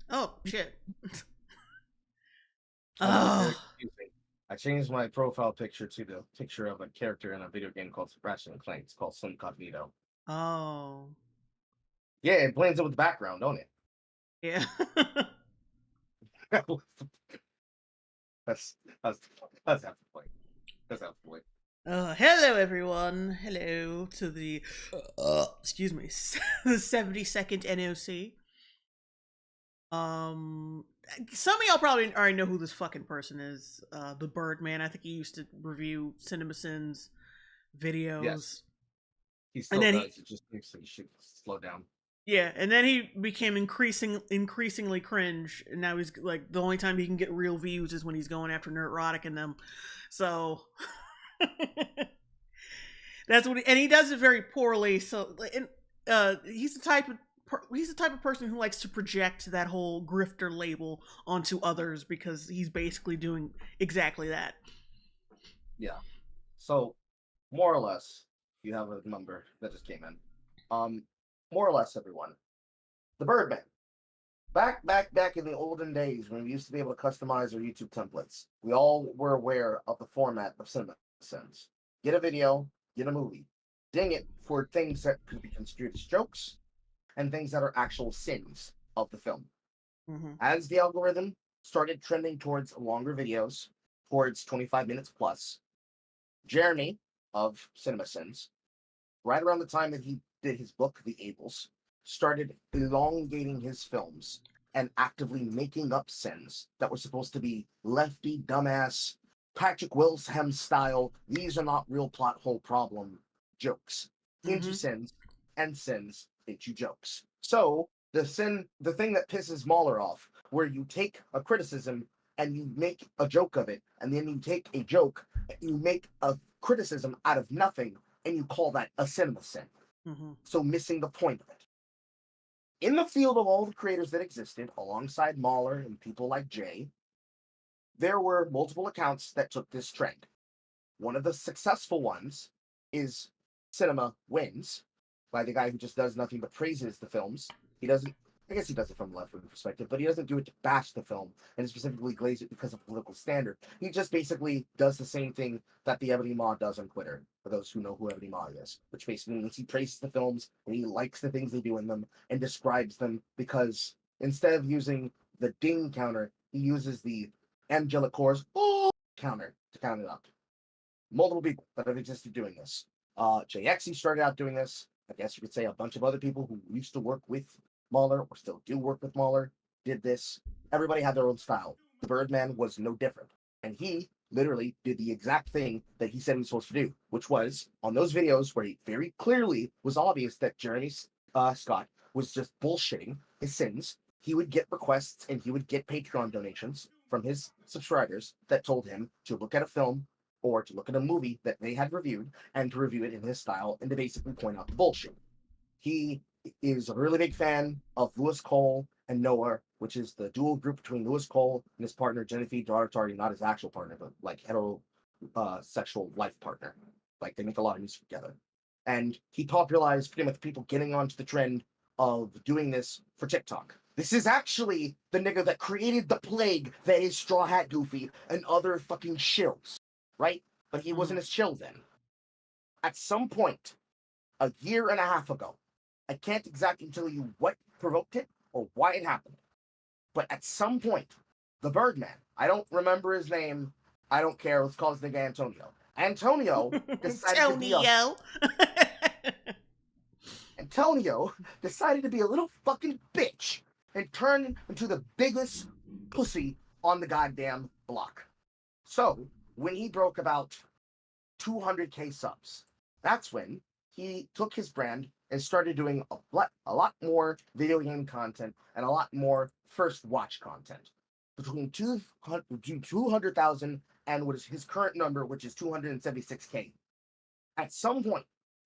Oh shit. Oh no, it's very Oh. confusing. I changed my profile picture to the picture of a character in a video game called Ratchet and Clank. It's called Sun Cognito. Oh. Yeah, it blends in with the background, don't it? Yeah. that's that's that's half the point. That's half the point. Hello everyone. Hello to the excuse me, the 72nd NOC. Um some of y'all probably already know who this fucking person is. The Birdman. I think he used to review CinemaSins Yes, videos. he And still then he does. It just thinks that he should slow down. yeah, and then he became increasingly cringe, and now he's like the only time he can get real views is when he's going after Neurotic and them. So that's what, and he does it very poorly. So, and he's the type of person who likes to project that whole grifter label onto others because he's basically doing exactly that. Yeah. So more or less, you have a number that just came in. Um, more or less, everyone. The Birdman. Back in the olden days when we used to be able to customize our YouTube templates, we all were aware of the format of CinemaSins. Get a video, get a movie, ding it for things that could be construed as jokes and things that are actual sins of the film. Mm-hmm. As the algorithm started trending towards longer videos, towards 25 minutes plus, Jeremy of CinemaSins, right around the time that he did his book, The Ables, started elongating his films and actively making up sins that were supposed to be lefty, dumbass, Patrick Wilson style, these are not real plot hole problem jokes into Mm-hmm. sins and sins into jokes. So the thing that pisses Mahler off, where you take a criticism and you make a joke of it, and then you take a joke, you make a criticism out of nothing, and you call that a cinema sin. Mm-hmm. So missing the point of it. In the field of all the creators that existed, alongside Mahler and people like Jay, there were multiple accounts that took this trend. One of the successful ones is Cinema Wins, by the guy who just does nothing but praises the films. He doesn't, I guess he does it from a left wing perspective, but he doesn't do it to bash the film and specifically glaze it because of political standard. He just basically does the same thing that the Ebony Maw does on Twitter, for those who know who Ebony Maw is, which basically means he praises the films and he likes the things they do in them and describes them because instead of using the ding counter, he uses the angelic chorus counter to count it up. Multiple people that have existed doing this. JXE started out doing this. I guess you could say a bunch of other people who used to work with Mahler or still do work with Mahler did this. Everybody had their own style. The Birdman was no different. And he literally did the exact thing that he said he was supposed to do, which was on those videos where he very clearly was obvious that Jeremy Scott was just bullshitting his sins. He would get requests and he would get Patreon donations from his subscribers that told him to look at a film or to look at a movie that they had reviewed and to review it in his style and to basically point out the bullshit. He is a really big fan of Lewis Cole and Noah, which is the dual group between Lewis Cole and his partner Genevieve Daughter, not his actual partner, but like heterosexual life partner. Like they make a lot of music together. And he popularized pretty much people getting onto the trend of doing this for TikTok. This is actually the nigga that created the plague that is Straw Hat Goofy and other fucking shills, right? But he Mm-hmm. wasn't as chill then. At some point, a year and a half ago, I can't exactly tell you what provoked it or why it happened, but at some point, the Birdman, I don't remember his name, I don't care, let's call his nigga Antonio. Antonio decided to be a Tonyo. Antonio decided to be a little fucking bitch and turn into the biggest pussy on the goddamn block. So, when he broke about 200K subs, that's when he took his brand and started doing a lot more video game content and a lot more first watch content. Between 200,000 and what is his current number, which is 276K. At some point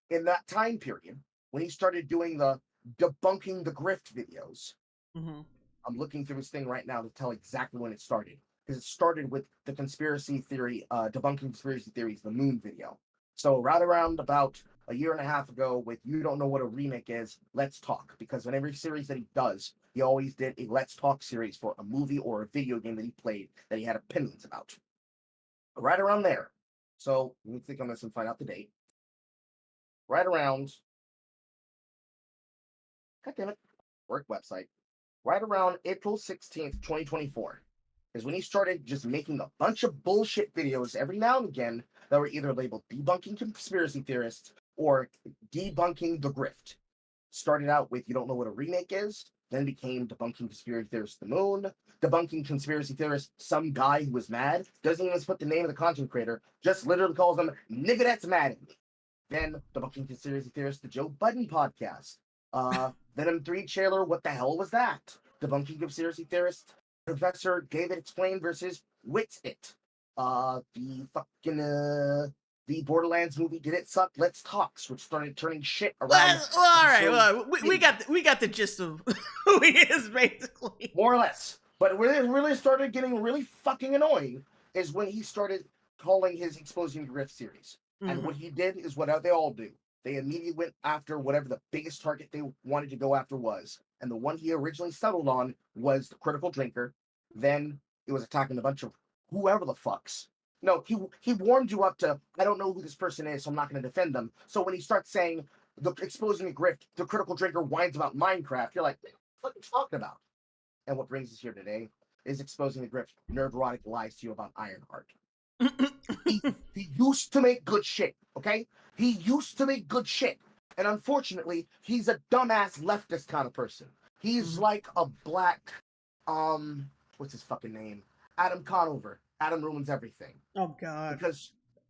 in that time period, when he started doing the debunking the grift videos, Mm-hmm. I'm looking through his thing right now to tell exactly when it started. Because it started with the conspiracy theory, debunking conspiracy theories, the moon video. So right around about a year and a half ago with You Don't Know What a Remake Is, Let's Talk. Because in every series that he does, he always did a Let's Talk series for a movie or a video game that he played that he had opinions about. Right around there. So let me click on this and find out the date. Right around, God damn it, work website. Right around April 16th, 2024 is when he started just making a bunch of bullshit videos every now and again that were either labeled debunking conspiracy theorists or debunking the grift. Started out with you don't know what a remake is, then became debunking conspiracy theorists the moon, debunking conspiracy theorists some guy who was mad, doesn't even put the name of the content creator, just literally calls them nigga that's mad at me. Then debunking conspiracy theorists the Joe Budden podcast. Venom 3 trailer, what the hell was that? Debunking conspiracy theorists, Professor David Explained versus Wits It. The Borderlands movie Did It Suck? Let's Talks, which started turning shit around. Well, all right, well, we got the gist of who he is, basically. More or less. But where it really started getting really fucking annoying is when he started calling his Exposing Grift series. And what he did is what they all do. They immediately went after whatever the biggest target they wanted to go after was. And the one he originally settled on was the Critical Drinker. Then it was attacking a bunch of whoever the fucks. No, he warmed you up to, I don't know who this person is, so I'm not going to defend them. So when he starts saying, exposing the grift, the Critical Drinker whines about Minecraft, you're like, what are you talking about? And what brings us here today is Exposing the Grift. Nerdrotic lies to you about Ironheart. he used to make good shit, okay? He used to make good shit. And unfortunately, he's a dumbass leftist kind of person. He's like a black, what's his fucking name? Adam Conover. Adam Ruins Everything. Oh, God.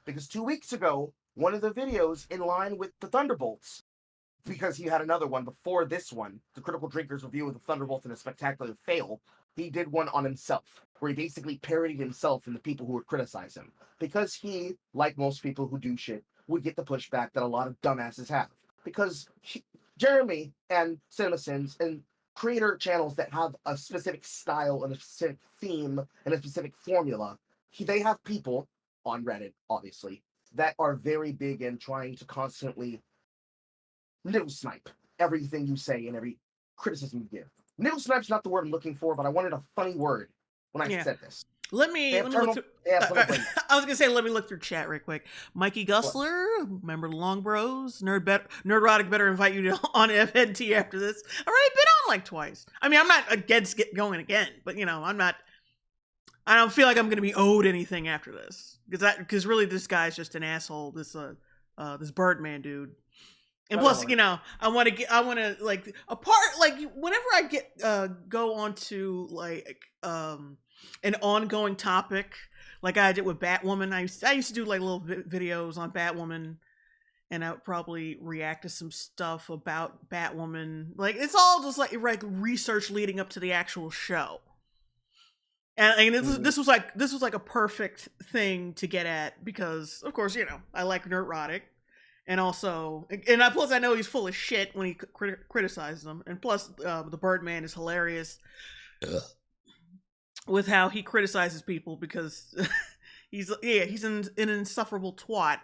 Because 2 weeks ago, one of the videos in line with the Thunderbolts, because he had another one before this one, the Critical Drinker's review of the Thunderbolts in a spectacular fail, he did one on himself, where he basically parodied himself and the people who would criticize him. Because he, like most people who do shit, would get the pushback that a lot of dumbasses have. Because Jeremy and CinemaSins and creator channels that have a specific style and a specific theme and a specific formula, they have people on Reddit, obviously, that are very big in trying to constantly needle snipe everything you say and every criticism you give. Needle snipe's not the word I'm looking for, but I wanted a funny word when I said this. Let me look through, I was gonna say, let me look through chat real quick. Mikey Gusler, remember the Long Bros? Nerdrotic better invite you on FNT after this. Already been on like twice. I mean, I'm not against going again, but you know, I don't feel like I'm gonna be owed anything after this because really this guy's just an asshole. This Birdman dude. And plus, you know, I want to like whenever I go onto like an ongoing topic, like I did with Batwoman. I used to do like little videos on Batwoman, and I would probably react to some stuff about Batwoman. Like it's all just like research leading up to the actual show. And this was like a perfect thing to get at because, of course, you know, I like Nerdrotic. And also, plus I know he's full of shit when he criticizes them. And plus, the Birdman is hilarious with how he criticizes people because he's an insufferable twat.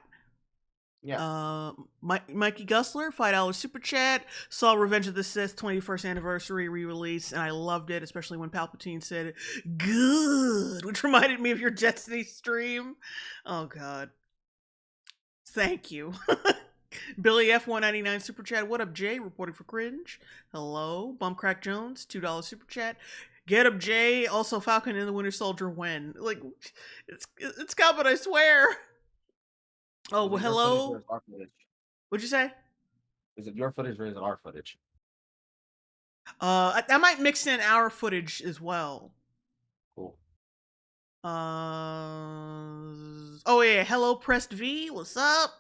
Yeah. Mikey Gusler, $5 super chat. Saw Revenge of the Sith 21st anniversary re-release, and I loved it, especially when Palpatine said "good," which reminded me of your Destiny stream. Oh God. Thank you. Billy F199 super chat. What up, Jay? Reporting for Cringe. Hello. Bumcrack Jones, $2 super chat. Get up, Jay. Also, Falcon and the Winter Soldier when? Like, it's coming, I swear. Oh, well, hello. What'd you say? Is it your footage or is it our footage? I might mix in our footage as well. Cool. Oh yeah, hello Pressed V, what's up?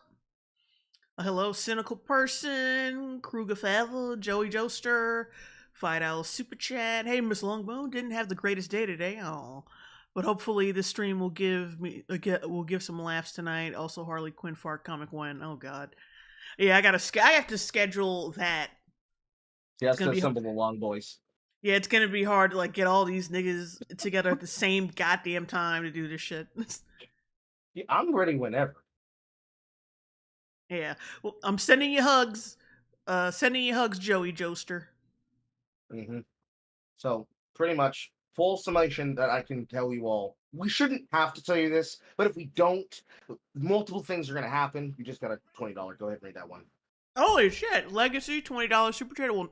Hello Cynical Person, Kruger Forever, Joey Joester, $5 super chat. Hey Miss Longbone, didn't have the greatest day today. Oh, but hopefully this stream will give some laughs tonight. Also Harley Quinn fart comic one. Oh God, yeah, I have to schedule that. Yeah, it's gonna be some of the long boys. Yeah, it's gonna be hard to like get all these niggas together at the same goddamn time to do this shit. Yeah, I'm ready whenever. Yeah, well, I'm sending you hugs. Joey Joester. Mm-hmm. So pretty much full summation that I can tell you all. We shouldn't have to tell you this, but if we don't, multiple things are going to happen. You just got a $20. Go ahead and read that one. Holy shit! Legacy $20 super chat. Well,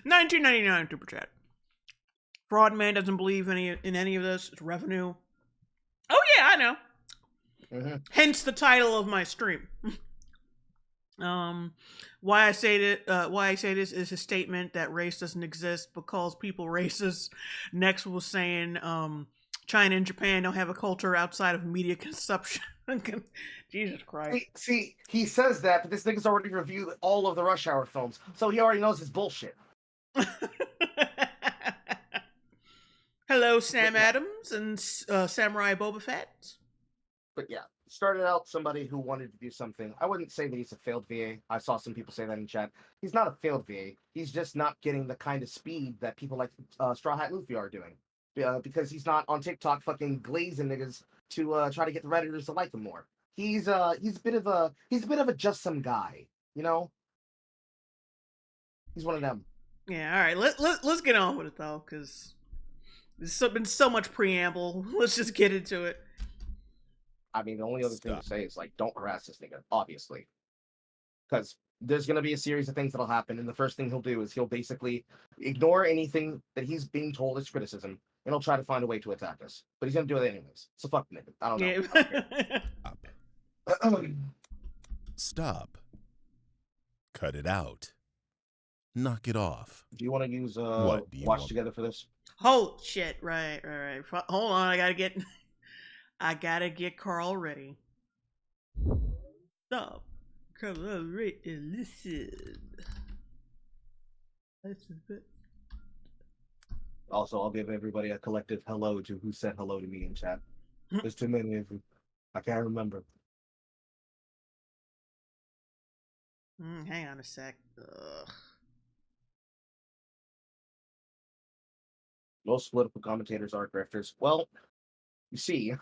$19.99 super chat. Fraudman doesn't believe in any of this. It's revenue. Oh yeah, I know. Mm-hmm. Hence the title of my stream. Why I say this is a statement that race doesn't exist but calls people racist. Next was saying China and Japan don't have a culture outside of media consumption. Jesus Christ. See, he says that, but this nigga's already reviewed all of the Rush Hour films, so he already knows his bullshit. Hello, Sam Adams and Samurai Boba Fett. But yeah, started out somebody who wanted to do something. I wouldn't say that he's a failed VA. I saw some people say that in chat. He's not a failed VA. He's just not getting the kind of speed that people like Straw Hat Luffy are doing. Because he's not on TikTok fucking glazing niggas to try to get the Redditors to like him more. He's a bit of a just some guy, you know? He's one of them. Yeah, all right. Let's get on with it though, because there's been so much preamble. Let's just get into it. I mean, the only other thing to say is, like, don't harass this nigga, obviously. Because there's going to be a series of things that'll happen, and the first thing he'll do is he'll basically ignore anything that he's being told is criticism, and he'll try to find a way to attack us. But he's going to do it anyways. So fuck the nigga. I don't know. Stop. Cut it out. Knock it off. Do you want to use Watch Together for this? Oh, shit. Right. Hold on, I gotta get Carl ready. Stop. Carl, ready and listen. Also, I'll give everybody a collective hello to who said hello to me in chat. There's too many of you. I can't remember. Hang on a sec. Ugh. Most political commentators are grifters. Well, you see,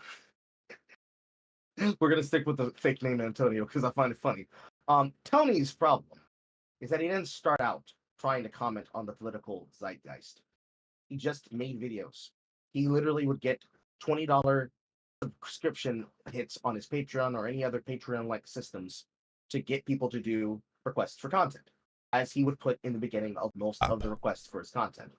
we're gonna stick with the fake name Antonio because I find it funny. Tony's problem is that he didn't start out trying to comment on the political zeitgeist. He just made videos. He literally would get $20 subscription hits on his Patreon or any other Patreon-like systems to get people to do requests for content, as he would put in the beginning of most of the requests for his content.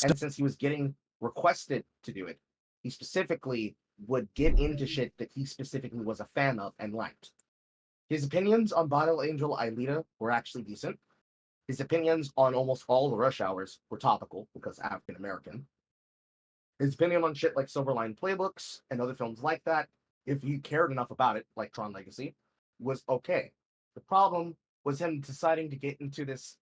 And since he was getting requested to do it, he specifically would get into shit that he specifically was a fan of and liked. His opinions on Battle Angel Aelita were actually decent. His opinions on almost all the Rush Hours were topical because African American. His opinion on shit like Silverline Playbooks and other films like that, if he cared enough about it, like Tron Legacy, was okay. The problem was him deciding to get into this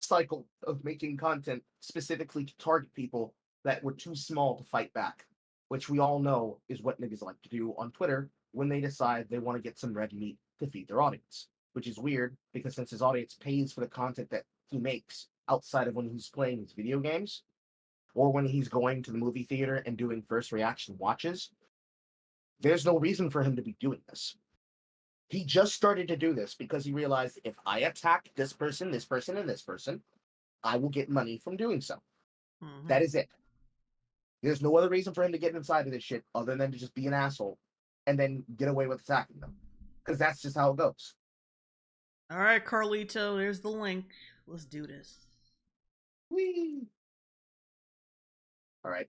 cycle of making content specifically to target people that were too small to fight back, which we all know is what niggas like to do on Twitter when they decide they want to get some red meat to feed their audience, which is weird because since his audience pays for the content that he makes outside of when he's playing his video games or when he's going to the movie theater and doing first reaction watches, there's no reason for him to be doing this. He just started to do this because he realized if I attack this person, and this person, I will get money from doing so. Mm-hmm. That is it. There's no other reason for him to get inside of this shit other than to just be an asshole and then get away with attacking them. Because that's just how it goes. All right, Carlito, there's the link. Let's do this. Whee! All right.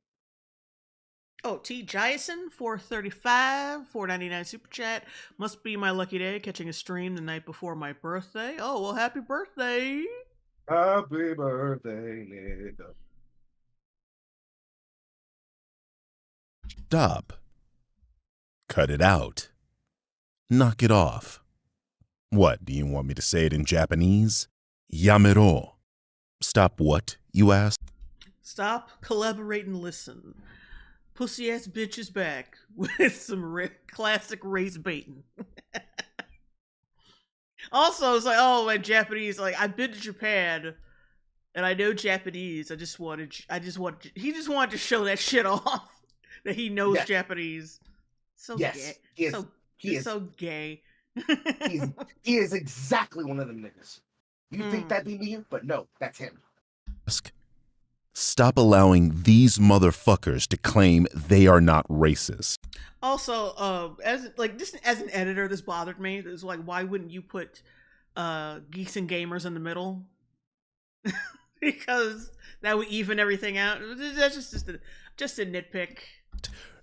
Oh, T. Jason, 435, 499 super chat. Must be my lucky day, catching a stream the night before my birthday. Oh, well, happy birthday. Happy birthday, nigga. Stop. Cut it out. Knock it off. What, do you want me to say it in Japanese? Yamero. Stop what, you ask? Stop, collaborate, and listen. Pussy ass bitch is back with some classic race baiting. Also, it's like, oh, my Japanese. Like, I've been to Japan, and I know Japanese. He just wanted to show that shit off that he knows Japanese. So yes, gay. He is so gay. he is exactly one of them niggas. You think that'd be me? But no, that's him. Stop allowing these motherfuckers to claim they are not racist. Also, as an editor, this bothered me. It's like, why wouldn't you put geeks and gamers in the middle? Because that would even everything out. That's just a nitpick.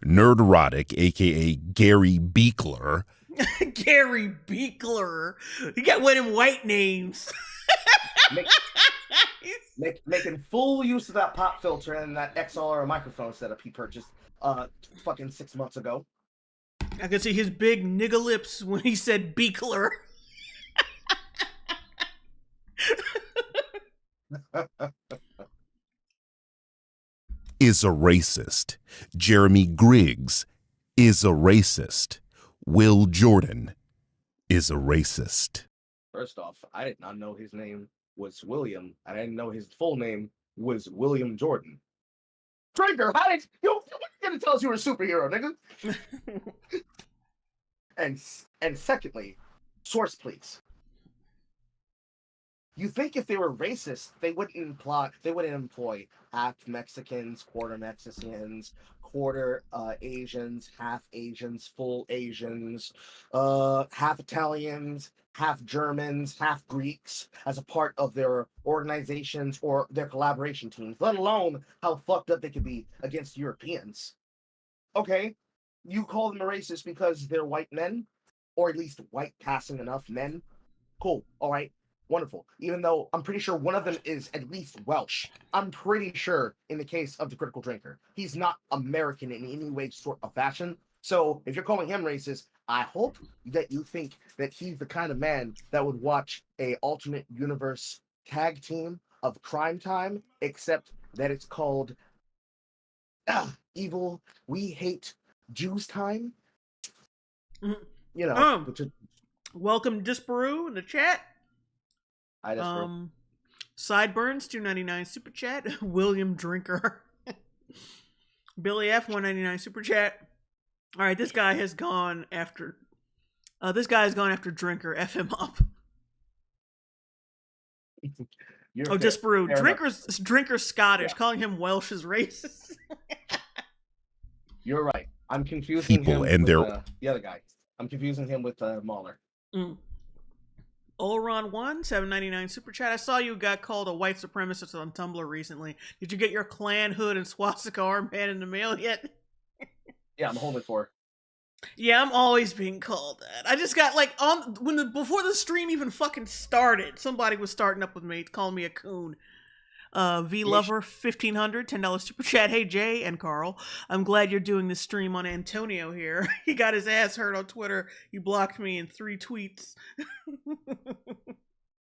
Nerd-rotic, aka Gary Beekler. Gary Beekler. You got one of them white names. Making full use of that pop filter and that XLR microphone setup he purchased fucking 6 months ago. I could see his big nigga lips when he said Beekler. Is a racist. Jeremy Griggs is a racist. Will Jordan is a racist. First off, I did not know his name was William. I didn't know his full name was William Jordan. Drinker, how did you gonna tell us you were a superhero, nigga? and secondly, source please. You think if they were racist, they wouldn't employ half Mexicans, quarter Mexicans, quarter Asians, half Asians, full Asians, half Italians, half Germans, half Greeks as a part of their organizations or their collaboration teams, let alone how fucked up they could be against Europeans. Okay, you call them a racist because they're white men, or at least white passing enough men. Cool, all right. Wonderful. Even though I'm pretty sure one of them is at least Welsh. I'm pretty sure in the case of the Critical Drinker, he's not American in any way, sort of fashion. So if you're calling him racist, I hope that you think that he's the kind of man that would watch a alternate universe tag team of Crime Time, except that it's called Evil We Hate Jews Time. You know, which is, welcome Disparu in the chat. I just Sideburns $2.99 super chat. William Drinker. Billy F $1.99 super chat. All right, this guy has gone after Drinker. F him up. Disparu. Drinker's Scottish. Yeah. Calling him Welsh is racist. You're right. I'm confusing him with the other guy. I'm confusing him with Mahler. Olron1 $7.99 super chat. I saw you got called a white supremacist on Tumblr recently. Did you get your Klan hood and swastika armband in the mail yet? Yeah, I'm holding for. Yeah, I'm always being called that. I just got before the stream even fucking started, somebody was starting up with me, calling me a coon. V Lover 1500 $10 super chat. Hey Jay and Carl, I'm glad you're doing this stream on Antonio here. He got his ass hurt on Twitter. He blocked me in 3 tweets.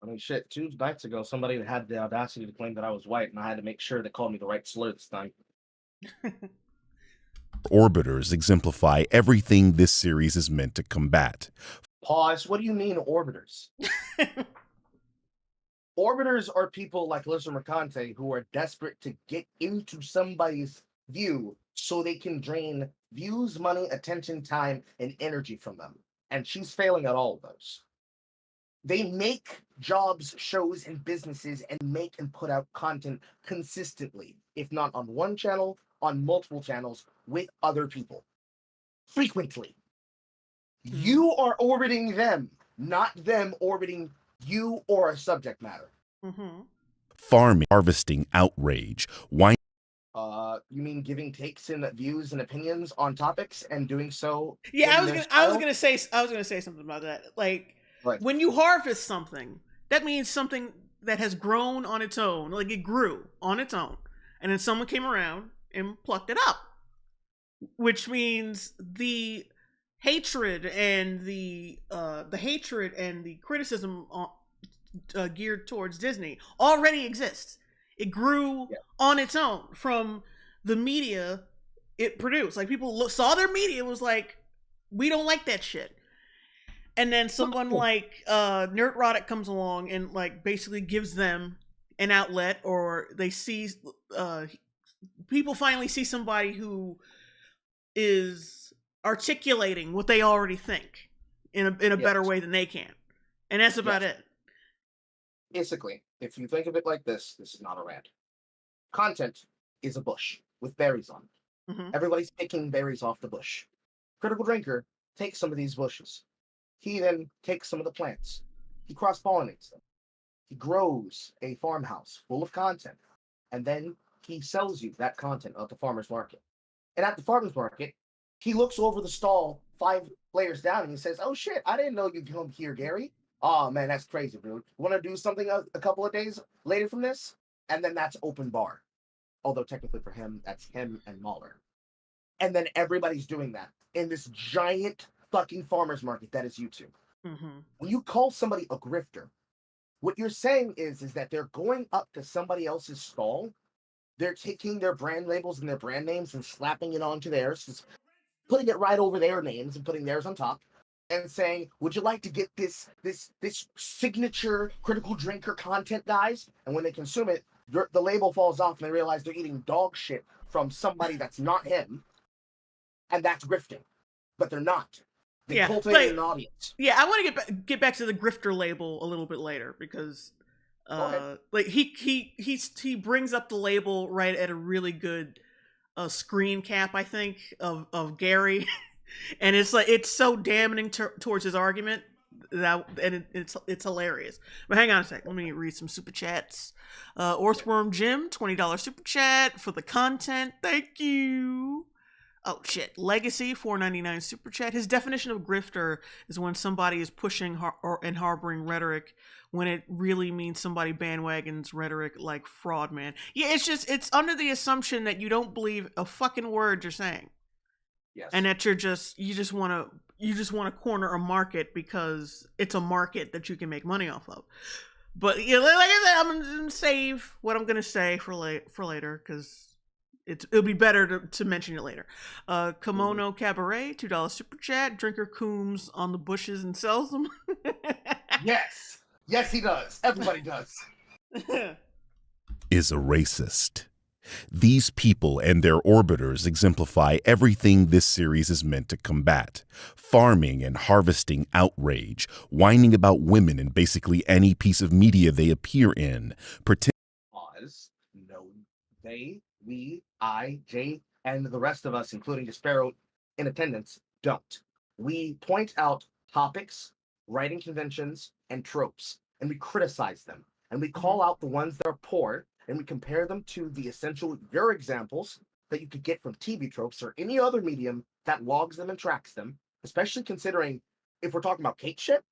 I mean, shit. 2 nights ago, somebody had the audacity to claim that I was white, and I had to make sure they called me the right slur this time. Orbiters exemplify everything this series is meant to combat. Pause. What do you mean, orbiters? Orbiters are people like Alyssa Mercante who are desperate to get into somebody's view so they can drain views, money, attention, time, and energy from them. And she's failing at all of those. They make jobs, shows, and businesses and make and put out content consistently, if not on one channel, on multiple channels with other people. Frequently. You are orbiting them, not them orbiting you or a subject matter. Farming, harvesting outrage. Why? You mean giving takes and views and opinions on topics and doing so? Yeah, I was gonna say something about that. Like, when you harvest something, that means something that has grown on its own. Like, it grew on its own, and then someone came around and plucked it up, which means the hatred and the criticism geared towards Disney already exists. It grew on its own from the media it produced. Like, people saw their media and was like, we don't like that shit. And then someone like Nerdrotic comes along and like basically gives them an outlet, or they see people finally see somebody who is articulating what they already think in a better way than they can. And that's about it. Basically, if you think of it like this is not a rant. content is a bush with berries on it. Mm-hmm. Everybody's picking berries off the bush. Critical Drinker takes some of these bushes. He then takes some of the plants. He cross-pollinates them. He grows a farmhouse full of content. And then he sells you that content at the farmer's market. And at the farmer's market, he looks over the stall 5 layers down and he says, "Oh shit, I didn't know you'd come here, Gary. Oh man, that's crazy, dude. Want to do something a couple of days later from this?" And then that's open bar. Although technically for him, that's him and Mahler. And then everybody's doing that in this giant fucking farmer's market that is YouTube. Mm-hmm. When you call somebody a grifter, what you're saying is that they're going up to somebody else's stall. They're taking their brand labels and their brand names and slapping it onto theirs, just putting it right over their names and putting theirs on top, and saying, "Would you like to get this signature Critical Drinker content, guys?" And when they consume it, the label falls off and they realize they're eating dog shit from somebody that's not him, and that's grifting. But they're not. They cultivate an audience. Yeah, I want to get back to the grifter label a little bit later because, like he brings up the label right at a really good screen cap, I think, of Gary, and it's so damning towards his argument it's hilarious. But hang on a sec, let me read some super chats. Orthworm Jim, $20 super chat for the content. Thank you. Oh shit, Legacy, $4.99 super chat. His definition of grifter is when somebody is pushing and harboring rhetoric when it really means somebody bandwagons rhetoric like fraud, man. Yeah, it's under the assumption that you don't believe a fucking word you're saying. Yes. And that you just want to corner a market because it's a market that you can make money off of. But yeah, like I said, I'm gonna save what I'm gonna say for later because it'll be better to mention it later. Kimono Cabaret, $2 super chat. Drinker Coombs on the bushes and sells them. Yes, he does. Everybody does. Is a racist. These people and their orbiters exemplify everything this series is meant to combat. Farming and harvesting outrage, whining about women in basically any piece of media they appear in. Pause. No, they, we, I, Jay, and the rest of us, including Despero in attendance, don't. We point out topics, writing conventions, and tropes, and we criticize them. And we call out the ones that are poor, and we compare them to the essential your examples that you could get from TV tropes or any other medium that logs them and tracks them, especially considering if we're talking about cake shit,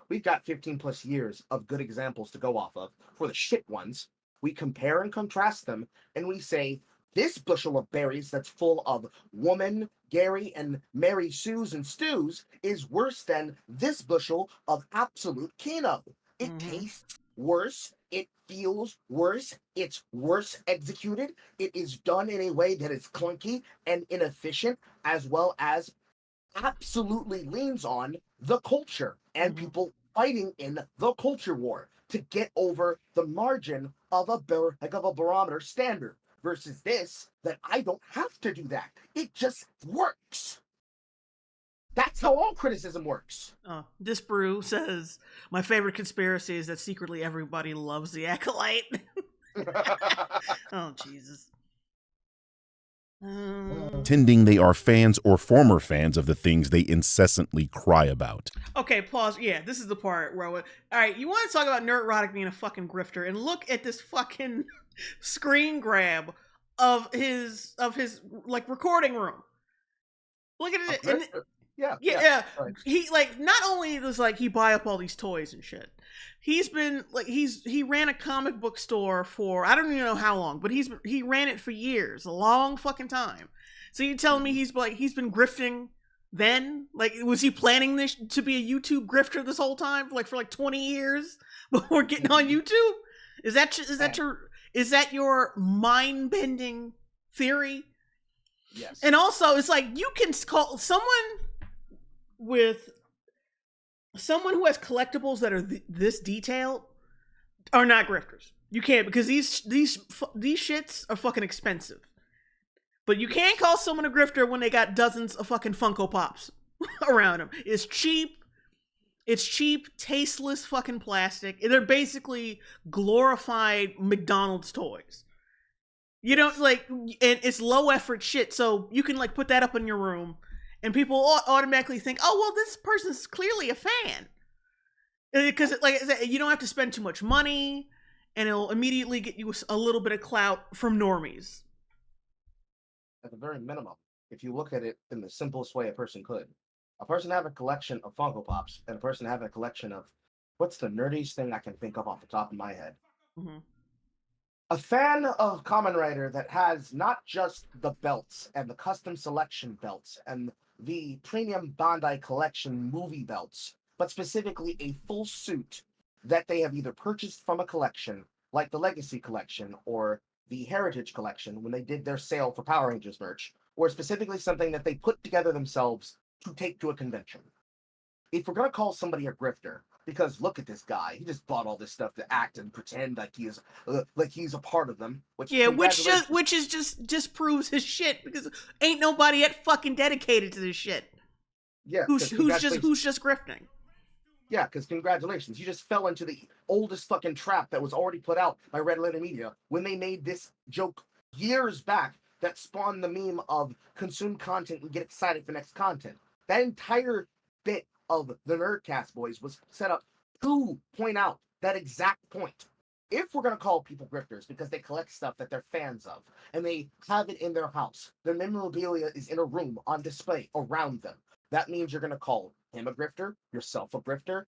we've got 15 plus years of good examples to go off of. For the shit ones, we compare and contrast them, and we say, this bushel of berries that's full of woman, Gary, and Mary Sue's and stews is worse than this bushel of absolute Kino. It tastes worse. It feels worse. It's worse executed. It is done in a way that is clunky and inefficient, as well as absolutely leans on the culture and people fighting in the culture war to get over the margin of a barometer standard. Versus this, that I don't have to do that. It just works. That's how all criticism works. This brew says, my favorite conspiracy is that secretly everybody loves the Acolyte. Oh, Jesus. Pretending they are fans or former fans of the things they incessantly cry about. Okay, pause. Yeah, this is the part where all right, you want to talk about Nerdrotic being a fucking grifter, and look at this fucking screen grab of his like recording room. Look at it. And, yeah. Right. He like not only does like he buy up all these toys and shit. He's been like he ran a comic book store for I don't even know how long, but he ran it for years, a long fucking time. So you telling me he's been grifting then? Like was he planning this to be a YouTube grifter this whole time for 20 years before getting on YouTube? Is that your mind-bending theory? Yes. And also it's like you can call someone who has collectibles that are this detailed are not grifters. You can't, because these shits are fucking expensive. But you can't call someone a grifter when they got dozens of fucking Funko Pops around them. It's cheap, tasteless fucking plastic. They're basically glorified McDonald's toys. You don't like, and it's low effort shit. So you can like put that up in your room, and people automatically think, oh well, this person's clearly a fan, because like I said, you don't have to spend too much money, and it'll immediately get you a little bit of clout from normies. At the very minimum, if you look at it in the simplest way a person could, a person have a collection of Funko Pops, and a person have a collection of, what's the nerdiest thing I can think of off the top of my head? Mm-hmm. A fan of Kamen Rider that has not just the belts and the custom selection belts and the premium Bandai collection movie belts, but specifically a full suit that they have either purchased from a collection, like the Legacy Collection or the Heritage Collection when they did their sale for Power Rangers merch, or specifically something that they put together themselves to take to a convention. If we're going to call somebody a grifter, because look at this guy, he just bought all this stuff to act and pretend like he is like he's a part of them. Which just proves his shit, because ain't nobody yet fucking dedicated to this shit. Yeah, who's just grifting. Yeah, because congratulations, you just fell into the oldest fucking trap that was already put out by Red Letter Media when they made this joke years back that spawned the meme of consume content and get excited for next content. That entire bit of the Nerdcast Boys was set up to point out that exact point. If we're going to call people grifters because they collect stuff that they're fans of and they have it in their house, their memorabilia is in a room on display around them, that means you're going to call him a grifter, yourself a grifter,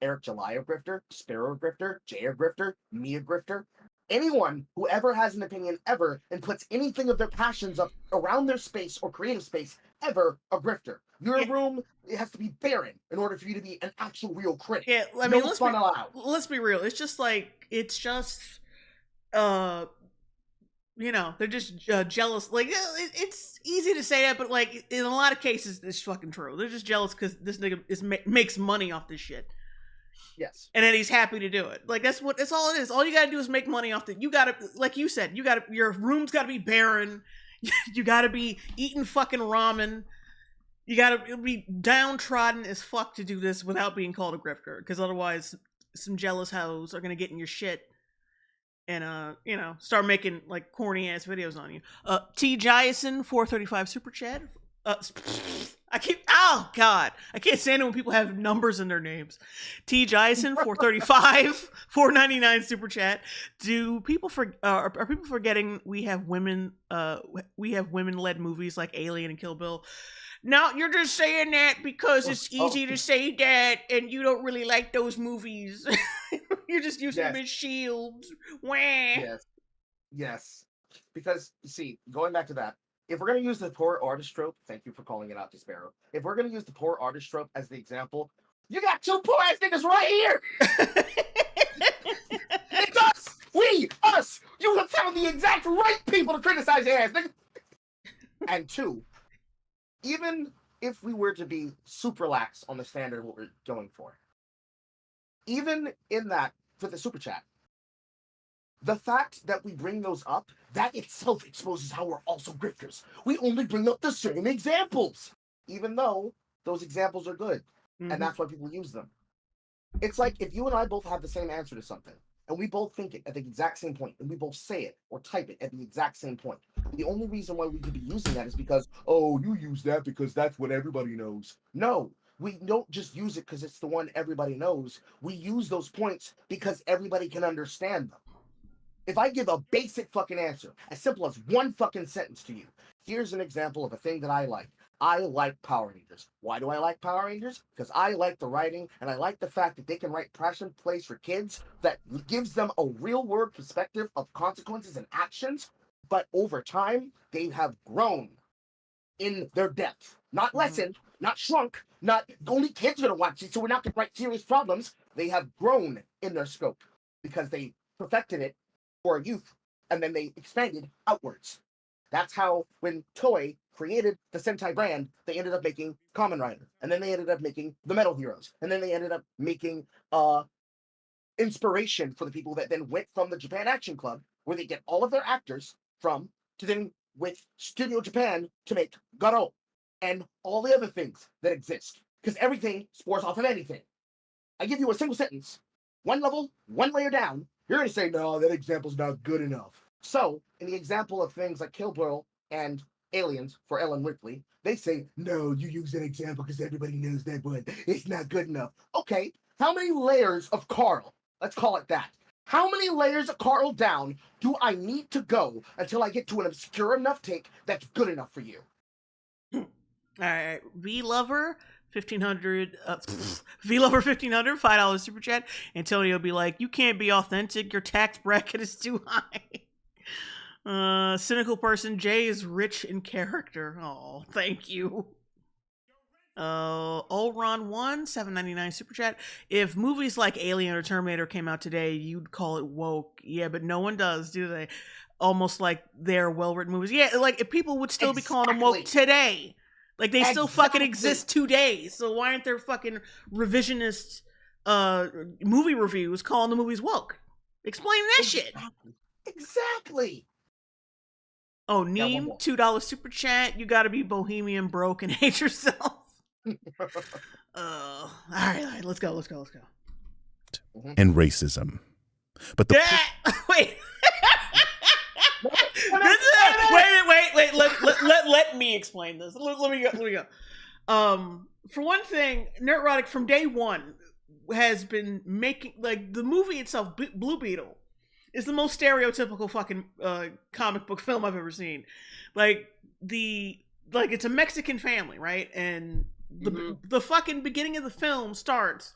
Eric July a grifter, Sparrow a grifter, Jay a grifter, me a grifter. Anyone who ever has an opinion ever and puts anything of their passions up around their space or creative space ever a grifter. Your room, it has to be barren in order for you to be an actual real critic. Yeah, I mean, let's be real. It's just you know, they're just jealous. Like, it's easy to say that, but like in a lot of cases, it's fucking true. They're just jealous because this nigga makes money off this shit. Yes. And then he's happy to do it. Like, that's all it is. All you gotta do is make money off it. You gotta, like you said, your room's gotta be barren. You gotta be eating fucking ramen. You gotta be downtrodden as fuck to do this without being called a grifter. Because otherwise, some jealous hoes are gonna get in your shit and, you know, start making, like, corny ass videos on you. T. Jason, 435 Super Chat. I can't stand it when people have numbers in their names. T. Jason, 435, 499 Super Chat. Are people forgetting we have women-led movies like Alien and Kill Bill? No, you're just saying that because it's easy to say that, and you don't really like those movies. You're just using them as shields. Wah. Yes. Because, see, going back to that, if we're going to use the poor artist trope, thank you for calling it out to Sparrow. If we're going to use the poor artist trope as the example, you got two poor ass niggas right here. It's us. You have found the exact right people to criticize your ass, nigga. And two, even if we were to be super lax on the standard of what we're going for, even in that, for the super chat, the fact that we bring those up, that itself exposes how we're also grifters. We only bring up the same examples, even though those examples are good. Mm-hmm. And that's why people use them. It's like if you and I both have the same answer to something, and we both think it at the exact same point, and we both say it or type it at the exact same point. The only reason why we could be using that is because, oh, you use that because that's what everybody knows. No, we don't just use it because it's the one everybody knows. We use those points because everybody can understand them. If I give a basic fucking answer, as simple as one fucking sentence to you, here's an example of a thing that I like. I like Power Rangers. Why do I like Power Rangers? Because I like the writing, and I like the fact that they can write passion plays for kids that gives them a real-world perspective of consequences and actions, but over time, they have grown in their depth. Not lessened, not shrunk, not only kids are going to watch it, so we're not going to write serious problems. They have grown in their scope because they perfected it for youth, and then they expanded outwards. That's how, when Toei created the Sentai brand, they ended up making Kamen Rider, and then they ended up making the Metal Heroes, and then they ended up making inspiration for the people that then went from the Japan Action Club, where they get all of their actors from, to then with Studio Japan to make Garo, and all the other things that exist, because everything spores off of anything. I give you a single sentence, one level, one layer down, you're going to say, no, that example's not good enough. So, in the example of things like Kill Bill and Aliens for Ellen Ripley, they say, no, you use that example because everybody knows that one. It's not good enough. Okay, how many layers of Carl, let's call it that, how many layers of Carl down do I need to go until I get to an obscure enough take that's good enough for you? All right, V-Lover, 1,500, V-Lover 1,500, $5 super chat. Antonio will be like, you can't be authentic, your tax bracket is too high. Cynical person, Jay is rich in character. Oh, thank you. Olron1, $7.99 super chat. If movies like Alien or Terminator came out today, you'd call it woke. Yeah, but no one does, do they? Almost like they're well-written movies. Yeah, like if people would still be calling them woke today. Like they still fucking exist today. So why aren't there fucking revisionist movie reviews calling the movies woke? Explain that shit. Exactly. Oh, Neem, $2 super chat. You gotta be bohemian, broke, and hate yourself. All right, let's go. And racism. But the wait. Wait. Let me explain this. Let me go. For one thing, Nerdrotic from day one has been making, like, the movie itself, Blue Beetle, is the most stereotypical fucking comic book film I've ever seen. Like it's a Mexican family, right? And the fucking beginning of the film starts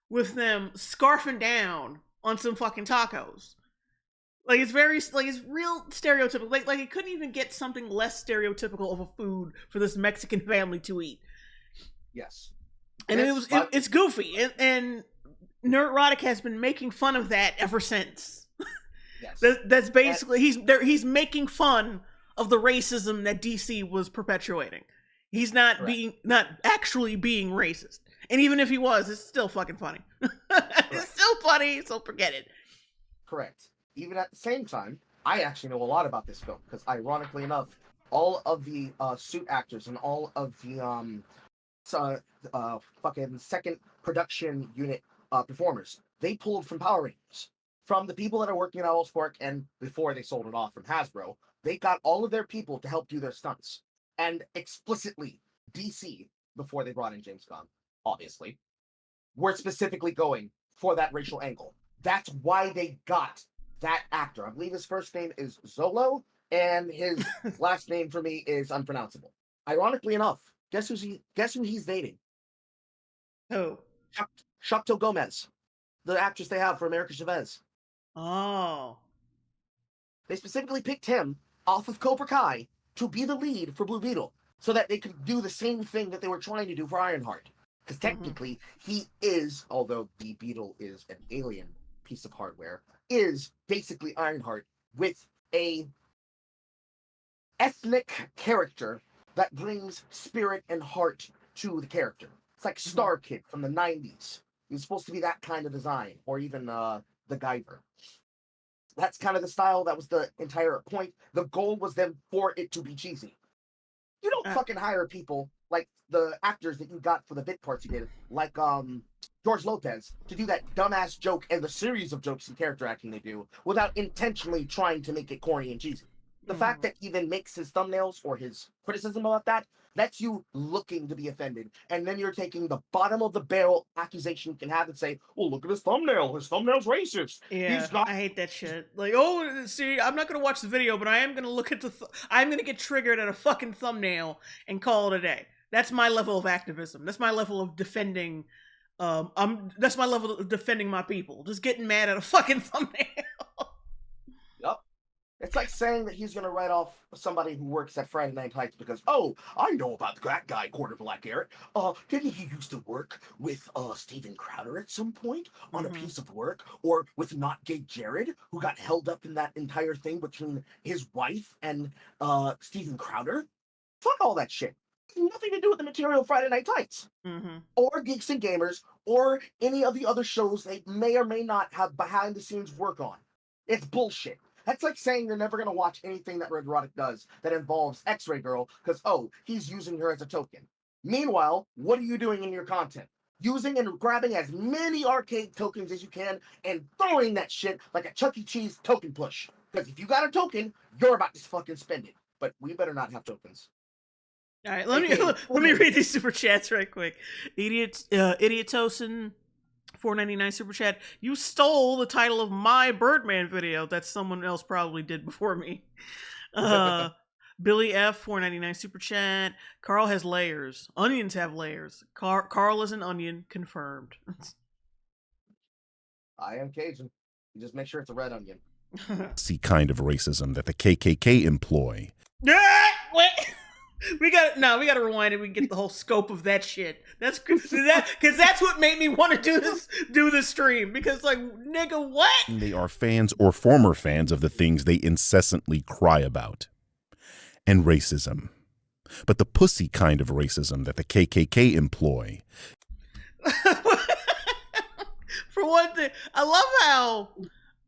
with them scarfing down on some fucking tacos. Like it's real stereotypical. Like it couldn't even get something less stereotypical of a food for this Mexican family to eat. Yes. And it's goofy, and Nerdrotic has been making fun of that ever since. Yes. That's basically he's making fun of the racism that DC was perpetuating. He's not actually being racist. And even if he was, it's still fucking funny. It's still funny, so forget it. Correct. Even at the same time, I actually know a lot about this film because, ironically enough, all of the suit actors and all of the fucking second production unit performers, they pulled from Power Rangers. From the people that are working at Allspark, and before they sold it off from Hasbro, they got all of their people to help do their stunts. And explicitly, DC, before they brought in James Gunn, obviously, were specifically going for that racial angle. That's why they got that actor. I believe his first name is Zolo, and his last name for me is unpronounceable. Ironically enough, guess who he's dating? Who? Shakto Gomez, the actress they have for America Chavez. Oh. They specifically picked him off of Cobra Kai to be the lead for Blue Beetle, so that they could do the same thing that they were trying to do for Ironheart. Because technically, he is, although the Beetle is an alien piece of hardware, is basically Ironheart with a ethnic character that brings spirit and heart to the character. It's like Star Kid from the 90s. He's supposed to be that kind of design, or even the Guyver. That's kind of the style. That was the entire point. The goal was then for it to be cheesy. You don't fucking hire people like the actors that you got for the bit parts you did, like George Lopez, to do that dumbass joke and the series of jokes and character acting they do without intentionally trying to make it corny and cheesy. The fact that he then makes his thumbnails or his criticism about that's you looking to be offended. And then you're taking the bottom of the barrel accusation you can have and say, oh, look at his thumbnail. His thumbnail's racist. Yeah, I hate that shit. Like, oh, see, I'm not going to watch the video, but I am going to look at I'm going to get triggered at a fucking thumbnail and call it a day. That's my level of activism. That's my level of defending. That's my level of defending my people. Just getting mad at a fucking thumbnail. Yup. It's like saying that he's going to write off somebody who works at Friday Night Lights because, oh, I know about that guy, Quarter Black Eric. Didn't he used to work with Steven Crowder at some point on a piece of work? Or with Not Gay Jared, who got held up in that entire thing between his wife and Steven Crowder? Fuck all that shit. Nothing to do with the material Friday Night Lights. Or Geeks and Gamers, or any of the other shows they may or may not have behind-the-scenes work on. It's bullshit. That's like saying you're never going to watch anything that Nerdrotic does that involves X-Ray Girl because, oh, he's using her as a token. Meanwhile, what are you doing in your content? using and grabbing as many arcade tokens as you can and throwing that shit like a Chuck E. Cheese token push. Because if you got a token, you're about to fucking spend it. But we better not have tokens. All right, let me read these super chats right quick. Idiot Tosin, $4.99 super chat. You stole the title of my Birdman video that someone else probably did before me. Billy F, $4.99 super chat. Carl has layers. Onions have layers. Carl is an onion, confirmed. I am Cajun. You just make sure it's a red onion. See kind of racism that the KKK employ. Wait. We gotta rewind it. We can get the whole scope of that shit. That's because that's what made me want to do this stream. Because like, nigga, what? They are fans or former fans of the things they incessantly cry about. And racism. But the pussy kind of racism that the KKK employ. For one thing, I love how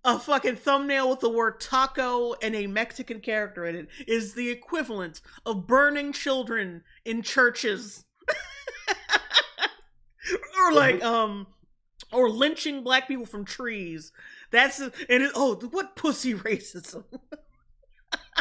a fucking thumbnail with the word taco and a Mexican character in it is the equivalent of burning children in churches. Or like, or lynching black people from trees. What pussy racism?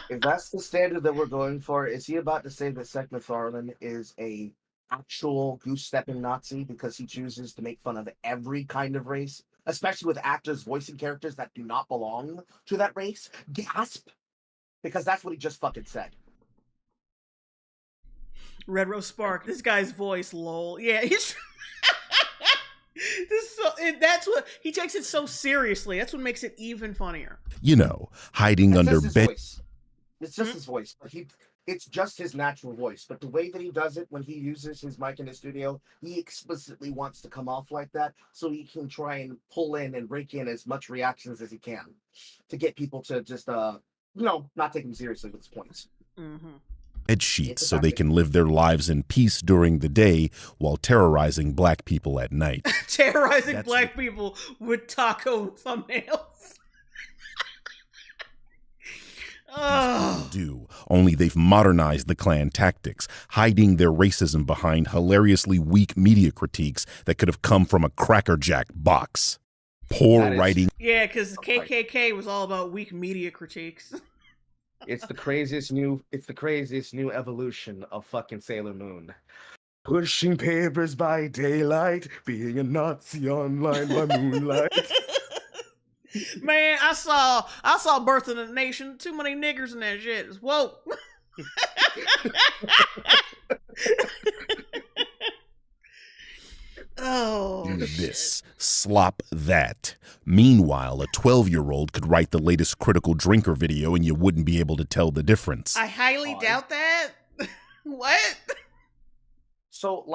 If that's the standard that we're going for, is he about to say that Seth MacFarlane is a actual goose-stepping Nazi because he chooses to make fun of every kind of race, especially with actors voicing characters that do not belong to that race? Gasp! Because that's what he just fucking said. Red Rose Spark, this guy's voice, lol. Yeah, he's... That's what he takes it so seriously. That's what makes it even funnier. You know, hiding under bed. It's just his voice. It's just his natural voice. But the way that he does it when he uses his mic in the studio, he explicitly wants to come off like that so he can try and pull in and rake in as much reactions as he can to get people to just not take him seriously with his points. Mm-hmm. Bed sheets so they can live their lives in peace during the day while terrorizing black people at night. Terrorizing black people with taco thumbnails. Do, only they've modernized the Klan tactics, hiding their racism behind hilariously weak media critiques that could have come from a Cracker Jack box. Poor writing. Yeah, because KKK was all about weak media critiques. It's the craziest new evolution of fucking Sailor Moon. Pushing papers by daylight, being a Nazi online by moonlight. Man, I saw Birth of the Nation. Too many niggers in that shit. Whoa. Oh, do this, slop that. Meanwhile, a 12-year-old could write the latest Critical Drinker video and you wouldn't be able to tell the difference. I highly doubt that. What? So,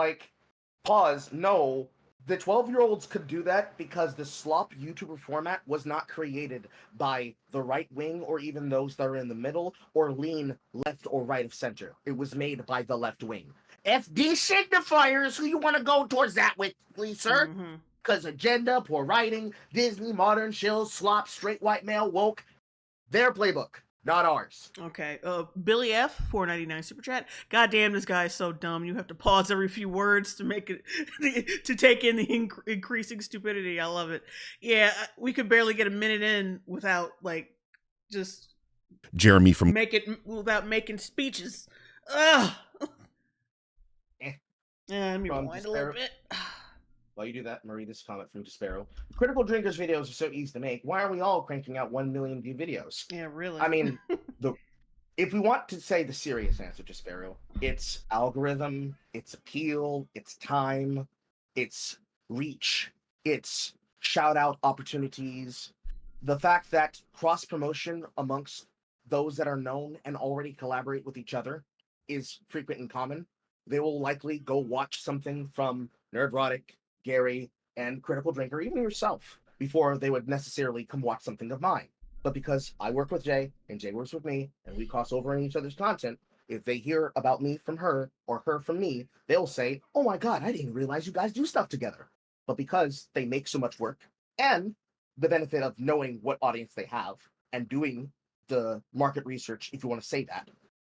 pause. No, the 12-year-olds could do that because the slop YouTuber format was not created by the right wing or even those that are in the middle or lean left or right of center. It was made by the left wing. FD signifiers, who you want to go towards that with, please, sir? Because agenda, poor writing, Disney, modern shills, slop, straight white male, woke, their playbook, not ours. Okay. Billy F, $4.99 super chat. God damn, this guy is so dumb. You have to pause every few words to make it to take in the increasing stupidity. I love it. Yeah, we could barely get a minute in without just Jeremy from without making speeches. Ugh. Yeah, let me rewind a little bit. While you do that, Marie, this comment from Despero. Critical Drinkers videos are so easy to make. Why are we all cranking out 1 million view videos? Yeah, really. I mean, if we want to say the serious answer, Despero, it's algorithm, it's appeal, it's time, it's reach, it's shout-out opportunities. The fact that cross-promotion amongst those that are known and already collaborate with each other is frequent and common. They will likely go watch something from Nerdrotic, Gary, and Critical Drinker, even yourself, before they would necessarily come watch something of mine. But because I work with Jay, and Jay works with me, and we cross over in each other's content, if they hear about me from her, or her from me, they'll say, oh my god, I didn't realize you guys do stuff together. But because they make so much work, and the benefit of knowing what audience they have, and doing the market research, if you want to say that,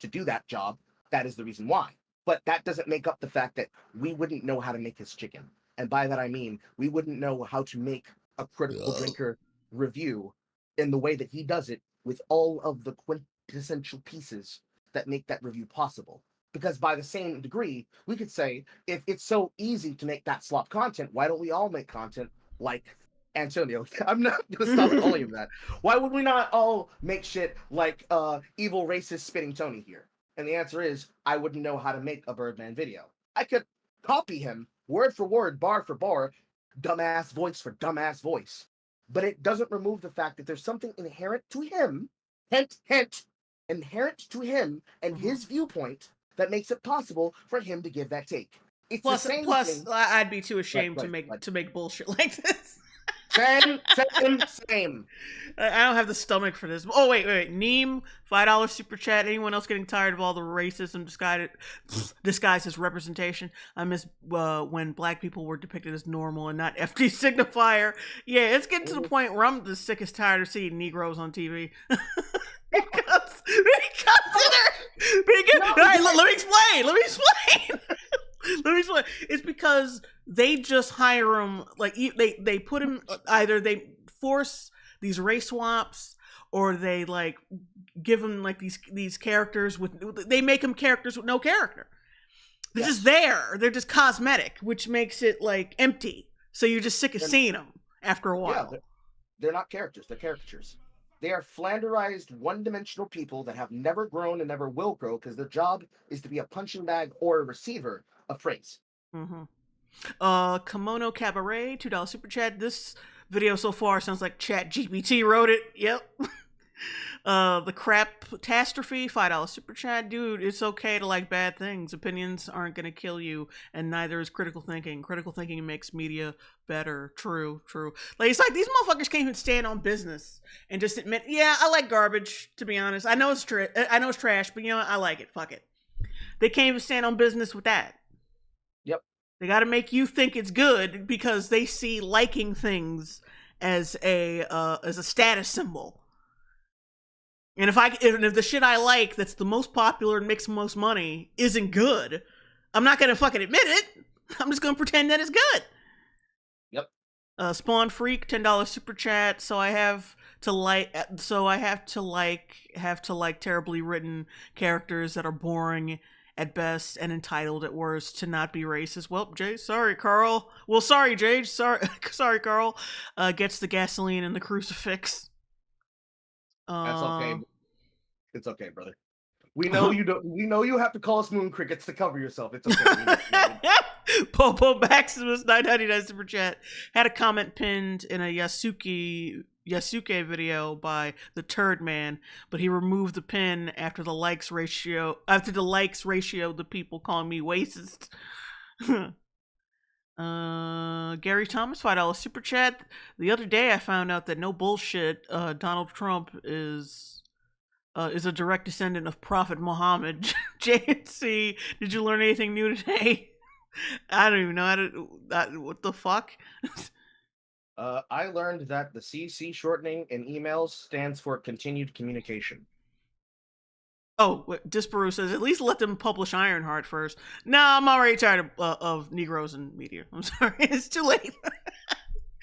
to do that job, that is the reason why. But that doesn't make up the fact that we wouldn't know how to make his chicken. And by that I mean we wouldn't know how to make a critical drinker review in the way that he does it with all of the quintessential pieces that make that review possible. Because by the same degree, we could say, if it's so easy to make that slop content, why don't we all make content like Antonio? I'm not gonna stop calling him that. Why would we not all make shit like evil racist spitting Tony here? And the answer is, I wouldn't know how to make a Birdman video. I could copy him word for word, bar for bar, dumbass voice for dumbass voice. But it doesn't remove the fact that there's something inherent to him, hint, inherent to him and his viewpoint that makes it possible for him to give that take. It's plus, the same thing. I'd be too ashamed to make bullshit like this. Same. I don't have the stomach for this. Oh, wait. Neem, $5 super chat. Anyone else getting tired of all the racism disguised as representation? I miss when black people were depicted as normal and not FD signifier. Yeah, it's getting to the point where I'm the sickest tired of seeing Negroes on TV. because let me explain. It's because they just hire them, like they put them, either they force these race swaps or they like give them like these characters they make them characters with no character. They're just there. They're just cosmetic, which makes it like empty. So you're just sick of seeing them after a while. Yeah, they're not characters. They're caricatures. They are flanderized, one-dimensional people that have never grown and never will grow because their job is to be a punching bag or a receiver of praise. Kimono Cabaret, $2 super chat. This video so far sounds like Chat GPT wrote it. Yep. The Crap Catastrophe, $5 super chat. Dude, it's okay to like bad things. Opinions aren't going to kill you, and neither is critical thinking. Critical thinking makes media better. True. Like, it's like these motherfuckers can't even stand on business and just admit, yeah, I like garbage, to be honest. I know it's trash, but you know what? I like it. Fuck it. They can't even stand on business with that. Yep. They got to make you think it's good because they see liking things as a status symbol. And if the shit I like that's the most popular and makes the most money isn't good, I'm not gonna fucking admit it. I'm just gonna pretend that it's good. Yep. Spawn Freak, $10 super chat. So I have to like terribly written characters that are boring at best and entitled at worst to not be racist. Well, Jay, sorry, Carl. Well, sorry, Jay. Sorry, Carl. Gets the gasoline and the crucifix. That's okay. It's okay, brother. We know you don't. We know you have to call us moon crickets to cover yourself. It's okay. Popo Maximus, $9.99 super chat, had a comment pinned in a Yasuke video by the Th3Birdman, but he removed the pin after the likes ratio the people calling me racist. Gary Thomas, $5 super chat. The other day I found out that no bullshit, Donald Trump is a direct descendant of Prophet Muhammad. JNC, did you learn anything new today? I don't even know what the fuck. I learned that the CC shortening in emails stands for continued communication. Oh, Disparu says, at least let them publish Ironheart first. No, I'm already tired of Negroes in media. I'm sorry, it's too late.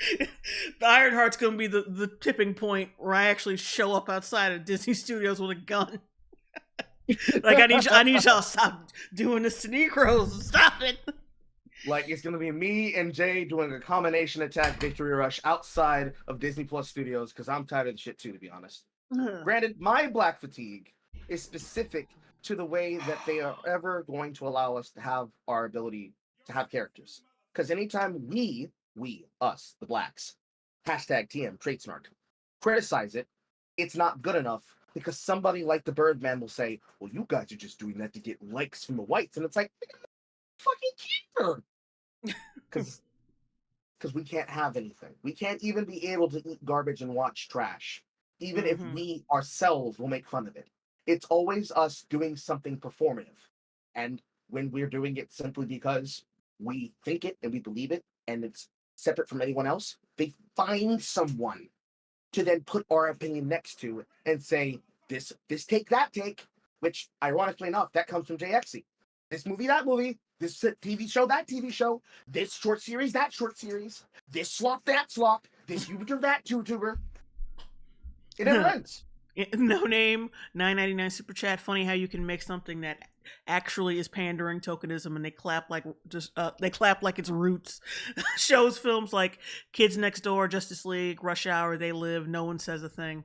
The Ironheart's going to be the tipping point where I actually show up outside of Disney Studios with a gun. Like, I need y'all to stop doing this to Negroes. Stop it. Like, it's going to be me and Jay doing a combination attack victory rush outside of Disney Plus Studios because I'm tired of the shit too, to be honest. Granted, my black fatigue is specific to the way that they are ever going to allow us to have our ability to have characters. Because anytime us, the blacks, #TM, Traitsnark, criticize it, it's not good enough because somebody like the Birdman will say, well, you guys are just doing that to get likes from the whites. And it's like, fucking care. Because we can't have anything. We can't even be able to eat garbage and watch trash. Even if we ourselves will make fun of it. It's always us doing something performative. And when we're doing it simply because we think it and we believe it and it's separate from anyone else, they find someone to then put our opinion next to it and say, this take, that take, which ironically enough, that comes from JXC. This movie, that movie, This TV show, that TV show, this short series, that short series, this slop, that slop, this YouTuber, that YouTuber. It never ends. No name, $9.99 super chat. Funny how you can make something that actually is pandering tokenism, and they clap like it's roots. Shows, films like Kids Next Door, Justice League, Rush Hour, They Live. No one says a thing.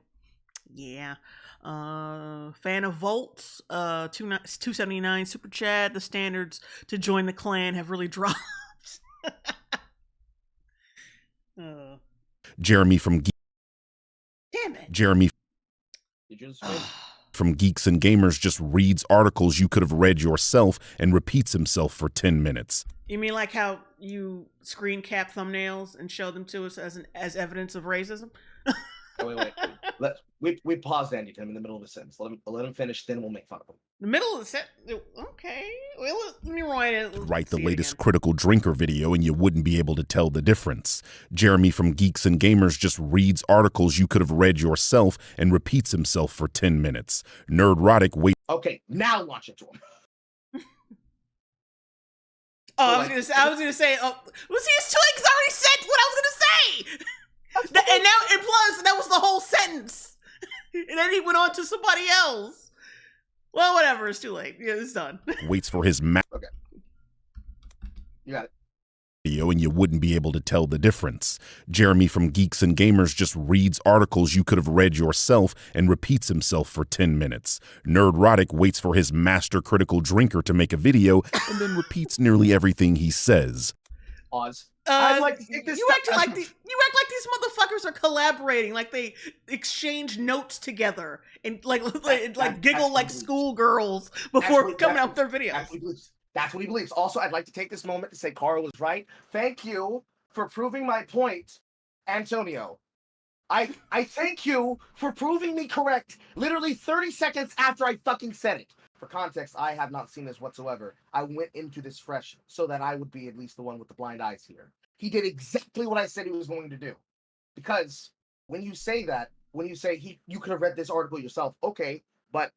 Yeah. Fan of Volts, $2.79 super chat. The standards to join the clan have really dropped. Jeremy from Damn it. Jeremy from Geeks and Gamers just reads articles you could have read yourself and repeats himself for 10 minutes. You mean like how you screen cap thumbnails and show them to us as evidence of racism? Wait. We pause Andy him in the middle of a sentence. Let him finish, then we'll make fun of him. The middle of the sentence? Okay. Well, let me write it. Write the latest Critical Drinker video and you wouldn't be able to tell the difference. Jeremy from Geeks and Gamers just reads articles you could have read yourself and repeats himself for 10 minutes. Nerdrotic wait. Okay, now launch it to him. I was gonna say, was he his legs already said what I was gonna say? And plus, that was the whole sentence. And then he went on to somebody else. Well, whatever. It's too late. Yeah, it's done. Waits for his Okay. You got it. Video and you wouldn't be able to tell the difference. Jeremy from Geeks and Gamers just reads articles you could have read yourself and repeats himself for 10 minutes. Nerdrotic waits for his master critical drinker to make a video and then repeats nearly everything he says. Pause. I'd like to take this. You act like these motherfuckers are collaborating, like they exchange notes together and like giggle like schoolgirls before coming out with their videos. That's what he believes. Also, I'd like to take this moment to say Carl was right. Thank you for proving my point, Antonio. I thank you for proving me correct literally 30 seconds after I fucking said it. For context, I have not seen this whatsoever. I went into this fresh so that I would be at least the one with the blind eyes here. He did exactly what I said he was going to do. Because when you say you could have read this article yourself, okay, but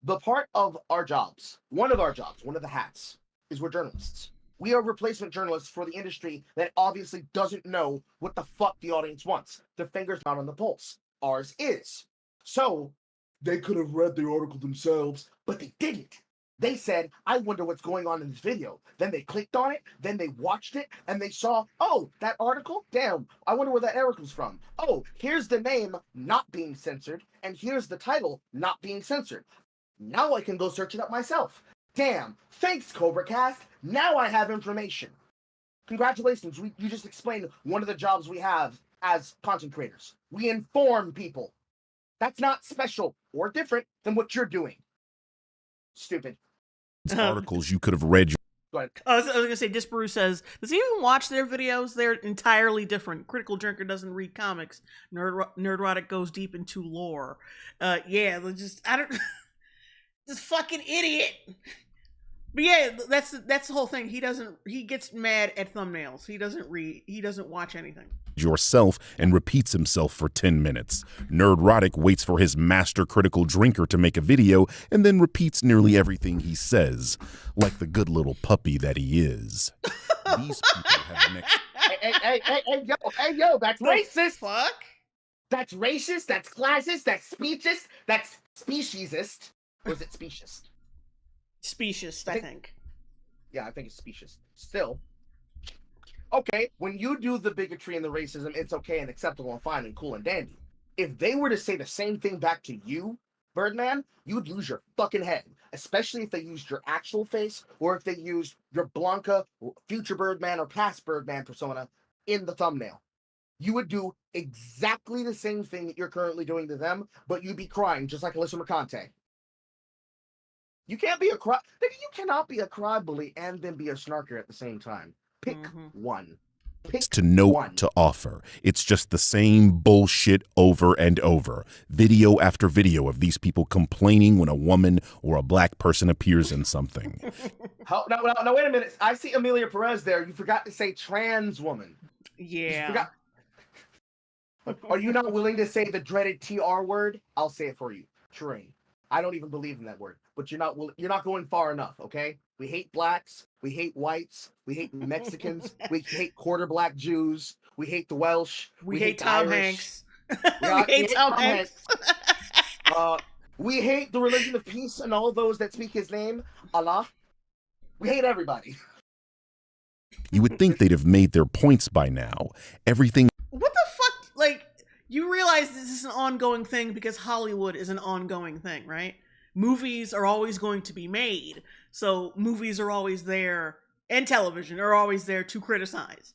the part of our jobs, one of the hats, is we're journalists. We are replacement journalists for the industry that obviously doesn't know what the fuck the audience wants. Their finger's not on the pulse. Ours is. So, they could have read the article themselves, but they didn't. They said, I wonder what's going on in this video. Then they clicked on it, then they watched it, and they saw, oh, that article? Damn, I wonder where that article's from. Oh, here's the name not being censored, and here's the title not being censored. Now I can go search it up myself. Damn, thanks, CobraCast. Now I have information. Congratulations, you just explained one of the jobs we have as content creators. We inform people. That's not special or different than what you're doing. Stupid. Articles you could have read. Go ahead. I was going to say, Disparu says, does he even watch their videos? They're entirely different. Critical Drinker doesn't read comics. Nerdrotic goes deep into lore. Yeah, just fucking idiot. But yeah, that's the whole thing. He gets mad at thumbnails. He doesn't watch anything. Yourself and repeats himself for 10 minutes. Nerdrotic waits for his master critical drinker to make a video and then repeats nearly everything he says, like the good little puppy that he is. These people have next. Hey, yo, that's racist. Fuck. That's racist. That's classist. That's speciesist. That's speciesist. Or is it speciesist? Speciesist, I think. Yeah, I think it's speciesist. Still. Okay, when you do the bigotry and the racism, it's okay and acceptable and fine and cool and dandy. If they were to say the same thing back to you, Birdman, you'd lose your fucking head. Especially if they used your actual face or if they used your Blanca, future Birdman, or past Birdman persona in the thumbnail. You would do exactly the same thing that you're currently doing to them, but you'd be crying just like Alyssa Mercante. You cannot be a crybaby and then be a snarker at the same time. Pick one. Pick to know one. To offer. It's just the same bullshit over and over. Video after video of these people complaining when a woman or a black person appears in something. No, wait a minute. I see Amelia Perez there. You forgot to say trans woman. Yeah. Are you not willing to say the dreaded TR word? I'll say it for you. Train. I don't even believe in that word, but you're not going far enough, okay? We hate blacks, we hate whites, we hate Mexicans, we hate quarter black Jews, we hate the Welsh, we hate Tom Hanks. We hate Tom Hanks. We hate the religion of peace and all those that speak his name, Allah. We hate everybody. You would think they'd have made their points by now. Everything. What the fuck? Like, you realize this is an ongoing thing because Hollywood is an ongoing thing, right? Movies are always going to be made. So movies are always there, and television are always there to criticize.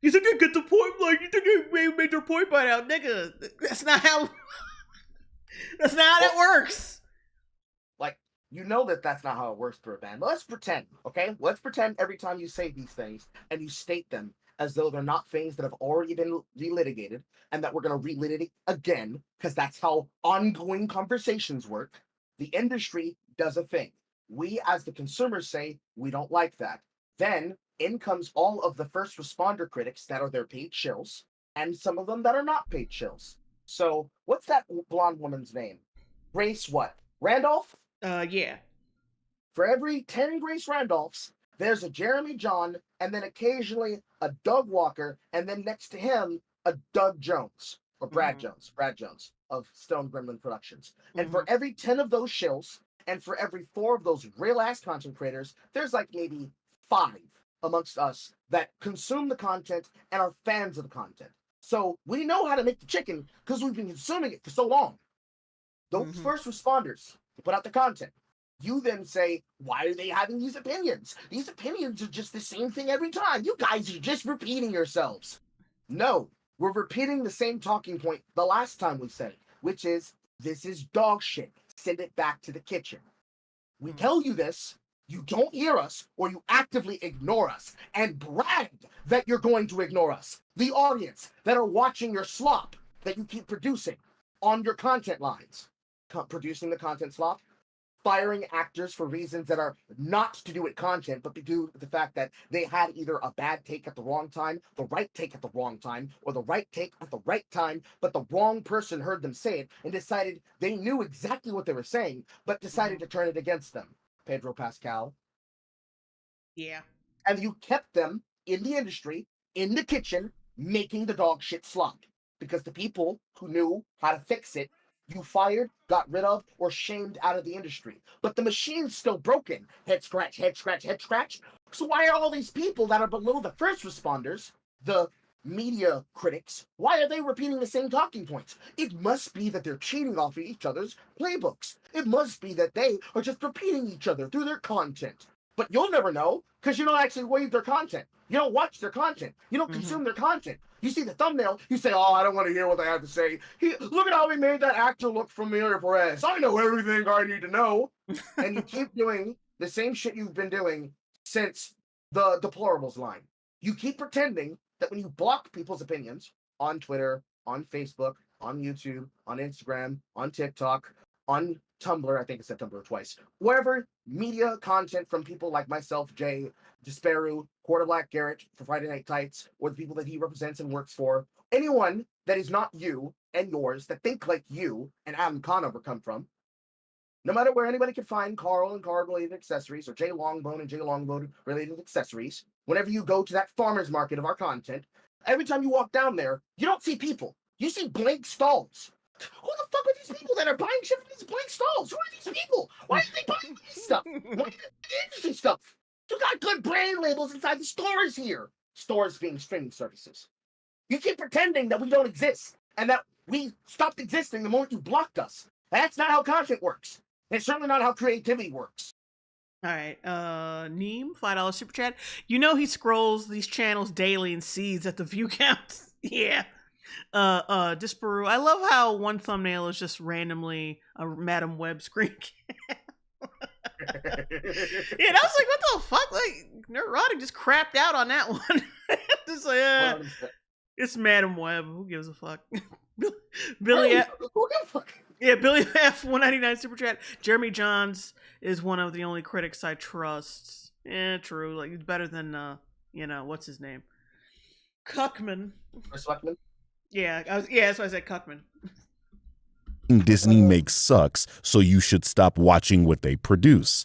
You think they get the point? Like, you think they made their point by now? Nigga, that's not how... that's not how that works. Like, you know that's not how it works for a band. But let's pretend, okay? Let's pretend every time you say these things and you state them as though they're not things that have already been relitigated and that we're going to relitigate again, because that's how ongoing conversations work. The industry does a thing. We, as the consumers, say, we don't like that. Then in comes all of the first responder critics that are their paid shills, and some of them that are not paid shills. So, what's that blonde woman's name? Grace what? Randolph? Yeah. For every 10 Grace Randolphs, there's a Jeremy John, and then occasionally a Doug Walker, and then next to him, a Doug Jones, or Brad Jones of Stone Gremlin Productions. And for every 10 of those shills, and for every 4 of those real-ass content creators, there's like maybe 5 amongst us that consume the content and are fans of the content. So we know how to make the chicken because we've been consuming it for so long. Those first responders put out the content. You then say, why are they having these opinions? These opinions are just the same thing every time. You guys are just repeating yourselves. No, we're repeating the same talking point the last time we said it, which is, this is dog shit. Send it back to the kitchen. We tell you this, you don't hear us, or you actively ignore us and brag that you're going to ignore us. The audience that are watching your slop that you keep producing on your content lines. Producing the content slop, firing actors for reasons that are not to do with content, but to do with the fact that they had either a bad take at the wrong time, the right take at the wrong time, or the right take at the right time, but the wrong person heard them say it and decided they knew exactly what they were saying, but decided to turn it against them. Pedro Pascal. Yeah. And you kept them in the industry, in the kitchen, making the dog shit slop. Because the people who knew how to fix it, you fired, got rid of, or shamed out of the industry. But the machine's still broken. Head scratch, head scratch, head scratch. So why are all these people that are below the first responders, the media critics, why are they repeating the same talking points? It must be that they're cheating off of each other's playbooks. It must be that they are just repeating each other through their content. But you'll never know, because you don't actually read their content. You don't watch their content. You don't consume their content. You see the thumbnail, you say, oh, I don't want to hear what they have to say. Look at how he made that actor look familiar for us. I know everything I need to know. And you keep doing the same shit you've been doing since the deplorables line. You keep pretending that when you block people's opinions on Twitter, on Facebook, on YouTube, on Instagram, on TikTok, on Tumblr, I think I said Tumblr twice, wherever media content from people like myself, Jay, Desparu, Quarter Black Garrett for Friday Night Tights, or the people that he represents and works for, anyone that is not you and yours, that think like you and Adam Conover come from, no matter where anybody can find Carl and Carl-related accessories, or Jay Longbone and Jay Longbone-related accessories, whenever you go to that farmer's market of our content, every time you walk down there, you don't see people. You see blank stalls. Who the fuck are these people that are buying shit from these blank stalls? Who are these people? Why are they buying this stuff? Why are they buying industry stuff? You got good brand labels inside the stores here. Stores being streaming services. You keep pretending that we don't exist and that we stopped existing the moment you blocked us. That's not how content works. It's certainly not how creativity works. All right, Neem, $5 super chat. You know he scrolls these channels daily and sees at the view counts. Yeah. Disparu, I love how one thumbnail is just randomly a Madam Web screen cap. Yeah, I was like, what the fuck? Like, Neurotic just crapped out on that one. Just like, it's Madam Web. Who gives a fuck? Billy F. Yeah, Billy F. 199 super chat. Jeremy Johns is one of the only critics I trust. Yeah, true. Like, he's better than what's his name? Cuckman. Chris Weckman? Yeah, that's why I said Cuckman. Disney makes sucks, so you should stop watching what they produce.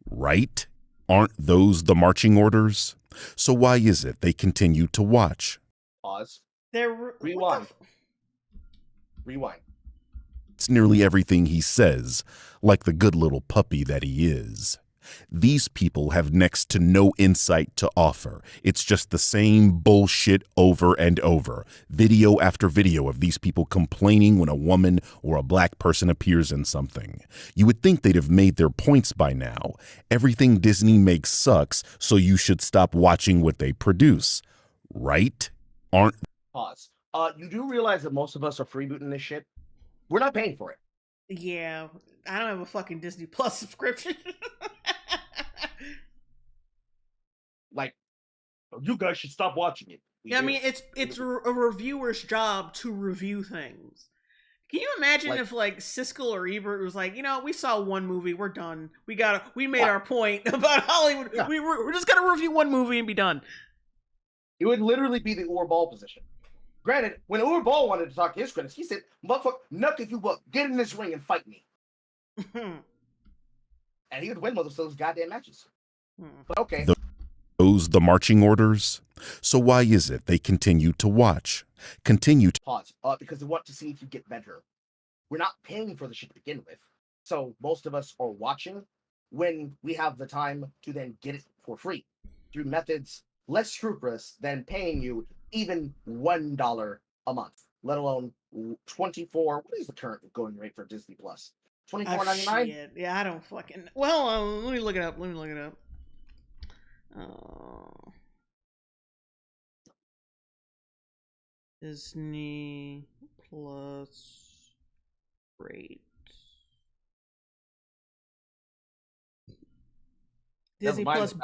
Right? Aren't those the marching orders? So why is it they continue to watch? Pause. Rewind. Rewind. It's nearly everything he says, like the good little puppy that he is. These people have next to no insight to offer. It's just the same bullshit over and over. Video after video of these people complaining when a woman or a black person appears in something. You would think they'd have made their points by now. Everything Disney makes sucks, so you should stop watching what they produce. Right? Aren't... Pause. You do realize that most of us are freebooting this shit? We're not paying for it. Yeah, I don't have a fucking Disney Plus subscription. Like, you guys should stop watching it. I mean, it's a reviewer's job to review things. Can you imagine if like Siskel or Ebert was like, we saw one movie, we're done. We made our point about Hollywood. Yeah. We're just gonna review one movie and be done. It would literally be the Uwe Ball position. Granted, when Uwe Ball wanted to talk to his critics, he said, "Motherfucker, knuck if you buck, get in this ring and fight me." And he would win most of those goddamn matches. But okay. Those the marching orders? So why is it they continue to watch? Continue to... Pause. Because they want to see if you get better. We're not paying for the shit to begin with. So most of us are watching when we have the time to then get it for free through methods less scrupulous than paying you even $1 a month, let alone 24. What is the current going rate for Disney Plus? $24.99? Yeah, I don't fucking. Well, let me look it up. Disney Plus rate. Disney Plus.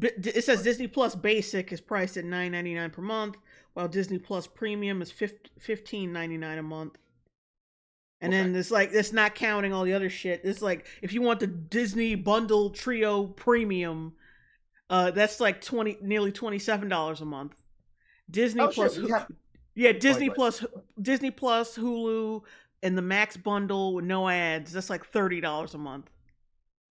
It says Disney Plus Basic is priced at $9.99 per month, while Disney Plus Premium is $15.99 a month. And then it's like, it's not counting all the other shit. It's like, if you want the Disney Bundle Trio Premium, that's like nearly $27 a month. Disney Plus, Disney Plus, Hulu, and the Max Bundle with no ads. That's like $30 a month.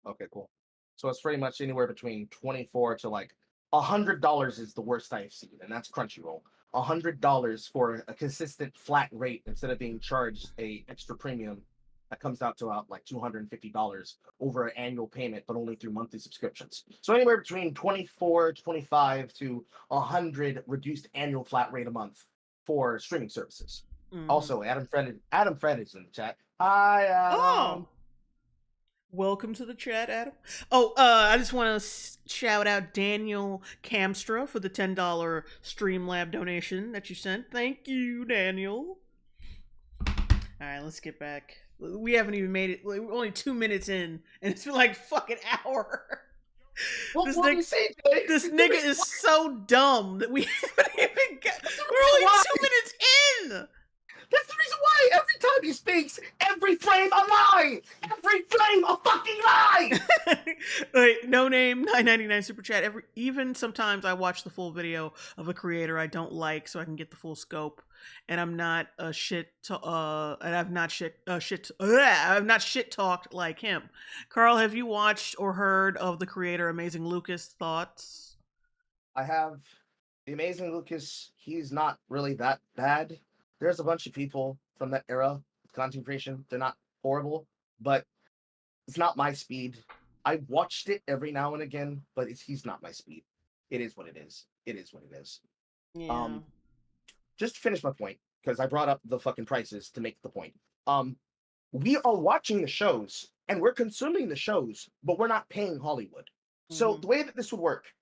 Okay, cool. So it's pretty much anywhere between $24 to like $100 is the worst I've seen, and that's Crunchyroll. $100 for a consistent flat rate instead of being charged a extra premium that comes out to about like $250 over an annual payment, but only through monthly subscriptions. So anywhere between $24, $25 to $100 reduced annual flat rate a month for streaming services. Mm-hmm. Also, Adam Fred is in the chat. Hi, Adam. Welcome to the chat, Adam. I just want to shout out Daniel Kamstra for the $10 Streamlab donation that you sent. Thank you, Daniel. All right, let's get back. We haven't even made it. We're only 2 minutes in, and it's been like fucking hour. This nigga is so dumb that we haven't even got. We're only 2 minutes in. That's the reason why every time he speaks, every frame a lie! Every frame a fucking lie! Wait, no name, $9.99 super chat. Even sometimes I watch the full video of a creator I don't like so I can get the full scope. And I'm not I've not shit talked like him. Carl, have you watched or heard of the creator Amazing Lucas? Thoughts? I have. The Amazing Lucas, he's not really that bad. There's a bunch of people from that era of content creation. They're not horrible, but it's not my speed. I watched it every now and again, but he's not my speed. It is what it is. It is what it is. Yeah. Just to finish my point, because I brought up the fucking prices to make the point. We are watching the shows and we're consuming the shows, but we're not paying Hollywood. Mm-hmm. So the way that this would work,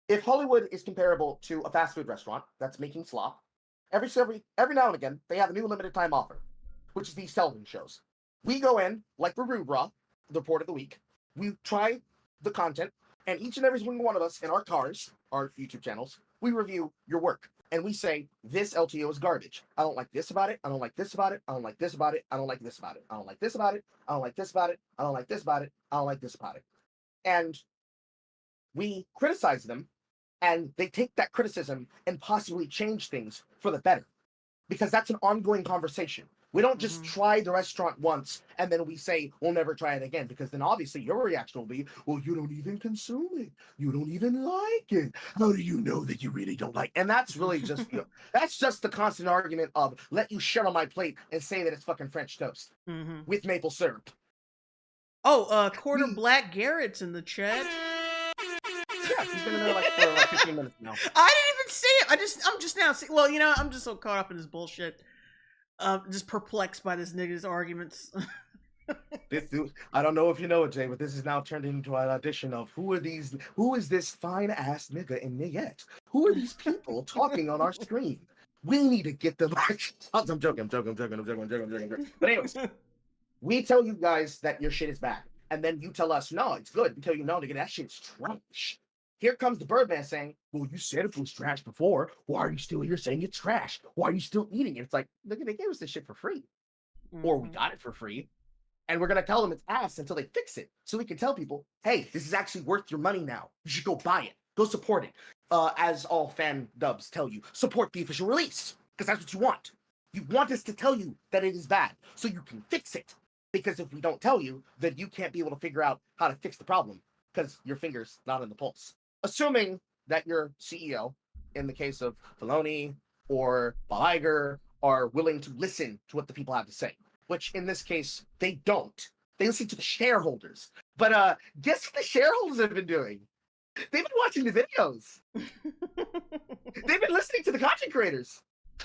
if Hollywood is comparable to a fast food restaurant that's making slop, every now and again, they have a new limited time offer, which is these television shows. We go in, like Rubra, the report of the week. We try the content, and each and every single one of us in our cars, our YouTube channels, we review your work. And we say, this LTO is garbage. I don't like this about it. I don't like this about it. I don't like this about it. I don't like this about it. I don't like this about it. I don't like this about it. I don't like this about it. I don't like this about it. And we criticize them, and they take that criticism and possibly change things for the better. Because that's an ongoing conversation. We don't just try the restaurant once and then we say we'll never try it again, because then obviously your reaction will be, well, you don't even consume it. You don't even like it. How do you know that you really don't like it? And that's really just that's just the constant argument of let you shit on my plate and say that it's fucking French toast with maple syrup. Oh, Quarter Black Garrett's in the chat. Yeah, he's been in there for 15 minutes now. I didn't even see it. I'm just now seeing. Well, I'm just so caught up in this bullshit. Just perplexed by this nigga's arguments. I don't know if you know it, Jay, but this is now turned into an audition of who is this fine ass nigga in Niyette? Who are these people talking on our screen? We need to get them. I'm joking. But anyways, we tell you guys that your shit is bad, and then you tell us, no, it's good. We tell you, no, nigga, that shit's trash. Here comes the Birdman saying, well, you said it was trash before. Why are you still here saying it's trash? Why are you still eating it? It's like, look, they gave us this shit for free. Or we got it for free. And we're going to tell them it's ass until they fix it. So we can tell people, hey, this is actually worth your money now. You should go buy it. Go support it. As all fan dubs tell you, support the official release. Because that's what you want. You want us to tell you that it is bad so you can fix it. Because if we don't tell you, then you can't be able to figure out how to fix the problem. Because your finger's not on the pulse. Assuming that your CEO, in the case of Filoni or Bob Iger, are willing to listen to what the people have to say, which in this case, they don't. They listen to the shareholders. But guess what the shareholders have been doing? They've been watching the videos. They've been listening to the content creators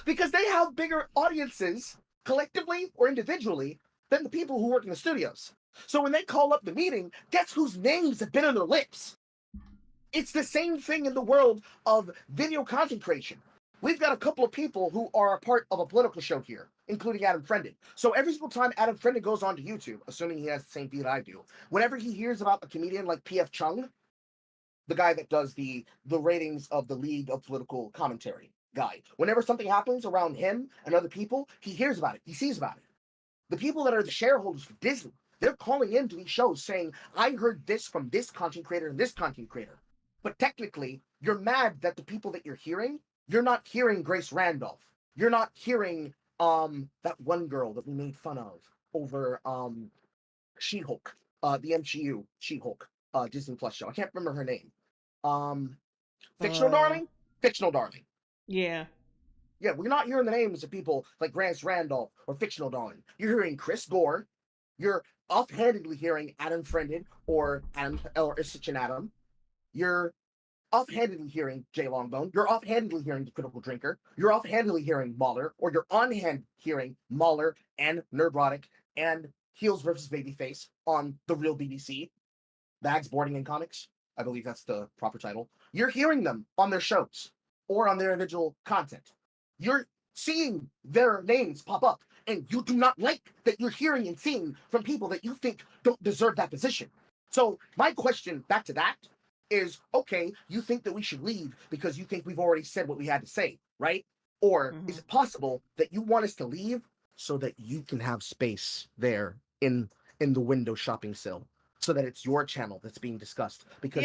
because they have bigger audiences, collectively or individually, than the people who work in the studios. So when they call up the meeting, guess whose names have been on their lips? It's the same thing in the world of video content creation. We've got a couple of people who are a part of a political show here, including Adam Friended. So every single time Adam Friended goes onto YouTube, assuming he has the same feed I do, whenever he hears about a comedian like P.F. Chung, the guy that does the ratings of the League of Political Commentary guy, whenever something happens around him and other people, he hears about it. He sees about it. The people that are the shareholders for Disney, they're calling into these shows saying, I heard this from this content creator and this content creator. But technically, you're mad that the people that you're not hearing Grace Randolph. You're not hearing that one girl that we made fun of over She-Hulk, the MCU She-Hulk Disney Plus show. I can't remember her name. Fictional Darling? Fictional Darling. Yeah. Yeah, we're not hearing the names of people like Grace Randolph or Fictional Darling. You're hearing Chris Gore. You're offhandedly hearing Adam Friended or Isich and Adam. You're offhandedly hearing Jay Longbone. You're offhandedly hearing The Critical Drinker. You're offhandedly hearing Mahler, or you're on-hand hearing Mahler and Nerdrotic and Heels versus Babyface on The Real BBC. Bags, Boarding, and Comics. I believe that's the proper title. You're hearing them on their shows or on their individual content. You're seeing their names pop up, and you do not like that you're hearing and seeing from people that you think don't deserve that position. So my question back to that is, okay, you think that we should leave because you think we've already said what we had to say, right? Or is it possible that you want us to leave so that you can have space there in the window shopping sill, so that it's your channel that's being discussed? Because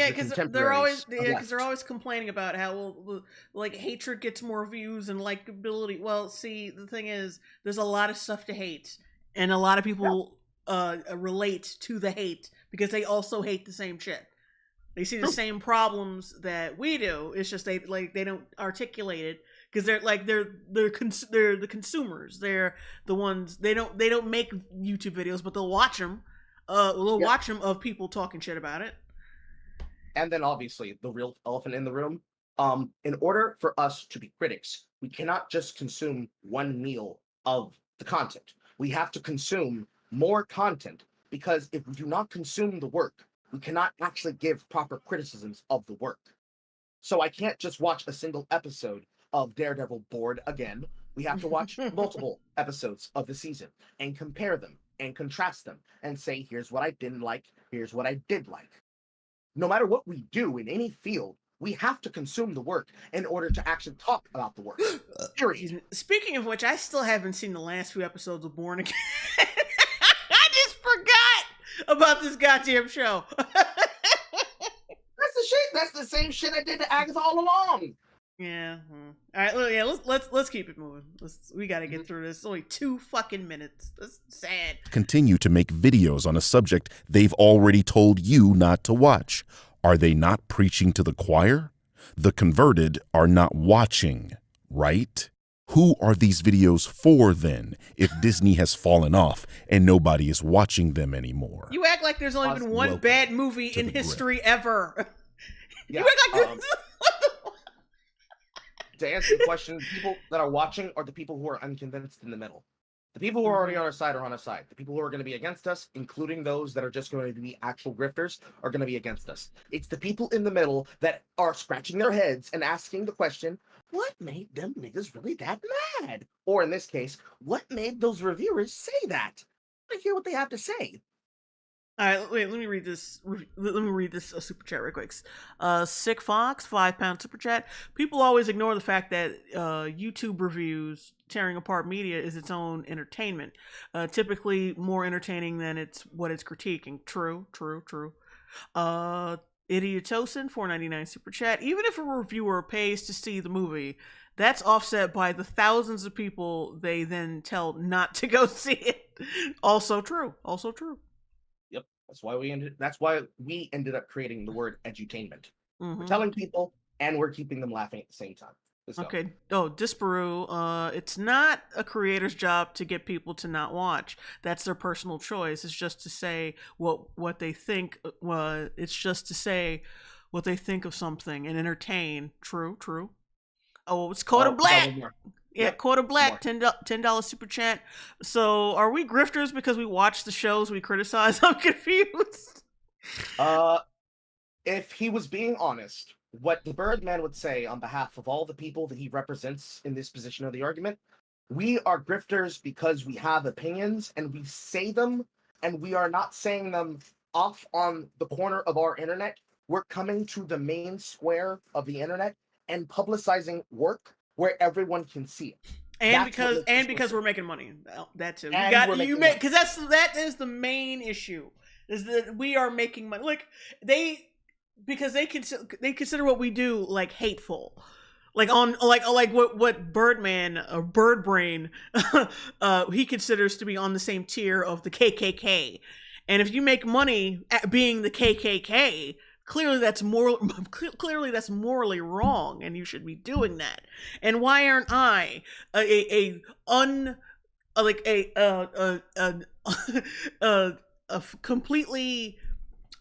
they're always complaining about how like hatred gets more views and likability. Well, see, the thing is, there's a lot of stuff to hate, and a lot of people relate to the hate because they also hate the same shit. They see the same problems that we do. It's just they don't articulate it because they're the consumers. They're the ones they don't make YouTube videos, but they'll watch them. Watch them of people talking shit about it. And then obviously the real elephant in the room. In order for us to be critics, we cannot just consume one meal of the content. We have to consume more content, because if we do not consume the work, we cannot actually give proper criticisms of the work. So I can't just watch a single episode of Daredevil bored again. We have to watch multiple episodes of the season and compare them and contrast them and say, here's what I didn't like, here's what I did like. No matter what we do in any field, we have to consume the work in order to actually talk about the work. Period. Speaking of which, I still haven't seen the last few episodes of Born Again. I just forgot about this goddamn show. That's the shit. That's the same shit I did to Agatha all along. Yeah. All right. Well, yeah. Let's keep it moving. We got to get through this. It's only 2 fucking minutes. That's sad. Continue to make videos on a subject they've already told you not to watch. Are they not preaching to the choir? The converted are not watching, right? Who are these videos for then, if Disney has fallen off and nobody is watching them anymore? You act like there's only been one bad movie in history ever. Yeah, you act like to answer the question, people that are watching are the people who are unconvinced in the middle. The people who are already on our side are on our side. The people who are going to be against us, including those that are just going to be actual grifters, are going to be against us. It's the people in the middle that are scratching their heads and asking the question, what made them niggas really that mad? Or in this case, what made those reviewers say that? I hear what they have to say. All right, wait. Let me read this. Let me read this super chat real quick. Sick Fox, £5 super chat. People always ignore the fact that YouTube reviews tearing apart media is its own entertainment. Typically more entertaining than what it's critiquing. True. Idiotosin, $4.99 super chat. Even if a reviewer pays to see the movie, that's offset by the thousands of people they then tell not to go see it. Also true. Yep, that's why we ended up creating the word edutainment. We're telling people and we're keeping them laughing at the same time. Okay. Oh, Disparu, it's not a creator's job to get people to not watch. That's their personal choice. It's just to say what they think. It's just to say what they think of something and entertain. True. Oh, it's Coda Black. Yeah, Coda Black, $10 super chat. So, are we grifters because we watch the shows we criticize? I'm confused. If he was being honest, what the Birdman would say on behalf of all the people that he represents in this position of the argument, we are grifters because we have opinions and we say them, and we are not saying them off on the corner of our internet. We're coming to the main square of the internet and publicizing work where everyone can see it. And because we're making money. That's it. Because that is the main issue, is that we are making money. Like they consider what we do like hateful. Like what Birdman or Bird Brain he considers to be on the same tier of the KKK. And if you make money at being the KKK, clearly that's morally wrong, and you should be doing that. And why aren't I a completely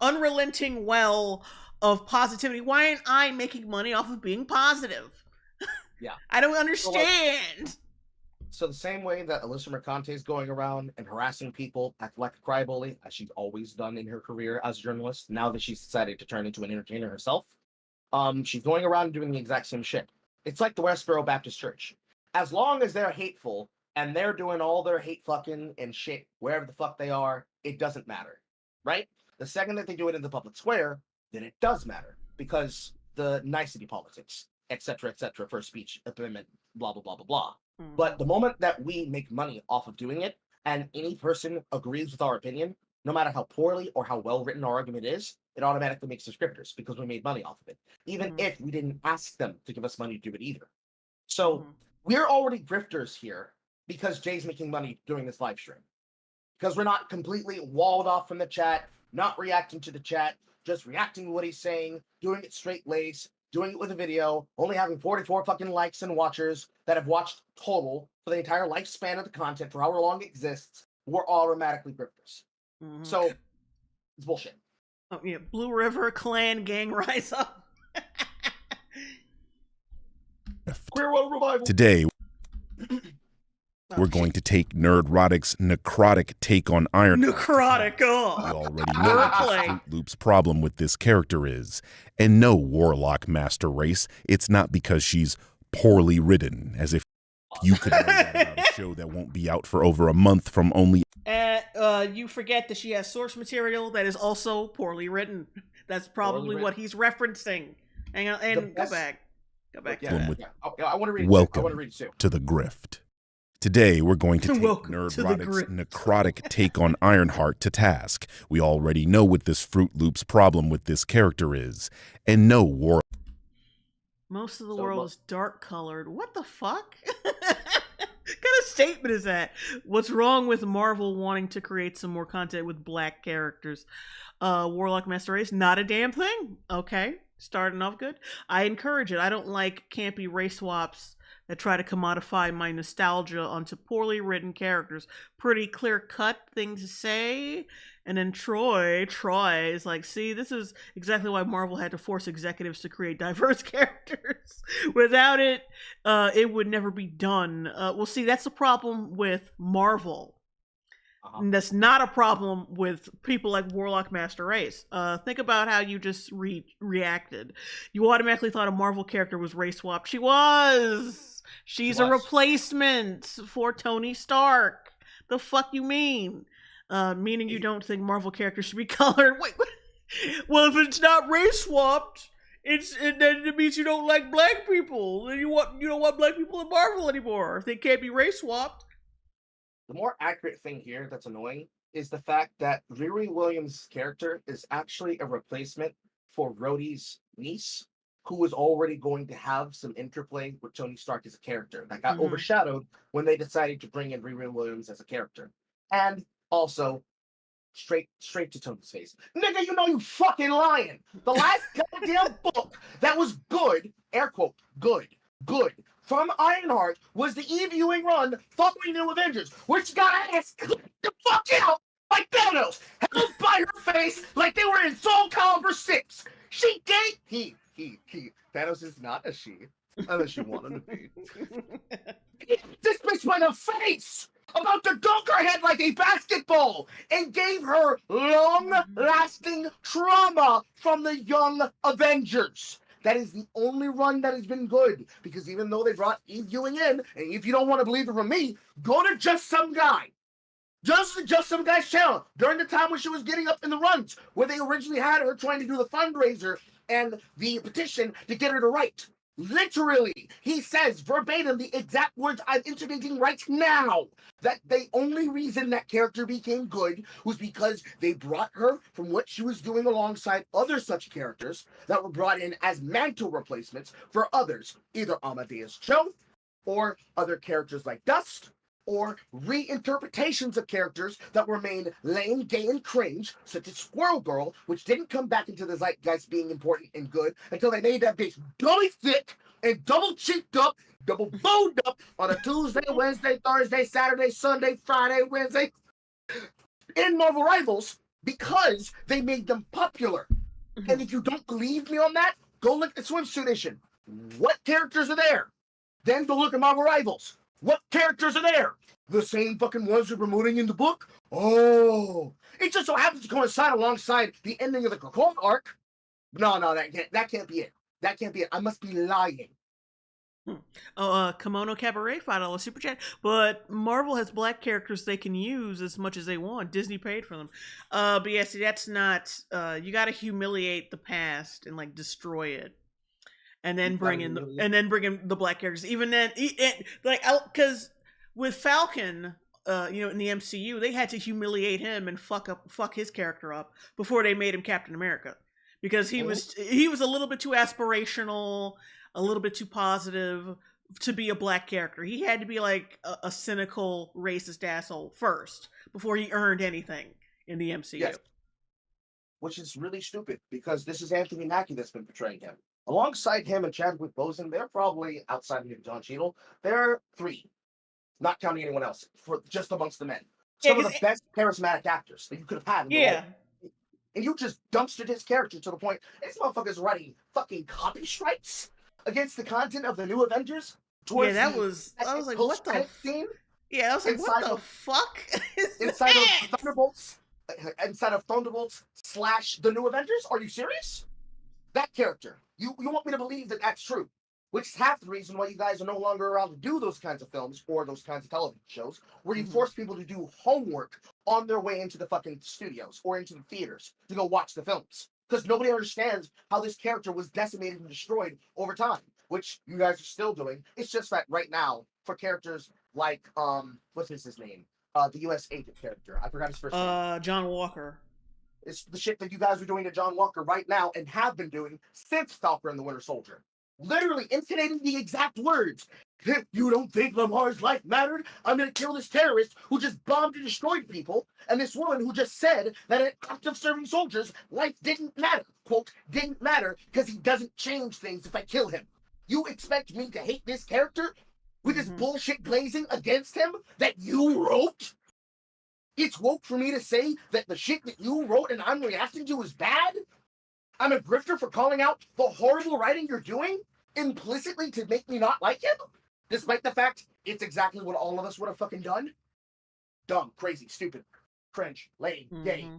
unrelenting well of positivity? Why aren't I making money off of being positive? Yeah, I don't understand. So the same way that Alyssa Mercante is going around and harassing people, act like a crybaby, as she's always done in her career as a journalist, now that she's decided to turn into an entertainer herself, she's going around and doing the exact same shit. It's like the Westboro Baptist Church. As long as they're hateful and they're doing all their hate fucking and shit wherever the fuck they are, it doesn't matter, right? The second that they do it in the public square, then it does matter, because the nicety politics, etc., first speech amendment, blah, blah, blah, blah, blah. But the moment that we make money off of doing it, and any person agrees with our opinion, no matter how poorly or how well written our argument is, it automatically makes us grifters because we made money off of it, even if we didn't ask them to give us money to do it either. So we're already grifters here because Jay's making money doing this live stream. Because we're not completely walled off from the chat, not reacting to the chat, just reacting to what he's saying, doing it straight lace, doing it with a video, only having 44 fucking likes and watchers that have watched total for the entire lifespan of the content for however long it exists. We're automatically grifters. So it's bullshit. Oh yeah, Blue River Clan gang rise up. Today, we're going to take Nerdrotic's necrotic take on Iron. Necrotic, We already know what the Fruit Loop's problem with this character is. And no, Warlock Master Race, it's not because she's poorly written, as if you could know that about a show that won't be out for over a month from only... You forget that she has source material that is also poorly written. That's probably what he's referencing. Hang on, and go back. Go back to that. I want to read it. Welcome I want to read it too. to the Grift. Today, we're going to take Nerdrotic's necrotic take on Ironheart to task. We already know what this Fruit Loop's problem with this character is. And no, Most of the So, world is dark colored. What the fuck? What kind of statement is that? What's wrong with Marvel wanting to create some more content with black characters? Warlock Master Race, not a damn thing. Okay, starting off good. I encourage it. I don't like campy race swaps that try to commodify my nostalgia onto poorly written characters. Pretty clear cut thing to say. And then Troy is like, see, this is exactly why Marvel had to force executives to create diverse characters. Without it, it would never be done. Well, see, that's the problem with Marvel. And that's not a problem with people like Warlock Master Race. Think about how you just reacted. You automatically thought a Marvel character was race swapped. She was. She's a replacement for Tony Stark. The fuck you mean? Meaning you don't think Marvel characters should be colored. Wait. Well, if it's not race swapped, then it means you don't like black people. Then you don't want black people in Marvel anymore. If they can't be race swapped. The more accurate thing here that's annoying is the fact that Riri Williams' character is actually a replacement for Rhodey's niece, who was already going to have some interplay with Tony Stark as a character. That got overshadowed when they decided to bring in Riri Williams as a character. And also, straight to Tony's face. Nigga, you know you fucking lying. The last goddamn book that was good, air quote, good, from Ironheart was the Eve Ewing run following New Avengers, which got ass clipped the fuck out by Thanos, held by her face like they were in Soul Calibur 6. She gave Thanos is not a she, unless you want him to be. This bitch went a face about to dunk her head like a basketball and gave her long-lasting trauma from the Young Avengers. That is the only run that has been good, because even though they brought Eve Ewing in, and if you don't want to believe it from me, go to Just Some Guy. Just Some Guy's channel during the time when she was getting up in the runs, where they originally had her trying to do the fundraiser and the petition to get her to write. Literally, he says verbatim the exact words I'm intimating right now. That the only reason that character became good was because they brought her from what she was doing alongside other such characters that were brought in as mantle replacements for others, either Amadeus Cho or other characters like Dust, or reinterpretations of characters that were made lame, gay, and cringe, such as Squirrel Girl, which didn't come back into the zeitgeist being important and good until they made that bitch doubly thick and double cheeked up, double boned up on a Tuesday, Wednesday, Thursday, Saturday, Sunday, Friday, Wednesday in Marvel Rivals, because they made them popular. And if you don't believe me on that, go look at the swimsuit issue. What characters are there? Then go look at Marvel Rivals. What characters are there? The same fucking ones we're promoting in the book? Oh, it just so happens to coincide alongside the ending of the Krakoa arc. No, that can't be it. That can't be it. I must be lying. Kimono Cabaret, $5 super chat. But Marvel has black characters they can use as much as they want. Disney paid for them. But yeah, see, that's not. You got to humiliate the past and like destroy it. And then bring in the black characters. Even then, because with Falcon, in the MCU, they had to humiliate him and fuck his character up before they made him Captain America, because he was a little bit too aspirational, a little bit too positive to be a black character. He had to be like a cynical, racist asshole first before he earned anything in the MCU. Yes. Which is really stupid, because this is Anthony Mackie that's been portraying him. Alongside him and Chadwick Boseman, they're probably, outside of John Cheadle, they're 3, not counting anyone else, for just amongst the men. Some of the best charismatic actors that you could have had in the world. And you just dumpstered his character to the point, this motherfucker's writing fucking copy strikes against the content of the New Avengers. I was like, what the scene? Yeah, I was like, what the fuck? Inside of Thunderbolts / the New Avengers? Are you serious? That character. You want me to believe that that's true, which is half the reason why you guys are no longer around to do those kinds of films or those kinds of television shows, where you force people to do homework on their way into the fucking studios or into the theaters to go watch the films. Because nobody understands how this character was decimated and destroyed over time, which you guys are still doing. It's just that right now, for characters like, what's his name? The U.S. agent character. I forgot his first name. John Walker. It's the shit that you guys are doing to John Walker right now and have been doing since Falcon and the Winter Soldier. literally intonating the exact words. You don't think Lamar's life mattered? I'm gonna kill this terrorist who just bombed and destroyed people, and this woman who just said that an active serving soldier's life didn't matter. Quote, didn't matter because he doesn't change things if I kill him. You expect me to hate this character with this bullshit blazing against him that you wrote? It's woke for me to say that the shit that you wrote and I'm reacting to is bad? I'm a grifter for calling out the horrible writing you're doing implicitly to make me not like him? Despite the fact it's exactly what all of us would have fucking done? Dumb, crazy, stupid, cringe, lame, gay.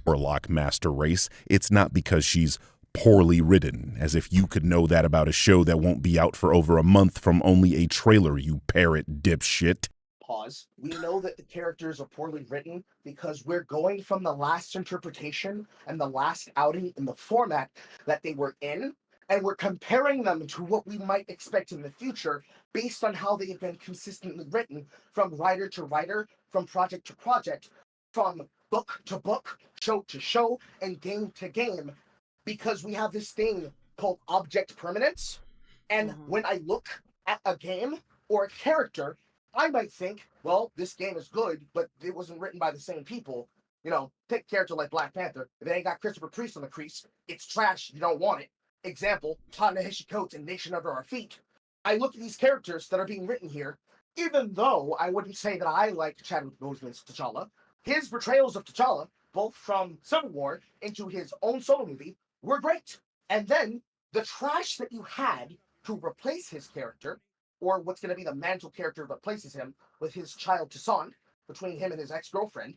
Warlock master race, it's not because she's poorly written, as if you could know that about a show that won't be out for over a month from only a trailer, you parrot dipshit. Pause. We know that the characters are poorly written because we're going from the last interpretation and the last outing in the format that they were in, and we're comparing them to what we might expect in the future based on how they have been consistently written from writer to writer, from project to project, from book to book, show to show, and game to game, because we have this thing called object permanence. And when I look at a game or a character, I might think, well, this game is good, but it wasn't written by the same people. You know, take a character like Black Panther. If they ain't got Christopher Priest on the crease, it's trash. You don't want it. Example, Ta-Nehisi Coates and Nation Under Our Feet. I look at these characters that are being written here, even though I wouldn't say that I like Chadwick Boseman's T'Challa, his portrayals of T'Challa, both from Civil War into his own solo movie, were great. And then the trash that you had to replace his character, or what's going to be the mantle character that replaces him with his child Toussaint, between him and his ex-girlfriend,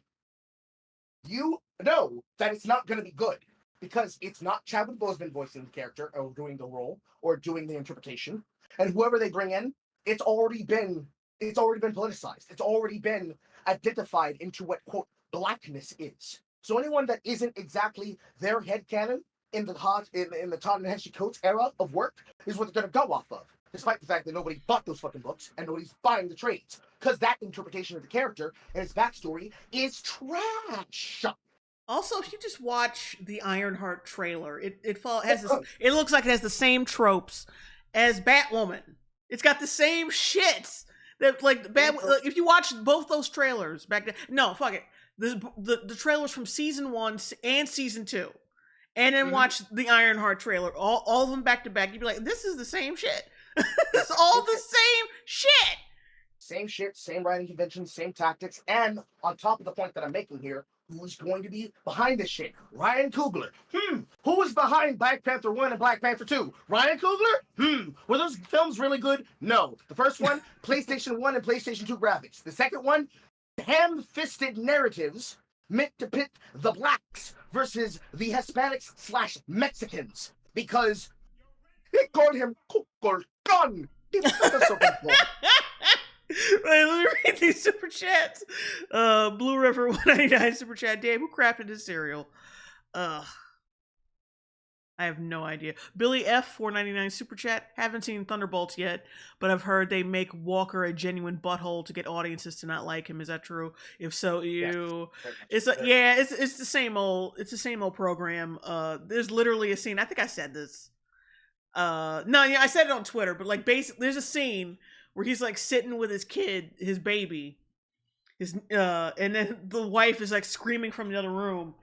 you know that it's not going to be good. Because it's not Chadwick Boseman voicing the character or doing the role or doing the interpretation, and whoever they bring in, it's already been politicized. It's already been identified into what quote blackness is. So anyone that isn't exactly their headcanon in the Ta-Nehisi Coates era of work is what they're gonna go off of, despite the fact that nobody bought those fucking books and nobody's buying the trades, because that interpretation of the character and his backstory is trash. Also, if you just watch the Ironheart trailer, it looks like it has the same tropes as Batwoman. It's got the same shit that if you watch both those trailers back then. No, fuck it. The trailers from season 1 and season 2, and then watch the Ironheart trailer, all of them back to back. You'd be like, this is the same shit. It's all the same shit. Same shit, same writing conventions, same tactics, and on top of the point that I'm making here, who's going to be behind this shit? Ryan Coogler. Who was behind Black Panther 1 and Black Panther 2? Ryan Coogler? Were those films really good? No. The first one, PlayStation 1 and PlayStation 2 graphics. The second one, ham-fisted narratives meant to pit the blacks versus the Hispanics/Mexicans. Because they called him Cuculcán. Wait, let me read these super chats. Blue River 199 super chat. Dave, who crafted this cereal? I have no idea. Billy F 499 super chat. Haven't seen Thunderbolts yet, but I've heard they make Walker a genuine butthole to get audiences to not like him. Is that true? If so, it's the same old program. There's literally a scene. I think I said this. I said it on Twitter, but like basically, there's a scene where he's like sitting with his kid, his baby, and then the wife is like screaming from the other room,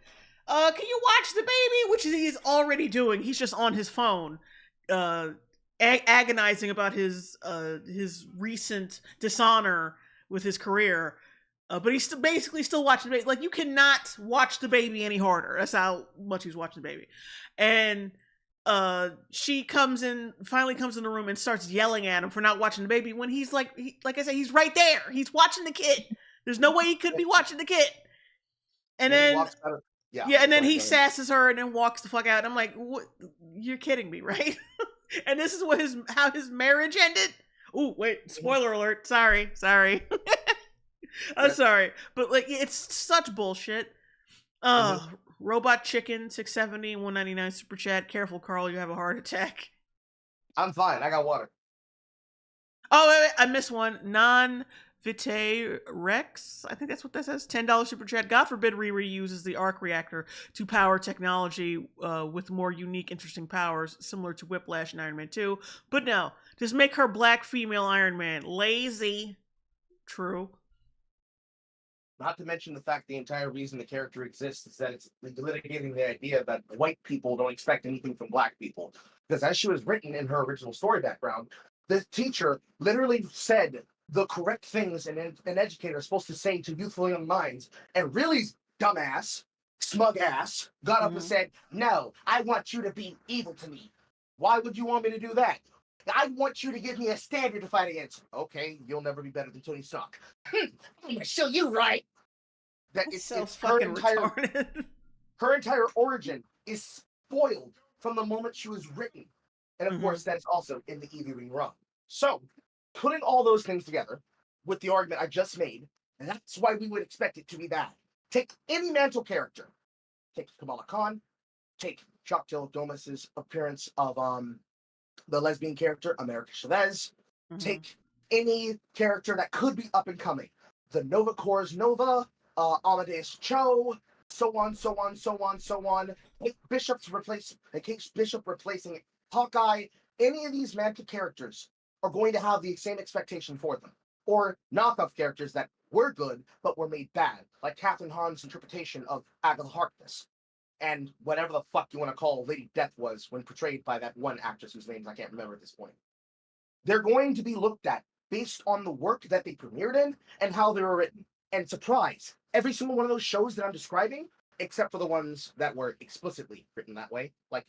can you watch the baby? Which he's already doing. He's just on his phone, agonizing about his recent dishonor with his career. But he's basically still watching the baby. Like, you cannot watch the baby any harder. That's how much he's watching the baby. And she finally comes in the room and starts yelling at him for not watching the baby when he's like I said, he's right there. He's watching the kid. There's no way he could be watching the kid. And then and then he sasses her and then walks the fuck out. And I'm like, what? You're kidding me, right? And this is how his marriage ended. Oh, wait, spoiler alert. Sorry. I'm sorry. But like, it's such bullshit. Robot Chicken 670 199 super chat. Careful, Carl, you have a heart attack. I'm fine. I got water. Oh, wait, I missed one. Vitae Rex, I think that's what that says. $10 super chat. God forbid Riri uses the arc reactor to power technology with more unique, interesting powers, similar to Whiplash in Iron Man 2. But no, just make her black female Iron Man. Lazy. True. Not to mention the fact the entire reason the character exists is that it's litigating the idea that white people don't expect anything from black people. Because as she was written in her original story background, the teacher literally said the correct things an educator is supposed to say to youthful young minds, and really dumbass, smug ass, got up and said, "No, I want you to be evil to me. Why would you want me to do that? I want you to give me a standard to fight against." "Okay, you'll never be better than Tony Stark." "I'm gonna show you right." That it's fucking retarded. Her entire origin is spoiled from the moment she was written. And of course, that's also in the Evie Ring run. So, putting all those things together with the argument I just made, and that's why we would expect it to be bad. Take any Mantle character. Take Kamala Khan. Take Choctaw Domus's appearance of the lesbian character, America Chavez. Take any character that could be up and coming. The Nova Corps' Nova, Amadeus Cho, so on, so on, so on, so on. Kate Bishop replacing Hawkeye. Any of these Mantle characters are going to have the same expectation for them. Or knockoff characters that were good, but were made bad. Like Catherine Hahn's interpretation of Agatha Harkness. And whatever the fuck you want to call Lady Death was when portrayed by that one actress whose names I can't remember at this point. They're going to be looked at based on the work that they premiered in and how they were written. And surprise, every single one of those shows that I'm describing, except for the ones that were explicitly written that way, like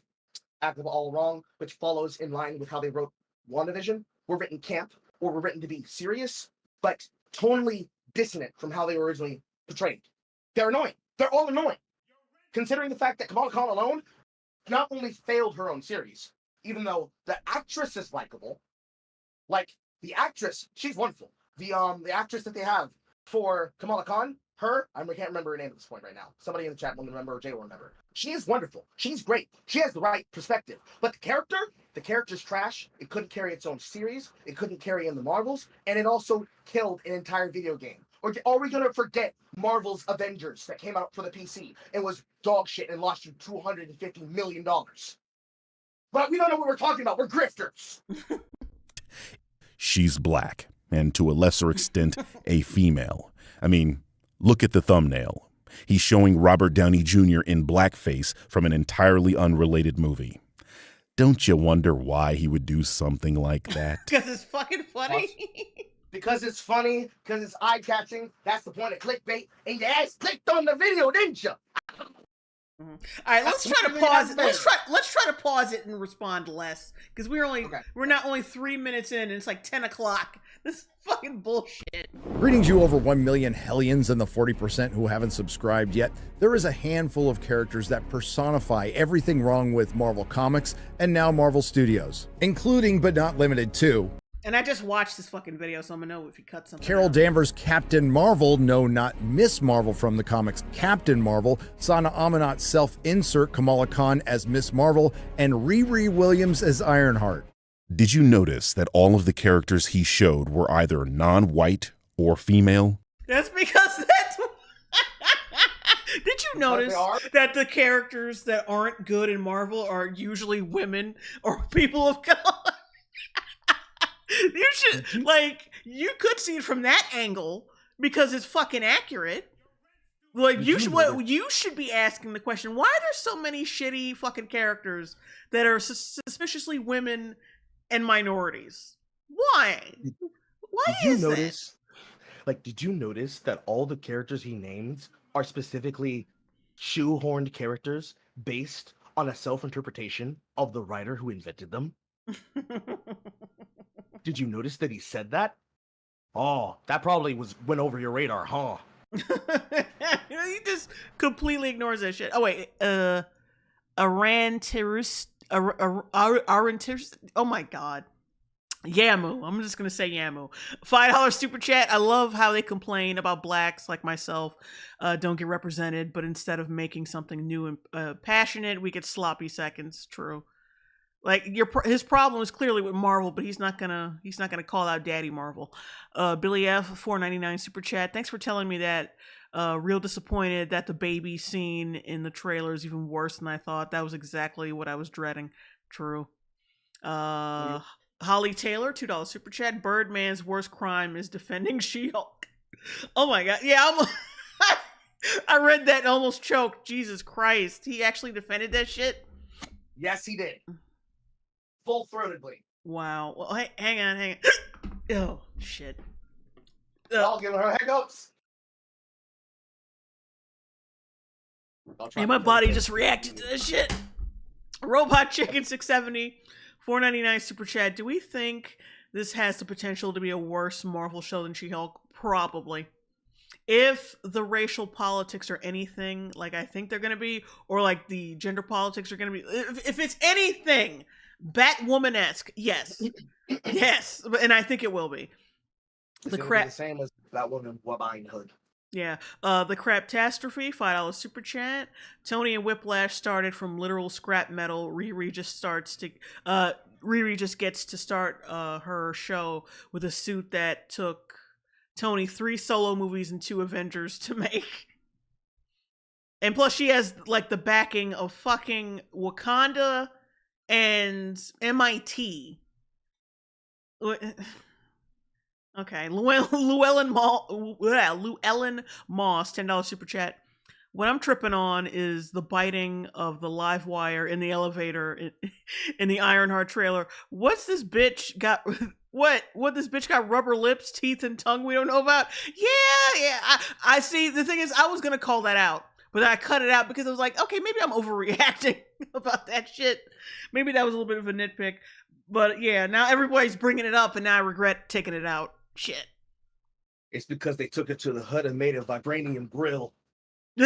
Act of All Wrong, which follows in line with how they wrote WandaVision, were written camp, or were written to be serious, but tonally dissonant from how they were originally portrayed. They're annoying. They're all annoying. Considering the fact that Kamala Khan alone not only failed her own series, even though the actress is likable, like the actress, she's wonderful. The actress that they have for Kamala Khan, I can't remember her name at this point right now. Somebody in the chat will remember, or Jay will remember. She is wonderful. She's great. She has the right perspective. But the character's trash. It couldn't carry its own series. It couldn't carry in the Marvels. And it also killed an entire video game. Or are we going to forget Marvel's Avengers that came out for the PC and was dog shit and lost you $250 million? But we don't know what we're talking about. We're grifters. She's black, and to a lesser extent, a female. I mean, look at the thumbnail. He's showing Robert Downey Jr. in blackface from an entirely unrelated movie. Don't you wonder why he would do something like that? Because it's fucking funny. Because it's funny, because it's eye-catching. That's the point of clickbait. And your ass clicked on the video, didn't you? All right, let's try to pause it. Let's try to pause it and respond less, because we're not only 3 minutes in, and it's like 10 o'clock. This is fucking bullshit. Greetings, you over 1 million hellions and the 40% who haven't subscribed yet. There is a handful of characters that personify everything wrong with Marvel Comics and now Marvel Studios, including but not limited to. And I just watched this fucking video, so I'm gonna know if he cut something Carol out. Danvers' Captain Marvel, no, not Miss Marvel from the comics, Captain Marvel, Sana Amanat self-insert Kamala Khan as Miss Marvel, and Riri Williams as Ironheart. Did you notice that all of the characters he showed were either non-white or female? That's because that's... Did you notice that the characters that aren't good in Marvel are usually women or people of color? You could see it from that angle because it's fucking accurate. Like, you should be asking the question, why are there so many shitty fucking characters that are suspiciously women and minorities? Why? Did you notice that all the characters he named are specifically shoehorned characters based on a self-interpretation of the writer who invented them? Did you notice that he said that? Oh, that probably went over your radar, huh? He just completely ignores that shit. Oh wait, Arantirus, oh my god, Yamu. I'm just gonna say Yamu. $5 super chat. I love how they complain about blacks like myself don't get represented, but instead of making something new and passionate, we get sloppy seconds. True. Like his problem is clearly with Marvel, but he's not gonna call out Daddy Marvel. Billy F $4.99 super chat. Thanks for telling me that. Real disappointed that the baby scene in the trailer is even worse than I thought. That was exactly what I was dreading. True. Holly Taylor $2 super chat. Birdman's worst crime is defending She-Hulk. Oh my god. Yeah, I read that and almost choked. Jesus Christ. He actually defended that shit? Yes, he did. Full-throatedly. Wow. Well, hang on. Oh, shit. I'll give her hiccups. And my body just reacted to this shit. Robot Chicken 670 $4.99 super chat. Do we think this has the potential to be a worse Marvel show than She-Hulk? Probably. If the racial politics are anything like I think they're going to be, or like the gender politics are going to be, if it's anything Batwoman-esque, yes. Yes, and I think it will be. The crap, the same as Batwoman Wabine Hood. Yeah. The Craptastrophe, $5 super chat. Tony and Whiplash started from literal scrap metal. Riri just gets to start her show with a suit that took Tony 3 solo movies and 2 Avengers to make. And plus she has like the backing of fucking Wakanda and MIT. Okay, Llewellyn Moss, $10 super chat. What I'm tripping on is the biting of the live wire in the elevator in the Ironheart trailer. What's this bitch got? What this bitch got? Rubber lips, teeth, and tongue we don't know about? Yeah. I see. The thing is, I was gonna call that out, but I cut it out because I was like, okay, maybe I'm overreacting about that shit. Maybe that was a little bit of a nitpick. But yeah, now everybody's bringing it up, and now I regret taking it out. Shit. It's because they took it to the hood and made a vibranium grill. T.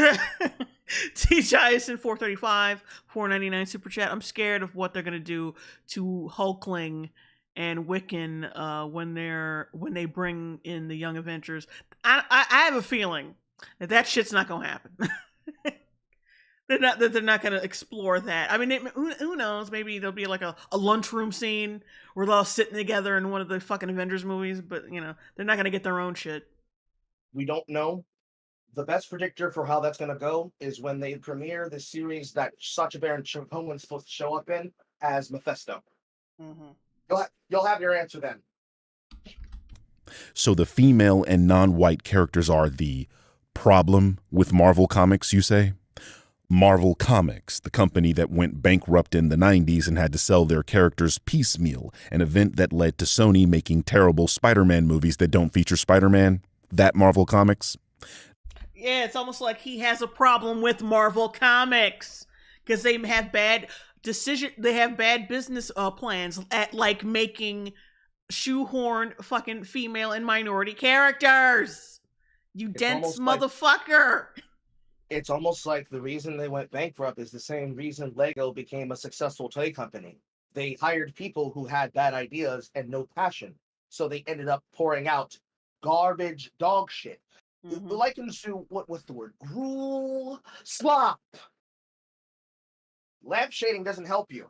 Giason 435 $4.99 super chat. I'm scared of what they're gonna do to Hulkling and Wiccan when they bring in the Young Avengers. I have a feeling that shit's not gonna happen. They're not gonna explore that. I mean, who knows? Maybe there'll be like a lunchroom scene where they're all sitting together in one of the fucking Avengers movies. But they're not gonna get their own shit. We don't know. The best predictor for how that's gonna go is when they premiere the series that Sacha Baron Cohen's supposed to show up in as Mephisto. Mm-hmm. You'll have your answer then. So the female and non-white characters are the problem with Marvel Comics, you say? Marvel Comics, the company that went bankrupt in the 90s and had to sell their characters piecemeal, an event that led to Sony making terrible Spider-Man movies that don't feature Spider-Man. That Marvel Comics? Yeah, it's almost like he has a problem with Marvel Comics because they have bad business plans at like making shoehorn fucking female and minority characters. You dense motherfucker. It's almost like the reason they went bankrupt is the same reason Lego became a successful toy company. They hired people who had bad ideas and no passion. So they ended up pouring out garbage dog shit. Mm-hmm. Likened to, what's the word? Gruel, slop. Lamp shading doesn't help you.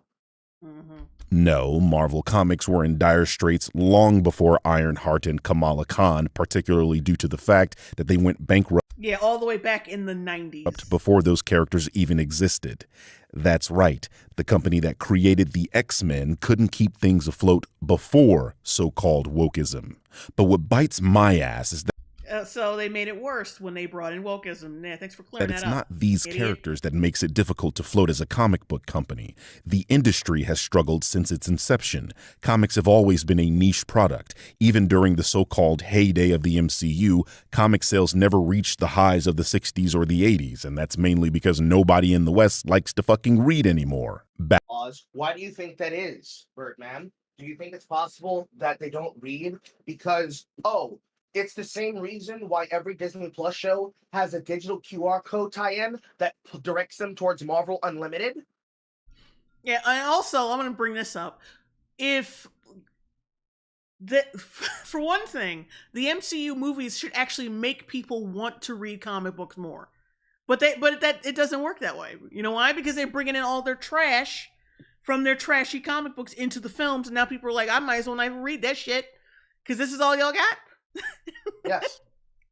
Mm-hmm. No, Marvel Comics were in dire straits long before Ironheart and Kamala Khan, particularly due to the fact that they went bankrupt. Yeah, all the way back in the 90s. Before those characters even existed. That's right. The company that created the X-Men couldn't keep things afloat before so-called wokeism. But what bites my ass is that so they made it worse when they brought in wokeism. Yeah, thanks for clearing that up. It's not these characters that makes it difficult to float as a comic book company. The industry has struggled since its inception. Comics have always been a niche product. Even during the so-called heyday of the MCU, comic sales never reached the highs of the 60s or the 80s, and that's mainly because nobody in the West likes to fucking read anymore. Why do you think that is, Birdman? Do you think it's possible that they don't read because, it's the same reason why every Disney Plus show has a digital QR code tie-in that directs them towards Marvel Unlimited? Yeah, and also, I'm going to bring this up. For one thing, the MCU movies should actually make people want to read comic books more. But it doesn't work that way. You know why? Because they're bringing in all their trash from their trashy comic books into the films, and now people are like, I might as well not even read that shit because this is all y'all got. Yes.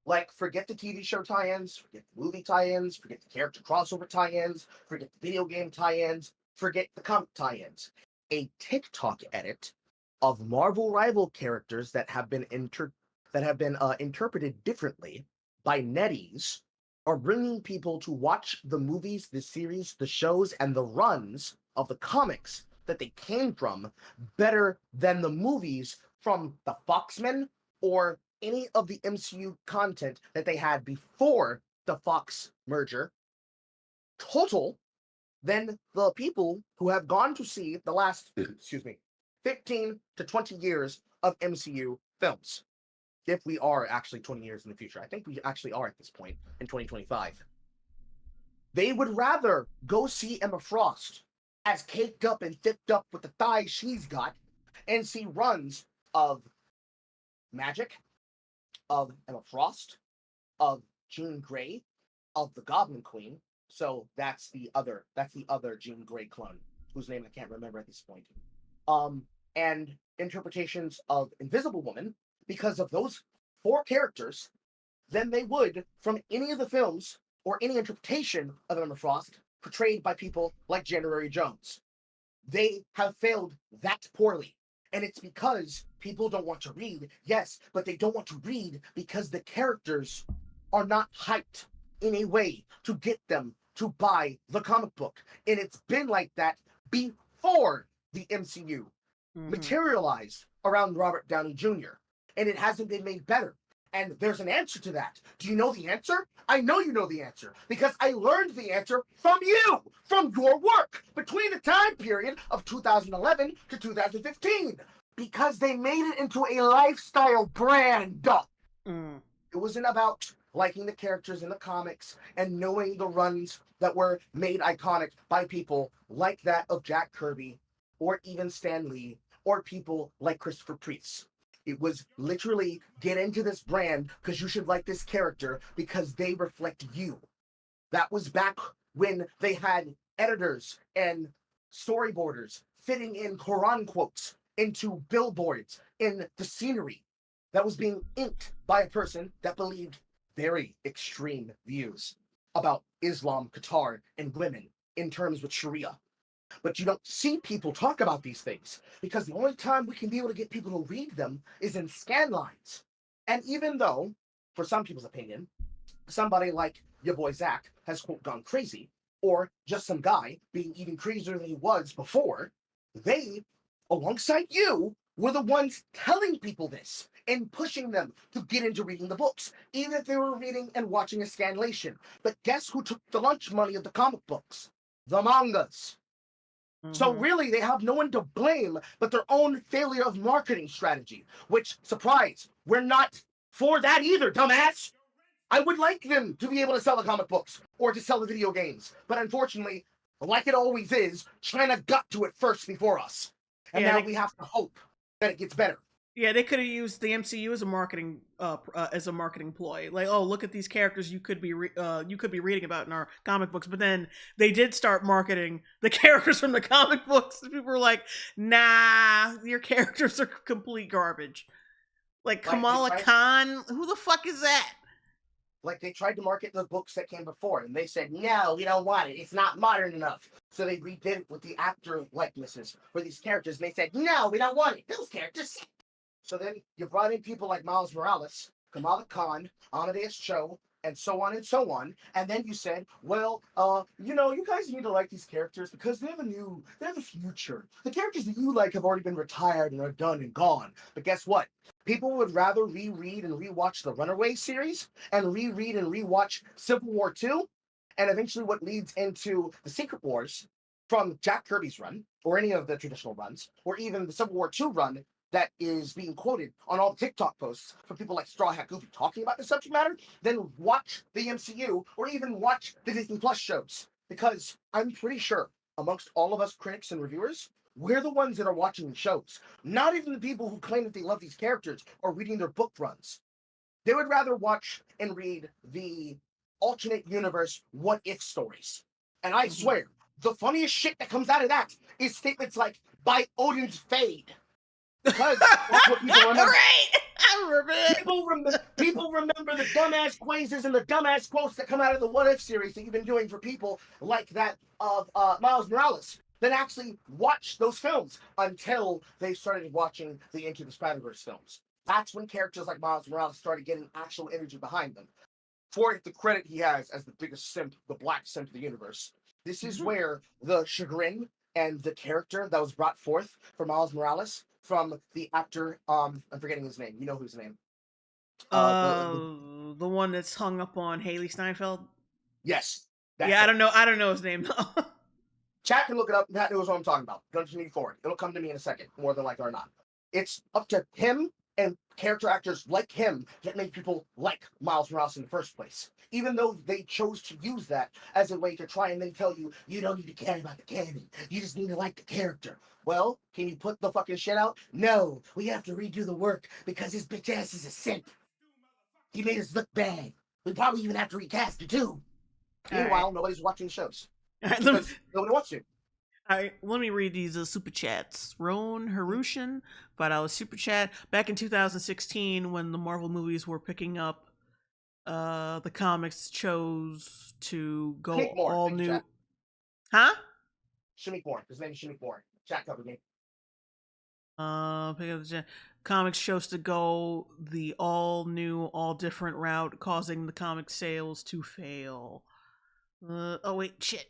Like, forget the TV show tie-ins, forget the movie tie-ins, forget the character crossover tie-ins, forget the video game tie-ins, forget the comic tie-ins. A TikTok edit of Marvel rival characters that have been interpreted differently by netties are bringing people to watch the movies, the series, the shows, and the runs of the comics that they came from better than the movies from the Foxmen or any of the MCU content that they had before the Fox merger total than the people who have gone to see the last 15 to 20 years of MCU films. If we are actually 20 years in the future. I think we actually are at this point in 2025. They would rather go see Emma Frost as caked up and thicked up with the thighs she's got and see runs of Magic, of Emma Frost, of Jean Grey, of the Goblin Queen. So that's the other Jean Grey clone, whose name I can't remember at this point. And interpretations of Invisible Woman, because of those 4 characters, than they would from any of the films or any interpretation of Emma Frost portrayed by people like January Jones. They have failed that poorly. And it's because people don't want to read, yes, but they don't want to read because the characters are not hyped in a way to get them to buy the comic book. And it's been like that before the MCU materialized around Robert Downey Jr. And it hasn't been made better. And there's an answer to that. Do you know the answer? I know you know the answer because I learned the answer from you, from your work between the time period of 2011 to 2015, because they made it into a lifestyle brand. It wasn't about liking the characters in the comics and knowing the runs that were made iconic by people like that of Jack Kirby or even Stan Lee or people like Christopher Priest. It was literally get into this brand because you should like this character because they reflect you. That was back when they had editors and storyboarders fitting in Quran quotes into billboards in the scenery that was being inked by a person that believed very extreme views about Islam, Qatar, and women in terms with Sharia. But you don't see people talk about these things because the only time we can be able to get people to read them is in scan lines. And even though, for some people's opinion, somebody like your boy Zach has, quote, gone crazy, or just some guy being even crazier than he was before, they, alongside you, were the ones telling people this and pushing them to get into reading the books, even if they were reading and watching a scanlation. But guess who took the lunch money of the comic books? The mangas. So really, they have no one to blame but their own failure of marketing strategy, which, surprise, we're not for that either, dumbass. I would like them to be able to sell the comic books or to sell the video games. But unfortunately, like it always is, China got to it first before us. And now we have to hope that it gets better. Yeah, they could have used the MCU as a marketing ploy. Like, oh, look at these characters you could be reading about in our comic books. But then they did start marketing the characters from the comic books. People were like, nah, your characters are complete garbage. Like Kamala Khan, who the fuck is that? Like, they tried to market the books that came before, and they said, no, we don't want it. It's not modern enough. So they redid it with the actor likenesses for these characters, and they said, no, we don't want it. Those characters. So then you brought in people like Miles Morales, Kamala Khan, Amadeus Cho, and so on and so on. And then you said, well, you guys need to like these characters because they have a future. The characters that you like have already been retired and are done and gone. But guess what? People would rather reread and rewatch the Runaway series and reread and rewatch Civil War II, and eventually what leads into the Secret Wars from Jack Kirby's run, or any of the traditional runs, or even the Civil War II run that is being quoted on all the TikTok posts from people like Straw Hat Goofy talking about the subject matter, then watch the MCU or even watch the Disney Plus shows. Because I'm pretty sure amongst all of us critics and reviewers, we're the ones that are watching the shows. Not even the people who claim that they love these characters or reading their book runs. They would rather watch and read the alternate universe what if stories. And I swear, the funniest shit that comes out of that is statements like, by Odin's Fade. Because that's what people remember. Right! I remember it. People remember the dumbass quizzes and the dumbass quotes that come out of the What If series that you've been doing for people like that of Miles Morales. Then actually watch those films until they started watching the Into the Spider-Verse films. That's when characters like Miles Morales started getting actual energy behind them. For the credit he has as the biggest simp, the black simp of the universe, this is where the chagrin and the character that was brought forth for Miles Morales from the actor, I'm forgetting his name. You know whose name? The one that's hung up on Haley Steinfeld. Yes. Yeah, I don't know his name though. Chat can look it up. That knows what I'm talking about. Continue forward. It'll come to me in a second, more than likely or not. It's up to him and character actors like him that make people like Miles Morales in the first place. Even though they chose to use that as a way to try and then tell you, you don't need to care about the canon. You just need to like the character. Well, can you put the fucking shit out? No, we have to redo the work because his bitch ass is a simp. He made us look bad. We probably even have to recast it too. Meanwhile, nobody's watching shows. Because nobody wants to. All right, let me read these super chats. Roan Harushin, $5 super chat. Back in 2016, when the Marvel movies were picking up, the comics chose to go all new. Huh? Shimmick Moore. His name is Shimmick Moore. Chat covered me. Pick up the chat. Comics chose to go the all new, all different route, causing the comic sales to fail. Oh wait, shit.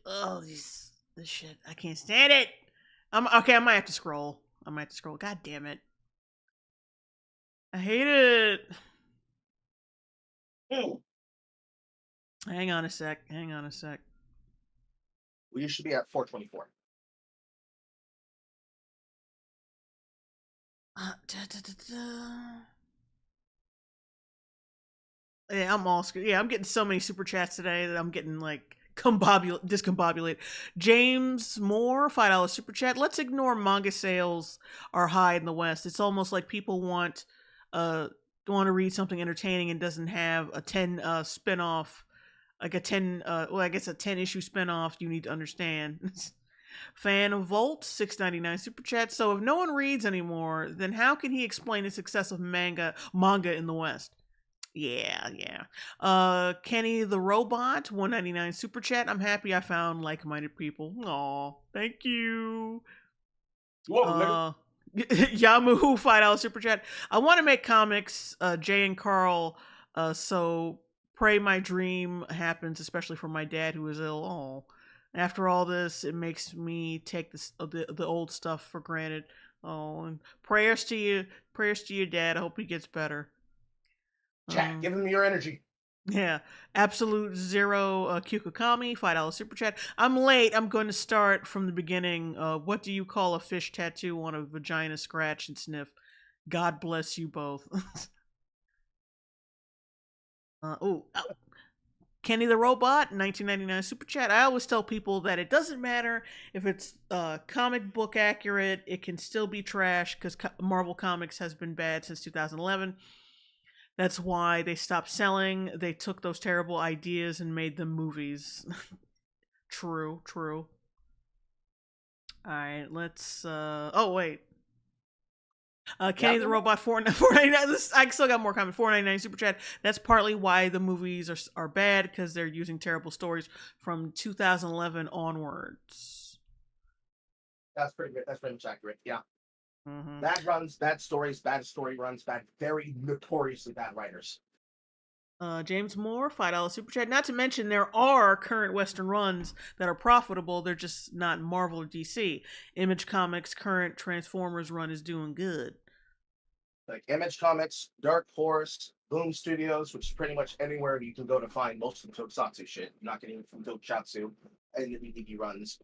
Oh, this shit. I can't stand it. Okay, I might have to scroll. God damn it. I hate it. Hang on a sec. Well, you should be at 424. Yeah, I'm all screwed. Yeah, I'm getting so many super chats today that I'm getting like discombobulated. James Moore, $5 super chat. Let's ignore manga sales are high in the West. It's almost like people want to read something entertaining and doesn't have a 10 spin-off, like a 10 a 10 issue spin-off. You need to understand. Fan of Volt, $6.99 super chat. So if no one reads anymore, then how can he explain the success of manga in the West? Yeah. Kenny the Robot, $1.99 super chat. I'm happy I found like-minded people. Aw, thank you. Whoa, Yamu, $5 super chat. I want to make comics, Jay and Carl, so pray my dream happens, especially for my dad who is ill. Oh, after all this, it makes me take the old stuff for granted. Oh, and prayers to your dad. I hope he gets better. Chat, give him your energy. Yeah. Absolute Zero Kukukami, $5 super chat. I'm late. I'm going to start from the beginning. What do you call a fish tattoo on a vagina scratch and sniff? God bless you both. Kenny the Robot, $19.99 super chat. I always tell people that it doesn't matter if it's comic book accurate. It can still be trash because Marvel Comics has been bad since 2011. That's why they stopped selling. They took those terrible ideas and made them movies. True. All right, let's. Oh wait. Kenny the Robot, $4.99. I still got more comments. $4.99 super chat. That's partly why the movies are bad, because they're using terrible stories from 2011 onwards. That's pretty good. That's pretty much accurate. Yeah. Mm-hmm. Bad runs, bad stories, bad story runs, very notoriously bad writers. James Moore, $5 super chat. Not to mention there are current Western runs that are profitable. They're just not Marvel or DC. Image Comics' current Transformers run is doing good. Like Image Comics, Dark Horse, Boom Studios, which is pretty much anywhere you can go to find most of the Tokusatsu shit. You're not getting it from Tokusatsu and the DVD runs.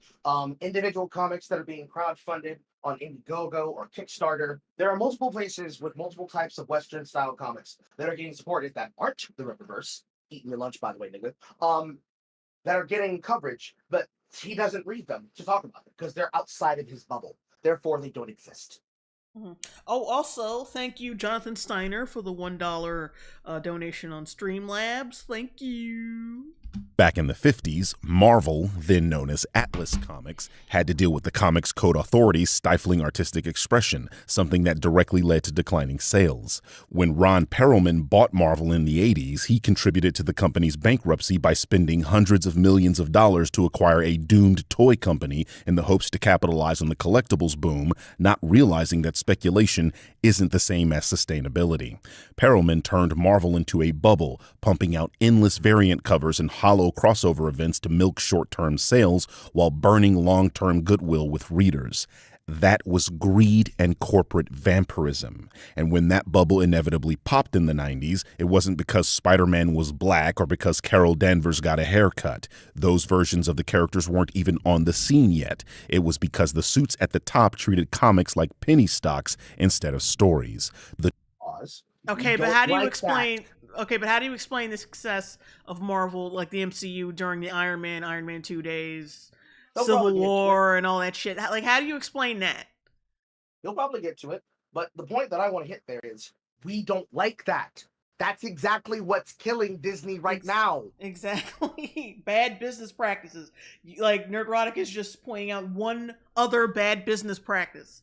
Individual comics that are being crowdfunded on Indiegogo or Kickstarter. There are multiple places with multiple types of Western style comics that are getting supported that aren't the Rippaverse. Eating your lunch, by the way, nigga. That are getting coverage, but he doesn't read them to talk about it because they're outside of his bubble. Therefore, they don't exist. Mm-hmm. Oh, also, thank you, Jonathan Steiner, for the $1 donation on Streamlabs. Thank you. Back in the 50s, Marvel, then known as Atlas Comics, had to deal with the Comics Code authorities stifling artistic expression, something that directly led to declining sales. When Ron Perelman bought Marvel in the 80s, he contributed to the company's bankruptcy by spending hundreds of millions of dollars to acquire a doomed toy company in the hopes to capitalize on the collectibles boom, not realizing that speculation isn't the same as sustainability. Perelman turned Marvel into a bubble, pumping out endless variant covers and hollow crossover events to milk short-term sales while burning long-term goodwill with readers. That was greed and corporate vampirism. And when that bubble inevitably popped in the 90s, it wasn't because Spider-Man was black or because Carol Danvers got a haircut. Those versions of the characters weren't even on the scene yet. It was because the suits at the top treated comics like penny stocks instead of stories. Okay, but how do you explain... Okay, but how do you explain the success of Marvel, like the MCU, during the Iron Man 2 days, Civil War, and all that shit? How do you explain that? You'll probably get to it, but the point that I want to hit there is we don't like that. That's exactly what's killing Disney right now. Exactly. Bad business practices. Like, Nerdrotic is just pointing out one other bad business practice.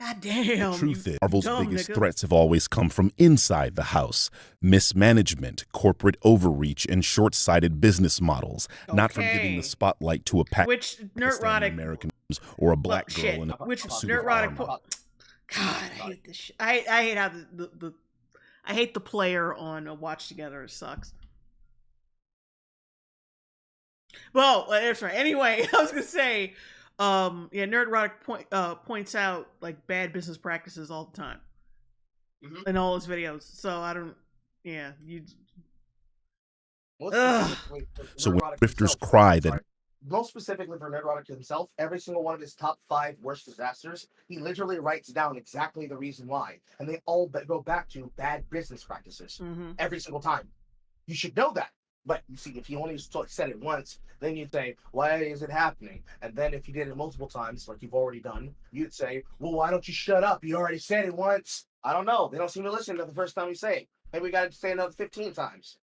God damn. The truth is, Marvel's biggest threats have always come from inside the house. Mismanagement, corporate overreach, and short-sighted business models. Not from giving the spotlight to a Pakistani American or a black girl in a suit of armor. God, I hate this shit. I hate how I hate the player on Watch Together. It sucks. Well, that's right. Anyway, I was gonna say, Nerdrotic points out like bad business practices all the time in all his videos. So I don't. Yeah, you. So when grifters cry that. Most specifically for Nerdrotic himself, every single one of his top 5 worst disasters, he literally writes down exactly the reason why, and they all go back to bad business practices every single time. You should know that. But you see, if he only said it once, then you'd say, why is it happening? And then if you did it multiple times, like you've already done, you'd say, well, why don't you shut up? You already said it once. I don't know. They don't seem to listen to the first time you say it. Maybe we got to say another 15 times.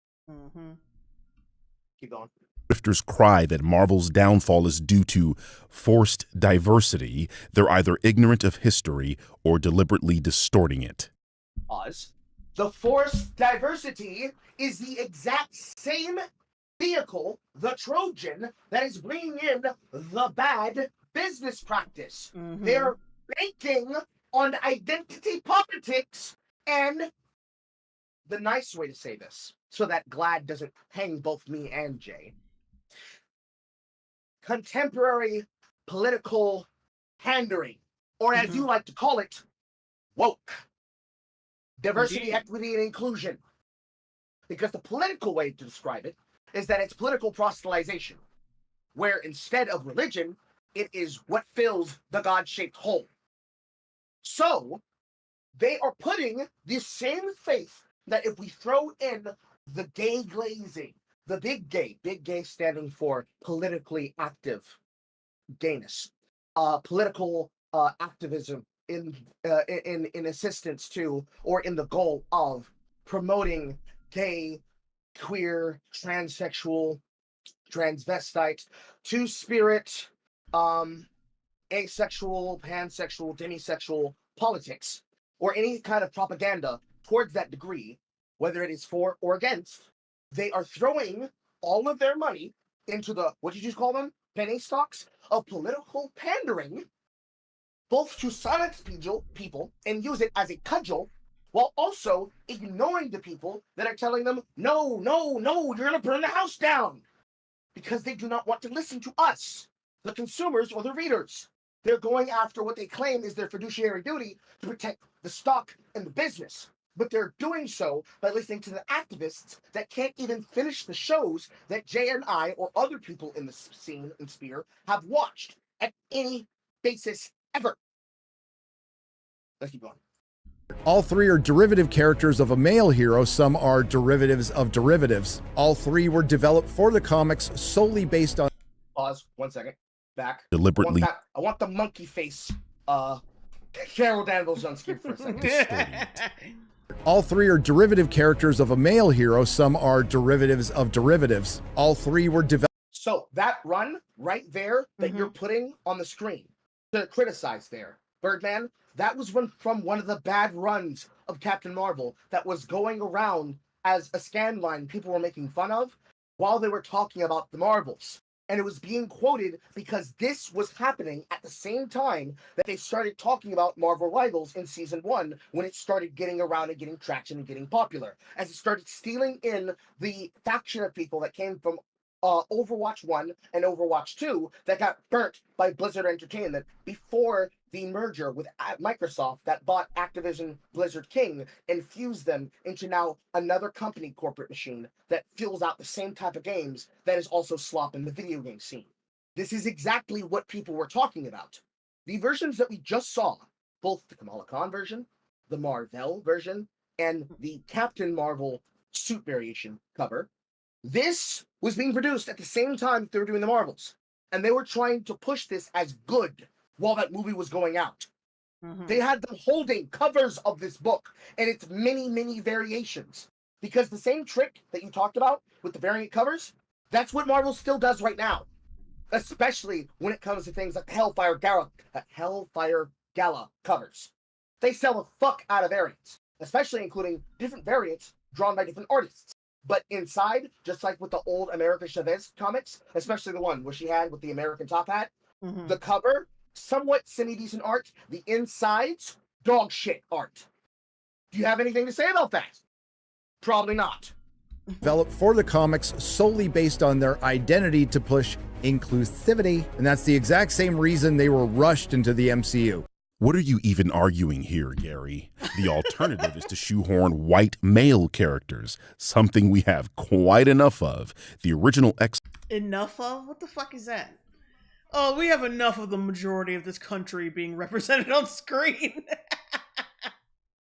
Keep going. Grifters cry that Marvel's downfall is due to forced diversity. They're either ignorant of history or deliberately distorting it. The forced diversity is the exact same vehicle, the Trojan, that is bringing in the bad business practice. They're banking on identity politics and the nice way to say this, so that GLAD doesn't hang both me and Jay. Contemporary political pandering, or as you like to call it, woke. Diversity, equity, and inclusion. Because the political way to describe it is that it's political proselytization, where instead of religion, it is what fills the God-shaped hole. So, they are putting the same faith that if we throw in the gay glazing, the big gay standing for politically active gayness, political activism in assistance to, or in the goal of promoting gay, queer, transsexual, transvestite, two-spirit, asexual, pansexual, demisexual politics, or any kind of propaganda towards that degree, whether it is for or against. They are throwing all of their money into the, what did you call them? Penny stocks of political pandering, both to silence people and use it as a cudgel, while also ignoring the people that are telling them, no, you're going to burn the house down. Because they do not want to listen to us, the consumers or the readers. They're going after what they claim is their fiduciary duty to protect the stock and the business. But they're doing so by listening to the activists that can't even finish the shows that Jay and I or other people in the scene and sphere have watched at any basis ever. Let's keep going. All 3 are derivative characters of a male hero. Some are derivatives of derivatives. All 3 were developed for the comics solely based on... Pause. 1 second. Back. Deliberately. I want the monkey face. Carol Danvers on screen for a second. All three are derivative characters of a male hero. Some are derivatives of derivatives. All three were developed. So that run right there that you're putting on the screen to criticize there, Birdman, that was from one of the bad runs of Captain Marvel that was going around as a scan line people were making fun of while they were talking about the Marvels. And it was being quoted because this was happening at the same time that they started talking about Marvel Rivals in season 1 when it started getting around and getting traction and getting popular. As it started stealing in the faction of people that came from Overwatch 1 and Overwatch 2 that got burnt by Blizzard Entertainment before the merger with Microsoft that bought Activision Blizzard King and fused them into now another company corporate machine that fills out the same type of games that is also slop in the video game scene. This is exactly what people were talking about. The versions that we just saw, both the Kamala Khan version, the Marvel version, and the Captain Marvel suit variation cover, this was being produced at the same time that they were doing the Marvels. And they were trying to push this as good while that movie was going out. They had them holding covers of this book and its many, many variations. Because the same trick that you talked about with the variant covers, that's what Marvel still does right now. Especially when it comes to things like Hellfire Gala covers. They sell the fuck out of variants, especially including different variants drawn by different artists. But inside, just like with the old America Chavez comics, especially the one where she had with the American top hat, the cover, somewhat semi-decent art, the insides, dog shit art. Do you have anything to say about that? Probably not. Developed for the comics solely based on their identity to push inclusivity, and that's the exact same reason they were rushed into the MCU. What are you even arguing here, Gary? The alternative is to shoehorn white male characters, something we have quite enough of. The original Enough of? What the fuck is that? Oh, we have enough of the majority of this country being represented on screen.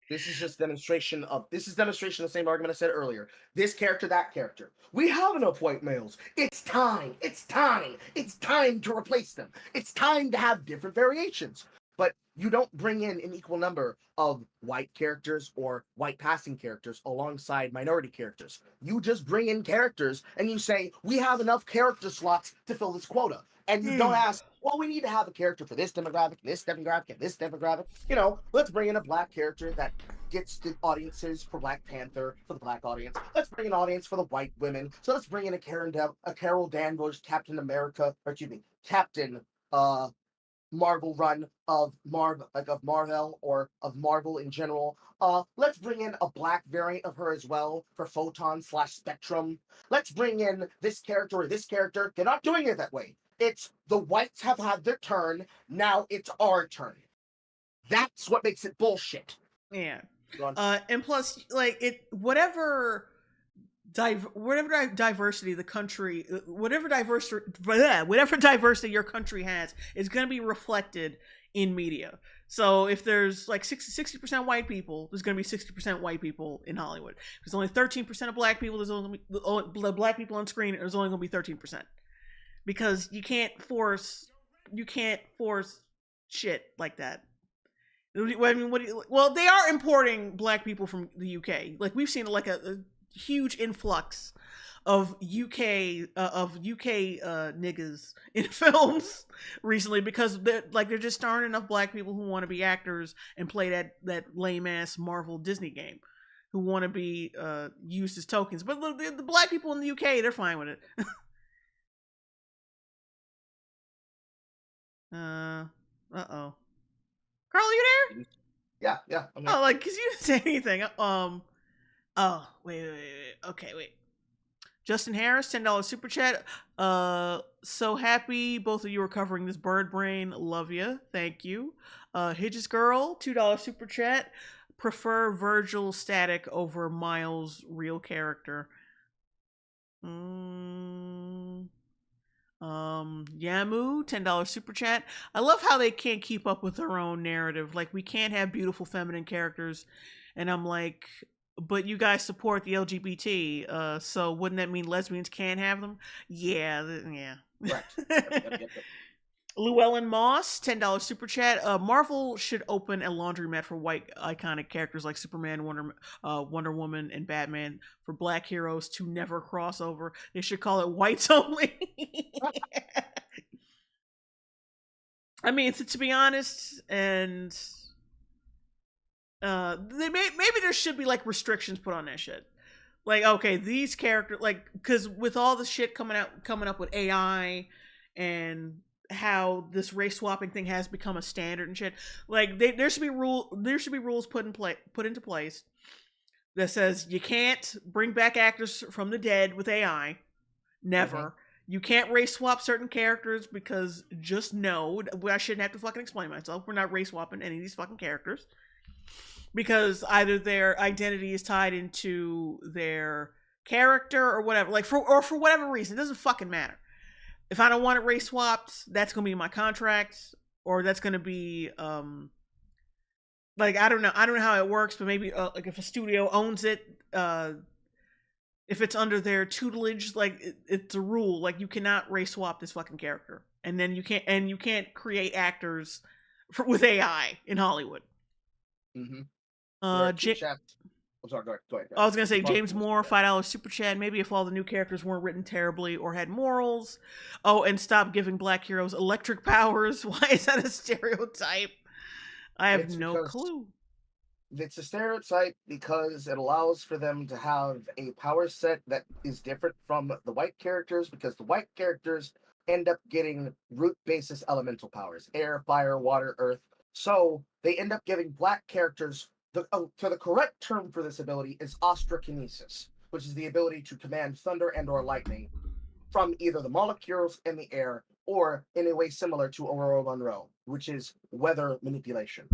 This is just demonstration of the same argument I said earlier. This character, that character. We have enough white males. It's time. It's time. It's time to replace them. It's time to have different variations. But you don't bring in an equal number of white characters or white passing characters alongside minority characters. You just bring in characters and you say, we have enough character slots to fill this quota. And you don't ask, well, we need to have a character for this demographic, and this demographic, and this demographic. You know, let's bring in a black character that gets the audiences for Black Panther, for the black audience. Let's bring an audience for the white women. So let's bring in a Carol Danvers, Captain Marvel run of Marvel or of Marvel in general. Let's bring in a black variant of her as well for Photon/Spectrum. Let's bring in this character or this character. They're not doing it that way. It's the whites have had their turn. Now it's our turn. That's what makes it bullshit. Yeah. And plus, like whatever diversity the country, whatever diversity your country has is going to be reflected in media. So if there's like 60% white people, there's going to be 60% white people in Hollywood. If there's only 13% of black people, there's only black people on screen. There's only going to be 13%, because you can't force shit like that. I mean, well, they are importing black people from the UK. Like we've seen like a huge influx of UK niggas in films recently, because they're just starting enough black people who want to be actors and play that lame ass Marvel Disney game, who want to be used as tokens. But the black people in the UK, they're fine with it. Uh-oh. Carl, you there? Yeah. Oh, like, cause you didn't say anything. Oh, wait. Okay, wait. Justin Harris, $10 super chat. So happy both of you are covering this bird brain. Love you. Thank you. Hidges Girl, $2 super chat. Prefer Virgil static over Miles real character. Yamu, $10 super chat. I love how they can't keep up with their own narrative. Like, we can't have beautiful feminine characters. And I'm like, but you guys support the LGBT, so wouldn't that mean lesbians can't have them? Yeah. Right. Yep. Llewellyn Moss, $10 super chat. Marvel should open a laundromat for white iconic characters like Superman, Wonder Woman, and Batman for black heroes to never cross over. They should call it whites only. I mean, to be honest, and maybe there should be like restrictions put on that shit. Like, okay, these characters, like, because with all the shit coming up with AI and how this race swapping thing has become a standard and shit, like there should be rules put into place that says you can't bring back actors from the dead with AI, never. Mm-hmm. You can't race swap certain characters because just no, I shouldn't have to fucking explain myself. We're not race swapping any of these fucking characters because either their identity is tied into their character or whatever, like for whatever reason, it doesn't fucking matter. If I don't want it race swapped, that's going to be in my contract, or that's going to be, like, I don't know how it works, but maybe, like, if a studio owns it, if it's under their tutelage, like, it's a rule, like, you cannot race swap this fucking character. And then you can't create actors with AI in Hollywood. Mm-hmm. I'm sorry, go ahead. I was going to say, James Moore, $5 super chat. Maybe if all the new characters weren't written terribly or had morals. Oh, and stop giving black heroes electric powers. Why is that a stereotype? I have no clue. It's a stereotype because it allows for them to have a power set that is different from the white characters, because the white characters end up getting root basis elemental powers. Air, fire, water, earth. So they end up giving black characters... So the correct term for this ability is astrokinesis, which is the ability to command thunder and or lightning from either the molecules in the air or in a way similar to Aurora Monroe, which is weather manipulation.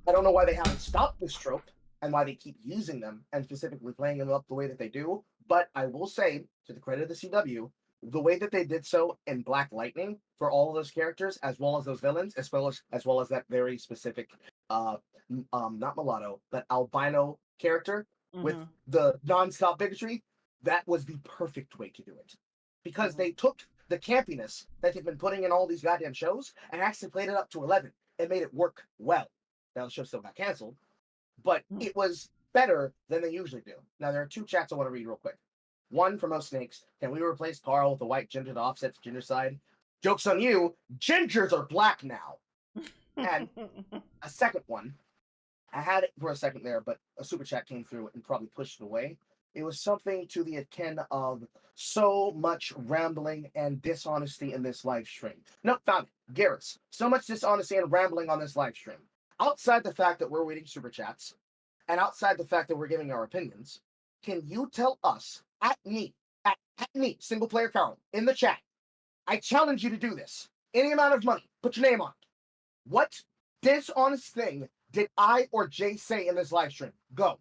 I don't know why they haven't stopped this trope and why they keep using them and specifically playing them up the way that they do, but I will say, to the credit of the CW, the way that they did so in Black Lightning for all of those characters, as well as those villains, as well as that very specific not mulatto, but albino character with the non-stop bigotry, that was the perfect way to do it. Because they took the campiness that they've been putting in all these goddamn shows and actually played it up to 11 and made it work well. Now the show still got canceled, but it was better than they usually do. Now there are two chats I want to read real quick. One from O Snakes. Can we replace Carl with a white ginger to offset the ginger side? Joke's on you. Gingers are black now. And a second one. I had it for a second there, but a super chat came through and probably pushed it away. It was something to the akin of so much rambling and dishonesty in this live stream. No, found it. Garrus. So much dishonesty and rambling on this live stream. Outside the fact that we're reading super chats, and outside the fact that we're giving our opinions, can you tell us, at me, single player Carl, in the chat, I challenge you to do this. Any amount of money, put your name on it. What dishonest thing did I or Jay say in this live stream? Go.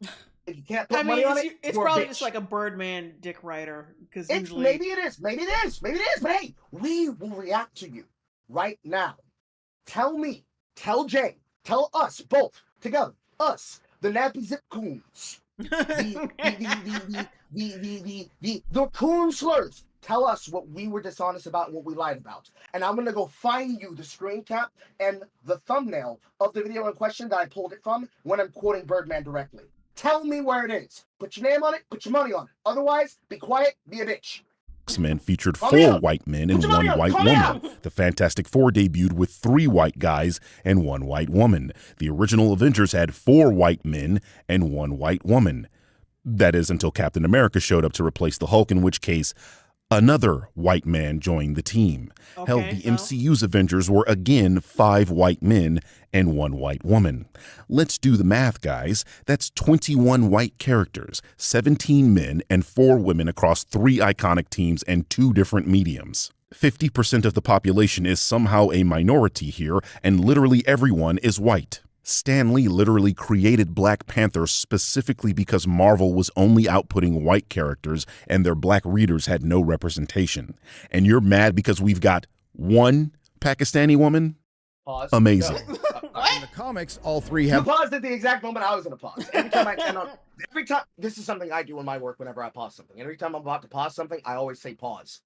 If you can't put money on it, it's probably just like a Birdman dick writer. Because maybe it is. But hey, we will react to you right now. Tell me, tell Jay, tell us both together, us, the Nappy Zip Coons, the coon slurs. Tell us what we were dishonest about and what we lied about. And I'm going to go find you the screen cap and the thumbnail of the video in question that I pulled it from when I'm quoting Birdman directly. Tell me where it is. Put your name on it. Put your money on it. Otherwise, be quiet. Be a bitch. X-Men featured 4 white men and 1 white woman. The Fantastic Four debuted with 3 white guys and 1 white woman. The original Avengers had 4 white men and 1 white woman. That is until Captain America showed up to replace the Hulk, in which case another white man joined the team. Hell, the MCU's Avengers were again 5 white men and 1 white woman. Let's do the math, guys. That's 21 white characters, 17 men and 4 women across 3 iconic teams and 2 different mediums. 50% of the population is somehow a minority here, and literally everyone is white. Stan Lee literally created Black Panther specifically because Marvel was only outputting white characters and their black readers had no representation. And you're mad because we've got 1 Pakistani woman? Pause. Amazing. In the comics, all 3 have... You paused at the exact moment I was going to pause. Every time, this is something I do in my work whenever I pause something. Every time I'm about to pause something, I always say pause.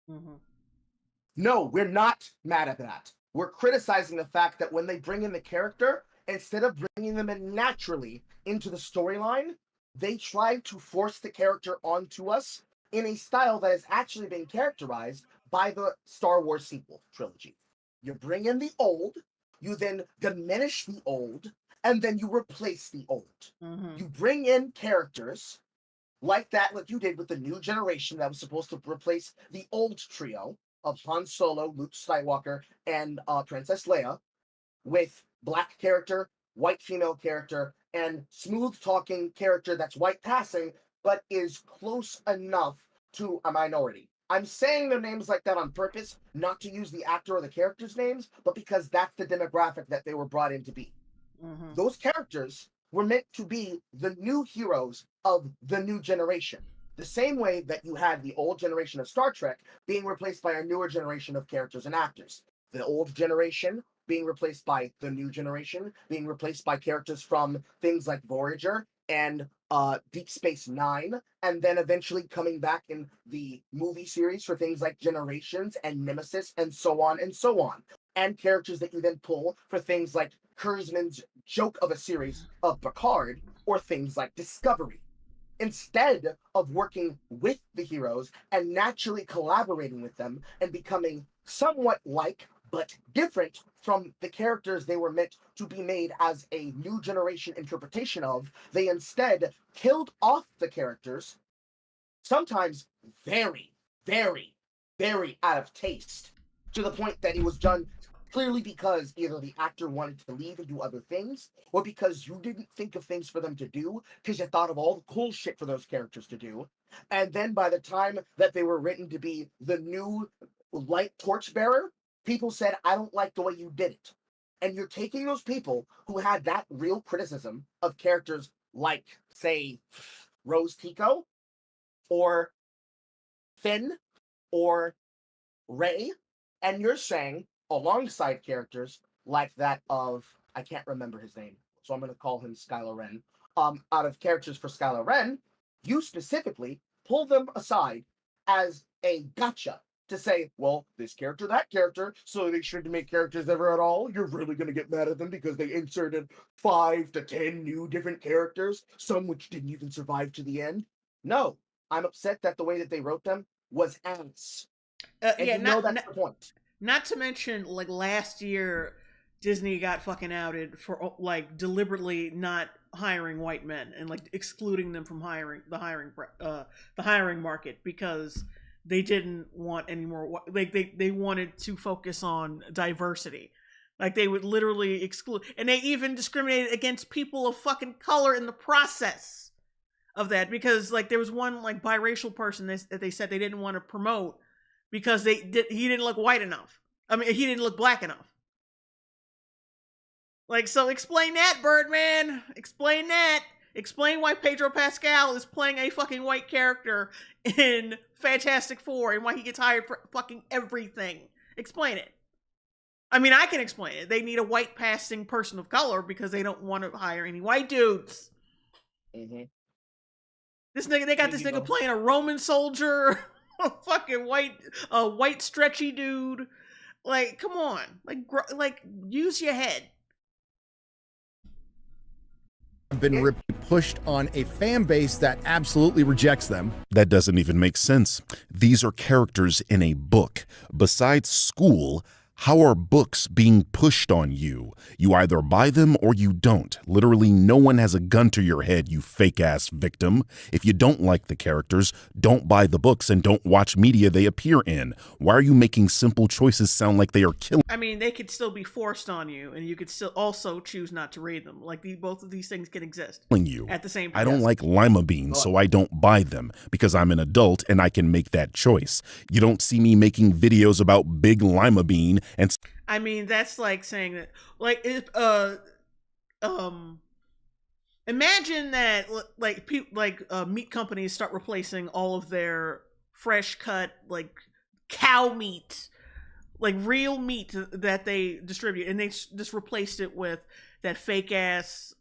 Mm-hmm. No, we're not mad at that. were criticizing the fact that when they bring in the character, instead of bringing them in naturally into the storyline, they tried to force the character onto us in a style that has actually been characterized by the Star Wars sequel trilogy. You bring in the old, you then diminish the old, and then you replace the old. You bring in characters like that, like you did with the new generation that was supposed to replace the old trio of Han Solo, Luke Skywalker, and Princess Leia, with black character, white female character, and smooth talking character that's white passing, but is close enough to a minority. I'm saying their names like that on purpose, not to use the actor or the character's names, but because that's the demographic that they were brought in to be. Those characters were meant to be the new heroes of the new generation. The same way that you had the old generation of Star Trek being replaced by a newer generation of characters and actors. The old generation being replaced by the new generation, being replaced by characters from things like Voyager and Deep Space Nine, and then eventually coming back in the movie series for things like Generations and Nemesis and so on and so on. And characters that you then pull for things like Kurzman's joke of a series of Picard or things like Discovery. Instead of working with the heroes and naturally collaborating with them and becoming somewhat like but different from the characters they were meant to be made as a new generation interpretation of, they instead killed off the characters, sometimes very, very, very out of taste, to the point that it was done clearly because either the actor wanted to leave and do other things, or because you didn't think of things for them to do, because you thought of all the cool shit for those characters to do. And then by the time that they were written to be the new light torchbearer, people said, I don't like the way you did it. And you're taking those people who had that real criticism of characters like, say, Rose Tico, or Finn, or Rey, and you're saying, alongside characters like that of, I can't remember his name, so I'm going to call him Skylo Ren, out of characters for Skylo Ren, you specifically pull them aside as a gotcha to say, well, this character, that character, so they shouldn't make characters ever at all. You're really going to get mad at them because they inserted 5 to 10 new different characters, some which didn't even survive to the end. No, I'm upset that the way that they wrote them was ass. And yeah, you know that's the point. Not to mention, like, last year, Disney got fucking outed for, like, deliberately not hiring white men and, like, excluding them from the hiring market because they didn't want any more, like, they wanted to focus on diversity. Like, they would literally exclude, and they even discriminated against people of fucking color in the process of that, because, like, there was one, like, biracial person that they said they didn't want to promote because he didn't look white enough. I mean, he didn't look black enough. Like, so explain that, Birdman. Explain that. Explain why Pedro Pascal is playing a fucking white character in Fantastic Four and why he gets hired for fucking everything. Explain it. I mean, I can explain it. They need a white passing person of color because they don't want to hire any white dudes. This nigga, they got this nigga playing a Roman soldier. A fucking white stretchy dude. Like, come on. Like, use your head. Been pushed on a fan base that absolutely rejects them. That doesn't even make sense. These are characters in a book. Besides school, how are books being pushed on you? You either buy them or you don't. Literally, no one has a gun to your head, you fake-ass victim. If you don't like the characters, don't buy the books and don't watch media they appear in. Why are you making simple choices sound like they are killing? I mean, they could still be forced on you, and you could still also choose not to read them. Like, both of these things can exist at the same time. I don't like lima beans, so I don't buy them because I'm an adult and I can make that choice. You don't see me making videos about big lima bean. And I mean, that's like saying that, like, imagine that, like, meat companies start replacing all of their fresh cut, like, cow meat, like real meat that they distribute, and they just replaced it with that fake ass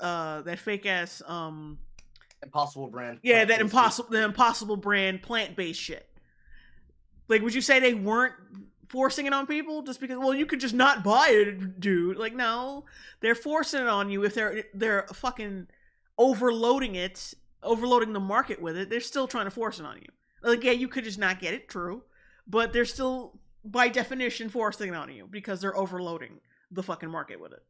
Impossible brand. Yeah, the Impossible brand plant-based shit. Like, would you say they weren't forcing it on people just because, well, you could just not buy it, dude. Like, no, they're forcing it on you. If they're fucking overloading the market with it, they're still trying to force it on you. Like, yeah, you could just not get it, true, but they're still, by definition, forcing it on you because they're overloading the fucking market with it.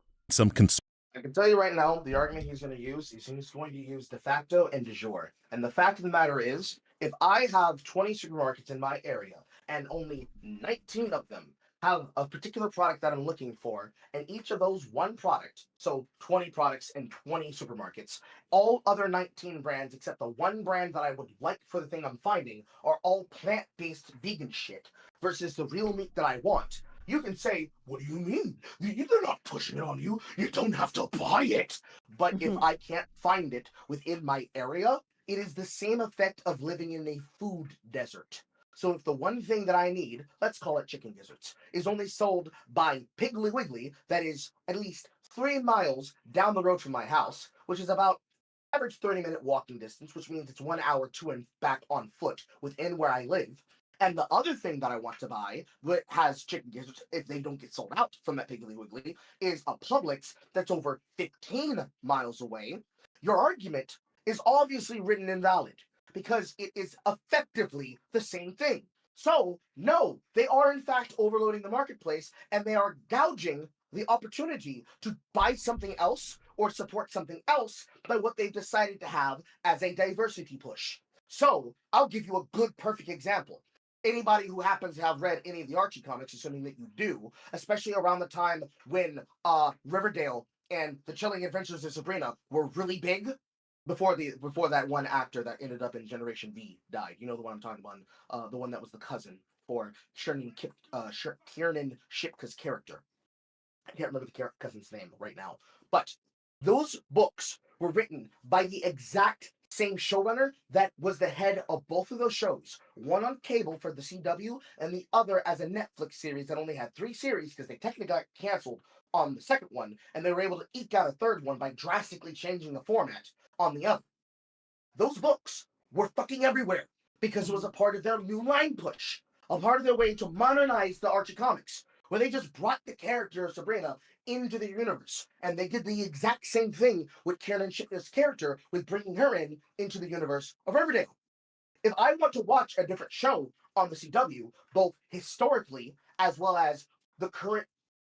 I can tell you right now, the argument he's going to use is he's going to use de facto and de jure. And the fact of the matter is, if I have 20 supermarkets in my area and only 19 of them have a particular product that I'm looking for, and each of those one product, so 20 products in 20 supermarkets, all other 19 brands except the one brand that I would like for the thing I'm finding are all plant-based vegan shit versus the real meat that I want. You can say, what do you mean? They're not pushing it on you. You don't have to buy it. But if I can't find it within my area, it is the same effect of living in a food desert. So if the one thing that I need, let's call it chicken gizzards, is only sold by Piggly Wiggly, that is at least 3 miles down the road from my house, which is about average 30-minute walking distance, which means it's 1 hour to and back on foot within where I live. And the other thing that I want to buy that has chicken gizzards, if they don't get sold out from that Piggly Wiggly, is a Publix that's over 15 miles away. Your argument is obviously written invalid because it is effectively the same thing. So, no, they are in fact overloading the marketplace and they are gouging the opportunity to buy something else or support something else by what they've decided to have as a diversity push. So, I'll give you a good, perfect example. Anybody who happens to have read any of the Archie comics, assuming that you do, especially around the time when Riverdale and the Chilling Adventures of Sabrina were really big, before that one actor that ended up in Generation V died. You know the one I'm talking about, the one that was the cousin for Kiernan Shipka's character. I can't remember the cousin's name right now, but those books were written by the exact same showrunner that was the head of both of those shows, one on cable for the CW and the other as a Netflix series that only had 3 series because they technically got canceled on the second one, and they were able to eke out a third one by drastically changing the format on the other. Those books were fucking everywhere because it was a part of their new line push, a part of their way to modernize the Archie comics, where they just brought the character of Sabrina into the universe, and they did the exact same thing with Kiernan Shipka's character with bringing her into the universe of Riverdale. If I want to watch a different show on the CW, both historically as well as the current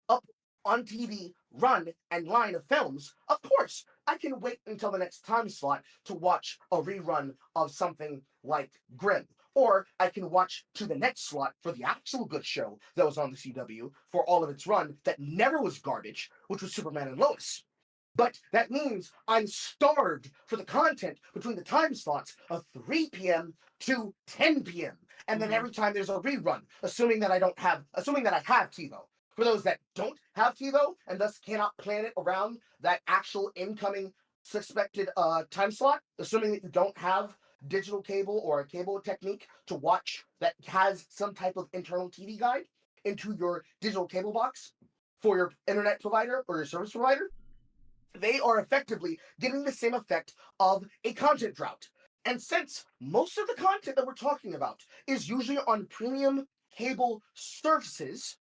up on TV run and line of films, of course, I can wait until the next time slot to watch a rerun of something like Grimm. Or I can watch to the next slot for the actual good show that was on the CW for all of its run that never was garbage, which was Superman and Lois. But that means I'm starved for the content between the time slots of 3 p.m. to 10 p.m. And then every time there's a rerun, assuming that I have TiVo. For those that don't have TiVo and thus cannot plan it around that actual incoming suspected time slot, assuming that you don't have digital cable or a cable technique to watch that has some type of internal TV guide into your digital cable box for your internet provider or your service provider, they are effectively getting the same effect of a content drought. And since most of the content that we're talking about is usually on premium cable services,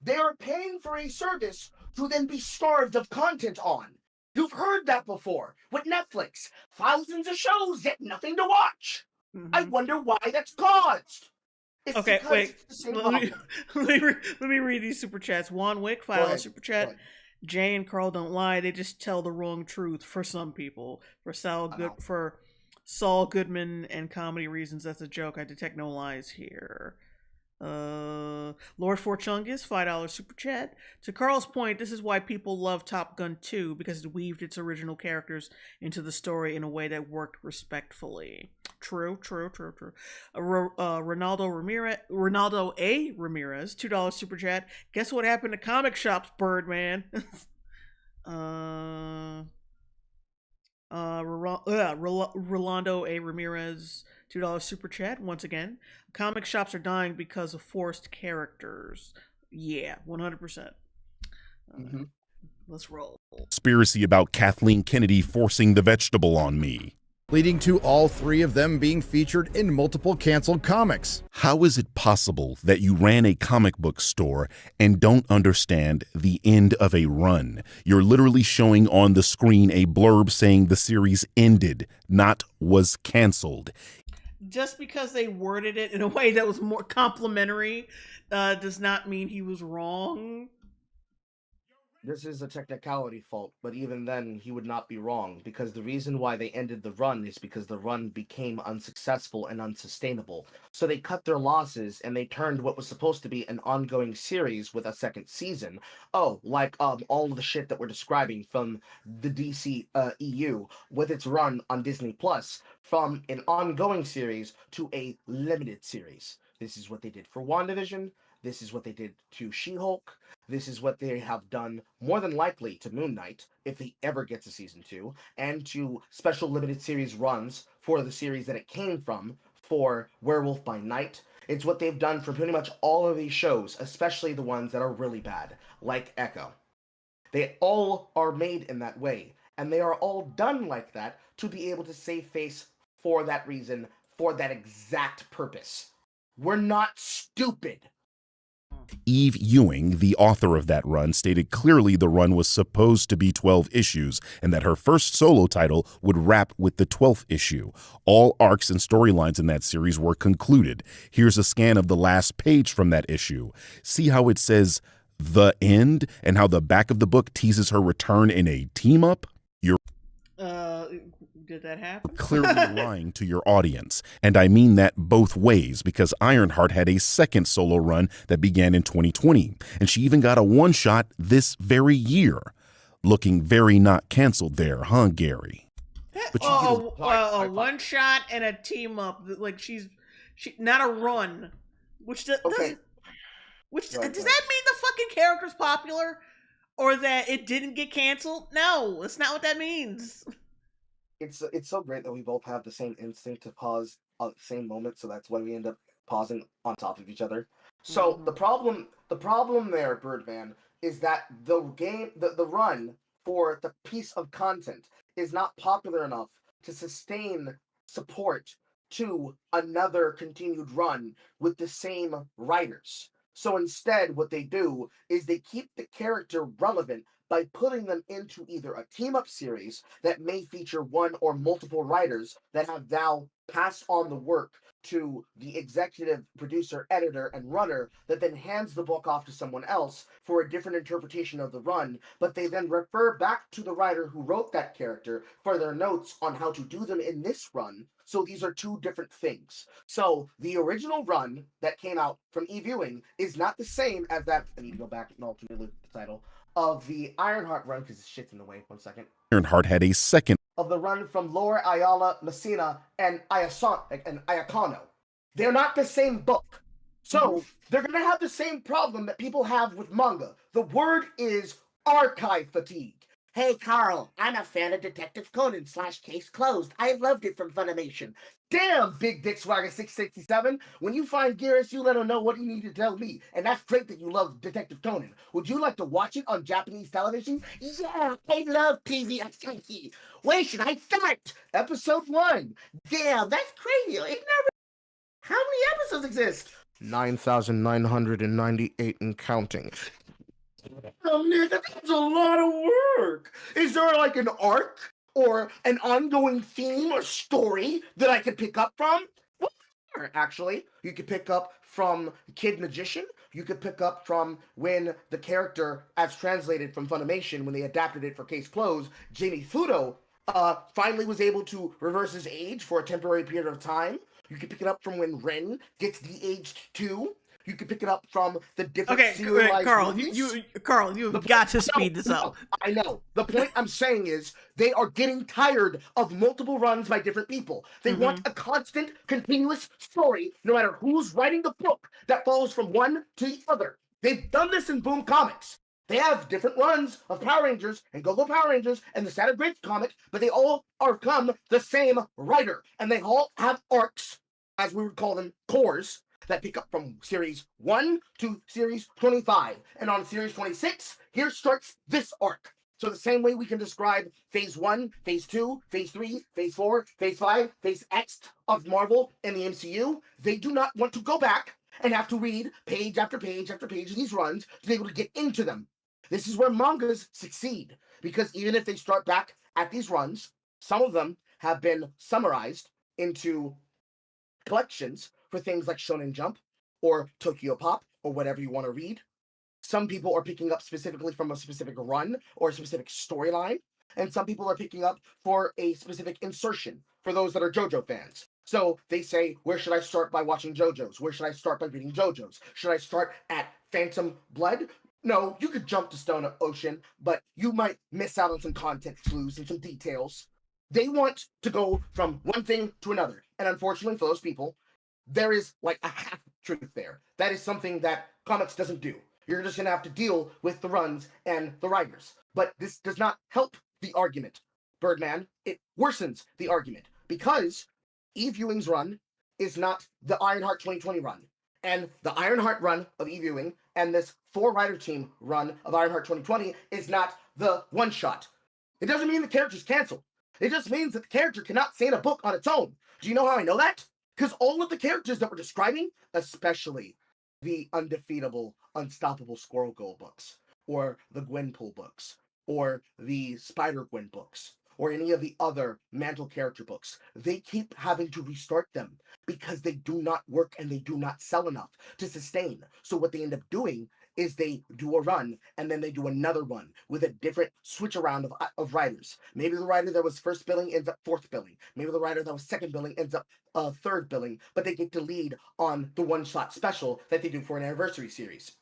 they are paying for a service to then be starved of content on. You've heard that before with Netflix. Thousands of shows, yet nothing to watch. I wonder why that's caused. It's okay, wait. It's the same let me read these super chats. Juan Wick, $5 super chat. Jay and Carl don't lie. They just tell the wrong truth for some people. For Saul Goodman and comedy reasons, that's a joke. I detect no lies here. Lord Forchungus, $5 super chat. To Carl's point, this is why people love Top Gun 2, because it weaved its original characters into the story in a way that worked respectfully. True. Ronaldo A. Ramirez, $2 super chat. Guess what happened to comic shops, Birdman? Rolando A. Ramirez, $2 super chat. Once again, comic shops are dying because of forced characters. Yeah, 100%. Let's roll. Conspiracy about Kathleen Kennedy forcing the vegetable on me. leading to all 3 of them being featured in multiple canceled comics. How is it possible that you ran a comic book store and don't understand the end of a run? You're literally showing on the screen a blurb saying the series ended, not was canceled. Just because they worded it in a way that was more complimentary does not mean he was wrong. This is a technicality fault, but even then, he would not be wrong, because the reason why they ended the run is because the run became unsuccessful and unsustainable. So they cut their losses, and they turned what was supposed to be an ongoing series with a second season. Oh, like all of the shit that we're describing from the DC EU, with its run on Disney Plus, from an ongoing series to a limited series. This is what they did for WandaVision. This is what they did to She-Hulk. This is what they have done, more than likely, to Moon Knight, if he ever gets a season 2, and to special limited series runs for the series that it came from, for Werewolf by Night. It's what they've done for pretty much all of these shows, especially the ones that are really bad, like Echo. They all are made in that way, and they are all done like that to be able to save face for that reason, for that exact purpose. We're not stupid. Eve Ewing, the author of that run, stated clearly the run was supposed to be 12 issues and that her first solo title would wrap with the 12th issue. All arcs and storylines in that series were concluded. Here's a scan of the last page from that issue. See how it says "The End" and how the back of the book teases her return in a team-up? You're did that happen? clearly lying to your audience. And I mean that both ways, because Ironheart had a second solo run that began in 2020, and she even got a one-shot this very year. Looking very not canceled there, huh, Gary? But a one shot and a team up. Like she not a run. Which does that mean the fucking character's popular? Or that it didn't get canceled? No, that's not what that means. It's so great that we both have the same instinct to pause at the same moment, so that's why we end up pausing on top of each other. So the problem there, Birdman, is that the run for the piece of content is not popular enough to sustain support to another continued run with the same writers. So instead, what they do is they keep the character relevant by putting them into either a team-up series that may feature one or multiple writers that have now passed on the work to the executive producer, editor, and runner that then hands the book off to someone else for a different interpretation of the run, but they then refer back to the writer who wrote that character for their notes on how to do them in this run. So these are two different things. So the original run that came out from Eve Ewing is not the same as that. I need to go back and alternate the title of the Ironheart run, because this shit's in the way. 1 second. Ironheart had a second Of the run from Laura Ayala, Messina, and Ayakano. They're not the same book. So they're going to have the same problem that people have with manga. The word is archive fatigue. Hey, Carl, I'm a fan of Detective Conan / Case Closed. I loved it from Funimation. Damn, Big Dick Swagger 667. When you find Geras, you let him know what you need to tell me. And that's great that you love Detective Conan. Would you like to watch it on Japanese television? Yeah, I love TV. Where should I start? Episode 1. Damn, that's crazy. How many episodes exist? 9,998 and counting. Oh, nigga, that's a lot of work. Is there like an arc or an ongoing theme or story that I could pick up from? Well, actually, you could pick up from Kid Magician. You could pick up from when the character, as translated from Funimation, when they adapted it for Case Closed, Jamie Fudo, finally was able to reverse his age for a temporary period of time. You could pick it up from when Ren gets de-aged too. You can pick it up from the different serialized Carl, movies. You've got to speed this up. I know. The point I'm saying is they are getting tired of multiple runs by different people. They want a constant, continuous story, no matter who's writing the book, that follows from one to the other. They've done this in Boom Comics. They have different runs of Power Rangers and Go-Go Power Rangers and the Saturday Great comic, but they all are from the same writer. And they all have arcs, as we would call them, cores, that pick up from series 1 to series 25. And on series 26, here starts this arc. So the same way we can describe phase 1, phase 2, phase 3, phase 4, phase 5, phase X of Marvel and the MCU, they do not want to go back and have to read page after page after page of these runs to be able to get into them. This is where mangas succeed, because even if they start back at these runs, some of them have been summarized into collections for things like Shonen Jump or Tokyo Pop or whatever you want to read. Some people are picking up specifically from a specific run or a specific storyline, and some people are picking up for a specific insertion for those that are JoJo fans. So they say, where should I start by watching JoJo's? Where should I start by reading JoJo's? Should I start at Phantom Blood? No, you could jump to Stone Ocean, but you might miss out on some context clues and some details. They want to go from one thing to another. And unfortunately for those people, there is like a half truth there. That is something that comics doesn't do. You're just going to have to deal with the runs and the writers. But this does not help the argument, Birdman. It worsens the argument, because E-Viewing's run is not the Ironheart 2020 run. And the Ironheart run of E-Viewing and this 4-writer team run of Ironheart 2020 is not the one-shot. It doesn't mean the character's canceled. It just means that the character cannot stay in a book on its own. Do you know how I know that? Because all of the characters that we're describing, especially the undefeatable, unstoppable Squirrel Girl books, or the Gwenpool books, or the Spider-Gwen books, or any of the other Mantle character books, they keep having to restart them because they do not work and they do not sell enough to sustain. So what they end up doing is they do a run and then they do another run with a different switch around of writers. Maybe the writer that was first billing ends up fourth billing. Maybe the writer that was second billing ends up third billing, but they get to lead on the one-shot special that they do for an anniversary series.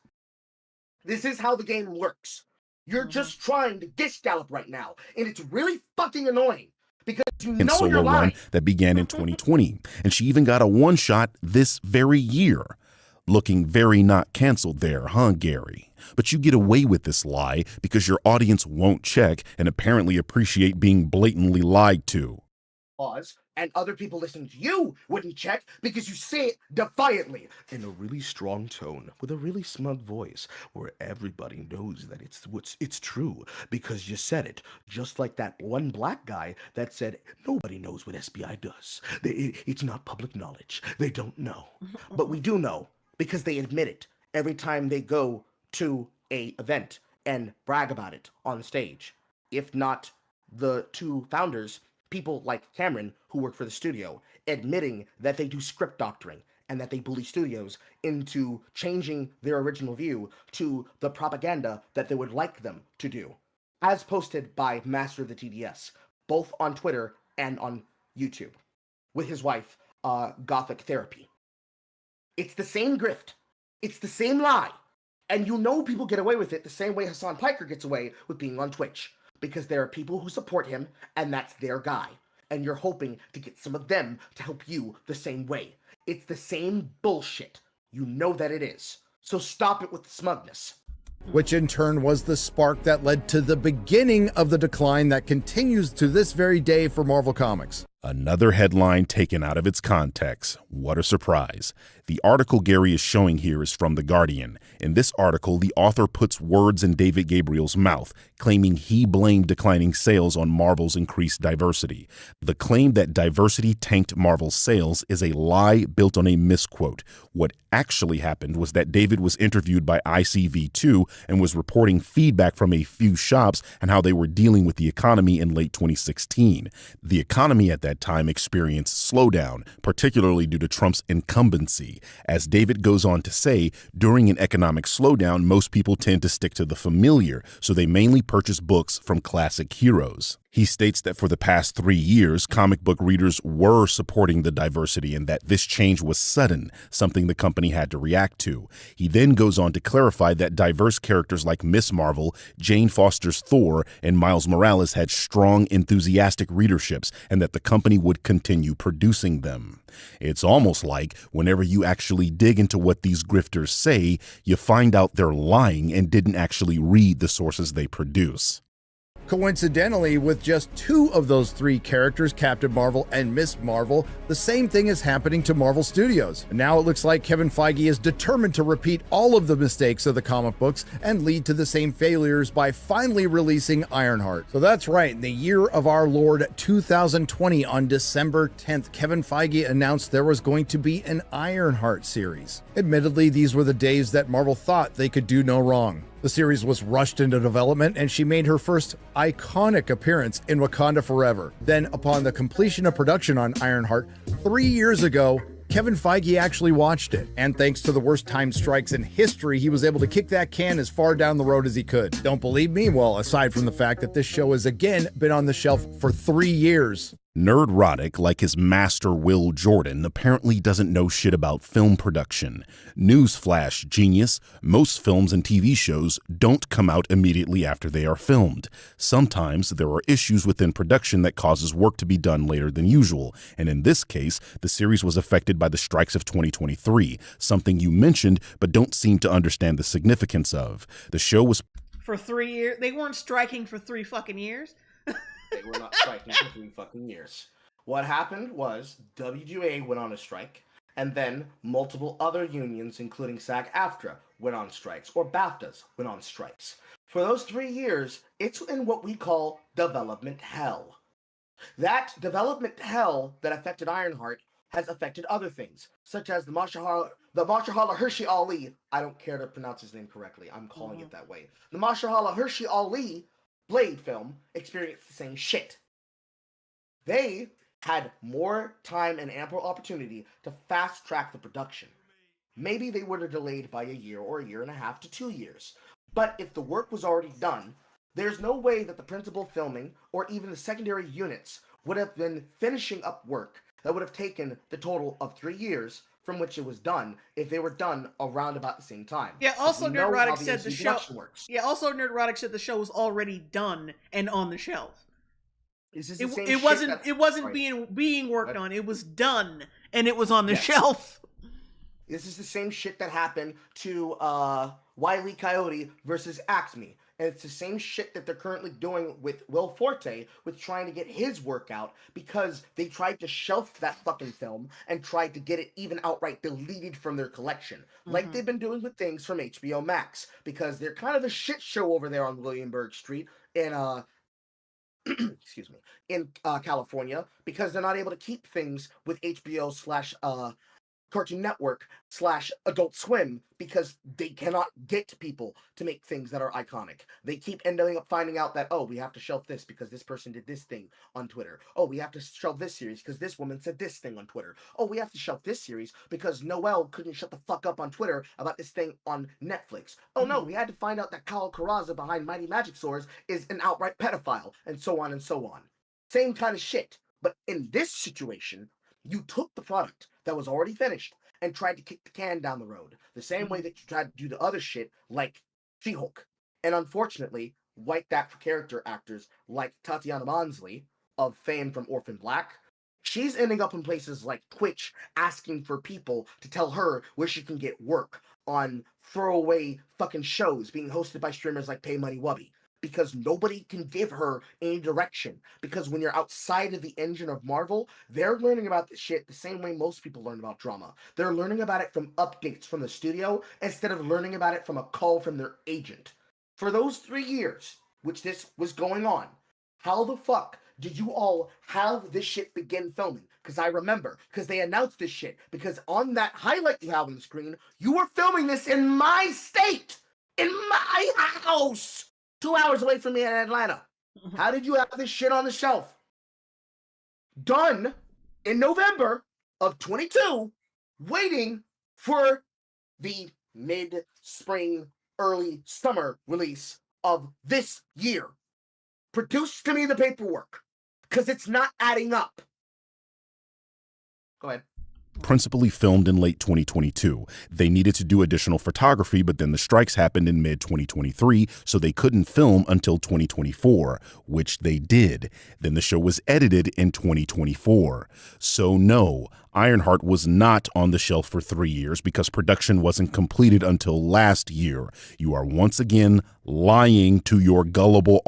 This is how the game works. You're just trying to dish gallop right now, and it's really fucking annoying because you know solo you're lying. run that began in 2020, and she even got a one-shot this very year. Looking very not canceled there, huh, Gary? But you get away with this lie because your audience won't check and apparently appreciate being blatantly lied to. And other people listening to you wouldn't check because you say it defiantly, in a really strong tone, with a really smug voice, where everybody knows that it's true because you said it. Just like that one black guy that said, nobody knows what SBI does. It's not public knowledge. They don't know. But we do know, because they admit it every time they go to a event and brag about it on stage. If not the two founders, people like Cameron, who work for the studio, admitting that they do script doctoring and that they bully studios into changing their original view to the propaganda that they would like them to do, as posted by Master of the TDS, both on Twitter and on YouTube, with his wife, Gothic Therapy. It's the same grift. It's the same lie. And you know people get away with it the same way Hassan Piker gets away with being on Twitch. Because there are people who support him, and that's their guy. And you're hoping to get some of them to help you the same way. It's the same bullshit. You know that it is. So stop it with the smugness. Which in turn was the spark that led to the beginning of the decline that continues to this very day for Marvel Comics. Another headline taken out of its context. What a surprise. The article Gary is showing here is from The Guardian. In this article, the author puts words in David Gabriel's mouth, claiming he blamed declining sales on Marvel's increased diversity. The claim that diversity tanked Marvel's sales is a lie built on a misquote. What actually happened was that David was interviewed by ICV2 and was reporting feedback from a few shops and how they were dealing with the economy in late 2016. The economy at that time experienced slowdown, particularly due to Trump's incumbency. As David goes on to say, during an economic slowdown, most people tend to stick to the familiar, so they mainly purchase books from classic heroes. He states that for the past 3 years, comic book readers were supporting the diversity and that this change was sudden, something the company had to react to. He then goes on to clarify that diverse characters like Miss Marvel, Jane Foster's Thor, and Miles Morales had strong, enthusiastic readerships and that the company would continue producing them. It's almost like whenever you actually dig into what these grifters say, you find out they're lying and didn't actually read the sources they produce. Coincidentally, with just 2 of those 3 characters, Captain Marvel and Miss Marvel, the same thing is happening to Marvel Studios. And now it looks like Kevin Feige is determined to repeat all of the mistakes of the comic books and lead to the same failures by finally releasing Ironheart. So that's right, in the year of our Lord 2020, on December 10th, Kevin Feige announced there was going to be an Ironheart series. Admittedly, these were the days that Marvel thought they could do no wrong. The series was rushed into development, and she made her first iconic appearance in Wakanda Forever. Then, upon the completion of production on Ironheart 3 years ago, Kevin Feige actually watched it. And thanks to the worst timed strikes in history, he was able to kick that can as far down the road as he could. Don't believe me? Well, aside from the fact that this show has again been on the shelf for 3 years. Nerdrotic, like his master Will Jordan, apparently doesn't know shit about film production. Newsflash, genius, most films and TV shows don't come out immediately after they are filmed. Sometimes there are issues within production that causes work to be done later than usual, and in this case, the series was affected by the strikes of 2023, something you mentioned but don't seem to understand the significance of. The show was... For 3 years? They weren't striking for 3 fucking years? They were not striking for 3 fucking years. What happened was WGA went on a strike, and then multiple other unions, including SAG-AFTRA, went on strikes, or BAFTAs went on strikes. For those 3 years, it's in what we call development hell. That development hell that affected Ironheart has affected other things, such as the Mahershala Hershey Ali. I don't care to pronounce his name correctly. I'm calling it that way. The Mahershala Hershey Ali Blade film experienced the same shit. They had more time and ample opportunity to fast track the production. Maybe they would have delayed by a year or a year and a half to 2 years. But if the work was already done, there's no way that the principal filming or even the secondary units would have been finishing up work that would have taken the total of 3 years from which it was done if they were done around about the same time. Yeah, also Nerdrotic said the show works. Yeah, also Nerdrotic said the show was already done and on the shelf. It wasn't being worked on. It was done and it was on the shelf. This is the same shit that happened to Wile E. Coyote versus Acme. And it's the same shit that they're currently doing with Will Forte with trying to get his work out because they tried to shelf that fucking film and tried to get it even outright deleted from their collection. Like they've been doing with things from HBO Max because they're kind of a shit show over there on Williamsburg Street in excuse me, in California because they're not able to keep things with HBO/ Cartoon Network / Adult Swim because they cannot get people to make things that are iconic. They keep ending up finding out that, oh, we have to shelf this because this person did this thing on Twitter. Oh, we have to shelf this series because this woman said this thing on Twitter. Oh, we have to shelf this series because Noelle couldn't shut the fuck up on Twitter about this thing on Netflix. Oh no, we had to find out that Kyle Carrazza behind Mighty Magic Swords is an outright pedophile, and so on and so on. Same kind of shit. But in this situation, you took the product that was already finished and tried to kick the can down the road, the same way that you tried to do the other shit like She-Hulk. And unfortunately, wiped that for character actors like Tatiana Mansley, of fame from Orphan Black. She's ending up in places like Twitch asking for people to tell her where she can get work on throwaway fucking shows being hosted by streamers like Pay Money Wubby. Because nobody can give her any direction. Because when you're outside of the engine of Marvel, they're learning about this shit the same way most people learn about drama. They're learning about it from updates from the studio instead of learning about it from a call from their agent. For those 3 years, which this was going on, how the fuck did you all have this shit begin filming? Because I remember, because they announced this shit. Because on that highlight you have on the screen, you were filming this in my state! In my house! 2 hours away from me in Atlanta. How did you have this shit on the shelf? Done in November of 22, waiting for the mid-spring, early summer release of this year. Produce to me the paperwork, because it's not adding up. Go ahead. Principally filmed in late 2022. They needed to do additional photography, but then the strikes happened in mid-2023, so they couldn't film until 2024, which they did. Then the show was edited in 2024. So no, Ironheart was not on the shelf for 3 years because production wasn't completed until last year. You are once again lying to your gullible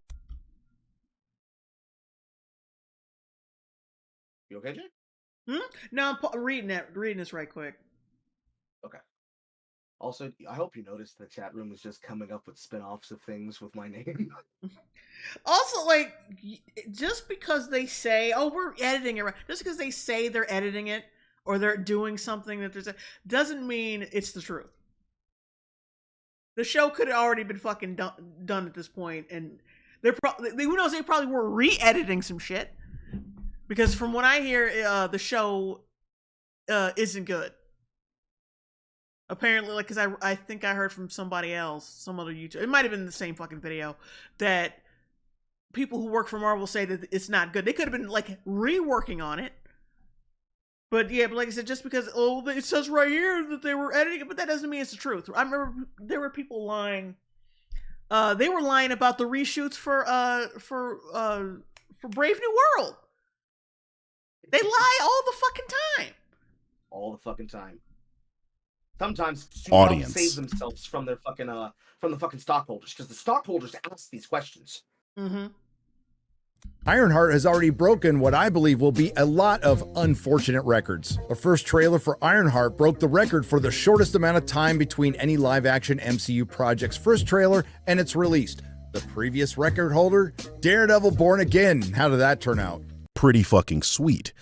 You okay, Jay? No, I'm reading this right quick. Okay. Also, I hope you noticed the chat room is just coming up with spin-offs of things with my name. Also, like, just because they say, "Oh, we're editing it," just because they say they're editing it or they're doing something that there's doesn't mean it's the truth. The show could have already been fucking done at this point, and they're probably, who knows, they probably were re-editing some shit. Because from what I hear, the show isn't good. Apparently, like, because I think I heard from somebody else, some other YouTuber, it might have been the same fucking video, that people who work for Marvel say that it's not good. They could have been, like, reworking on it. But yeah, but like I said, just because, it says right here that they were editing it, but that doesn't mean it's the truth. I remember there were people lying. They were lying about the reshoots for Brave New World. They lie all the fucking time. All the fucking time. Sometimes Audience save themselves from their fucking from the fucking stockholders, because the stockholders ask these questions. Mm-hmm. Ironheart has already broken what I believe will be a lot of unfortunate records. The first trailer for Ironheart broke the record for the shortest amount of time between any live-action MCU project's first trailer and its release. The previous record holder, Daredevil Born Again. How did that turn out? Pretty fucking sweet.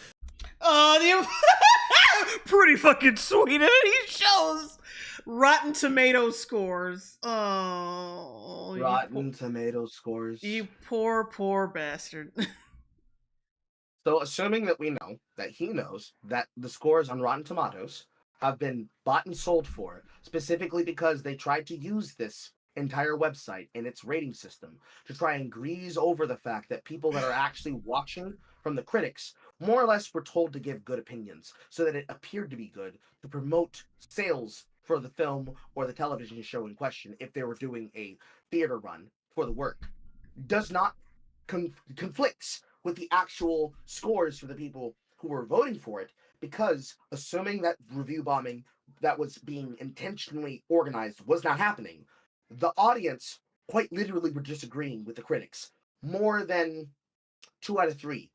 Pretty fucking sweet. And he shows Rotten Tomato scores. Oh, Rotten Tomato scores. You poor bastard. So, assuming that we know that he knows that the scores on Rotten Tomatoes have been bought and sold for, specifically because they tried to use this entire website and its rating system to try and grease over the fact that people that are actually watching from the critics more or less were told to give good opinions so that it appeared to be good to promote sales for the film or the television show in question if they were doing a theater run for the work, does not conflicts with the actual scores for the people who were voting for it, because assuming that review bombing that was being intentionally organized was not happening, the audience quite literally were disagreeing with the critics more than 2 out of 3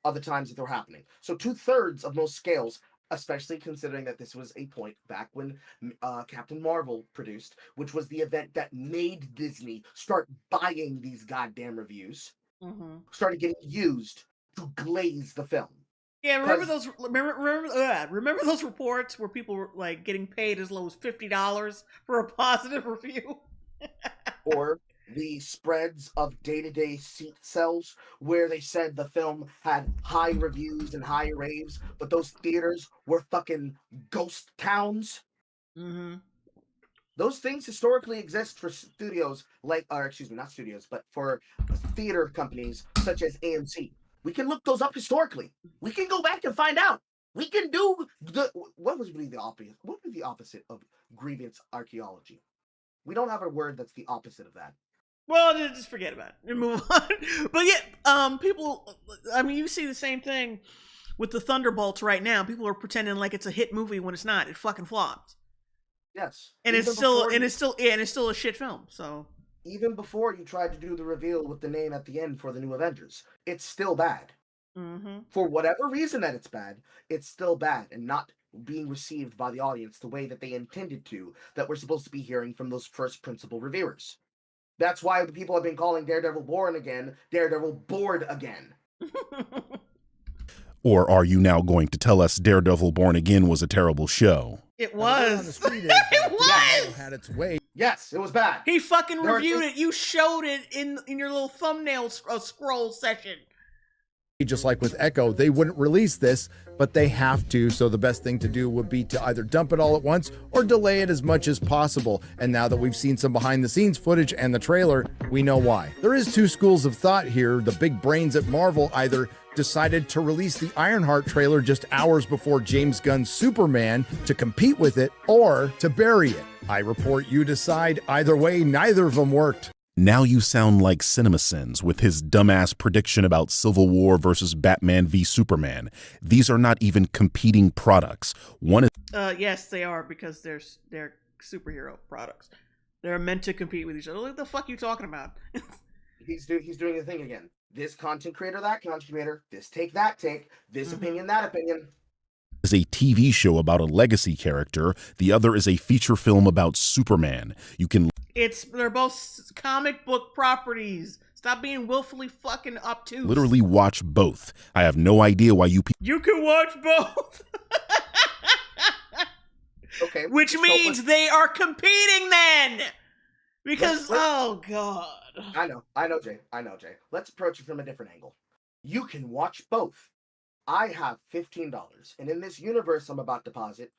of the times that they were happening. So 2/3 of most scales, especially considering that this was a point back when Captain Marvel produced, which was the event that made Disney start buying these goddamn reviews, started getting used to glaze the film. Yeah, remember those? Remember those reports where people were like getting paid as low as $50 for a positive review, or the spreads of day-to-day seat sales where they said the film had high reviews and high raves, but those theaters were fucking ghost towns. Those things historically exist for studios like, or excuse me, not studios, but for theater companies such as AMC. We can look those up historically. We can go back and find out. We can do what would be the opposite? What would be the opposite of grievance archaeology? We don't have a word that's the opposite of that. Well, just forget about it and move on. But yeah, people, I mean, you see the same thing with the Thunderbolts right now. People are pretending like it's a hit movie when it's not. It fucking flopped. Yes. And it's still a shit film. So even before you tried to do the reveal with the name at the end for the new Avengers, it's still bad. For whatever reason that it's bad, it's still bad and not being received by the audience the way that they intended to, that we're supposed to be hearing from those first principal reviewers. That's why the people have been calling Daredevil Born Again, Daredevil Bored Again. Or are you now going to tell us Daredevil Born Again was a terrible show? It was. It was. Had its way. Yes, it was bad. He fucking reviewed it. You showed it in your little thumbnail scroll session. Just like with Echo, they wouldn't release this, but they have to, so the best thing to do would be to either dump it all at once or delay it as much as possible. And now that we've seen some behind the scenes footage and the trailer, we know why. There is 2 schools of thought here. The big brains at Marvel either decided to release the Ironheart trailer just hours before James Gunn's Superman to compete with it, or to bury it. I report you decide. Either way, neither of them worked. Now you sound like CinemaSins with his dumbass prediction about Civil War versus Batman v Superman. These are not even competing products. One is yes, they are, because they're superhero products. They're meant to compete with each other. What the fuck are you talking about? He's doing the thing again. this content creator, that content creator, this take, that take, this opinion, that opinion. Is a TV show about a legacy character. The other is a feature film about Superman. They're both comic book properties. Stop being willfully fucking obtuse. Literally watch both. I have no idea why you You can watch both. Okay. Which means they are competing then. Because, oh God. I know, Jay. Let's approach it from a different angle. You can watch both. I have $15, and in this universe I'm about to posit,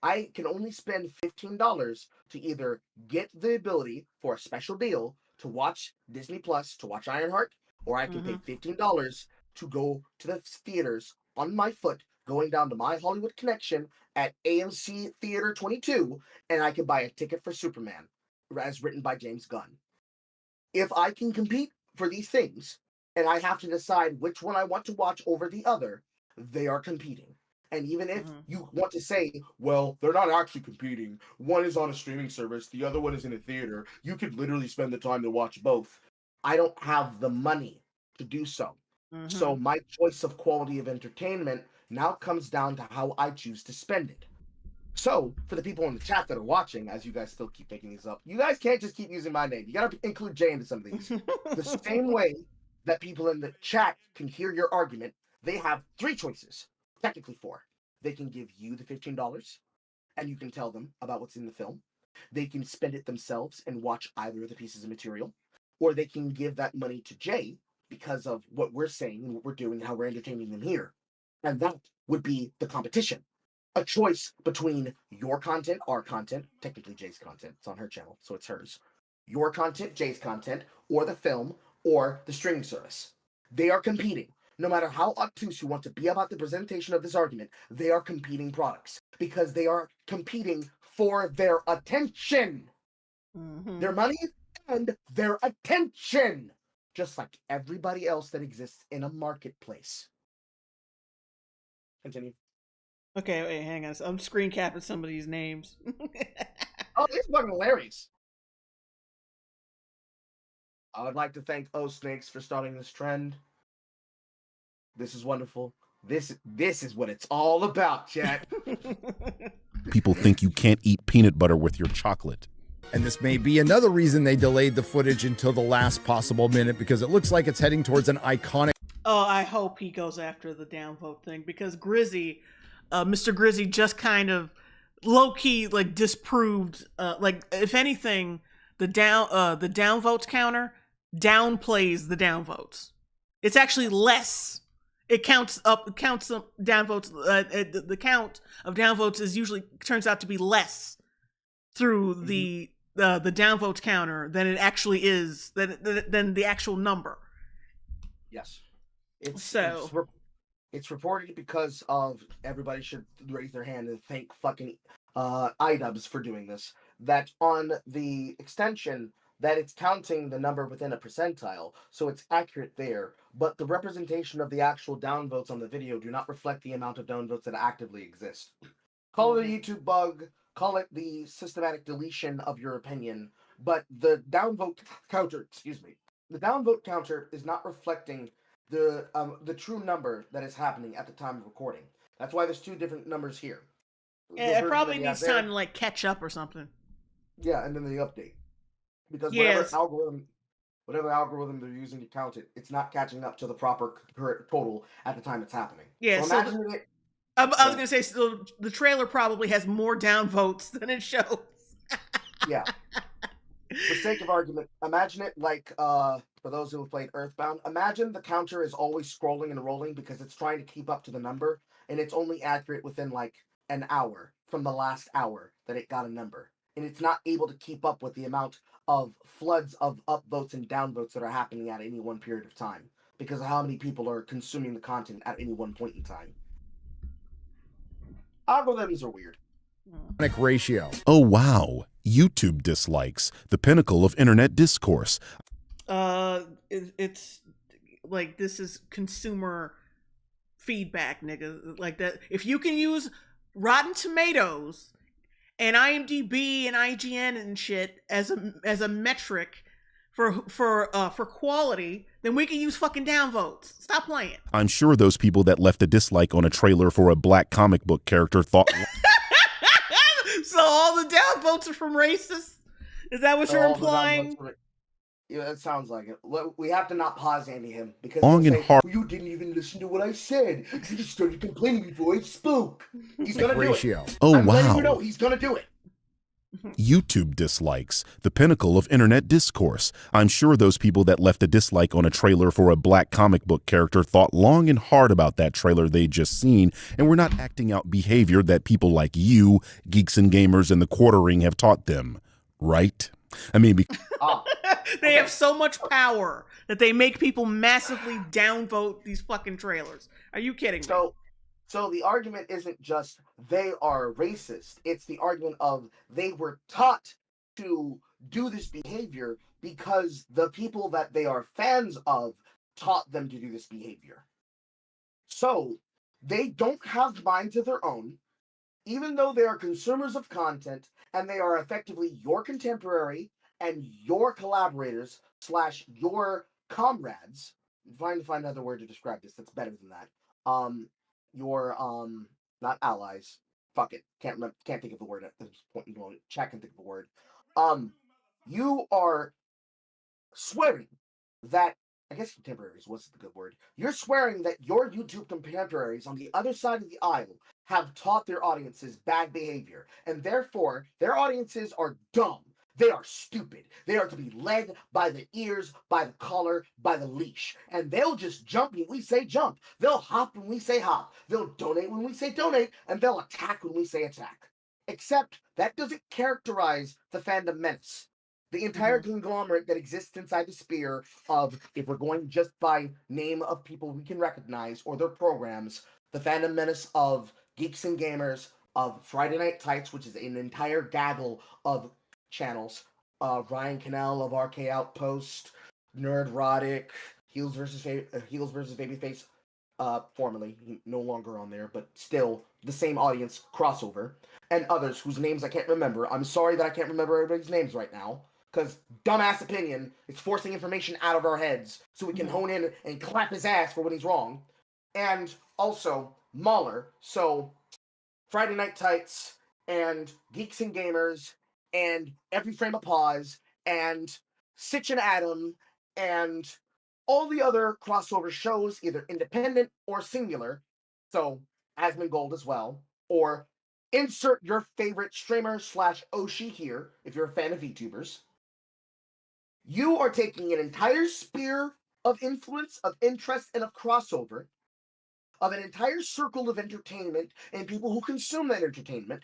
I can only spend $15 to either get the ability for a special deal to watch Disney Plus, to watch Ironheart, or I can pay $15 to go to the theaters on my foot, going down to My Hollywood Connection at AMC Theater 22, and I can buy a ticket for Superman, as written by James Gunn. If I can compete for these things, and I have to decide which one I want to watch over the other, they are competing. And even if you want to say, well, they're not actually competing, one is on a streaming service, the other one is in a theater, you could literally spend the time to watch both. I don't have the money to do so. So my choice of quality of entertainment now comes down to how I choose to spend it. So, for the people in the chat that are watching, as you guys still keep picking these up, you guys can't just keep using my name. You gotta include Jay into some of these. The same way that people in the chat can hear your argument, they have 3 choices. Technically 4. They can give you the $15, and you can tell them about what's in the film. They can spend it themselves and watch either of the pieces of material. Or they can give that money to Jay because of what we're saying and what we're doing and how we're entertaining them here. And that would be the competition. A choice between your content, our content, technically Jay's content, it's on her channel, so it's hers. Your content, Jay's content, or the film, or the streaming service. They are competing. No matter how obtuse you want to be about the presentation of this argument, they are competing products because they are competing for their attention. Their money and their attention. Just like everybody else that exists in a marketplace. Continue. Okay, wait, hang on. I'm screen capping some of these names. Oh, it's fucking hilarious. I would like to thank Snakes for starting this trend. This is wonderful. This is what it's all about, chat. People think you can't eat peanut butter with your chocolate. And this may be another reason they delayed the footage until the last possible minute, because it looks like it's heading towards an iconic... Oh, I hope he goes after the downvote thing, because Grizzy, Mr. Grizzy just kind of low-key, like, disproved, like, if anything, the downvotes counter downplays the downvotes. It's actually less. It counts downvotes. The count of downvotes is usually turns out to be less through the downvotes counter than it actually is than the actual number. Yes, it's reported because of everybody should raise their hand and thank fucking iDubbbz for doing this. That on the extension, that it's counting the number within a percentile, so it's accurate there, but the representation of the actual downvotes on the video do not reflect the amount of downvotes that actively exist. Call it a YouTube bug, call it the systematic deletion of your opinion, but the downvote counter, the downvote counter is not reflecting the true number that is happening at the time of recording. That's why there's 2 different numbers here. Yeah, it probably needs time to like catch up or something. Yeah, and then they update. Because whatever algorithm they're using to count it, it's not catching up to the proper total at the time it's happening. Yeah, so imagine it. I was gonna say, so the trailer probably has more downvotes than it shows. Yeah. For sake of argument, imagine it like for those who have played Earthbound. Imagine the counter is always scrolling and rolling because it's trying to keep up to the number, and it's only accurate within like an hour from the last hour that it got a number. And it's not able to keep up with the amount of floods of upvotes and downvotes that are happening at any one period of time because of how many people are consuming the content at any one point in time. Algorithms are weird. Ratio. Oh, wow. YouTube dislikes, the pinnacle of internet discourse. It's like, this is consumer feedback, nigga. Like that. If you can use Rotten Tomatoes and IMDb and IGN and shit as a metric for quality, then we can use fucking downvotes. Stop playing. I'm sure those people that left a dislike on a trailer for a black comic book character thought... So all the downvotes are from racists? Is that what you're implying? Yeah, that sounds like it. We have to not pause Andy him because Long and hard. You didn't even listen to what I said. You just started complaining before I spoke. He's gonna do it. Oh, I'm letting wow. you know he's gonna do it. YouTube dislikes, the pinnacle of internet discourse. I'm sure those people that left a dislike on a trailer for a black comic book character thought long and hard about that trailer they'd just seen and were not acting out behavior that people like you, geeks and gamers, and the quartering have taught them. Right? I mean, they have so much power that they make people massively downvote these fucking trailers. Are you kidding me? So the argument isn't just they are racist. It's the argument of they were taught to do this behavior because the people that they are fans of taught them to do this behavior. So they don't have minds of their own, even though they are consumers of content and they are effectively your contemporary and your collaborators / your comrades. I'm trying to find another word to describe this that's better than that. Your not allies. Fuck it. Can't think of the word at this point. Chat can think of the word. You are swearing that, I guess contemporaries was the good word. You're swearing that your YouTube contemporaries on the other side of the aisle have taught their audiences bad behavior, and therefore their audiences are dumb. They are stupid. They are to be led by the ears, by the collar, by the leash. And they'll just jump when we say jump. They'll hop when we say hop. They'll donate when we say donate. And they'll attack when we say attack. Except that doesn't characterize the fandom menace. The entire conglomerate that exists inside the sphere of, if we're going just by name of people we can recognize or their programs, the fandom menace of Geeks and Gamers, of Friday Night Tights, which is an entire gaggle of channels, Ryan Cannell of RK Outpost, Nerdrotic, Heels versus Babyface, formerly no longer on there, but still the same audience crossover, and others whose names I can't remember. I'm sorry that I can't remember everybody's names right now, because dumbass opinion is forcing information out of our heads so we can hone in and clap his ass for when he's wrong. And also Mahler, so Friday Night Tights and Geeks and Gamers and Every Frame of Pause, and Sitch and Adam, and all the other crossover shows, either independent or singular, so Asmongold as well, or insert your favorite streamer / Oshi here, if you're a fan of VTubers. You are taking an entire sphere of influence, of interest, and of crossover, of an entire circle of entertainment and people who consume that entertainment,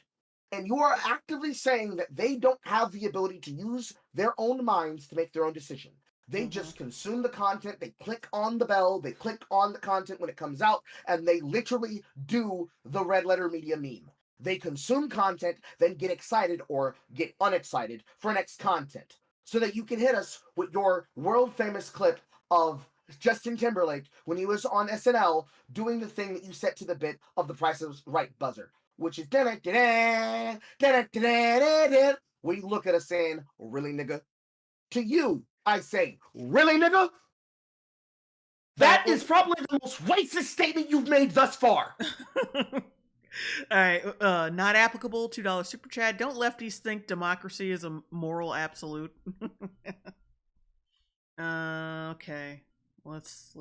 and you are actively saying that they don't have the ability to use their own minds to make their own decision. They just consume the content, they click on the bell, they click on the content when it comes out, and they literally do the red letter media meme. They consume content, then get excited or get unexcited for next content, so that you can hit us with your world-famous clip of Justin Timberlake when he was on SNL doing the thing that you set to the bit of the Price is Right buzzer, which is where you look at us saying, really, nigga? To you, I say, really, nigga? That is probably the most racist statement you've made thus far. All right, not applicable, $2 super chat. Don't lefties think democracy is a moral absolute? Okay. Let's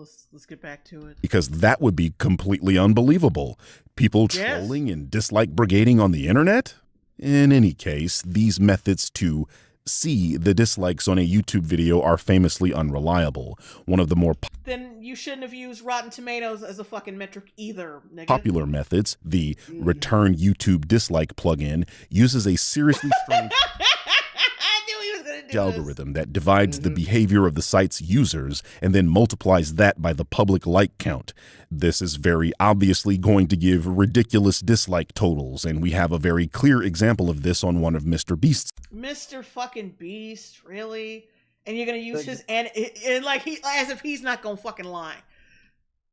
get back to it. Because that would be completely unbelievable. People trolling and dislike brigading on the internet? In any case, these methods to see the dislikes on a YouTube video are famously unreliable. One of the more then you shouldn't have used Rotten Tomatoes as a fucking metric either, nigga. Popular methods, the Return YouTube Dislike plugin, uses a seriously strange algorithm that divides the behavior of the site's users and then multiplies that by the public like count. This is very obviously going to give ridiculous dislike totals, and we have a very clear example of this on one of Mr. Beast's. Mr. fucking Beast, really? And you're gonna use his and like he as if he's not gonna fucking lie.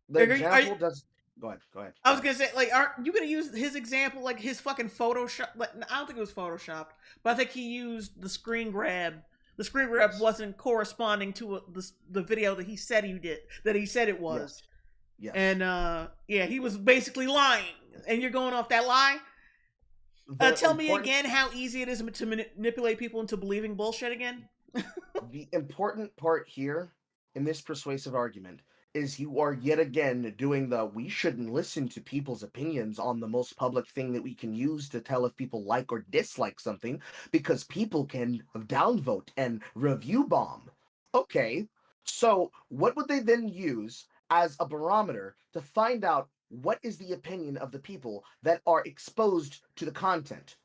The example does. Go ahead. I was gonna say, like, aren't you gonna use his example, like his fucking Photoshop? Like, I don't think it was Photoshopped, but I think he used the screen grab the screen grab wasn't corresponding to the video that he said it was. Yes. And yeah, he was basically lying. And you're going off that lie? Tell me again how easy it is to manipulate people into believing bullshit again. The important part here in this persuasive argument is you are yet again doing we shouldn't listen to people's opinions on the most public thing that we can use to tell if people like or dislike something, because people can downvote and review bomb. Okay, so what would they then use as a barometer to find out what is the opinion of the people that are exposed to the content?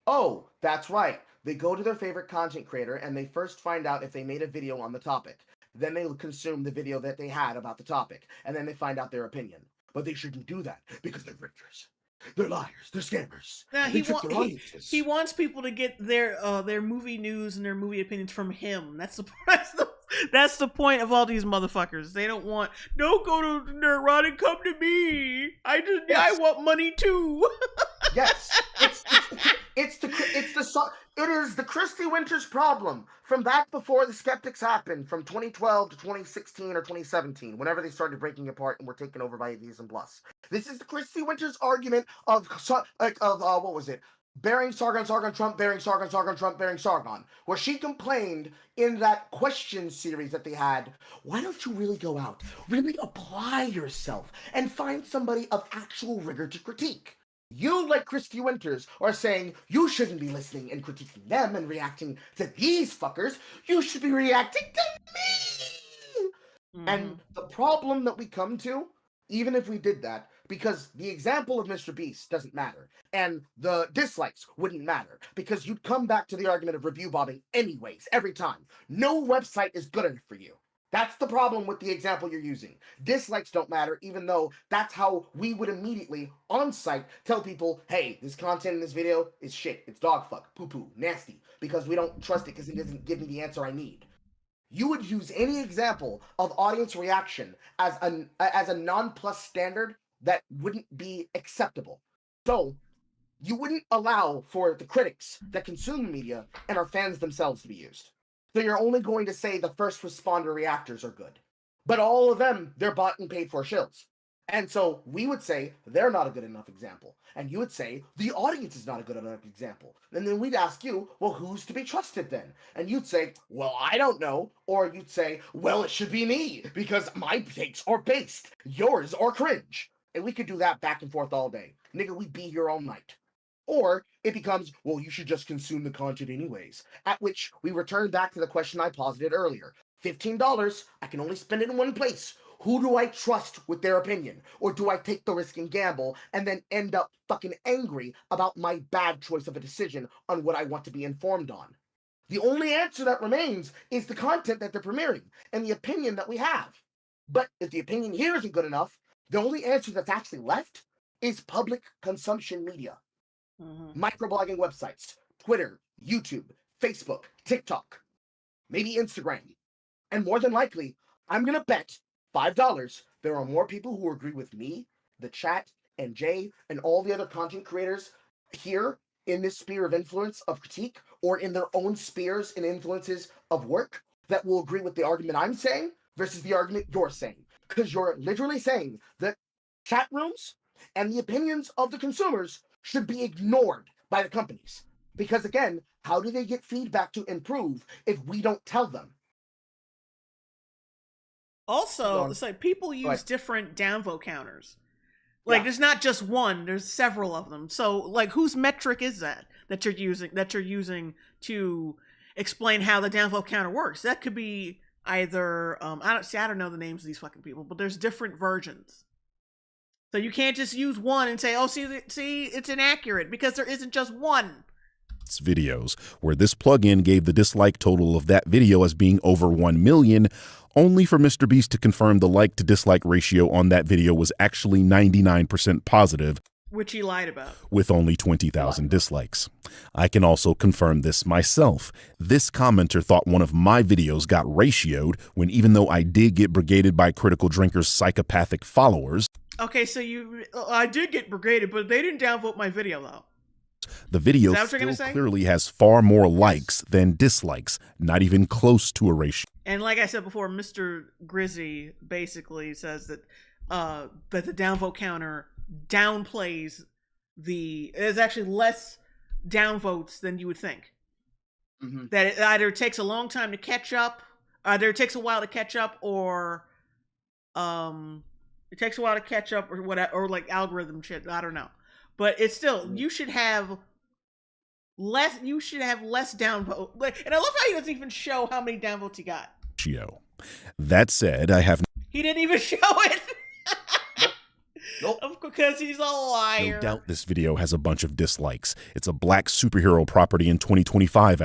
Oh, that's right. They go to their favorite content creator and they first find out if they made a video on the topic. Then they consume the video that they had about the topic, and then they find out their opinion. But they shouldn't do that because they're grifters. They're liars. They're scammers. Now, he wants people to get their movie news and their movie opinions from him. That's the point of all these motherfuckers. They don't want, don't go to Nerdrotic, come to me. I want money too. Yes, it is the Christy Winters problem from back before the skeptics happened, from 2012 to 2016 or 2017, whenever they started breaking apart and were taken over by atheism plus. This is the Christy Winters argument of what was it? Bearing Sargon, Trump, bearing Sargon, Trump, bearing Sargon, where she complained in that question series that they had, why don't you really go out, really apply yourself, and find somebody of actual rigor to critique? You, like Christy Winters, are saying you shouldn't be listening and critiquing them and reacting to these fuckers. You should be reacting to me. Mm-hmm. And the problem that we come to, even if we did that, because the example of Mr. Beast doesn't matter, and the dislikes wouldn't matter, because you'd come back to the argument of review bombing anyways, every time. No website is good enough for you. That's the problem with the example you're using. Dislikes don't matter, even though that's how we would immediately, on site, tell people, hey, this content in this video is shit. It's dog fuck, poo-poo, nasty, because we don't trust it because it doesn't give me the answer I need. You would use any example of audience reaction as a non-plus standard that wouldn't be acceptable. So you wouldn't allow for the critics that consume media and our fans themselves to be used. So you're only going to say the first responder reactors are good. But all of them, they're bought and paid for shills. And so we would say they're not a good enough example. And you would say the audience is not a good enough example. And then we'd ask you, well, who's to be trusted then? And you'd say, well, I don't know. Or you'd say, well, it should be me because my takes are based. Yours are cringe. And we could do that back and forth all day. Nigga, we'd be here all night. Or it becomes, well, you should just consume the content anyways. At which we return back to the question I posited earlier. $15, I can only spend it in one place. Who do I trust with their opinion? Or do I take the risk and gamble and then end up fucking angry about my bad choice of a decision on what I want to be informed on? The only answer that remains is the content that they're premiering and the opinion that we have. But if the opinion here isn't good enough, the only answer that's actually left is public consumption media. Microblogging websites, Twitter, YouTube, Facebook, TikTok, maybe Instagram. And more than likely, I'm going to bet $5 there are more people who agree with me, the chat, and Jay, and all the other content creators here in this sphere of influence of critique, or in their own spheres and influences of work, that will agree with the argument I'm saying versus the argument you're saying. Because you're literally saying that chat rooms and the opinions of the consumers should be ignored by the companies. Because again, how do they get feedback to improve if we don't tell them? Also, it's like people use different downvote counters. Like there's not just one, there's several of them. So like whose metric is that you're using to explain how the downvote counter works? That could be either I don't know the names of these fucking people, but there's different versions. So you can't just use one and say, oh, see, it's inaccurate, because there isn't just one. Videos where this plugin gave the dislike total of that video as being over 1 million, only for Mr. Beast to confirm the like to dislike ratio on that video was actually 99% positive, which he lied about, with only 20,000 dislikes. I can also confirm this myself. This commenter thought one of my videos got ratioed when, even though I did get brigaded by Critical Drinker's psychopathic followers. Okay, so I did get brigaded, but they didn't downvote my video though. The video Is that what you're gonna still say? clearly has far more likes than dislikes, not even close to a ratio. And like I said before, Mr. Grizzy basically says that the downvote counter downplays there's actually less downvotes than you would think. Mm-hmm. That it either takes a long time to catch up, either it takes a while to catch up, or it takes a while to catch up, or whatever, or like algorithm shit. I don't know, but it's still you should have less. You should have less downvote. And I love how he doesn't even show how many downvotes he got. That said, I have He didn't even show it. Nope. Because he's a liar. no doubt this video has a bunch of dislikes. It's a black superhero property in 2025.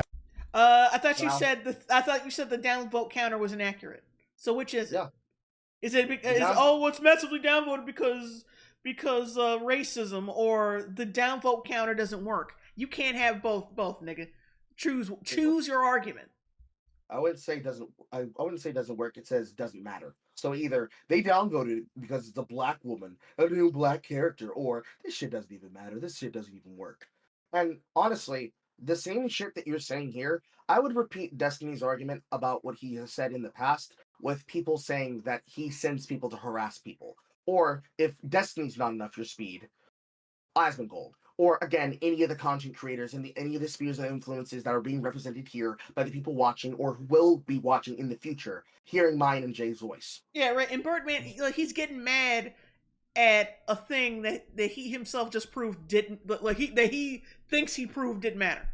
I thought you said the downvote counter was inaccurate. So which is it? Yeah. Is it it's massively downvoted because racism, or the downvote counter doesn't work? You can't have both, nigga. Choose your argument. I wouldn't say it doesn't. I wouldn't say it doesn't work. It says doesn't matter. So either they downvoted it because it's a black woman, a new black character, or this shit doesn't even matter. This shit doesn't even work. And honestly, the same shit that you're saying here, I would repeat Destiny's argument about what he has said in the past, with people saying that he sends people to harass people, or if Destiny's not enough your speed, Asmongold. Or again, any of the content creators and any of the spheres of influences that are being represented here by the people watching or will be watching in the future, hearing mine and Jay's voice. Yeah, right. And Birdman, he's getting mad at a thing that he himself just proved didn't, that he thinks he proved didn't matter.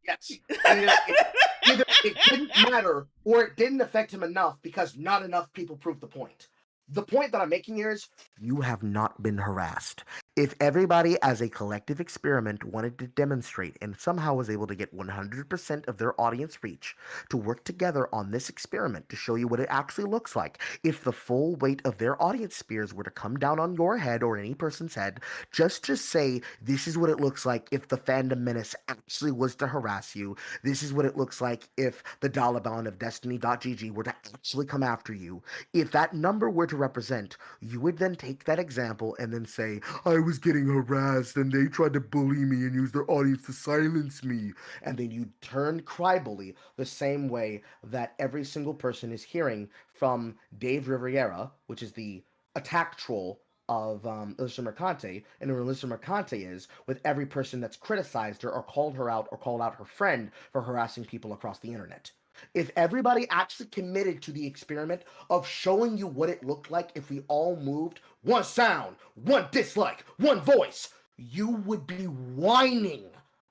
Yes. Either it didn't matter, or it didn't affect him enough because not enough people proved the point. The point that I'm making here is, you have not been harassed. If everybody as a collective experiment wanted to demonstrate and somehow was able to get 100% of their audience reach to work together on this experiment to show you what it actually looks like, if the full weight of their audience spheres were to come down on your head or any person's head, just to say, this is what it looks like if the fandom menace actually was to harass you, this is what it looks like if the Dalaban of Destiny.gg were to actually come after you, if that number were to represent, you would then take that example and then say, I was getting harassed and they tried to bully me and use their audience to silence me. And then you turn crybully the same way that every single person is hearing from Dave Riviera, which is the attack troll of Alyssa Mercante, and who Alyssa Mercante is with every person that's criticized her or called her out or called out her friend for harassing people across the internet. If everybody actually committed to the experiment of showing you what it looked like if we all moved one sound, one dislike, one voice, you would be whining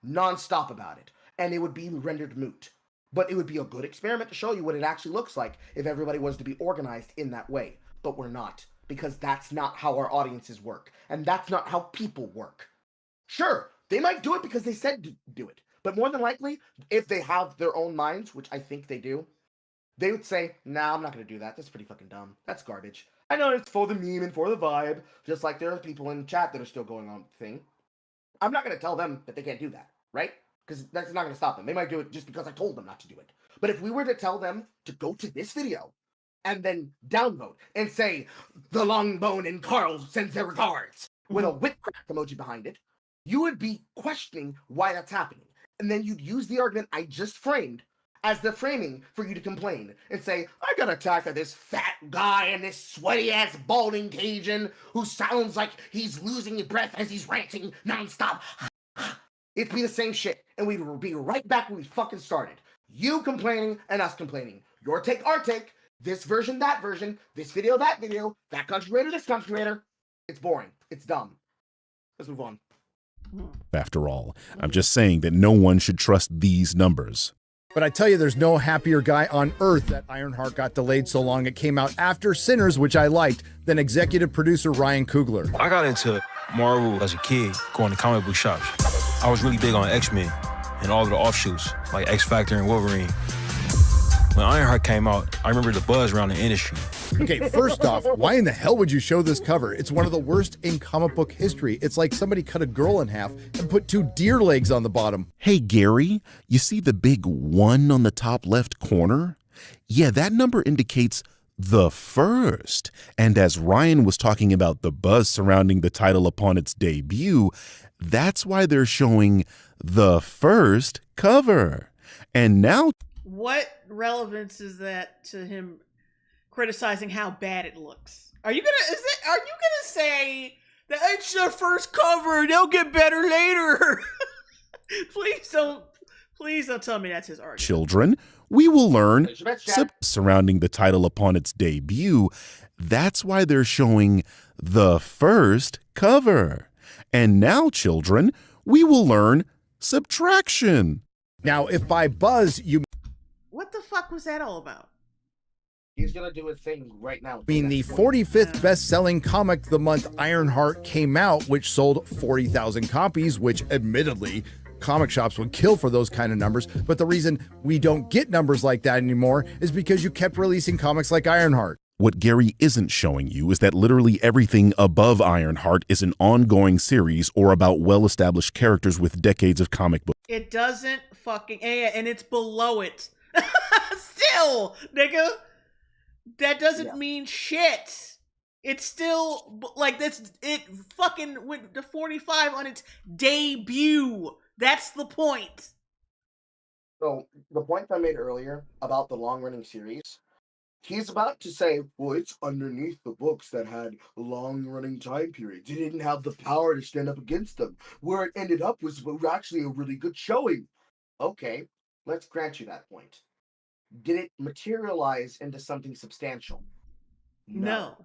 nonstop about it, and it would be rendered moot. But it would be a good experiment to show you what it actually looks like if everybody was to be organized in that way. But we're not, because that's not how our audiences work, and that's not how people work. Sure, they might do it because they said to do it. But more than likely, if they have their own minds, which I think they do, they would say, nah, I'm not going to do that. That's pretty fucking dumb. That's garbage. I know it's for the meme and for the vibe, just like there are people in chat that are still going on the thing. I'm not going to tell them that they can't do that, right? Because that's not going to stop them. They might do it just because I told them not to do it. But if we were to tell them to go to this video and then downvote and say, the Longbone and Carl sends their regards, with a whip crack emoji behind it, you would be questioning why that's happening. And then you'd use the argument I just framed as the framing for you to complain and say, I got attacked by this fat guy and this sweaty-ass balding Cajun who sounds like he's losing his breath as he's ranting nonstop. It'd be the same shit, and we'd be right back where we fucking started. You complaining and us complaining. Your take, our take, this version, that version, this video, that country creator, this country creator. It's boring. It's dumb. Let's move on. After all, I'm just saying that no one should trust these numbers. But I tell you, there's no happier guy on earth that Ironheart got delayed so long it came out after Sinners, which I liked, than executive producer Ryan Coogler. I got into Marvel as a kid, going to comic book shops. I was really big on X-Men and all of the offshoots, like X-Factor and Wolverine. When Ironheart came out, I remember the buzz around the industry. Okay, first off, why in the hell would you show this cover? It's one of the worst in comic book history. It's like somebody cut a girl in half and put 2 deer legs on the bottom. Hey, Gary, you see the big 1 on the top left corner? Yeah, that number indicates the first. And as Ryan was talking about the buzz surrounding the title upon its debut, That's why they're showing the first cover. And now, what relevance is that to him criticizing how bad it looks? Are you gonna say that it's the first cover, they'll get better later? Please don't tell me that's his argument. children, we will learn surrounding the title upon its debut. That's why they're showing the first cover. And now, children, we will learn subtraction. Now, if by buzz you What the fuck was that all about? He's gonna do a thing right now. mean the 45th best-selling comic of the month, Ironheart, came out, which sold 40,000 copies, which admittedly comic shops would kill for those kind of numbers. But the reason we don't get numbers like that anymore is because you kept releasing comics like Ironheart. What Gary isn't showing you is that literally everything above Ironheart is an ongoing series or about well-established characters with decades of comic book. It doesn't fucking, and it's below it. Still, nigga, that doesn't mean shit. It's still like this. It fucking went to 45 on its debut. That's the point. So the point I made earlier about the long-running series, he's about to say, well, it's underneath the books that had long-running time periods. It didn't have the power to stand up against them. Where it ended up was actually a really good showing. Okay, let's grant you that point. Did it materialize into something substantial? No.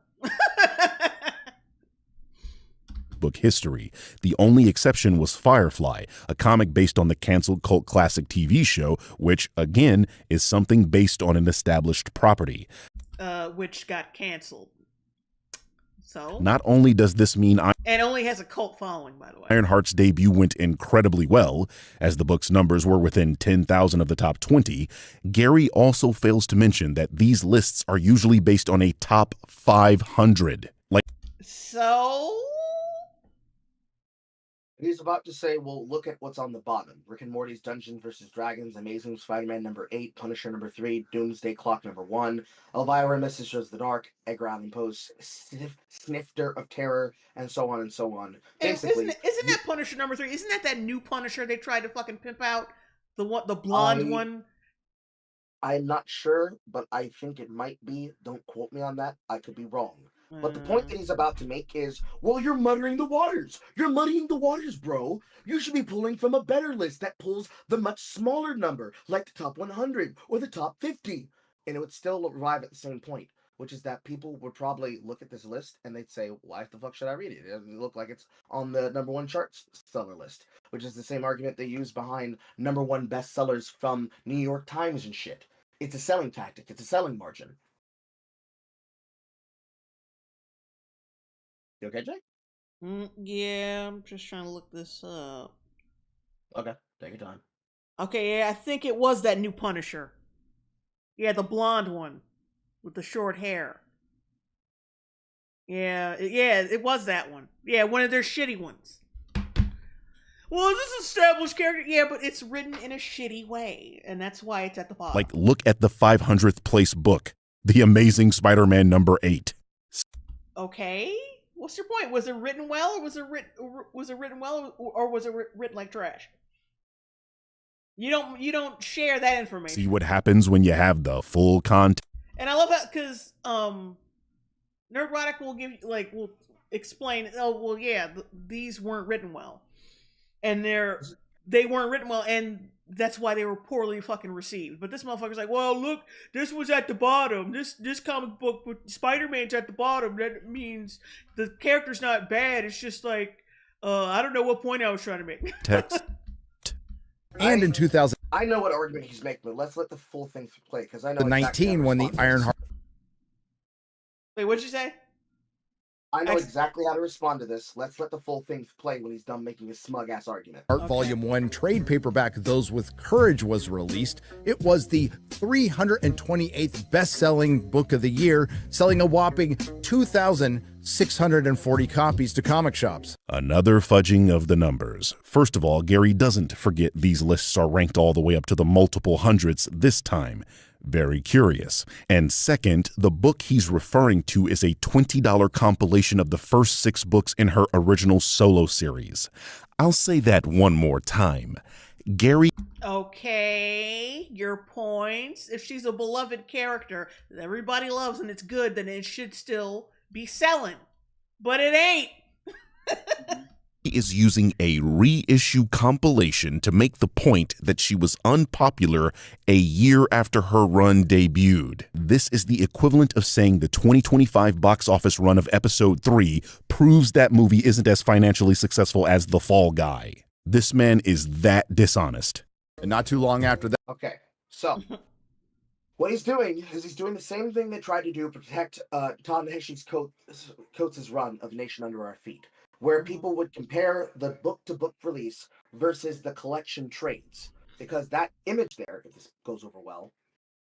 Book history. The only exception was Firefly, a comic based on the canceled cult classic TV show, which, again, is something based on an established property. Which got canceled. So? Not only does this mean and only has a cult following, by the way. Ironheart's debut went incredibly well, as the book's numbers were within 10,000 of the top 20, Gary also fails to mention that these lists are usually based on a top 500. So? He's about to say, well, look at what's on the bottom. Rick and Morty's Dungeons vs. Dragons, Amazing Spider-Man number 8, Punisher number 3, Doomsday Clock number 1, Elvira Messengers of the Dark, Edgar Allan Poe's Snifter of Terror, and so on and so on. Basically, isn't that Punisher number 3? Isn't that new Punisher they tried to fucking pimp out? The blonde one? I'm not sure, but I think it might be. Don't quote me on that. I could be wrong. But the point that he's about to make is, well, you're muddying the waters. You're muddying the waters, bro. You should be pulling from a better list that pulls the much smaller number, like the top 100 or the top 50. And it would still arrive at the same point, which is that people would probably look at this list and they'd say, why the fuck should I read it? It doesn't look like it's on the number one chart seller list, which is the same argument they use behind number one bestsellers from New York Times and shit. It's a selling tactic. It's a selling margin. You okay, Jay? Yeah, I'm just trying to look this up. Okay, take your time. Okay, yeah, I think it was that new Punisher. Yeah, the blonde one with the short hair. Yeah, it was that one. Yeah, one of their shitty ones. Well, this established character. Yeah, but it's written in a shitty way, and that's why it's at the bottom. Like, look at the 500th place book, The Amazing Spider-Man number 8. Okay. What's your point? Was it written well, or was it written well, or was it written like trash? You don't share that information. See what happens when you have the full content. And I love that because Nerdrotic will will explain. Oh well, yeah, these weren't written well, and they weren't written well, and that's why they were poorly fucking received. But this motherfucker's like, well, look, this was at the bottom. This comic book with Spider-Man's at the bottom. That means the character's not bad. It's just like, I don't know what point I was trying to make. Text. And in 2019, I know what argument he's making, but let's let the full thing play, because I know exactly when the Ironheart. Wait, what'd you say? I know exactly how to respond to this. Let's let the full thing play when he's done making his smug-ass argument. Volume 1 trade paperback Those with Courage was released. It was the 328th best-selling book of the year, selling a whopping 2,000 640 copies to comic shops. Another fudging of the numbers. First of all, Gary doesn't forget these lists are ranked all the way up to the multiple hundreds this time. Very curious. And second, the book he's referring to is a $20 compilation of the first 6 books in her original solo series. I'll say that one more time. Gary... Okay, your points. If she's a beloved character that everybody loves and it's good, then it should still be selling. But it ain't. is using a reissue compilation to make the point that she was unpopular a year after her run debuted. This is the equivalent of saying the 2025 box office run of episode 3 proves that movie isn't as financially successful as The Fall Guy. This man is that dishonest. And not too long after that. Okay, so what he's doing is he's doing the same thing they tried to do to protect Ta-Nehisi's Coates' run of Nation Under Our Feet, where people would compare the book-to-book release versus the collection trades, because that image there, if this goes over well,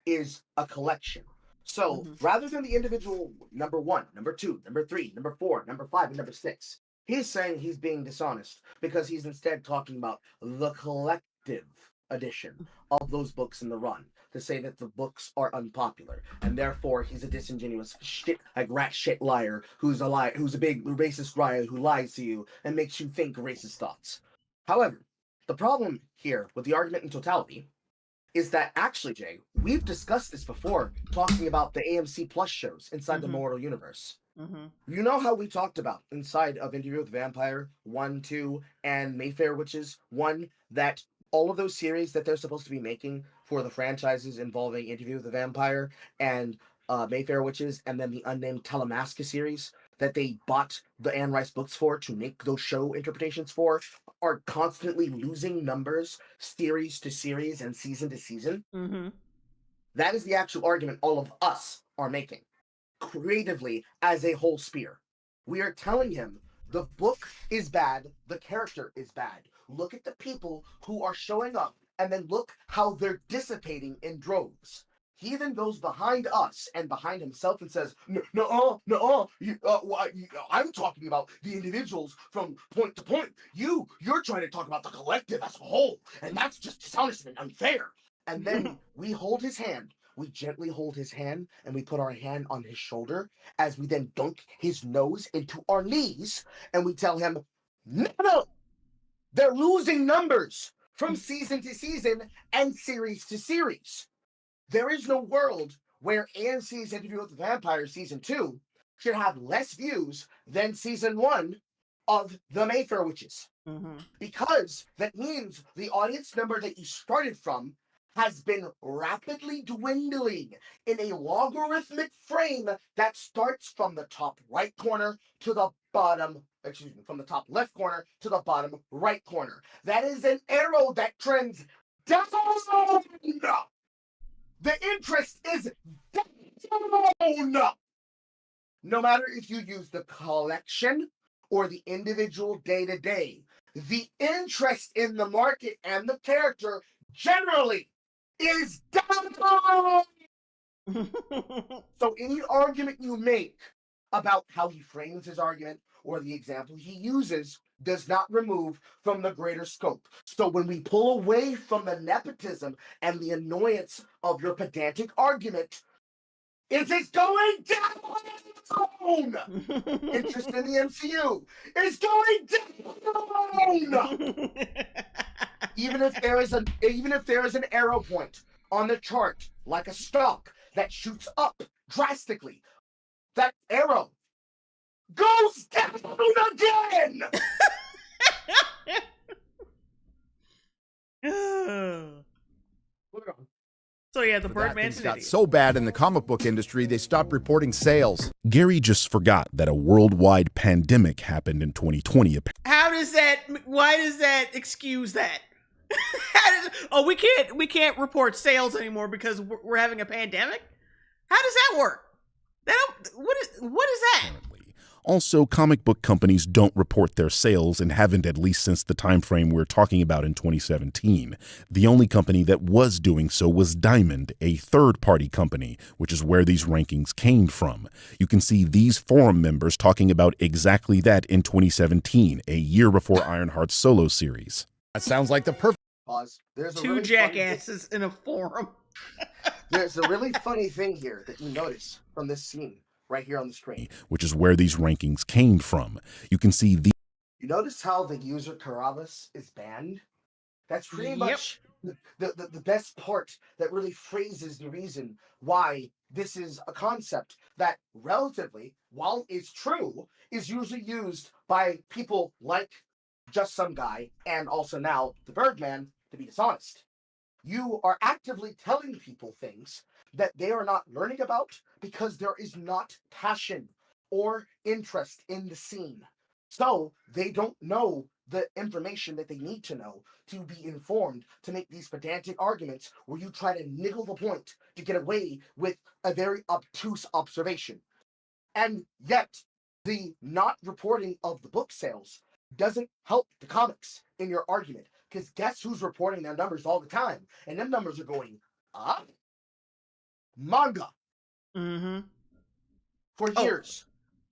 is a collection. So rather than the individual number 1, number 2, number 3, number 4, number 5, and number 6, he's saying he's being dishonest because he's instead talking about the collective edition of those books in the run, to say that the books are unpopular, and therefore he's a disingenuous rat shit liar who's a big racist liar who lies to you and makes you think racist thoughts. However, the problem here with the argument in totality is that actually, Jay, we've discussed this before, talking about the AMC Plus shows inside the Mortal Universe. You know how we talked about inside of Interview with the Vampire 1, 2, and Mayfair Witches 1, that all of those series that they're supposed to be making for the franchises involving Interview with the Vampire and Mayfair Witches, and then the unnamed Telemasca series that they bought the Anne Rice books for to make those show interpretations for, are constantly losing numbers series to series and season to season. That is the actual argument all of us are making creatively as a whole spear. We are telling him the book is bad, the character is bad. Look at the people who are showing up, and then look how they're dissipating in droves. He then goes behind us and behind himself and says, no, I'm talking about the individuals from point to point. You're trying to talk about the collective as a whole, and that's just dishonest and unfair. And then we hold his hand. We gently hold his hand, and we put our hand on his shoulder as we then dunk his nose into our knees, and we tell him, no, they're losing numbers from season to season and series to series. There is no world where AMC's Interview with the Vampire Season 2 should have less views than Season 1 of The Mayfair Witches. Because that means the audience number that you started from has been rapidly dwindling in a logarithmic frame that starts from the top right corner to the bottom, from the top left corner to the bottom right corner. That is an arrow that trends down. The interest is down. No matter if you use the collection or the individual day-to-day, the interest in the market and the character generally is down. So any argument you make about how he frames his argument or the example he uses does not remove from the greater scope. So when we pull away from the nepotism and the annoyance of your pedantic argument, it is going down. Interest in the MCU is going down. Even if there is an arrow point on the chart, like a stock that shoots up drastically, that arrow goes down again. So yeah, the Birdman's got so bad in the comic book industry, they stopped reporting sales. Gary just forgot that a worldwide pandemic happened in 2020. Why does that excuse that? We can't report sales anymore because we're having a pandemic? How does that work? What is that? Also, comic book companies don't report their sales and haven't, at least since the time frame we're talking about in 2017. The only company that was doing so was Diamond, a third-party company, which is where these rankings came from. You can see these forum members talking about exactly that in 2017, a year before Ironheart's solo series. That sounds like the perfect... Pause. There's a Two really jackasses in a forum. There's a really funny thing here that you notice from this scene right here on the screen, which is where these rankings came from. You can see the... You notice how the user Caravas is banned? That's pretty much the best part that really phrases the reason why this is a concept that relatively, while it's true, is usually used by people like Just Some Guy and also now the Birdman to be dishonest. You are actively telling people things that they are not learning about because there is not passion or interest in the scene. So they don't know the information that they need to know to be informed to make these pedantic arguments where you try to niggle the point to get away with a very obtuse observation. And yet, the not reporting of the book sales doesn't help the comics in your argument, because guess who's reporting their numbers all the time? And them numbers are going up. Manga. For years.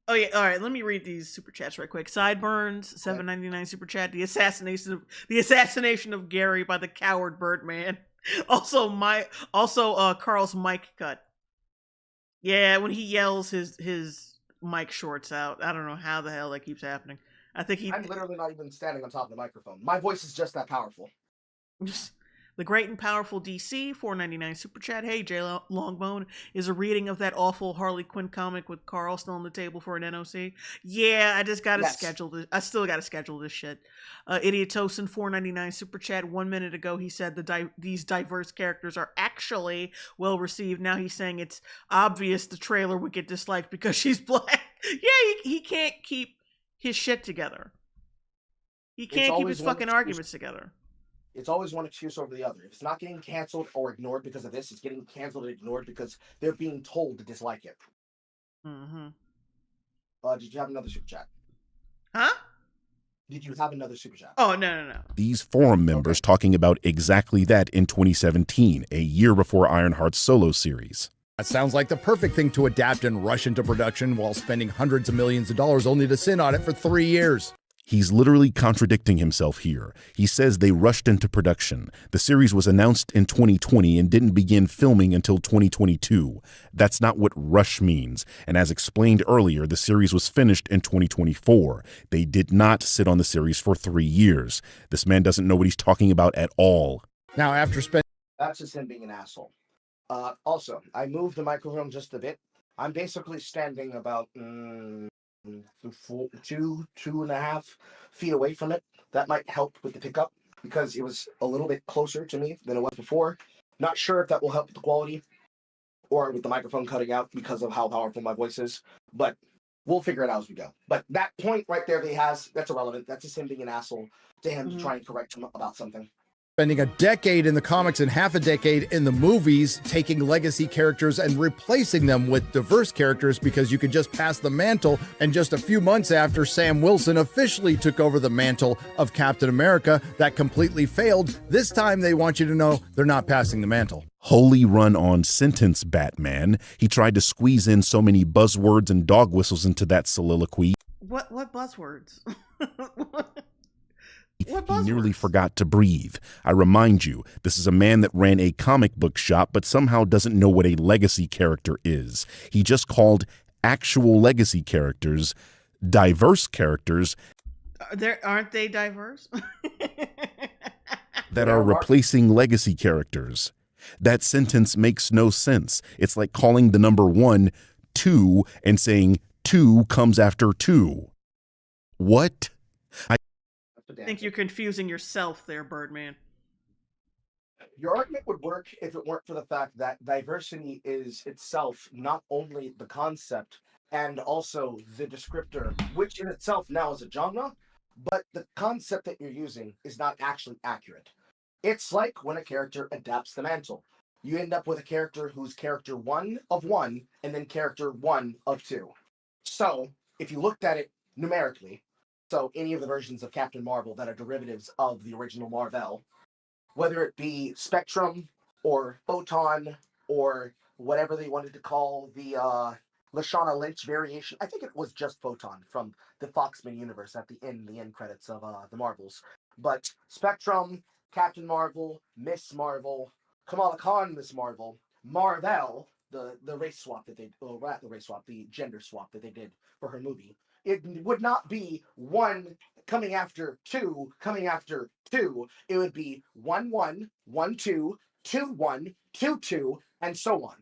Oh yeah, all right. Let me read these super chats right quick. Sideburns, $7.99 super chat. The assassination of Gary by the coward Birdman. Also, Carl's mic cut. Yeah, when he yells his mic shorts out. I don't know how the hell that keeps happening. I think I'm literally not even standing on top of the microphone. My voice is just that powerful. The Great and Powerful DC, $4.99 super chat. Hey, Jay Longbone, is a reading of that awful Harley Quinn comic with Carl still on the table for an NOC? Yeah, I just gotta schedule this. I still gotta schedule this shit. Idiot Tosin, $4.99 super chat. 1 minute ago, he said these diverse characters are actually well received. Now he's saying it's obvious the trailer would get disliked because she's black. Yeah, he can't keep his shit together. He can't keep his fucking arguments together. It's always one excuse over the other. If it's not getting canceled or ignored because of this, it's getting canceled and ignored because they're being told to dislike it. Did you have another super chat? Huh? Did you have another super chat? Oh, no. These forum members talking about exactly that in 2017, a year before Ironheart's solo series. That sounds like the perfect thing to adapt and rush into production while spending hundreds of millions of dollars only to sit on it for 3 years. He's literally contradicting himself here. He says they rushed into production. The series was announced in 2020 and didn't begin filming until 2022. That's not what rush means. And as explained earlier, the series was finished in 2024. They did not sit on the series for 3 years. This man doesn't know what he's talking about at all. Now, after spending... That's just him being an asshole. Also, I moved the microphone just a bit. I'm basically standing about... 2.5 feet away from it. That might help with the pickup because it was a little bit closer to me than it was before. Not sure if that will help with the quality or with the microphone cutting out because of how powerful my voice is, but we'll figure it out as we go. But that point right there that he has, that's irrelevant. That's just him being an asshole to him to try and correct him about something. Spending a decade in the comics and half a decade in the movies, taking legacy characters and replacing them with diverse characters because you could just pass the mantle. And just a few months after Sam Wilson officially took over the mantle of Captain America, that completely failed. This time they want you to know they're not passing the mantle. Holy run on sentence, Batman. He tried to squeeze in so many buzzwords and dog whistles into that soliloquy. What buzzwords? He nearly forgot to breathe. I remind you, this is a man that ran a comic book shop but somehow doesn't know what a legacy character is. He just called actual legacy characters diverse characters. Aren't they diverse? that are replacing legacy characters. That sentence makes no sense. It's like calling the number 1 2 and saying 2 comes after 2. What? I think you're confusing yourself there, Birdman. Your argument would work if it weren't for the fact that diversity is itself not only the concept and also the descriptor, which in itself now is a genre, but the concept that you're using is not actually accurate. It's like when a character adapts the mantle. You end up with a character who's character 1 of 1 and then character 1 of 2. So if you looked at it numerically, so any of the versions of Captain Marvel that are derivatives of the original Marvel, whether it be Spectrum or Photon or whatever they wanted to call the Lashana Lynch variation. I think it was just Photon from the Foxman universe at the end credits of the Marvels. But Spectrum, Captain Marvel, Miss Marvel, Kamala Khan, Miss Marvel, Marvel, the race swap that they, not the race swap, the gender swap that they did for her movie. It would not be one coming after two, coming after two. It would be 1-1, 1-2, 2-1, 2-2, and so on.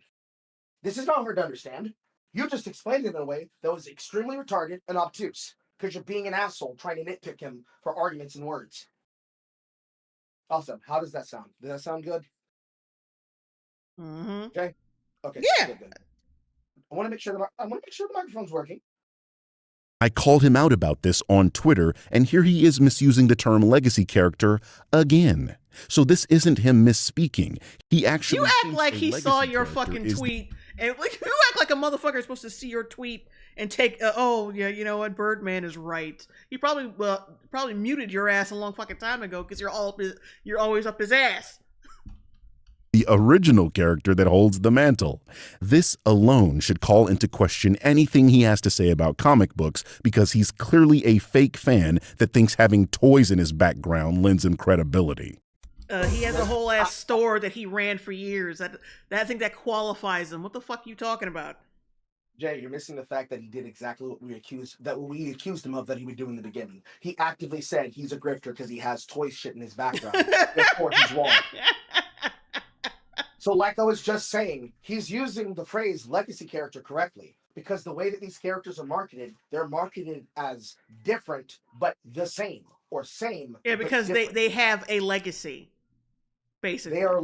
This is not hard to understand. You just explained it in a way that was extremely retarded and obtuse because you're being an asshole trying to nitpick him for arguments and words. Awesome. How does that sound? Does that sound good? Mm-hmm. Okay. Okay. Yeah. Good. I want to make sure the microphone's working. I called him out about this on Twitter, and here he is misusing the term legacy character again. So this isn't him misspeaking. He actually You act like he saw your fucking tweet, and like you act like a motherfucker is supposed to see your tweet and take. Oh yeah, you know what? Birdman is right. He probably muted your ass a long fucking time ago because you're always up his ass. The original character that holds the mantle. This alone should call into question anything he has to say about comic books because he's clearly a fake fan that thinks having toys in his background lends him credibility. He has a whole ass store that he ran for years. I think that qualifies him. What the fuck are you talking about? Jay, you're missing the fact that he did exactly what we accused him of that he would do in the beginning. He actively said he's a grifter because he has toy shit in his background. Therefore, he's wrong. So like I was just saying, he's using the phrase legacy character correctly because the way that these characters are marketed, they're marketed as different but the same or same. Yeah, because they have a legacy, basically. They are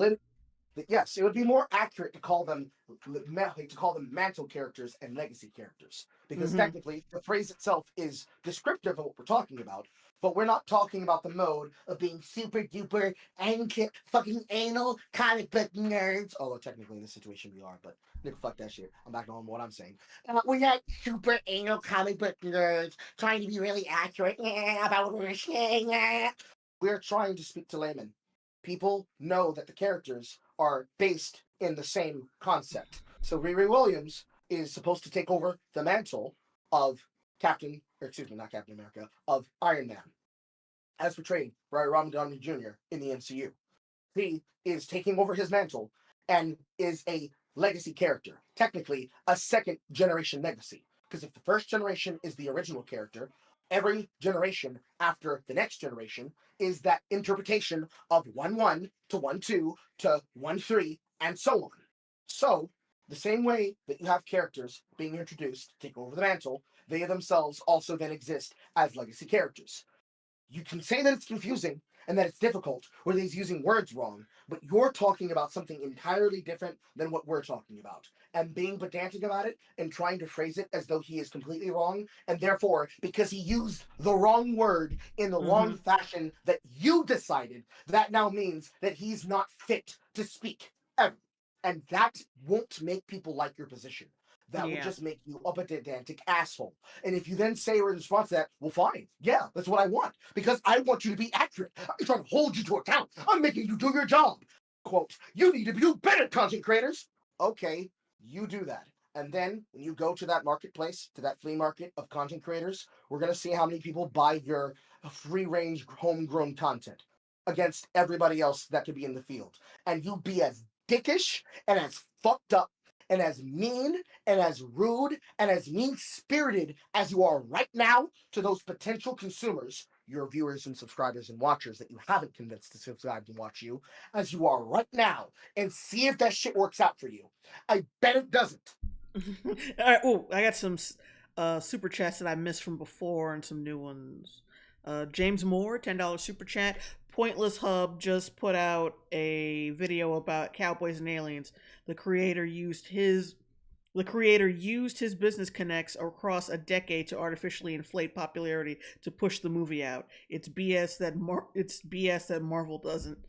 yes, it would be more accurate to call them mantle characters and legacy characters because technically the phrase itself is descriptive of what we're talking about. But we're not talking about the mode of being super duper fucking anal comic book nerds. Although technically in this situation we are, but nigga, fuck that shit. I'm back on what I'm saying. We're not super anal comic book nerds trying to be really accurate about what we're saying. We're trying to speak to laymen. People know that the characters are based in the same concept. So Riri Williams is supposed to take over the mantle of not Captain America, of Iron Man, as portrayed by Robert Downey Jr. in the MCU. He is taking over his mantle and is a legacy character, technically a second generation legacy. Because if the first generation is the original character, every generation after the next generation is that interpretation of 1-1 to 1-2 to 1-3 and so on. So, the same way that you have characters being introduced to take over the mantle, they themselves also then exist as legacy characters. You can say that it's confusing and that it's difficult, or that he's using words wrong, but you're talking about something entirely different than what we're talking about. And being pedantic about it and trying to phrase it as though he is completely wrong, and therefore, because he used the wrong word in the wrong fashion that you decided, that now means that he's not fit to speak ever. And that won't make people like your position. That would just make you a pedantic asshole. And if you then say in response to that, well, fine. Yeah, that's what I want. Because I want you to be accurate. I'm trying to hold you to account. I'm making you do your job. Quote, you need to do better, content creators. Okay, you do that. And then when you go to that marketplace, to that flea market of content creators, we're going to see how many people buy your free-range, homegrown content against everybody else that could be in the field. And you be as dickish and as fucked up and as mean and as rude and as mean-spirited as you are right now to those potential consumers, your viewers and subscribers and watchers that you haven't convinced to subscribe and watch you, as you are right now, and see if that shit works out for you. I bet it doesn't. All right, oh, I got some super chats that I missed from before and some new ones. James Moore, $10 super chat. Pointless Hub just put out a video about Cowboys and Aliens. The creator used his business connects across a decade to artificially inflate popularity to push the movie out. It's BS that Marvel doesn't.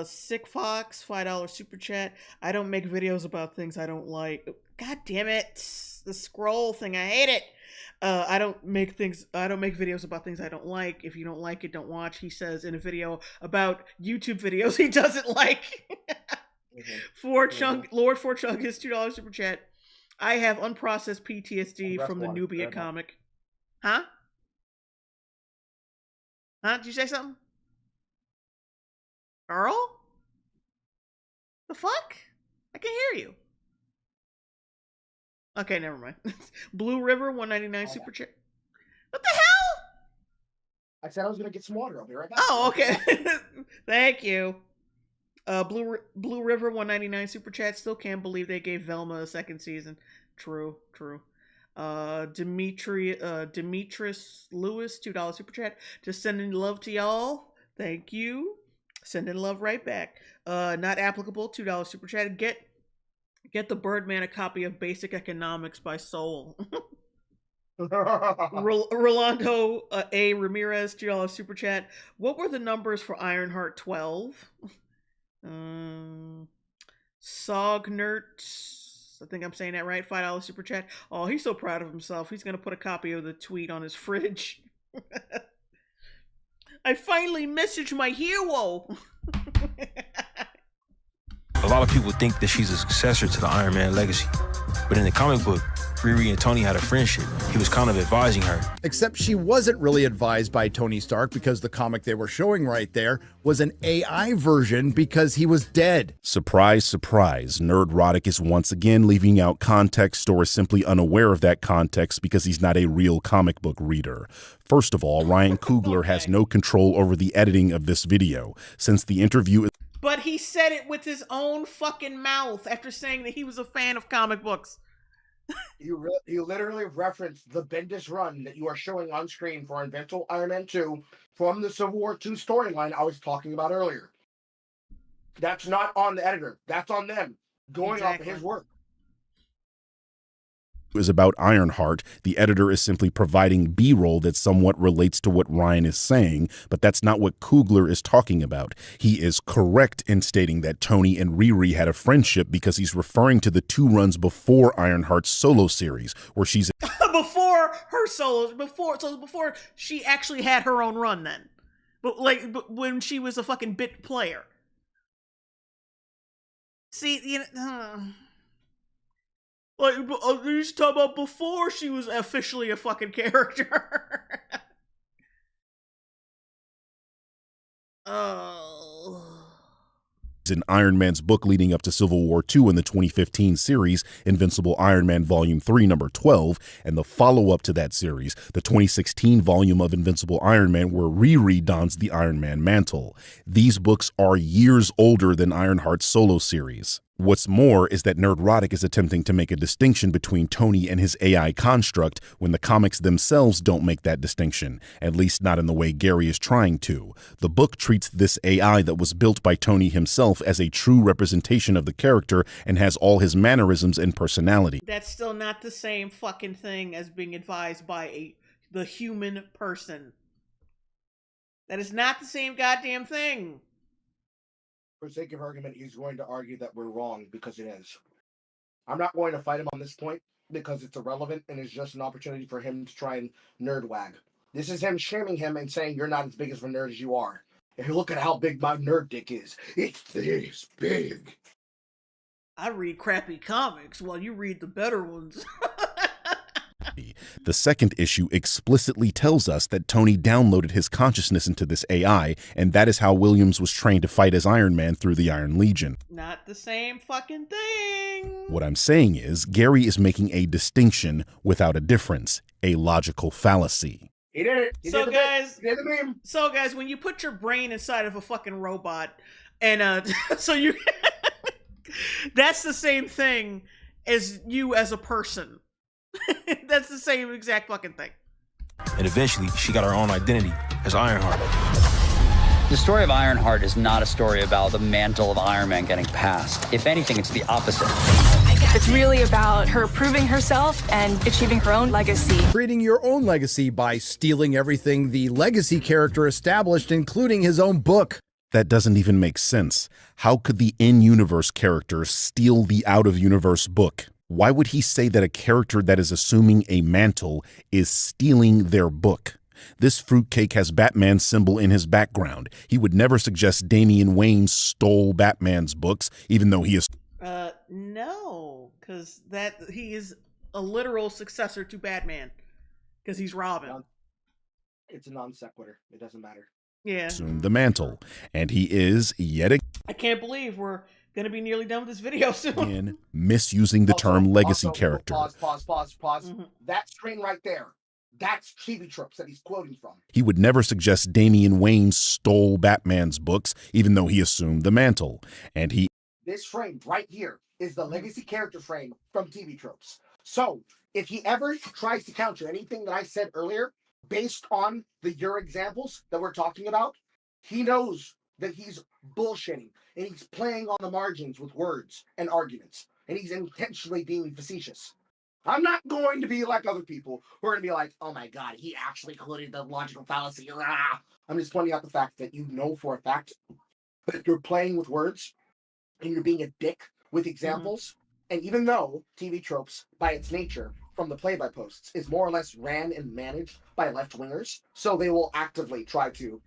Sick Fox, $5 super chat. I don't make videos about things I don't like. God damn it. The scroll thing. I hate it. I don't make videos about things I don't like. If you don't like it, don't watch. He says in a video about YouTube videos he doesn't like. Lord For Chunk, his $2 super chat. I have unprocessed PTSD from the Nubia comic. Huh? Did you say something? Earl? The fuck? I can hear you. Okay, never mind. Blue River, 199 super chat. What the hell? I said I was gonna get some water. I'll be right back. Oh, okay. Thank you. Blue River, 199 super chat. Still can't believe they gave Velma a second season. True. Demetrius Lewis, $2 super chat. Just sending love to y'all. Thank you. Sending love right back. Not applicable, $2 super chat. Get the Birdman a copy of Basic Economics by Soul. Rolando A. Ramirez, $2 super chat. What were the numbers for Ironheart 12? Sognert, I think I'm saying that right, $5 super chat. Oh, he's so proud of himself. He's going to put a copy of the tweet on his fridge. I finally messaged my hero. A lot of people think that she's a successor to the Iron Man legacy. But in the comic book, Riri and Tony had a friendship. He was kind of advising her. Except she wasn't really advised by Tony Stark because the comic they were showing right there was an AI version because he was dead. Surprise, surprise, Nerd Roddick is once again leaving out context or is simply unaware of that context because he's not a real comic book reader. First of all, Ryan Coogler has no control over the editing of this video. Since the interview is... But he said it with his own fucking mouth after saying that he was a fan of comic books. You literally referenced the Bendis run that you are showing on screen for Invincible Iron Man 2 from the Civil War 2 storyline I was talking about earlier. That's not on the editor. That's on them. Going off of his work. Is about Ironheart. The editor is simply providing B-roll that somewhat relates to what Ryan is saying, but that's not what Coogler is talking about. He is correct in stating that Tony and Riri had a friendship because he's referring to the 2 runs before Ironheart's solo series, where she's before her solo, before she actually had her own run then. But when she was a fucking bit player. See, you know, like, he's talking about before she was officially a fucking character. Oh. In Iron Man's book leading up to Civil War II in the 2015 series, Invincible Iron Man Volume 3, number 12, and the follow-up to that series, the 2016 volume of Invincible Iron Man, where Riri dons the Iron Man mantle. These books are years older than Ironheart's solo series. What's more is that Nerd Roddick is attempting to make a distinction between Tony and his AI construct when the comics themselves don't make that distinction, at least not in the way Gary is trying to. The book treats this AI that was built by Tony himself as a true representation of the character and has all his mannerisms and personality. That's still not the same fucking thing as being advised by the human person. That is not the same goddamn thing. For sake of argument, he's going to argue that we're wrong because it is. I'm not going to fight him on this point because it's irrelevant and it's just an opportunity for him to try and nerd wag. This is him shaming him and saying you're not as big of a nerd as you are. If you look at how big my nerd dick is, it's this big. I read crappy comics while you read the better ones. The second issue explicitly tells us that Tony downloaded his consciousness into this AI, and that is how Williams was trained to fight as Iron Man through the Iron Legion. Not the same fucking thing. What I'm saying is, Gary is making a distinction without a difference, a logical fallacy. He did it. He did the meme. So guys, when you put your brain inside of a fucking robot, and so you, that's the same thing as you as a person. That's the same exact fucking thing. And eventually, she got her own identity as Ironheart. The story of Ironheart is not a story about the mantle of Iron Man getting passed. If anything, it's the opposite. It's really about her proving herself and achieving her own legacy. Creating your own legacy by stealing everything the legacy character established, including his own book. That doesn't even make sense. How could the in-universe character steal the out-of-universe book? Why would he say that a character that is assuming a mantle is stealing their book? This fruitcake has Batman's symbol in his background. He would never suggest Damian Wayne stole Batman's books, even though he is... No, because he is a literal successor to Batman, because he's Robin. It's a non sequitur. It doesn't matter. Yeah. assumed the mantle, and he is yet I can't believe we're gonna be nearly done with this video soon. again misusing the term legacy character. Pause. Mm-hmm. That screen right there. That's TV tropes that he's quoting from. He would never suggest Damian Wayne stole Batman's books, even though he assumed the mantle. And this frame right here is the legacy character frame from TV tropes. So if he ever tries to counter anything that I said earlier, based on your examples that we're talking about, he knows that he's bullshitting and he's playing on the margins with words and arguments, and he's intentionally being facetious. I'm not going to be like other people who are going to be like, oh my God, he actually included the logical fallacy. Ah. I'm just pointing out the fact that you know for a fact that you're playing with words and you're being a dick with examples. And even though TV tropes, by its nature, from the play-by-posts, is more or less ran and managed by left-wingers, so they will actively try to,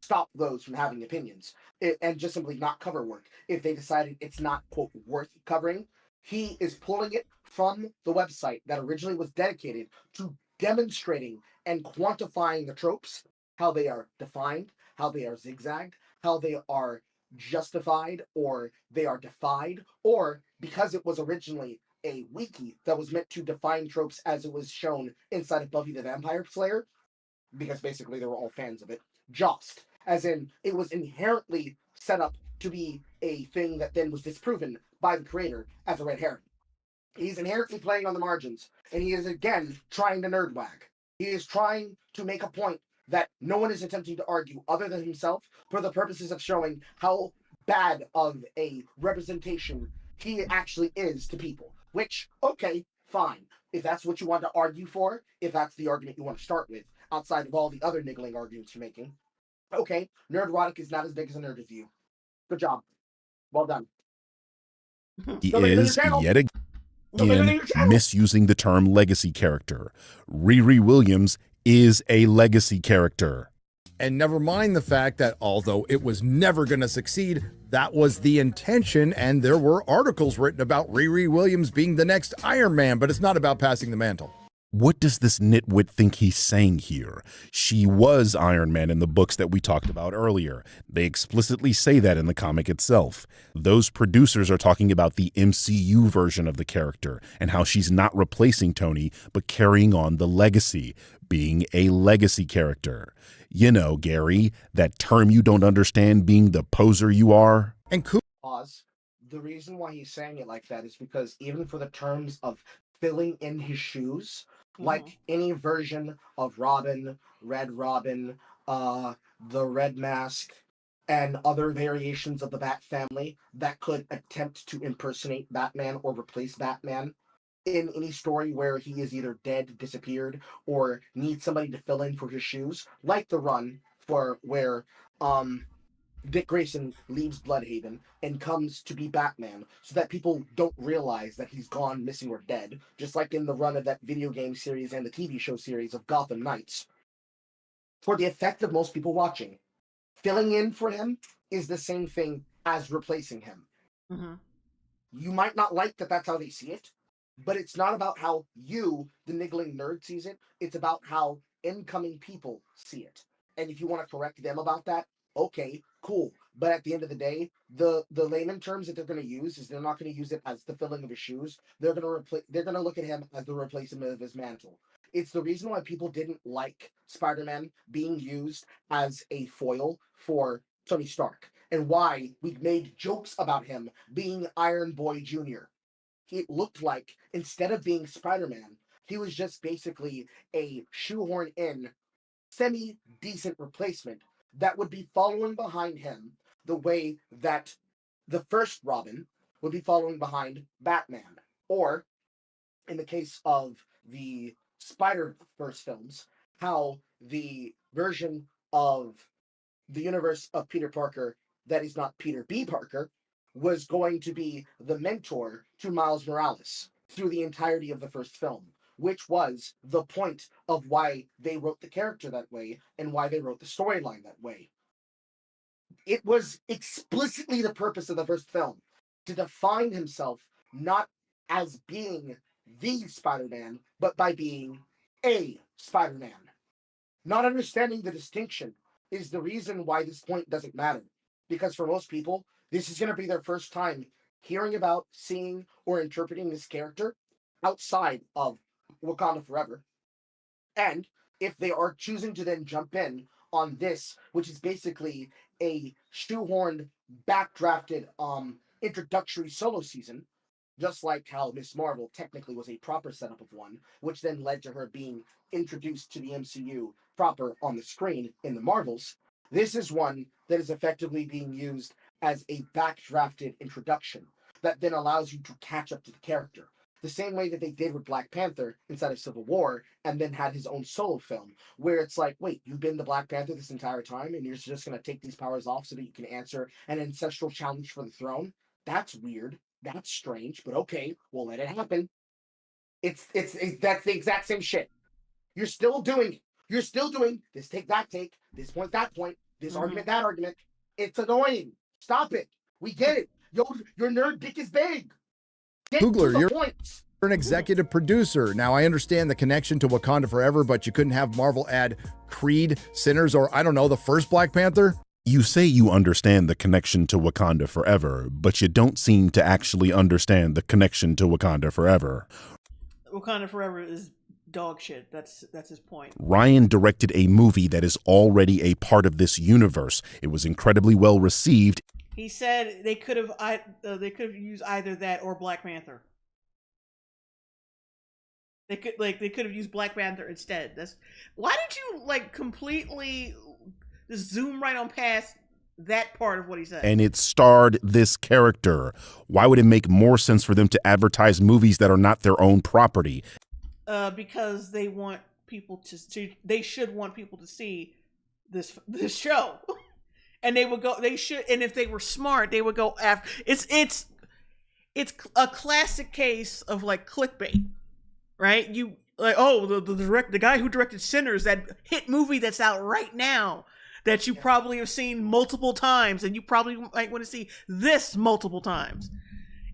stop those from having opinions and just simply not cover work if they decided it's not, quote, worth covering. He is pulling it from the website that originally was dedicated to demonstrating and quantifying the tropes, how they are defined, how they are zigzagged, how they are justified, or they are defied, or because it was originally a wiki that was meant to define tropes as it was shown inside of Buffy the Vampire Slayer, because basically they were all fans of it, Jost, as in it was inherently set up to be a thing that then was disproven by the creator as a red herring. He's inherently playing on the margins, and he is again trying to nerd wag. He is trying to make a point that no one is attempting to argue other than himself for the purposes of showing how bad of a representation he actually is to people. Which, okay, fine. If that's what you want to argue for, if that's the argument you want to start with, outside of all the other niggling arguments you're making, okay, Nerdrotic is not as big as a nerd as you. Good job. Well done. He is yet again misusing the term legacy character. Riri Williams is a legacy character. And never mind the fact that although it was never going to succeed, that was the intention, and there were articles written about Riri Williams being the next Iron Man, but it's not about passing the mantle. What does this nitwit think he's saying here? She was Iron Man in the books that we talked about earlier. They explicitly say that in the comic itself. Those producers are talking about the MCU version of the character and how she's not replacing Tony, but carrying on the legacy, being a legacy character. You know, Gary, that term you don't understand, being the poser you are. And pause. The reason why he's saying it like that is because even for the terms of filling in his shoes, like any version of Robin, Red Robin, the Red Mask, and other variations of the Bat family that could attempt to impersonate Batman or replace Batman in any story where he is either dead, disappeared, or needs somebody to fill in for his shoes, like the run for where Dick Grayson leaves Bloodhaven and comes to be Batman so that people don't realize that he's gone, missing, or dead, just like in the run of that video game series and the TV show series of Gotham Knights. For the effect of most people watching, filling in for him is the same thing as replacing him. You might not like that that's how they see it, but it's not about how you, the niggling nerd, sees it. It's about how incoming people see it. And if you want to correct them about that, okay, cool. But at the end of the day, the layman terms that they're going to use is they're not going to use it as the filling of his shoes. They're going to look at him as the replacement of his mantle. It's the reason why people didn't like Spider-Man being used as a foil for Tony Stark, and why we made jokes about him being Iron Boy Jr. It looked like, instead of being Spider-Man, he was just basically a shoehorn in, semi-decent replacement that would be following behind him the way that the first Robin would be following behind Batman. Or, in the case of the Spider-Verse films, how the version of the universe of Peter Parker that is not Peter B. Parker was going to be the mentor to Miles Morales. through the entirety of the first film, which was the point of why they wrote the character that way and why they wrote the storyline that way. It was explicitly the purpose of the first film to define himself not as being the Spider-Man, but by being a Spider-Man. Not understanding the distinction is the reason why this point doesn't matter. Because for most people, this is going to be their first time hearing about, seeing, or interpreting this character outside of Wakanda Forever. And if they are choosing to then jump in on this, which is basically a shoehorned, backdrafted introductory solo season, just like how Miss Marvel technically was a proper setup of one, which then led to her being introduced to the MCU proper on the screen in the Marvels, this is one that is effectively being used as a backdrafted introduction that then allows you to catch up to the character. The same way that they did with Black Panther inside of Civil War, and then had his own solo film, where it's like, wait, you've been the Black Panther this entire time, and you're just going to take these powers off so that you can answer an ancestral challenge for the throne? That's weird. That's strange, but okay, we'll let it happen. It's that's the exact same shit. You're still doing it. You're still doing this take, this point, that point, this argument, that argument. It's annoying. Stop it. We get it. Your nerd dick is big. Googler, you're an executive producer. Now, I understand the connection to Wakanda Forever, but you couldn't have Marvel add Creed, Sinners, or I don't know, the first Black Panther? You say you understand the connection to Wakanda Forever, but you don't seem to actually understand the connection to Wakanda Forever. Wakanda Forever is dog shit. That's his point. Ryan directed a movie that is already a part of this universe. It was incredibly well received. He said they could have used either that or Black Panther. They could have used Black Panther instead. Why did you completely just zoom right on past that part of what he said? And it starred this character. Why would it make more sense for them to advertise movies that are not their own property? Because they want people to they should want people to see this show. And and if they were smart, they would go after. It's a classic case of clickbait, right? The guy who directed Sinners, that hit movie that's out right now, that you probably have seen multiple times, and you probably might want to see this multiple times.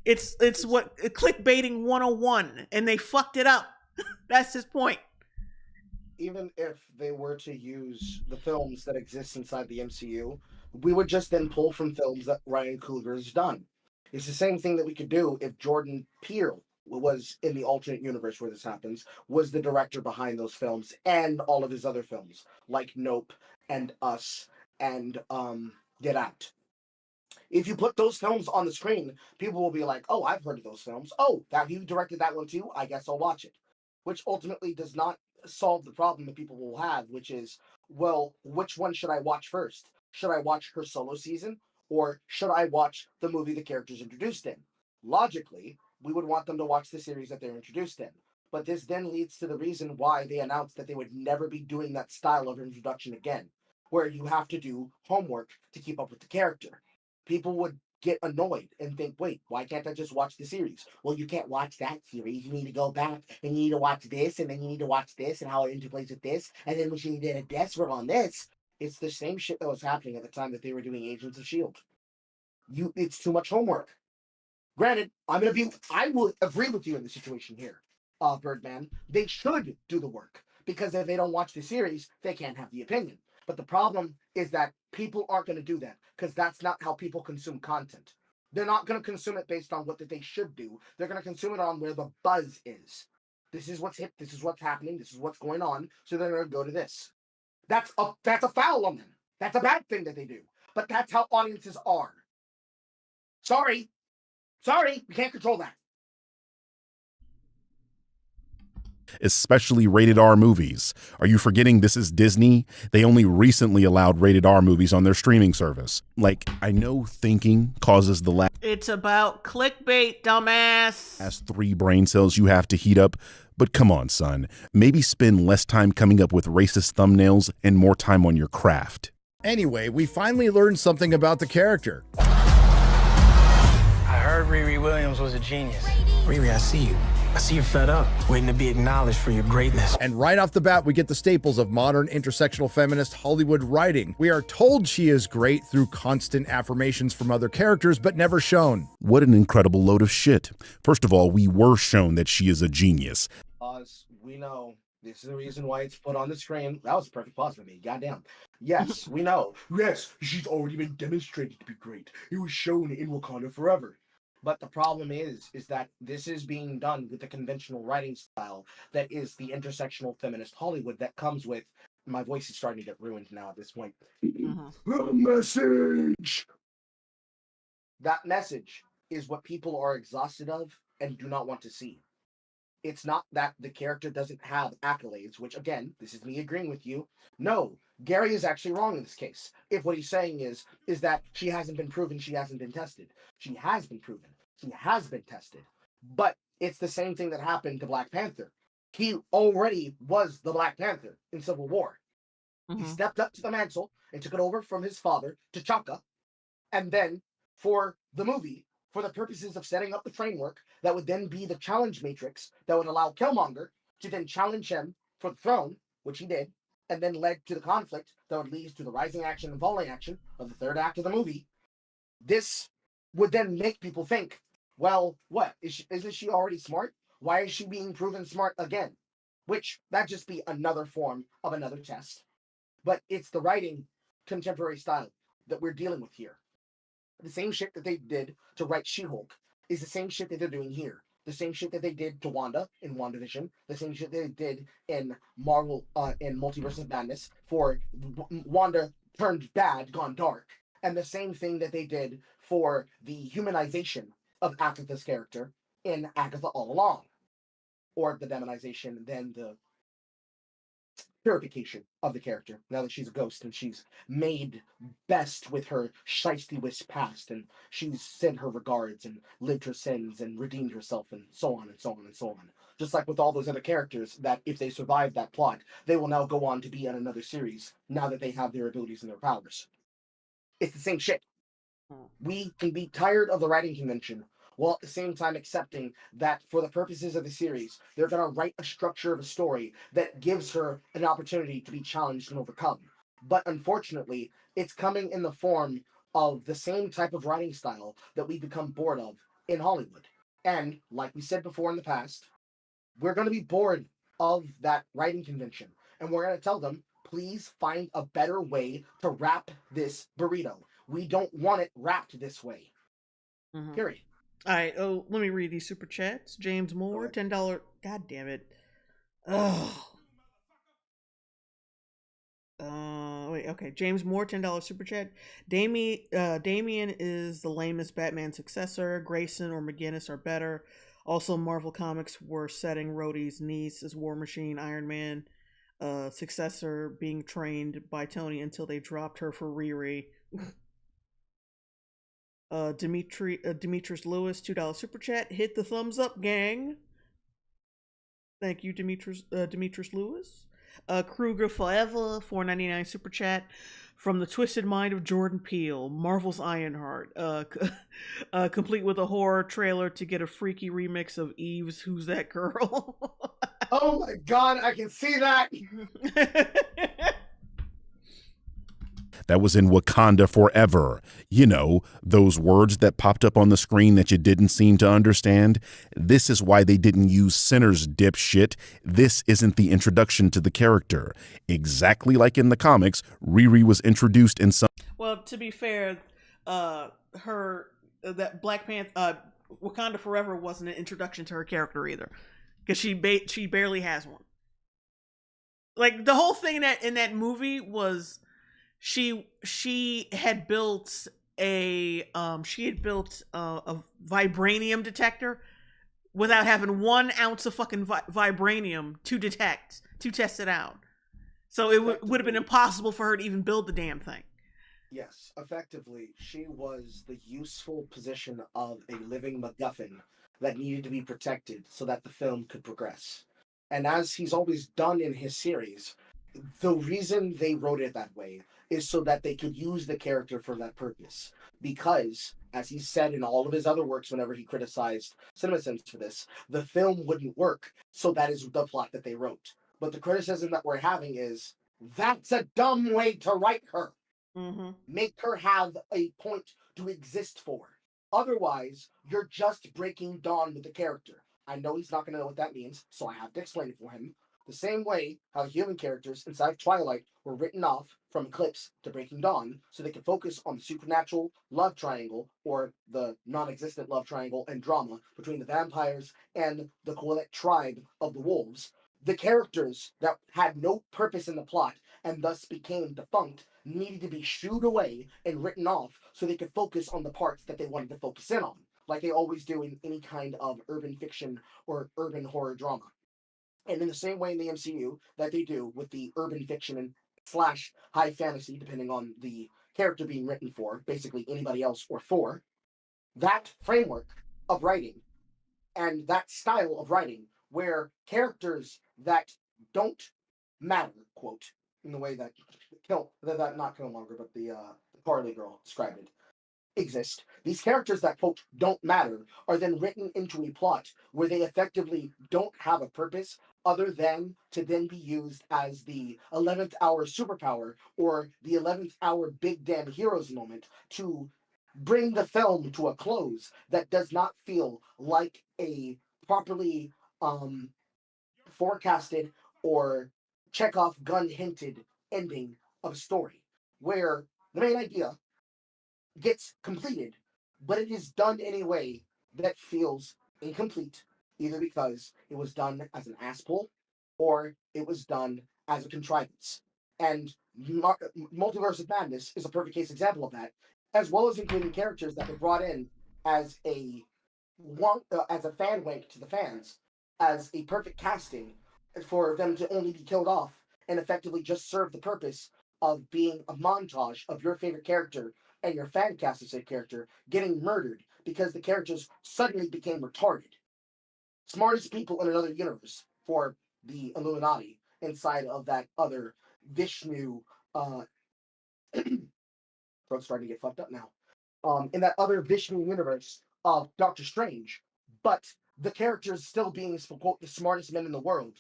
It's what clickbaiting 101, and they fucked it up. That's his point. Even if they were to use the films that exist inside the MCU, we would just then pull from films that Ryan Coogler has done. It's the same thing that we could do if Jordan Peele was in the alternate universe where this happens, was the director behind those films and all of his other films, like Nope and Us and Get Out. If you put those films on the screen, people will be like, oh, I've heard of those films. Oh, that you directed that one too? I guess I'll watch it. Which ultimately does not solve the problem that people will have, which is, well, which one should I watch first? Should I watch her solo season, or should I watch the movie the character's introduced in? Logically, we would want them to watch the series that they're introduced in. But this then leads to the reason why they announced that they would never be doing that style of introduction again, where you have to do homework to keep up with the character. People would get annoyed and think, wait, why can't I just watch the series? Well, you can't watch that series. You need to go back and you need to watch this, and then you need to watch this and how it interplays with this, and then we should do a desk work on this. It's the same shit that was happening at the time that they were doing Agents of S.H.I.E.L.D. It's too much homework. Granted, I will agree with you in the situation here, Birdman. They should do the work, because if they don't watch the series, they can't have the opinion. But the problem is that people aren't going to do that, because that's not how people consume content. They're not going to consume it based on what they should do. They're going to consume it on where the buzz is. This is what's hip. This is what's happening. This is what's going on. So they're going to go to this. That's a foul on them. That's a bad thing that they do. But that's how audiences are. Sorry, we can't control that. Especially rated R movies. Are you forgetting this is Disney? They only recently allowed rated R movies on their streaming service. I know thinking causes the last. It's about clickbait, dumbass. As 3 brain cells you have to heat up. But come on, son. Maybe spend less time coming up with racist thumbnails and more time on your craft. Anyway, we finally learned something about the character. I heard Riri Williams was a genius. Riri, I see you. I see you're fed up, waiting to be acknowledged for your greatness. And right off the bat, we get the staples of modern intersectional feminist Hollywood writing. We are told she is great through constant affirmations from other characters, but never shown. What an incredible load of shit. First of all, we were shown that she is a genius. Pause. We know. This is the reason why it's put on the screen. That was a perfect pause for me. Goddamn. Yes, we know. Yes, she's already been demonstrated to be great. It was shown in Wakanda Forever. But the problem is that this is being done with the conventional writing style that is the intersectional feminist Hollywood that comes with. My voice is starting to get ruined now at this point. The message. That message is what people are exhausted of and do not want to see. It's not that the character doesn't have accolades, which again, this is me agreeing with you. No, Gary is actually wrong in this case. If what he's saying is that she hasn't been proven, she hasn't been tested. She has been proven. She has been tested. But it's the same thing that happened to Black Panther. He already was the Black Panther in Civil War. He stepped up to the mantle and took it over from his father, T'Chaka. And then for the movie, for the purposes of setting up the framework that would then be the challenge matrix that would allow Killmonger to then challenge him for the throne, which he did, and then led to the conflict that would lead to the rising action and falling action of the third act of the movie. This would then make people think, well, what? Isn't she already smart? Why is she being proven smart again? Which, that'd just be another form of another test. But it's the writing contemporary style that we're dealing with here. The same shit that they did to write She-Hulk is the same shit that they're doing here. The same shit that they did to Wanda in WandaVision. The same shit they did in Marvel, in Multiverse of Madness for Wanda turned bad, gone dark. And the same thing that they did for the humanization of Agatha's character in Agatha All Along. Or the demonization, then the purification of the character, now that she's a ghost and she's made best with her shiesty-wish past, and she's sent her regards and lived her sins and redeemed herself, and so on and so on and so on. Just like with all those other characters that if they survive that plot, they will now go on to be in another series now that they have their abilities and their powers. It's the same shit. We can be tired of the writing convention while at the same time accepting that for the purposes of the series, they're going to write a structure of a story that gives her an opportunity to be challenged and overcome. But unfortunately, it's coming in the form of the same type of writing style that we've become bored of in Hollywood. And like we said before in the past, we're going to be bored of that writing convention. And we're going to tell them, please find a better way to wrap this burrito. We don't want it wrapped this way. Period. All right. Oh, let me read these super chats. James Moore, $10. God damn it. Oh. Wait. Okay. James Moore, $10 super chat. Damian is the lamest Batman successor. Grayson or McGinnis are better. Also, Marvel Comics were setting Rhodey's niece as War Machine, Iron Man successor, being trained by Tony until they dropped her for Riri. Demetrius Lewis, $2 super chat. Hit the thumbs up, gang. Thank you, Demetrius Lewis. Kruger Forever, $4.99 super chat. From the twisted mind of Jordan Peele, Marvel's Ironheart, complete with a horror trailer to get a freaky remix of Eve's Who's That Girl? Oh my god, I can see that! That was in Wakanda Forever. You know, those words that popped up on the screen that you didn't seem to understand. This is why they didn't use Sinner's dipshit. This isn't the introduction to the character. Exactly like in the comics, Riri was introduced in some... Well, to be fair, that Black Panther, Wakanda Forever wasn't an introduction to her character either. Because she barely has one. Like, the whole thing in that movie was... She had built a vibranium detector without having 1 ounce of fucking vibranium to test it out. So it would have been impossible for her to even build the damn thing. Yes, effectively, she was the useful position of a living MacGuffin that needed to be protected so that the film could progress. And as he's always done in his series, the reason they wrote it that way is so that they could use the character for that purpose. Because, as he said in all of his other works whenever he criticized CinemaSins for this, the film wouldn't work, so that is the plot that they wrote. But the criticism that we're having is, that's a dumb way to write her. Mm-hmm. Make her have a point to exist for. Otherwise, you're just breaking Dawn with the character. I know he's not going to know what that means, so I have to explain it for him. The same way how human characters inside of Twilight were written off from Eclipse to Breaking Dawn so they could focus on the supernatural love triangle, or the non-existent love triangle and drama between the vampires and the Quillette tribe of the wolves. The characters that had no purpose in the plot and thus became defunct needed to be shooed away and written off so they could focus on the parts that they wanted to focus in on, like they always do in any kind of urban fiction or urban horror drama. And in the same way in the MCU that they do with the urban fiction and slash high fantasy, depending on the character being written for, basically anybody else or Thor, that framework of writing and that style of writing where characters that don't matter, quote, in the way that not Killmonger, but the Carly girl described it, exist. These characters that, quote, don't matter are then written into a plot where they effectively don't have a purpose other than to then be used as the 11th hour superpower or the 11th hour big damn heroes moment to bring the film to a close that does not feel like a properly forecasted or Chekhov gun hinted ending of a story, where the main idea gets completed, but it is done in a way that feels incomplete, either because it was done as an ass pull or it was done as a contrivance. And Multiverse of Madness is a perfect case example of that, as well as including characters that were brought in as a fan wink to the fans, as a perfect casting for them to only be killed off and effectively just serve the purpose of being a montage of your favorite character and your fan cast of said character getting murdered because the characters suddenly became retarded. Smartest people in another universe for the Illuminati inside of that other Vishnu throat's starting to get fucked up now. In that other Vishnu universe of Doctor Strange, but the characters still being, quote, the smartest men in the world,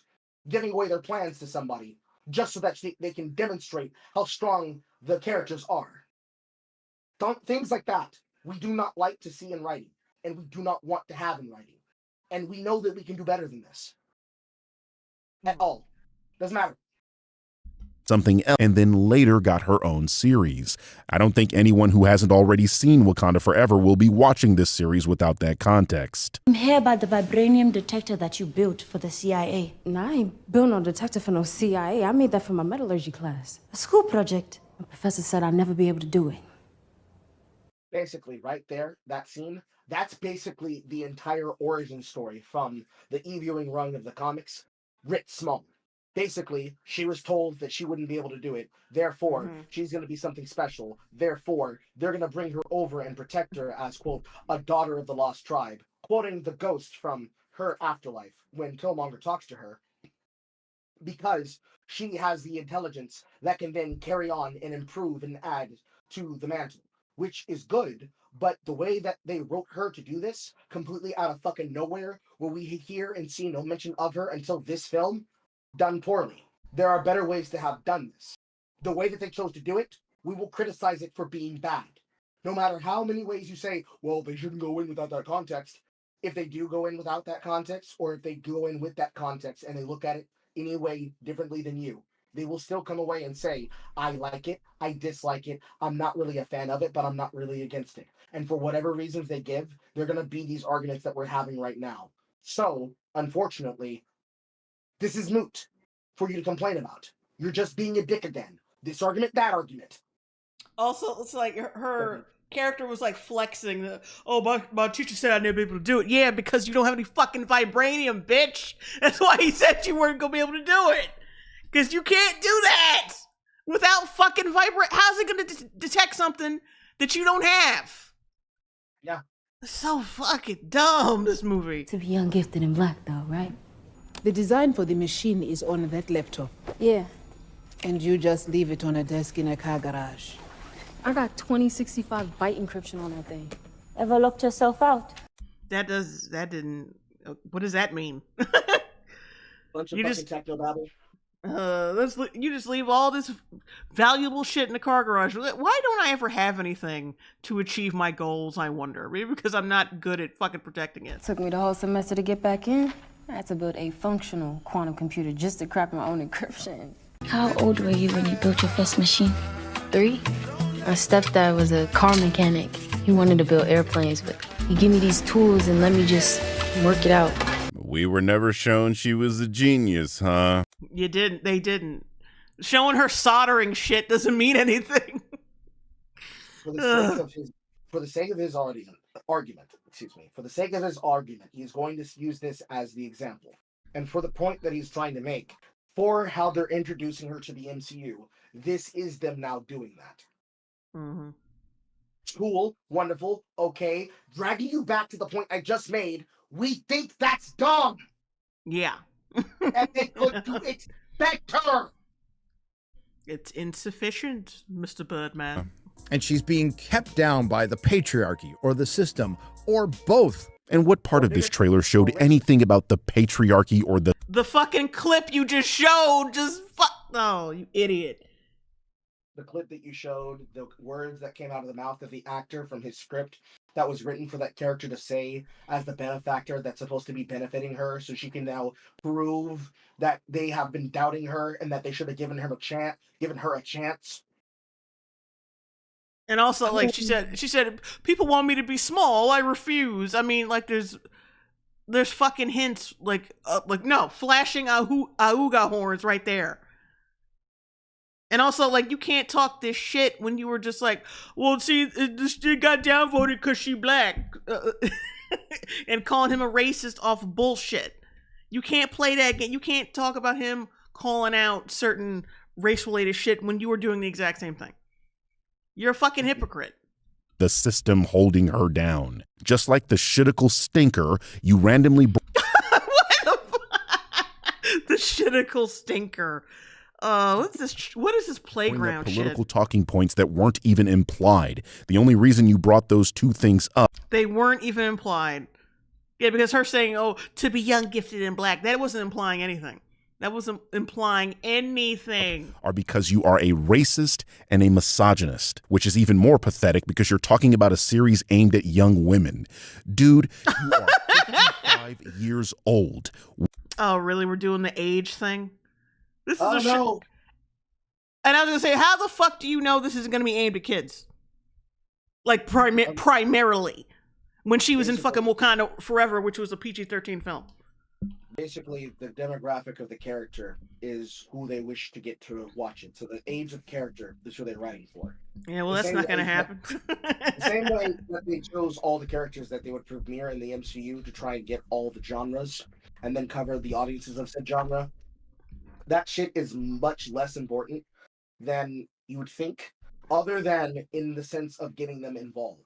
giving away their plans to somebody just so that they can demonstrate how strong the characters are. Things like that we do not like to see in writing, and we do not want to have in writing. And we know that we can do better than this. At all. Doesn't matter. Something else, and then later got her own series. I don't think anyone who hasn't already seen Wakanda Forever will be watching this series without that context. I'm here about the vibranium detector that you built for the CIA. Nah, I ain't built no detector for no CIA. I made that for my metallurgy class. A school project. My professor said I'd never be able to do it. Basically, right there, that scene, that's basically the entire origin story from the e-viewing run of the comics, writ small. Basically, she was told that she wouldn't be able to do it. Therefore, she's going to be something special. Therefore, they're going to bring her over and protect her as, quote, a daughter of the lost tribe. Quoting the ghost from her afterlife when Killmonger talks to her. Because she has the intelligence that can then carry on and improve and add to the mantle. Which is good, but the way that they wrote her to do this, completely out of fucking nowhere, where we hear and see no mention of her until this film, done poorly. There are better ways to have done this. The way that they chose to do it, we will criticize it for being bad. No matter how many ways you say, well, they shouldn't go in without that context. If they do go in without that context, or if they go in with that context and they look at it any way differently than you, they will still come away and say, I like it, I dislike it, I'm not really a fan of it, but I'm not really against it. And for whatever reasons they give, they're going to be these arguments that we're having right now. So, unfortunately, this is moot for you to complain about. You're just being a dick again. This argument, that argument. Also, it's like her character was like flexing. My teacher said I'd never be able to do it. Yeah, because you don't have any fucking vibranium, bitch. That's why he said you weren't going to be able to do it. Because you can't do that without fucking vibrate. How's it going to detect something that you don't have? Yeah. It's so fucking dumb, this movie. To be young, gifted, and black, though, right? The design for the machine is on that laptop. Yeah. And you just leave it on a desk in a car garage. I got 2065 byte encryption on that thing. Ever locked yourself out? That didn't. What does that mean? Bunch of fucking techno babble. You just leave all this valuable shit in the car garage. Why don't I ever have anything to achieve my goals, I wonder? Maybe because I'm not good at fucking protecting it. Took me the whole semester to get back in. I had to build a functional quantum computer just to crack my own encryption. How old were you when you built your first machine? 3. My stepdad was a car mechanic. He wanted to build airplanes, but he gave me these tools and let me just work it out. We were never shown she was a genius, huh? You didn't. They didn't. Showing her soldering shit doesn't mean anything. For the sake of his argument, he's going to use this as the example. And for the point that he's trying to make, for how they're introducing her to the MCU, this is them now doing that. Mm-hmm. Cool, wonderful, okay. Dragging you back to the point I just made, we think that's dumb. Yeah. And they could do it better. It's insufficient, Mr. Birdman. And she's being kept down by the patriarchy or the system or both. And what part of this trailer showed anything about the patriarchy or the fucking clip you just showed? Oh, you idiot. The clip that you showed, the words that came out of the mouth of the actor from his script that was written for that character to say as the benefactor that's supposed to be benefiting her, so she can now prove that they have been doubting her and that they should have given her a chance. And also, like she said, people want me to be small. I refuse. I mean, like there's fucking hints, no, flashing auga horns right there. And also, like, you can't talk this shit when you were just like, well, see, this shit got downvoted because she black. And calling him a racist off bullshit. You can't play that game. You can't talk about him calling out certain race-related shit when you were doing the exact same thing. You're a fucking hypocrite. the system holding her down? Just like the shitical stinker you randomly... The shitical stinker. What's this? What is this playground political shit? talking points that weren't even implied. The only reason you brought those two things up... They weren't even implied. Yeah, because her saying, oh, to be young, gifted, and black, that wasn't implying anything. That wasn't implying anything. ...are because you are a racist and a misogynist, which is even more pathetic because you're talking about a series aimed at young women. Dude, you are 55 years old. Oh, really? We're doing the age thing? This is no. And I was going to say, how the fuck do you know this isn't going to be aimed at kids? Like, primarily. When she was in fucking Wakanda Forever, which was a PG-13 film. Basically, the demographic of the character is who they wish to get to watch it. So the age of character is who they're writing for. Yeah, well, that's not going to happen. The same way that they chose all the characters that they would premiere in the MCU to try and get all the genres and then cover the audiences of said genre. That shit is much less important than you would think, other than in the sense of getting them involved.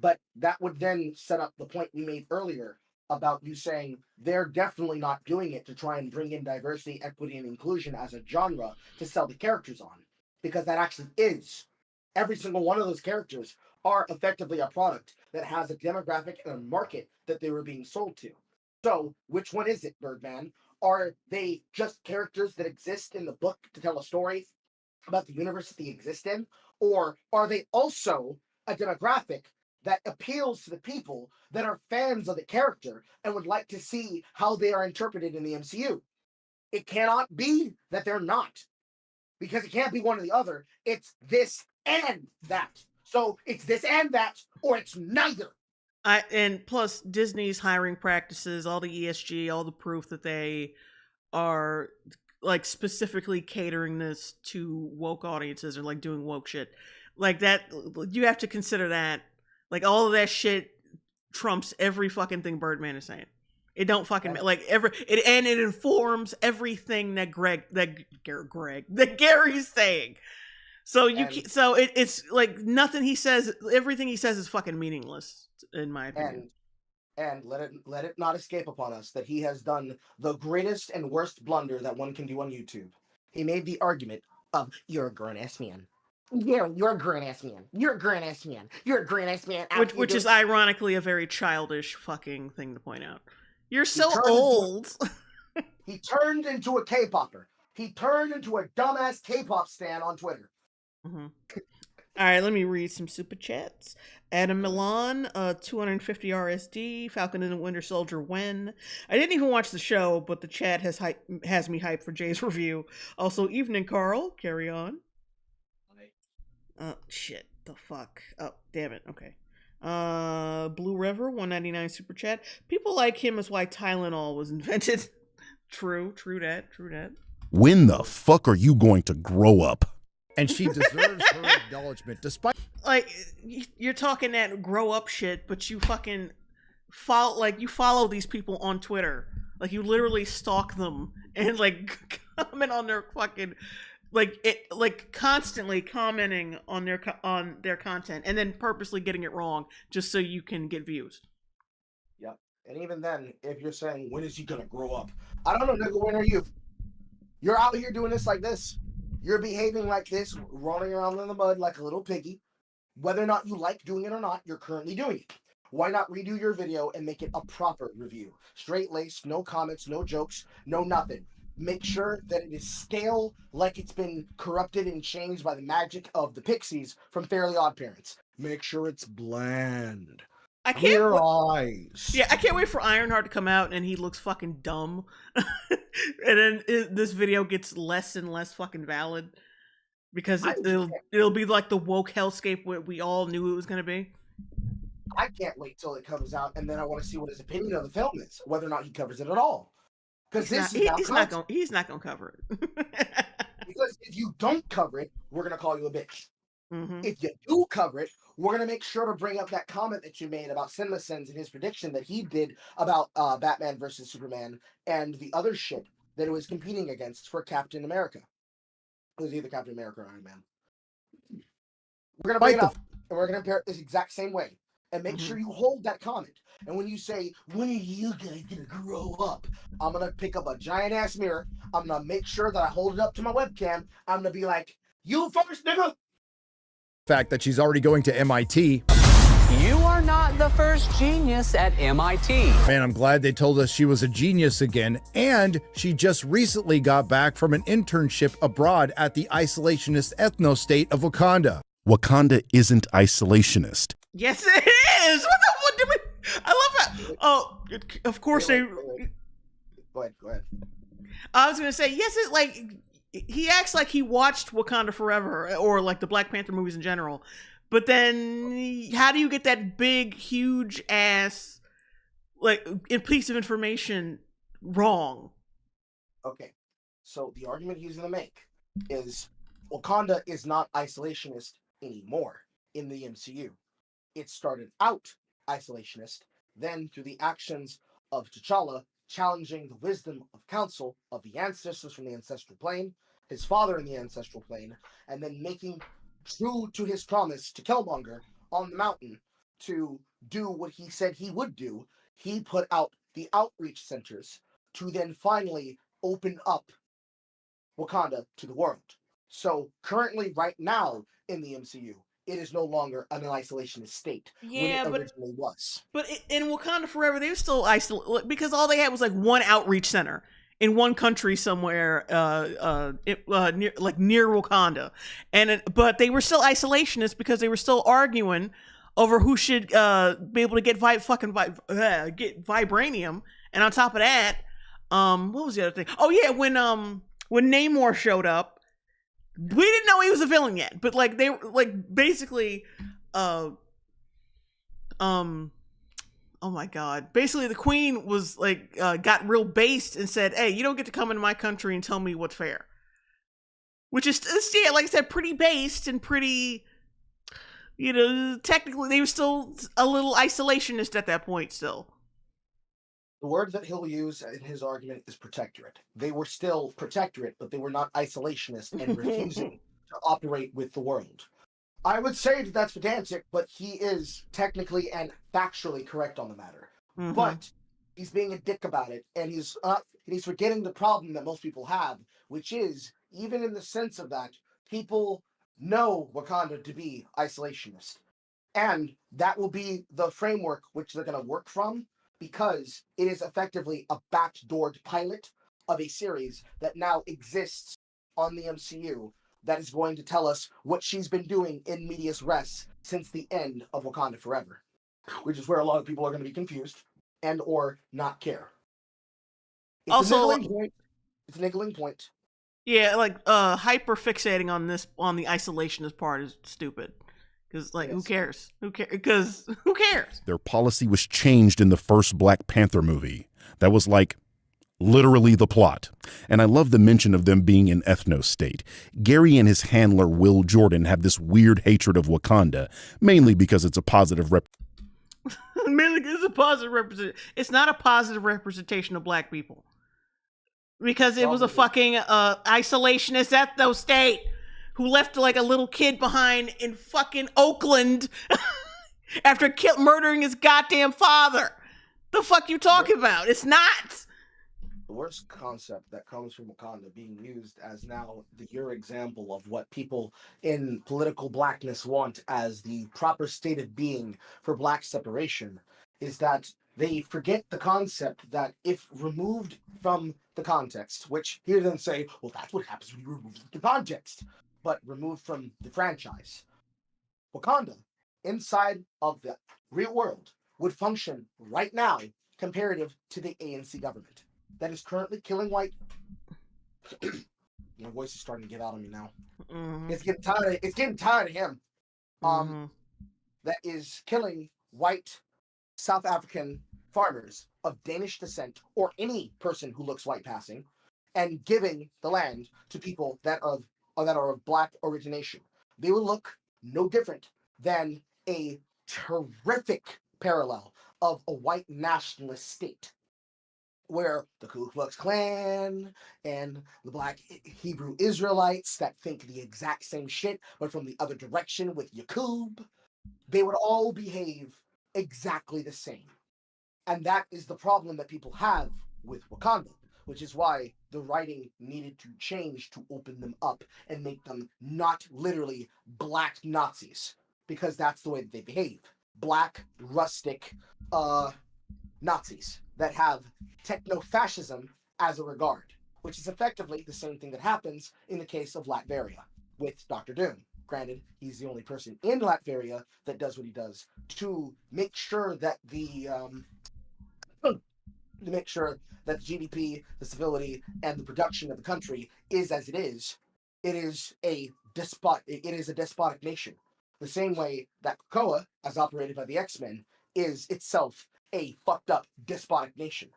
But that would then set up the point we made earlier about you saying they're definitely not doing it to try and bring in diversity, equity, and inclusion as a genre to sell the characters on. Because that actually is. Every single one of those characters are effectively a product that has a demographic and a market that they were being sold to. So, which one is it, Birdman? Are they just characters that exist in the book to tell a story about the universe that they exist in? Or are they also a demographic that appeals to the people that are fans of the character and would like to see how they are interpreted in the MCU? It cannot be that they're not, because it can't be one or the other. It's this and that. So it's this and that, or it's neither. And plus Disney's hiring practices, all the ESG, all the proof that they are like specifically catering this to woke audiences or like doing woke shit like that. You have to consider that. Like all of that shit trumps every fucking thing Birdman is saying. It don't fucking it informs everything that Gary's saying. So it's like nothing he says. Everything he says is fucking meaningless, in my opinion. And let it not escape upon us that he has done the greatest and worst blunder that one can do on YouTube. He made the argument of "you're a grown ass man." Yeah, you're a grown ass man. You're a grown ass man. You're a grown ass man. Which is ironically a very childish fucking thing to point out. You're so old. He turned into a K-popper. He turned into a dumbass K-pop stan on Twitter. Mm-hmm. All right, let me read some super chats. Adam Milan, 250 RSD, Falcon and the Winter Soldier when. I didn't even watch the show, but the chat has me hyped for Jay's review. Also, evening, Carl. Carry on. Shit. The fuck. Oh, damn it. Okay. Blue River, 199 super chat. People like him is why Tylenol was invented. True that. When the fuck are you going to grow up? And she deserves her acknowledgement, despite you're talking that grow up shit, but you fucking follow these people on Twitter, like you literally stalk them and like comment on their fucking constantly commenting on their content and then purposely getting it wrong just so you can get views. Yep. And even then, if you're saying when is he gonna grow up, I don't know, nigga. When are you? You're out here doing this like this. You're behaving like this, rolling around in the mud like a little piggy. Whether or not you like doing it or not, you're currently doing it. Why not redo your video and make it a proper review? Straight-laced, no comments, no jokes, no nothing. Make sure that it is stale, like it's been corrupted and changed by the magic of the Pixies from Fairly Odd Parents. Make sure it's bland. Clear eyes. Yeah, I can't wait for Ironheart to come out and he looks fucking dumb. And then this video gets less and less fucking valid because it'll be like the woke hellscape we all knew it was going to be. I can't wait till it comes out, and then I want to see what his opinion of the film is, whether or not he covers it at all. Because he's not going to cover it. Because if you don't cover it, we're going to call you a bitch. Mm-hmm. If you do cover it, we're going to make sure to bring up that comment that you made about CinemaSins and his prediction that he did about Batman versus Superman and the other shit that it was competing against for Captain America. It was either Captain America or Iron Man. We're going to bring it up, and we're going to compare it this exact same way. And make sure you hold that comment. And when you say, when are you guys going to grow up? I'm going to pick up a giant-ass mirror. I'm going to make sure that I hold it up to my webcam. I'm going to be like, you first, nigga! Fact that she's already going to MIT. You are not the first genius at MIT. Man, I'm glad they told us she was a genius again, and she just recently got back from an internship abroad at the isolationist ethno-state of Wakanda. Wakanda isn't isolationist. Yes, it is! What did we... I love that. Oh, of course they... Go ahead. I was going to say, yes, it like... He acts like he watched Wakanda Forever, or like the Black Panther movies in general. But then, how do you get that big, huge ass, like, piece of information wrong? Okay, so the argument he's going to make is Wakanda is not isolationist anymore in the MCU. It started out isolationist, then through the actions of T'Challa challenging the wisdom of counsel of the ancestors from the ancestral plane, his father in the ancestral plane, and then making true to his promise to Killmonger on the mountain to do what he said he would do. He put out the outreach centers to then finally open up Wakanda to the world. So currently, right now in the MCU, it is no longer an isolationist state when it originally was. But in Wakanda Forever, they were still isolated because all they had was like one outreach center in one country somewhere, near Wakanda, but they were still isolationist because they were still arguing over who should be able to get vibranium, and on top of that, what was the other thing? Oh yeah, when Namor showed up. We didn't know he was a villain yet, but like they like basically, oh my god, basically the Queen was like got real based and said, "Hey, you don't get to come into my country and tell me what's fair," which is yeah, like I said, pretty based and pretty, technically they were still a little isolationist at that point still. The word that he'll use in his argument is protectorate. They were still protectorate, but they were not isolationist and refusing to operate with the world. I would say that that's pedantic, but he is technically and factually correct on the matter. Mm-hmm. But he's being a dick about it, and he's forgetting the problem that most people have, which is even in the sense of that, people know Wakanda to be isolationist. And that will be the framework which they're going to work from, because it is effectively a backdoored pilot of a series that now exists on the MCU that is going to tell us what she's been doing in medias res since the end of Wakanda Forever, which is where a lot of people are going to be confused and or not care. It's also, a niggling point. Yeah, like hyper fixating on the isolationist part is stupid. Because, like, who cares? Because who cares? Their policy was changed in the first Black Panther movie. That was like literally the plot. And I love the mention of them being an ethno-state. Gary and his handler, Will Jordan, have this weird hatred of Wakanda, mainly because it's a positive Mainly because it's a positive representation. It's not a positive representation of Black people. Because it was a fucking isolationist ethno-state who left like a little kid behind in fucking Oakland after murdering his goddamn father. The fuck you talking about? It's not. The worst concept that comes from Wakanda being used as now your example of what people in political blackness want as the proper state of being for Black separation is that they forget the concept that if removed from the context, which here then say, well, that's what happens when you remove the context, but removed from the franchise, Wakanda, inside of the real world, would function right now comparative to the ANC government that is currently killing white. My voice is starting to get out of me now. It's getting tired of him. That is killing white South African farmers of Danish descent, or any person who looks white passing, and giving the land to people that are of Black origination. They will look no different than a terrific parallel of a white nationalist state, where the Ku Klux Klan and the Black Hebrew Israelites that think the exact same shit, but from the other direction with Yakub, they would all behave exactly the same. And that is the problem that people have with Wakanda, which is why the writing needed to change to open them up and make them not literally Black Nazis, because that's the way that they behave. Black, rustic Nazis that have techno-fascism as a regard, which is effectively the same thing that happens in the case of Latveria with Dr. Doom. Granted, he's the only person in Latveria that does what he does to make sure that the GDP, the civility, and the production of the country is as it is. It is a despotic nation. The same way that Krakoa, as operated by the X-Men, is itself a fucked up despotic nation.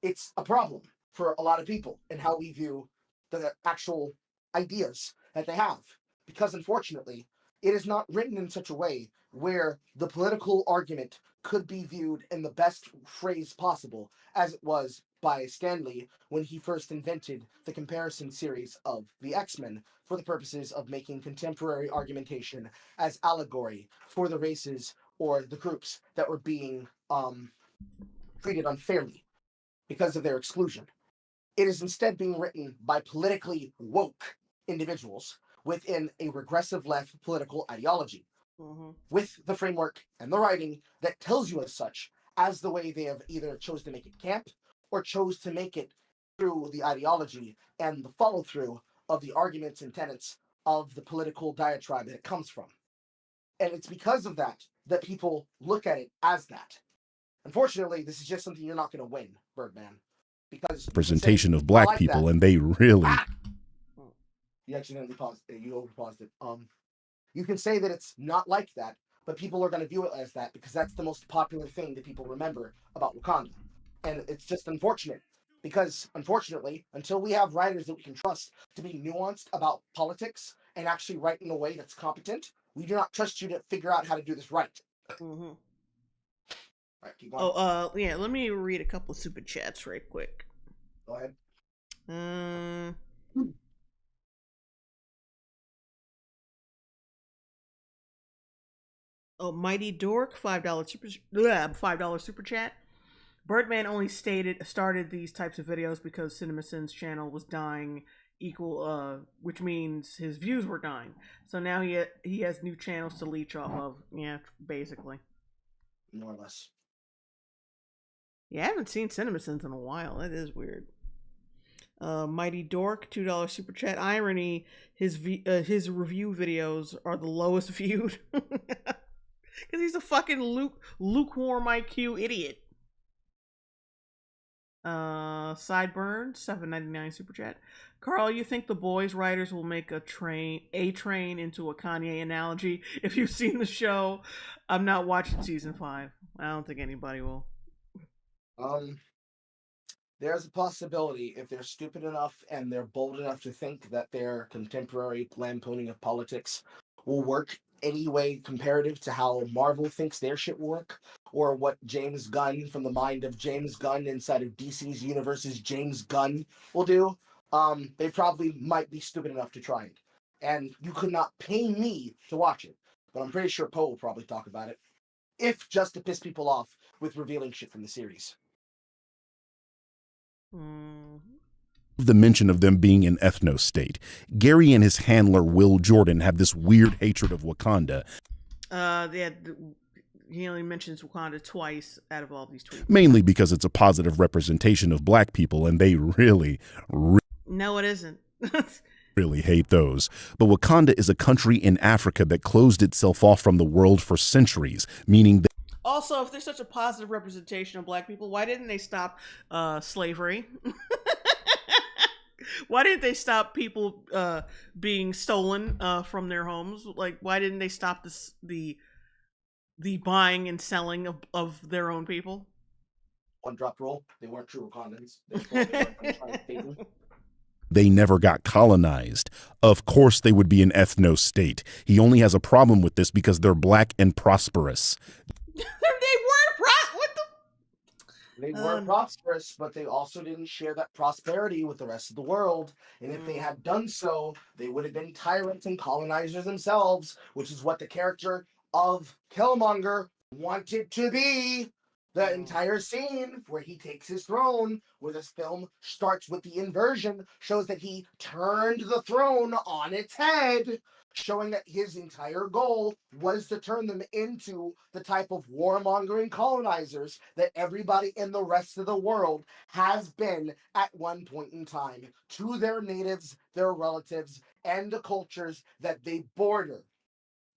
It's a problem for a lot of people in how we view the actual ideas that they have. Because unfortunately, it is not written in such a way where the political argument could be viewed in the best phrase possible, as it was by Stan Lee when he first invented the comparison series of the X-Men for the purposes of making contemporary argumentation as allegory for the races or the groups that were being treated unfairly because of their exclusion. It is instead being written by politically woke individuals within a regressive left political ideology, with the framework and the writing that tells you as such, as the way they have either chose to make it camp or chose to make it through the ideology and the follow-through of the arguments and tenets of the political diatribe that it comes from. And it's because of that that people look at it as that. Unfortunately, this is just something you're not going to win, Birdman, because representation of Black people, and they really... You accidentally paused it. You overpaused it. You can say that it's not like that, but people are going to view it as that because that's the most popular thing that people remember about Wakanda. And it's just unfortunate because, unfortunately, until we have writers that we can trust to be nuanced about politics and actually write in a way that's competent, we do not trust you to figure out how to do this right. All right, keep going. Yeah, let me read a couple of super chats right quick. Go ahead. Oh, Mighty Dork, $5 super chat. Birdman only started these types of videos because CinemaSins channel was dying which means his views were dying. So now he has new channels to leech off of. Yeah, basically. More or less. Yeah, I haven't seen CinemaSins in a while. That is weird. Mighty Dork, $2 super chat. Irony, his review videos are the lowest viewed. Because he's a fucking lukewarm IQ idiot. Sideburn, $7.99 super chat. Carl, you think the Boys writers will make a train into a Kanye analogy? If you've seen the show, I'm not watching season 5. I don't think anybody will. There's a possibility if they're stupid enough and they're bold enough to think that their contemporary lampooning of politics will work anyway comparative to how Marvel thinks their shit will work, or what James Gunn, from the mind of James Gunn inside of DC's universe's James Gunn, will do. They probably might be stupid enough to try it. And you could not pay me to watch it, but I'm pretty sure Poe will probably talk about it, if just to piss people off with revealing shit from the series. The mention of them being an ethno-state. Gary and his handler Will Jordan have this weird hatred of Wakanda. He only mentions Wakanda twice out of all these tweets. Mainly because it's a positive representation of black people, and they really no, it isn't. really hate those. But Wakanda is a country in Africa that closed itself off from the world for centuries, meaning that also, if there's such a positive representation of black people, why didn't they stop slavery? Why didn't they stop people being stolen from their homes? Like, why didn't they stop the buying and selling of their own people? One drop rule. They weren't true Wakandans. They never got colonized. Of course they would be an ethno-state. He only has a problem with this because they're black and prosperous. They weren't prosperous, but they also didn't share that prosperity with the rest of the world. And if they had done so, they would have been tyrants and colonizers themselves, which is what the character of Killmonger wanted to be. The entire scene where he takes his throne, where this film starts with the inversion, shows that he turned the throne on its head, showing that his entire goal was to turn them into the type of warmongering colonizers that everybody in the rest of the world has been at one point in time to their natives, their relatives, and the cultures that they border.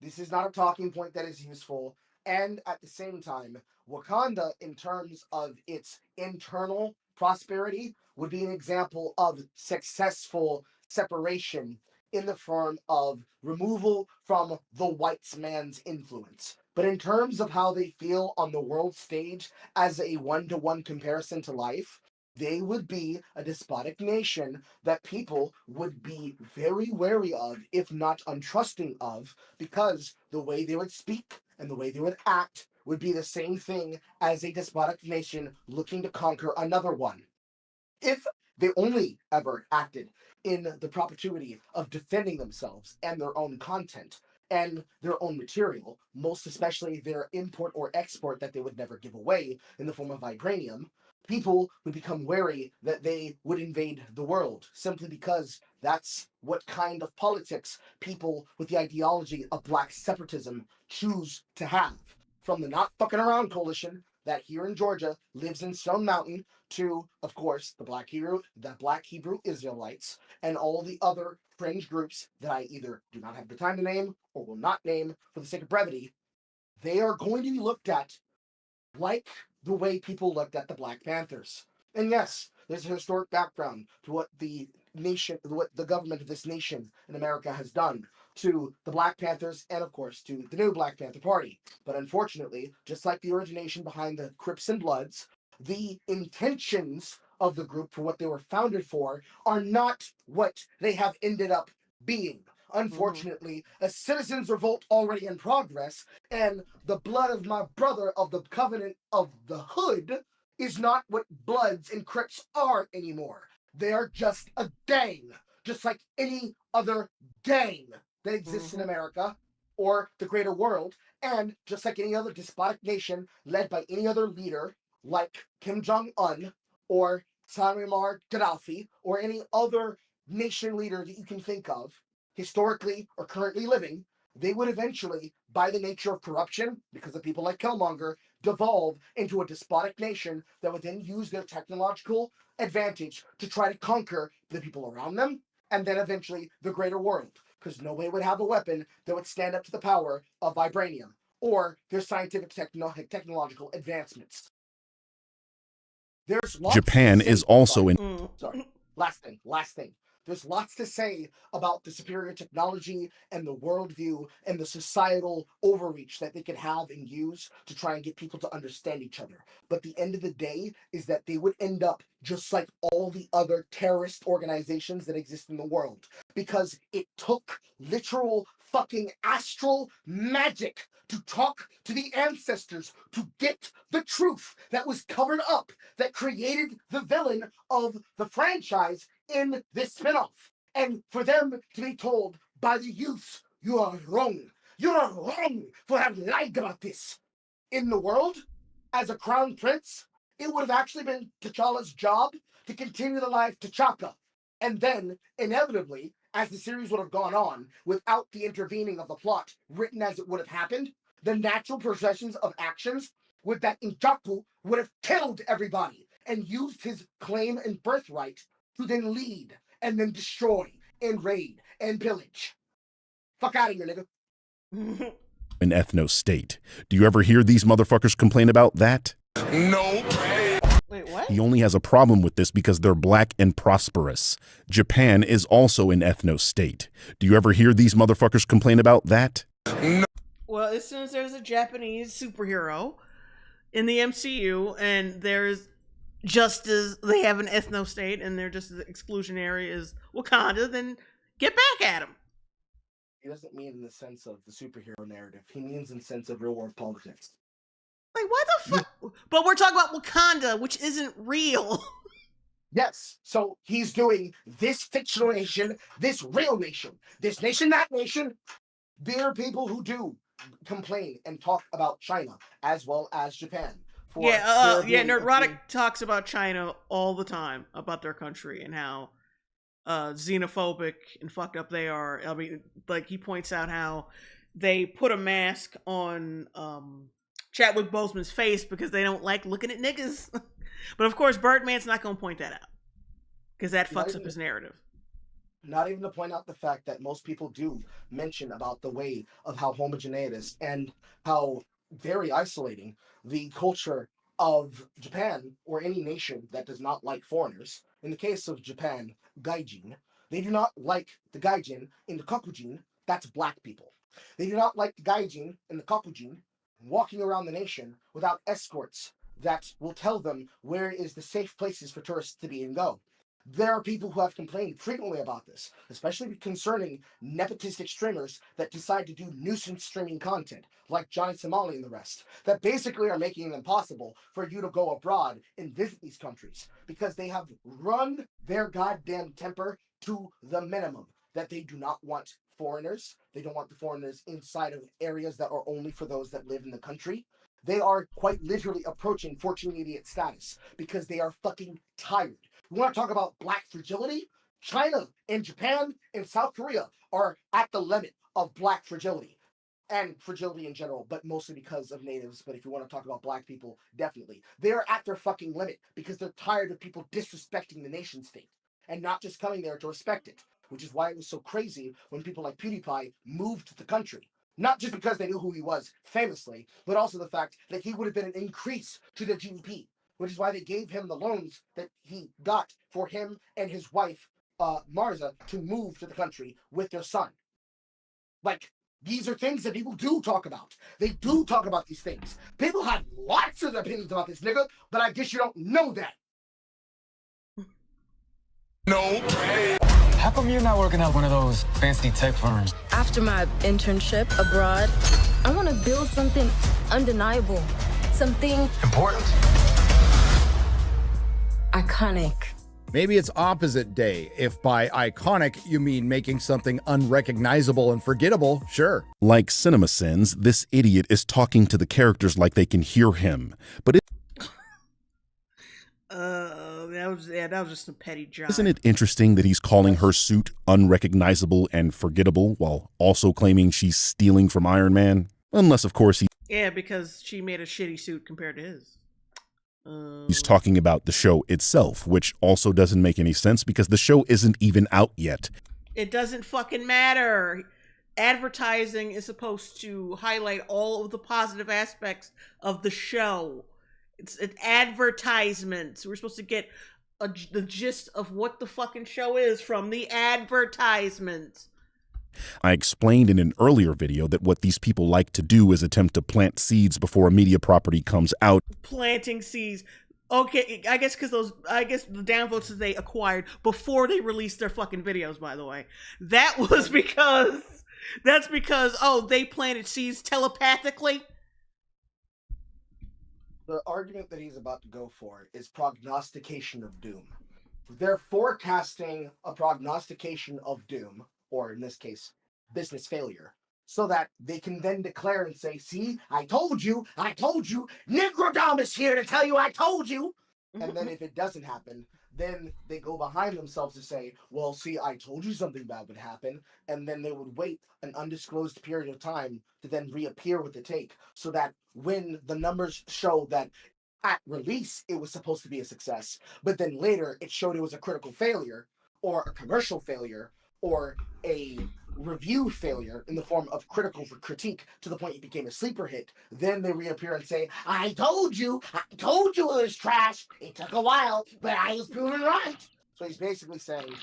This is not a talking point that is useful. And at the same time, Wakanda, in terms of its internal prosperity, would be an example of successful separation in the form of removal from the white man's influence. But in terms of how they feel on the world stage as a one-to-one comparison to life, they would be a despotic nation that people would be very wary of, if not untrusting of, because the way they would speak and the way they would act would be the same thing as a despotic nation looking to conquer another one. If they only ever acted in the perpetuity of defending themselves and their own content and their own material, most especially their import or export that they would never give away in the form of vibranium, people would become wary that they would invade the world, simply because that's what kind of politics people with the ideology of black separatism choose to have. From the Not Fucking Around coalition that here in Georgia lives in Stone Mountain to, of course, the Black Hebrew Israelites and all the other fringe groups that I either do not have the time to name or will not name for the sake of brevity, they are going to be looked at like the way people looked at the Black Panthers. And yes, there's a historic background to what the government of this nation in America has done to the Black Panthers and, of course, to the new Black Panther Party. But unfortunately, just like the origination behind the Crips and Bloods, the intentions of the group for what they were founded for are not what they have ended up being. Unfortunately, a citizens' revolt already in progress, and the blood of my brother of the covenant of the hood is not what Bloods and Crips are anymore. They are just a gang, just like any other gang that exists in America or the greater world, and just like any other despotic nation led by any other leader like Kim Jong-un or Muammar Gaddafi or any other nation leader that you can think of, historically or currently living, they would eventually, by the nature of corruption, because of people like Killmonger, devolve into a despotic nation that would then use their technological advantage to try to conquer the people around them, and then eventually the greater world, because nobody would have a weapon that would stand up to the power of vibranium or their scientific technological advancements. There's lots Japan is also in. Sorry, last thing. There's lots to say about the superior technology and the worldview and the societal overreach that they could have and use to try and get people to understand each other. But the end of the day is that they would end up just like all the other terrorist organizations that exist in the world, because it took literal fucking astral magic to talk to the ancestors to get the truth that was covered up, that created the villain of the franchise in this spinoff. And for them to be told by the youths, you are wrong. You are wrong for having lied about this. In the world, as a crown prince, it would have actually been T'Challa's job to continue the life of T'Chaka. And then, inevitably, as the series would have gone on, without the intervening of the plot written as it would have happened, the natural progressions of actions with that N'Jaku would have killed everybody and used his claim and birthright to then lead and then destroy and raid and pillage. Fuck out of here, nigga. An ethno state. Do you ever hear these motherfuckers complain about that? No. Wait, what? He only has a problem with this because they're black and prosperous. Japan is also an ethno state. Do you ever hear these motherfuckers complain about that? No. Well, as soon as there's a Japanese superhero in the MCU and there's just as they have an ethno state and they're just as exclusionary as Wakanda, then get back at them. He doesn't mean in the sense of the superhero narrative. He means in the sense of real world politics. Like, why the fuck? But we're talking about Wakanda, which isn't real. Yes, so he's doing this fictional nation, this real nation, this nation, that nation. There are people who do complain and talk about China as well as Japan. Neurotic talks about China all the time, about their country and how xenophobic and fucked up they are. I mean, like, he points out how they put a mask on Chadwick Boseman's face because they don't like looking at niggas. But of course, Birdman's not going to point that out because that fucks up his narrative. Not even to point out the fact that most people do mention about the way of how homogeneous and how very isolating the culture of Japan or any nation that does not like foreigners. In the case of Japan, gaijin, they do not like the gaijin in the kokujin, that's black people. They do not like the gaijin in the kokujin walking around the nation without escorts that will tell them where is the safe places for tourists to be and go. There are people who have complained frequently about this, especially concerning nepotistic streamers that decide to do nuisance streaming content, like Johnny Somali and the rest, that basically are making it impossible for you to go abroad and visit these countries, because they have run their goddamn temper to the minimum, that they do not want foreigners. They don't want the foreigners inside of areas that are only for those that live in the country. They are quite literally approaching Fortune Idiot status because they are fucking tired. You want to talk about black fragility? China and Japan and South Korea are at the limit of black fragility and fragility in general, but mostly because of natives. But if you want to talk about black people, definitely. They're at their fucking limit because they're tired of people disrespecting the nation state and not just coming there to respect it, which is why it was so crazy when people like PewDiePie moved to the country. Not just because they knew who he was famously, but also the fact that he would have been an increase to their GDP. Which is why they gave him the loans that he got for him and his wife, Marza, to move to the country with their son. Like, these are things that people do talk about. They do talk about these things. People have lots of opinions about this, nigga, but I guess you don't know that. No. How come you're not working at one of those fancy tech firms? After my internship abroad, I want to build something undeniable. Something important. Iconic. Maybe it's opposite day. If by iconic you mean making something unrecognizable and forgettable, sure. Like CinemaSins, this idiot is talking to the characters like they can hear him. But that that was just some petty jive. Isn't it interesting that he's calling her suit unrecognizable and forgettable while also claiming she's stealing from Iron Man? Unless, of course, yeah, because she made a shitty suit compared to his. He's talking about the show itself, which also doesn't make any sense because the show isn't even out yet. It doesn't fucking matter. Advertising is supposed to highlight all of the positive aspects of the show. It's an advertisement. We're supposed to get the gist of what the fucking show is from the advertisement. I explained in an earlier video that what these people like to do is attempt to plant seeds before a media property comes out. Planting seeds. Okay, I guess the downvotes that they acquired before they released their fucking videos, by the way. That's because, they planted seeds telepathically. The argument that he's about to go for is prognostication of doom. They're forecasting a prognostication of doom, or in this case, business failure, so that they can then declare and say, see, I told you, Negrodom is here to tell you I told you. And then if it doesn't happen, then they go behind themselves to say, well, see, I told you something bad would happen. And then they would wait an undisclosed period of time to then reappear with the take, so that when the numbers show that at release it was supposed to be a success, but then later it showed it was a critical failure or a commercial failure or a review failure in the form of critical for critique to the point it became a sleeper hit, then they reappear and say, I told you it was trash. It took a while, but I was proven right. So he's basically saying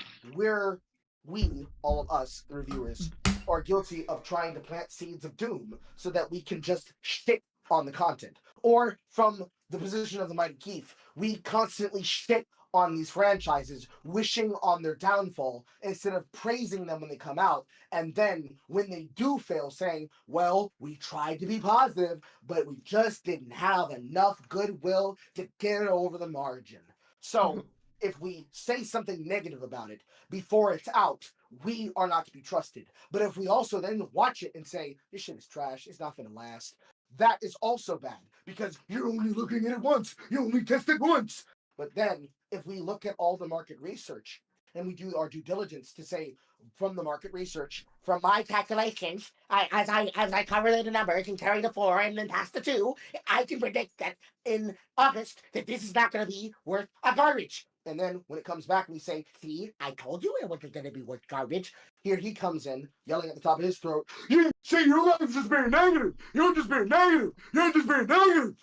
we, all of us, the reviewers, are guilty of trying to plant seeds of doom so that we can just shit on the content. Or from the position of the Mighty Keith, we constantly shit on these franchises, wishing on their downfall instead of praising them when they come out, and then when they do fail, saying, well, we tried to be positive, but we just didn't have enough goodwill to get it over the margin. So if we say something negative about it before it's out, we are not to be trusted. But if we also then watch it and say, this shit is trash, it's not going to last, that is also bad, because you're only looking at it once, you only test it once. But then, if we look at all the market research and we do our due diligence to say, from the market research, from my calculations, as I cover the numbers and carry the 4 and then pass the 2, I can predict that in August that this is not going to be worth a garbage. And then when it comes back, we say, see, I told you it wasn't going to be worth garbage. Here he comes in, yelling at the top of his throat, you see, your life's just being negative. You're just being negative. You're just being negative.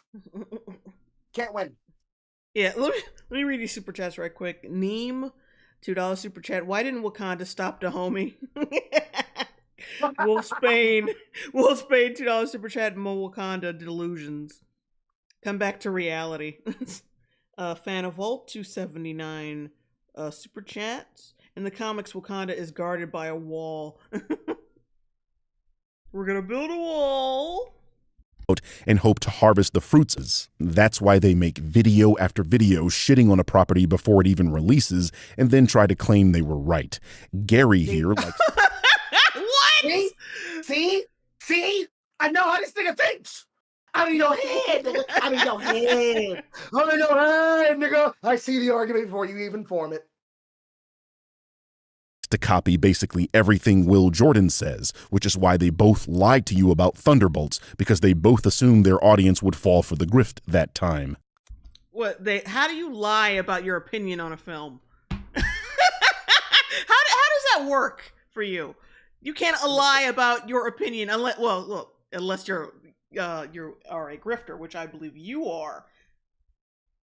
Can't win. Yeah, let me read these super chats right quick. Neem, $2 super chat. Why didn't Wakanda stop the homie? Wolf Spain, $2 super chat. Mo Wakanda delusions. Come back to reality. Fan of Volt, $2.79 super chats. In the comics, Wakanda is guarded by a wall. We're gonna build a wall and hope to harvest the fruits. That's why they make video after video shitting on a property before it even releases and then try to claim they were right. Gary here likes... What? See? I know how this nigga thinks. I'm in your head, nigga. I'm in your head, nigga. I see the argument before you even form it. To copy basically everything Will Jordan says, which is why they both lied to you about Thunderbolts, because they both assumed their audience would fall for the grift that time. How do you lie about your opinion on a film? How does that work for you? You can't lie about your opinion unless you're a grifter, which I believe you are.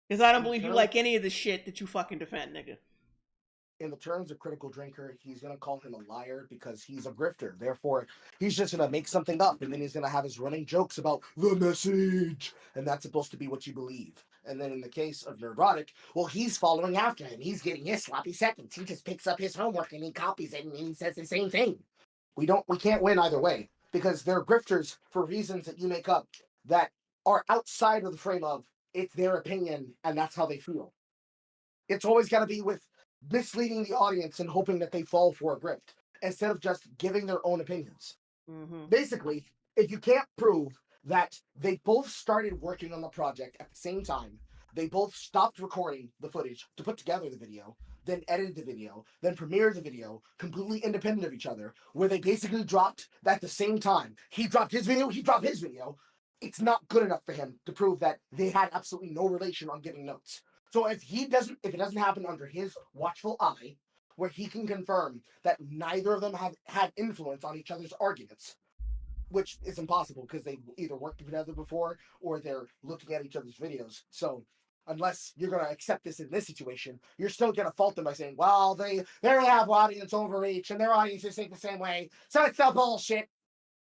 Because I don't believe you like any of the shit that you fucking defend, nigga. In the terms of Critical Drinker, he's going to call him a liar because he's a grifter. Therefore, he's just going to make something up, and then he's going to have his running jokes about the message, and that's supposed to be what you believe. And then in the case of Neurotic, well, he's following after him. He's getting his sloppy seconds. He just picks up his homework, and he copies it, and he says the same thing. We can't win either way, because they're grifters for reasons that you make up that are outside of the frame of it's their opinion, and that's how they feel. It's always got to be with misleading the audience and hoping that they fall for a grift instead of just giving their own opinions. Basically, if you can't prove that they both started working on the project at the same time, They both stopped recording the footage to put together the video, then edited the video, then premiered the video, completely independent of each other, where they basically dropped at the same time. He dropped his video, he dropped his video. It's not good enough for him to prove that they had absolutely no relation on giving notes. So if it doesn't happen under his watchful eye, where he can confirm that neither of them have had influence on each other's arguments, which is impossible because they either worked together before or they're looking at each other's videos. So unless you're going to accept this in this situation, you're still going to fault them by saying, well, they have audience overreach and their audiences think the same way, so it's still bullshit.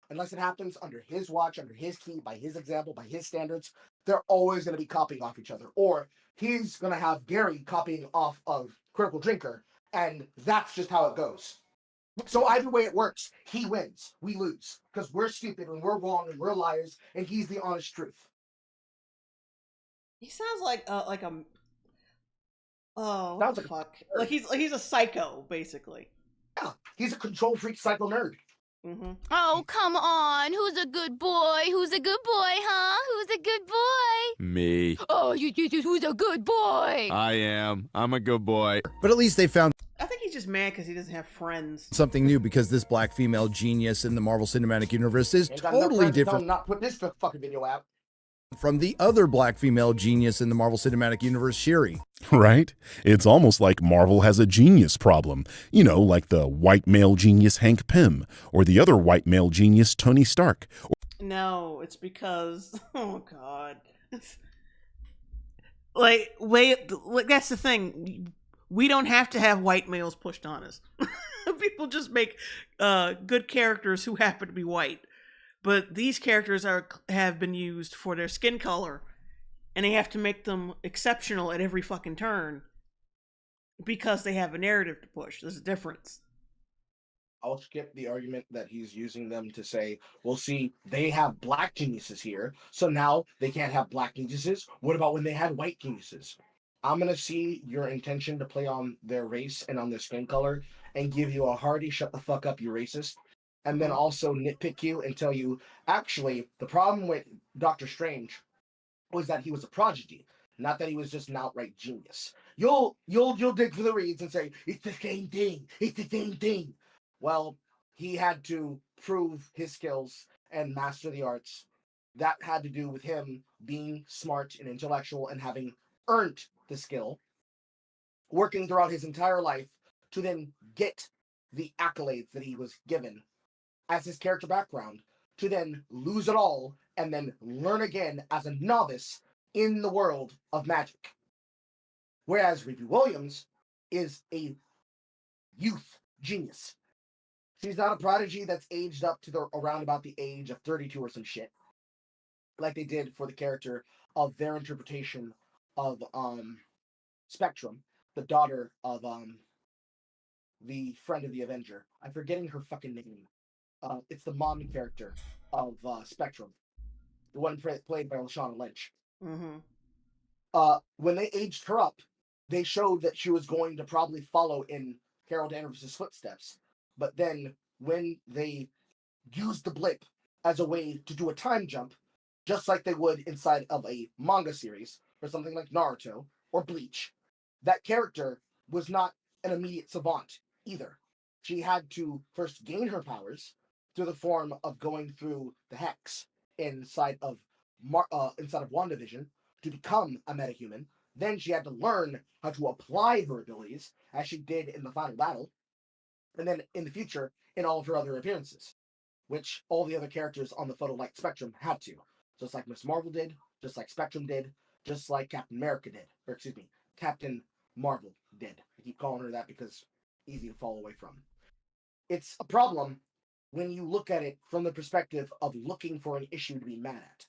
Unless it happens under his watch, under his key, by his example, by his standards, they're always going to be copying off each other. Or he's going to have Gary copying off of Critical Drinker, and that's just how it goes. So either way it works, he wins, we lose, because we're stupid and we're wrong and we're liars, and he's the honest truth. He sounds like a what the fuck? Like he's a psycho, basically. Yeah, he's a control freak, psycho nerd. Mm-hmm. Oh, come on. Who's a good boy? Who's a good boy, huh? Who's a good boy? Me. Oh, who's a good boy? I am. I'm a good boy. But at least they found I think he's just mad because he doesn't have friends. something new, because this black female genius in the Marvel Cinematic Universe is totally different. Not put this fucking video out. From the other black female genius in the Marvel Cinematic Universe, Shuri. Right? It's almost like Marvel has a genius problem. You know, like the white male genius Hank Pym, or the other white male genius Tony Stark. No, it's because, oh god. Like, that's the thing. We don't have to have white males pushed on us. People just make good characters who happen to be white. But these characters have been used for their skin color, and they have to make them exceptional at every fucking turn because they have a narrative to push. There's a difference. I'll skip the argument that he's using them to say, well, see, they have black geniuses here, so now they can't have black geniuses. What about when they had white geniuses? I'm going to see your intention to play on their race and on their skin color and give you a hearty shut the fuck up, you racist. And then also nitpick you and tell you, actually, the problem with Doctor Strange was that he was a prodigy, not that he was just an outright genius. You'll dig for the reeds and say, it's the same thing, it's the same thing. Well, he had to prove his skills and master the arts. That had to do with him being smart and intellectual and having earned the skill, working throughout his entire life to then get the accolades that he was given as his character background, to then lose it all and then learn again as a novice in the world of magic. Whereas Riri Williams is a youth genius. She's not a prodigy that's aged up to around about the age of 32 or some shit, like they did for the character of their interpretation of Spectrum, the daughter of the friend of the Avenger. I'm forgetting her fucking name. It's the mom character of Spectrum, the one played by Lashana Lynch. Mm-hmm. When they aged her up, they showed that she was going to probably follow in Carol Danvers' footsteps. But then when they used the blip as a way to do a time jump, just like they would inside of a manga series or something like Naruto or Bleach, that character was not an immediate savant either. She had to first gain her powers through the form of going through the hex inside of WandaVision to become a metahuman. Then she had to learn how to apply her abilities, as she did in the final battle, and then in the future in all of her other appearances, which all the other characters on the photo-light spectrum had to. Just like Miss Marvel did, just like Spectrum did, just like Captain America did, or excuse me, Captain Marvel did. I keep calling her that because easy to fall away from. It's a problem when you look at it from the perspective of looking for an issue to be mad at.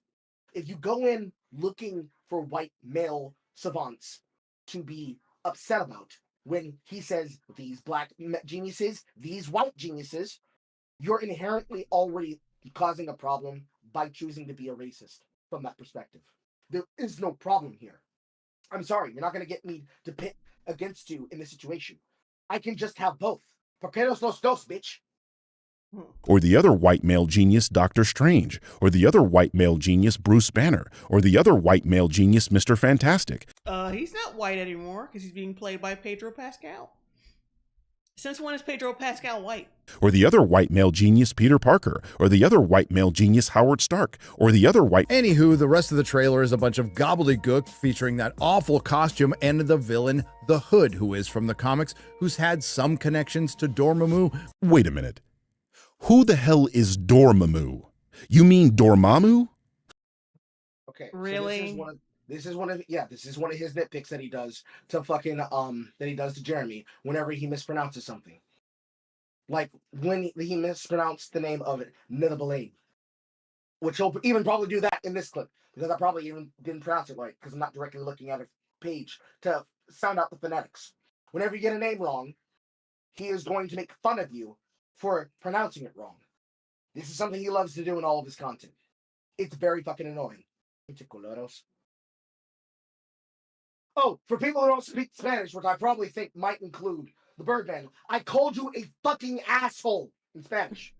If you go in looking for white male savants to be upset about, when he says these black geniuses, these white geniuses, you're inherently already causing a problem by choosing to be a racist from that perspective. There is no problem here. I'm sorry, you're not going to get me to pit against you in this situation. I can just have both. Porque los dos, bitch. Or the other white male genius, Doctor Strange. Or the other white male genius, Bruce Banner. Or the other white male genius, Mr. Fantastic. He's not white anymore because he's being played by Pedro Pascal. Since when is Pedro Pascal white? Or the other white male genius, Peter Parker. Or the other white male genius, Howard Stark. Or the other white... Anywho, the rest of the trailer is a bunch of gobbledygook featuring that awful costume and the villain, the Hood, who is from the comics, who's had some connections to Dormammu. Wait a minute. Who the hell is Dormammu? You mean Dormammu? Okay. Really? So this is one of his nitpicks that he does to fucking to Jeremy whenever he mispronounces something. Like when he mispronounced the name of it, Nidabalade. Which he'll even probably do that in this clip, because I probably even didn't pronounce it right, because I'm not directly looking at a page to sound out the phonetics. Whenever you get a name wrong, he is going to make fun of you for pronouncing it wrong. This is something he loves to do in all of his content. It's very fucking annoying. Oh, for people who don't speak Spanish, which I probably think might include the Birdman, I called you a fucking asshole in Spanish.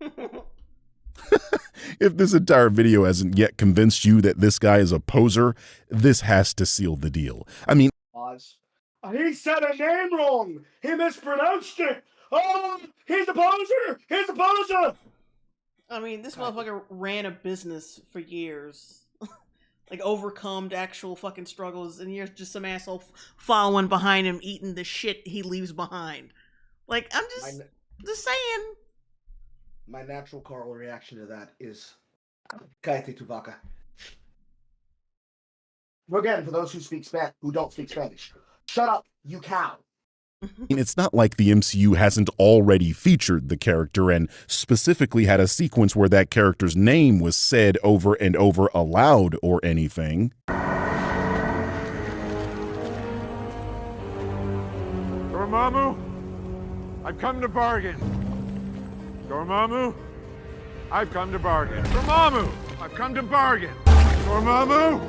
If this entire video hasn't yet convinced you that this guy is a poser, this has to seal the deal. I mean... Pause. He said a name wrong! He mispronounced it! Oh, he's a poser! He's a poser! I mean, this motherfucker ran a business for years. Like, overcome actual fucking struggles, and you're just some asshole following behind him, eating the shit he leaves behind. Like, I'm just saying. My natural Carl reaction to that is Cállate tu vaca. Again, for those who don't speak Spanish, shut up, you cow. It's not like the MCU hasn't already featured the character and specifically had a sequence where that character's name was said over and over aloud or anything. Dormammu, I've come to bargain. Dormammu, I've come to bargain. Dormammu, I've come to bargain. Dormammu,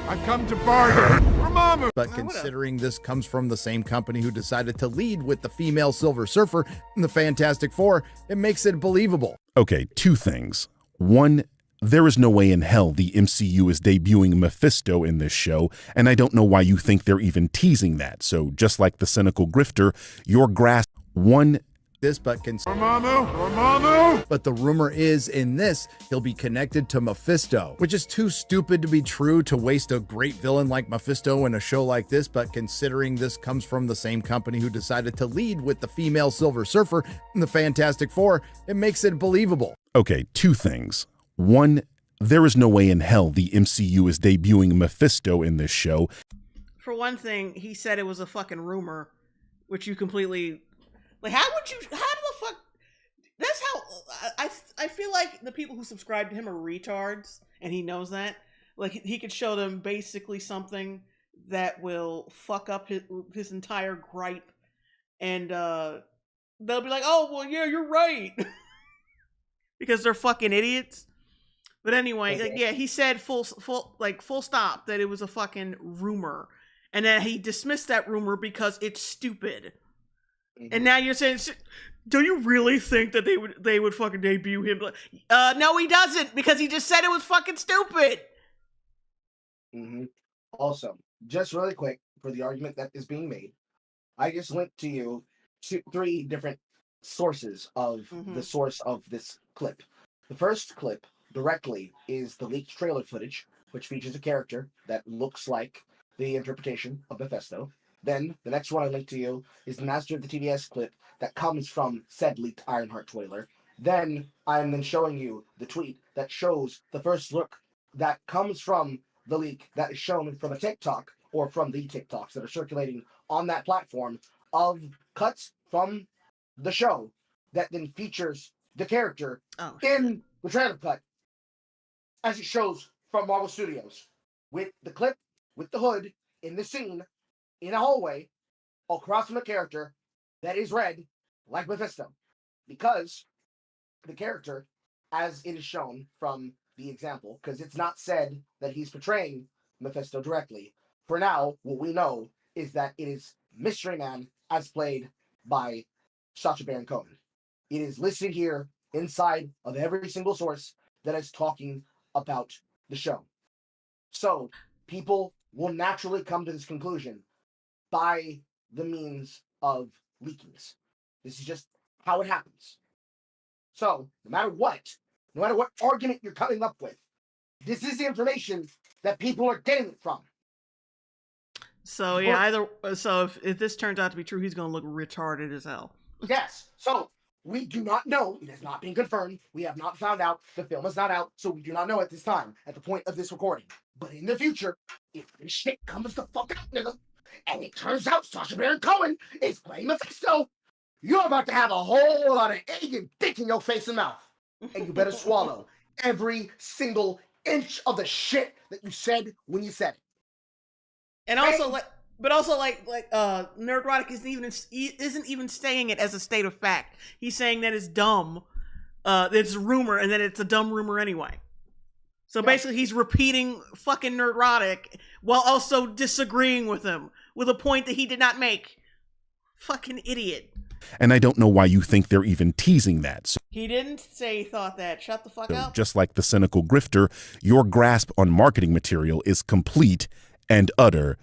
I've come to bargain. Dormammu. But considering this comes from the same company who decided to lead with the female Silver Surfer in the Fantastic Four, it makes it believable. Okay, two things. One, there is no way in hell the MCU is debuting Mephisto in this show, and I don't know why you think they're even teasing that. So just like the cynical grifter, your grasp... But the rumor is in this, he'll be connected to Mephisto, which is too stupid to be true to waste a great villain like Mephisto in a show like this. But considering this comes from the same company who decided to lead with the female Silver Surfer in the Fantastic Four, it makes it believable. Okay, two things. One, there is no way in hell the MCU is debuting Mephisto in this show. For one thing, he said it was a fucking rumor, which you completely... Like, how the fuck... That's how... I feel like the people who subscribe to him are retards, and he knows that. Like, he could show them basically something that will fuck up his entire gripe, and they'll be like, oh, well, yeah, you're right. Because they're fucking idiots. But anyway, like, yeah, he said full stop that it was a fucking rumor. And then he dismissed that rumor because it's stupid. And now you're saying, do you really think that they would fucking debut him? No, he doesn't, because he just said it was fucking stupid. Mm-hmm. Also, just really quick, for the argument that is being made, I just linked to you three different sources of the source of this clip. The first clip directly is the leaked trailer footage, which features a character that looks like the interpretation of Mephisto. Then, the next one I linked to you is the Master of the TBS clip that comes from said leaked Ironheart trailer. Then, I'm then showing you the tweet that shows the first look that comes from the leak that is shown from a TikTok, or from the TikToks that are circulating on that platform, of cuts from the show that then features the character in the trailer cut, as it shows from Marvel Studios, with the clip, with the hood, in the scene, in a hallway, across from a character that is red, like Mephisto. Because the character, as it is shown from the example, because it's not said that he's portraying Mephisto directly, for now, what we know is that it is Mystery Man, as played by Sacha Baron Cohen. It is listed here inside of every single source that is talking about the show. So people will naturally come to this conclusion by the means of leakings. This is just how it happens. So no matter what argument you're coming up with, this is the information that people are getting it from. So yeah, if this turns out to be true, he's gonna look retarded as hell. Yes. So we do not know. It has not been confirmed. We have not found out. The film is not out, so we do not know at this time, at the point of this recording. But in the future, if this shit comes the fuck out, nigga, and it turns out Sacha Baron Cohen is playing Mephisto, you're about to have a whole lot of egg and dick in your face and mouth. And you better swallow every single inch of the shit that you said when you said it. And also, Nerdrotic isn't even saying it as a state of fact. He's saying that it's dumb, it's a rumor, and that it's a dumb rumor anyway. So basically, he's repeating fucking Nerdrotic while also disagreeing with him with a point that he did not make. Fucking idiot. And I don't know why you think they're even teasing that. So, he didn't say he thought that. Shut the fuck up. just like the cynical grifter, your grasp on marketing material is complete and utter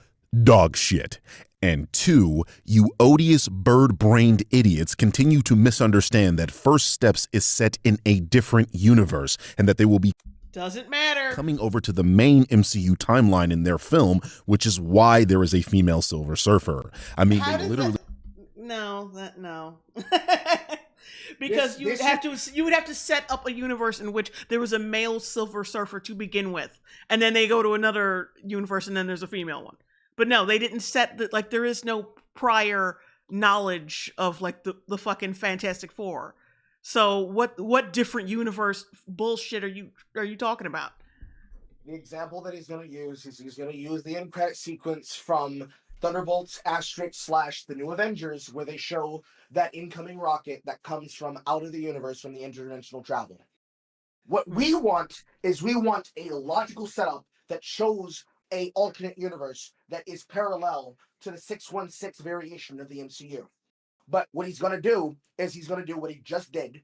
dog shit. And 2, you odious bird-brained idiots continue to misunderstand that First Steps is set in a different universe and that they will be doesn't matter coming over to the main MCU timeline in their film, which is why there is a female Silver Surfer. I mean, they literally no. Because you would have to set up a universe in which there was a male Silver Surfer to begin with, and then they go to another universe and then there's a female one. But no, they didn't set that. Like, there is no prior knowledge of like the fucking Fantastic Four. So what different universe bullshit are you talking about? The example that he's going to use is he's going to use the end credit sequence from Thunderbolts * The New Avengers, where they show that incoming rocket that comes from out of the universe from the interdimensional travel. What we want is a logical setup that shows a alternate universe that is parallel to the 616 variation of the MCU. But what he's going to do is he's going to do what he just did,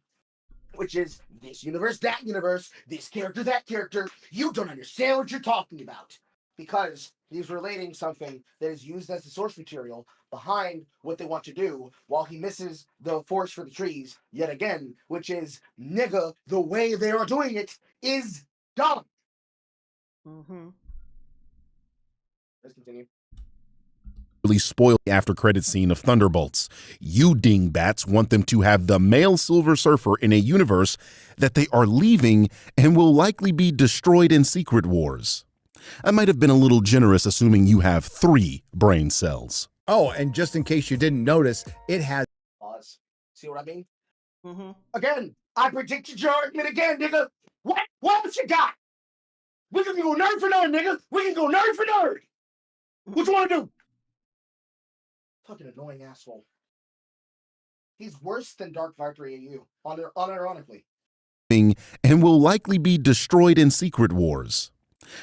which is this universe, that universe, this character, that character. You don't understand what you're talking about, because he's relating something that is used as the source material behind what they want to do, while he misses the forest for the trees yet again, which is, nigga, the way they are doing it is dumb. Mm-hmm. Let's continue. Really spoil the after credit scene of Thunderbolts. You dingbats want them to have the male Silver Surfer in a universe that they are leaving and will likely be destroyed in Secret Wars. I might have been a little generous assuming you have 3 brain cells. Oh, and just in case you didn't notice, it has... Pause. See what I mean? Mm-hmm. Again, I predicted your argument again, nigga. What else you got? We can go nerd for nerd, nigga. We can go nerd for nerd. What you want to do? Fucking annoying asshole. He's worse than Dark Viper AU, unironically. And will likely be destroyed in Secret Wars.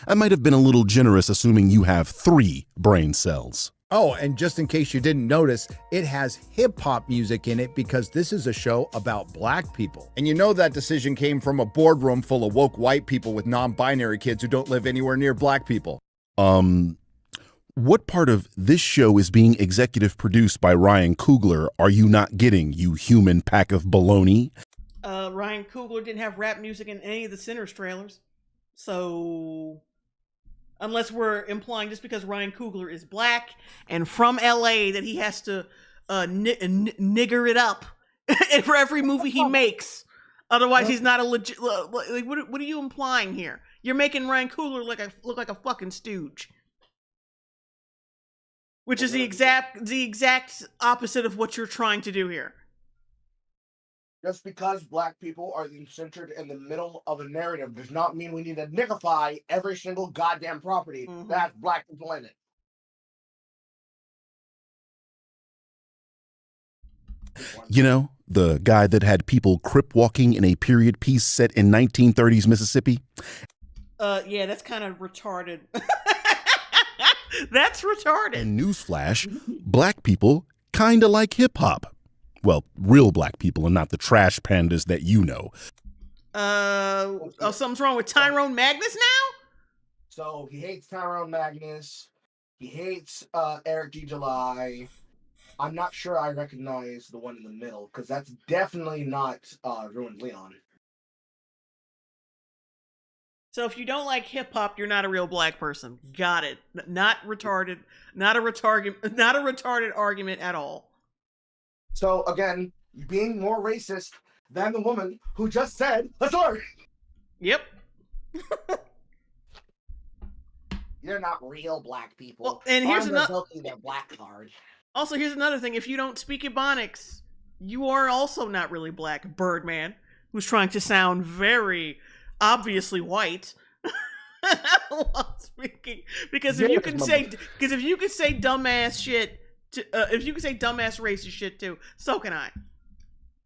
I might have been a little generous assuming you have 3 brain cells. Oh, and just in case you didn't notice, it has hip-hop music in it because this is a show about black people. And you know that decision came from a boardroom full of woke white people with non-binary kids who don't live anywhere near black people. What part of this show is being executive produced by Ryan Coogler are you not getting, you human pack of baloney? Ryan Coogler didn't have rap music in any of the Sinners trailers. So, unless we're implying just because Ryan Coogler is black and from LA that he has to nigger it up for every movie he makes. Otherwise, he's not a legit... Like, what are you implying here? You're making Ryan Coogler look like a fucking stooge. Which is the exact opposite of what you're trying to do here. Just because black people are centered in the middle of a narrative does not mean we need to niggify every single goddamn property that has black people in it. You know, the guy that had people crip walking in a period piece set in 1930s Mississippi? Yeah, that's kind of retarded. That's retarded. And newsflash, black people kinda like hip hop. Well, real black people and not the trash pandas that you know. Something's wrong with Tyrone Magnus now? So he hates Tyrone Magnus. He hates Eric D. July. I'm not sure I recognize the one in the middle, because that's definitely not Ruined Leon. So if you don't like hip hop, you're not a real black person. Got it. Not retarded. Not a retarded argument at all. So again, being more racist than the woman who just said, "Sorry." Yep. You're not real black people. Well, and here's another their black card. Also, here's another thing. If you don't speak Ebonics, you are also not really black. Birdman, who's trying to sound very obviously white while speaking, because if you can say dumbass shit, if you can say dumbass racist shit too, so can I.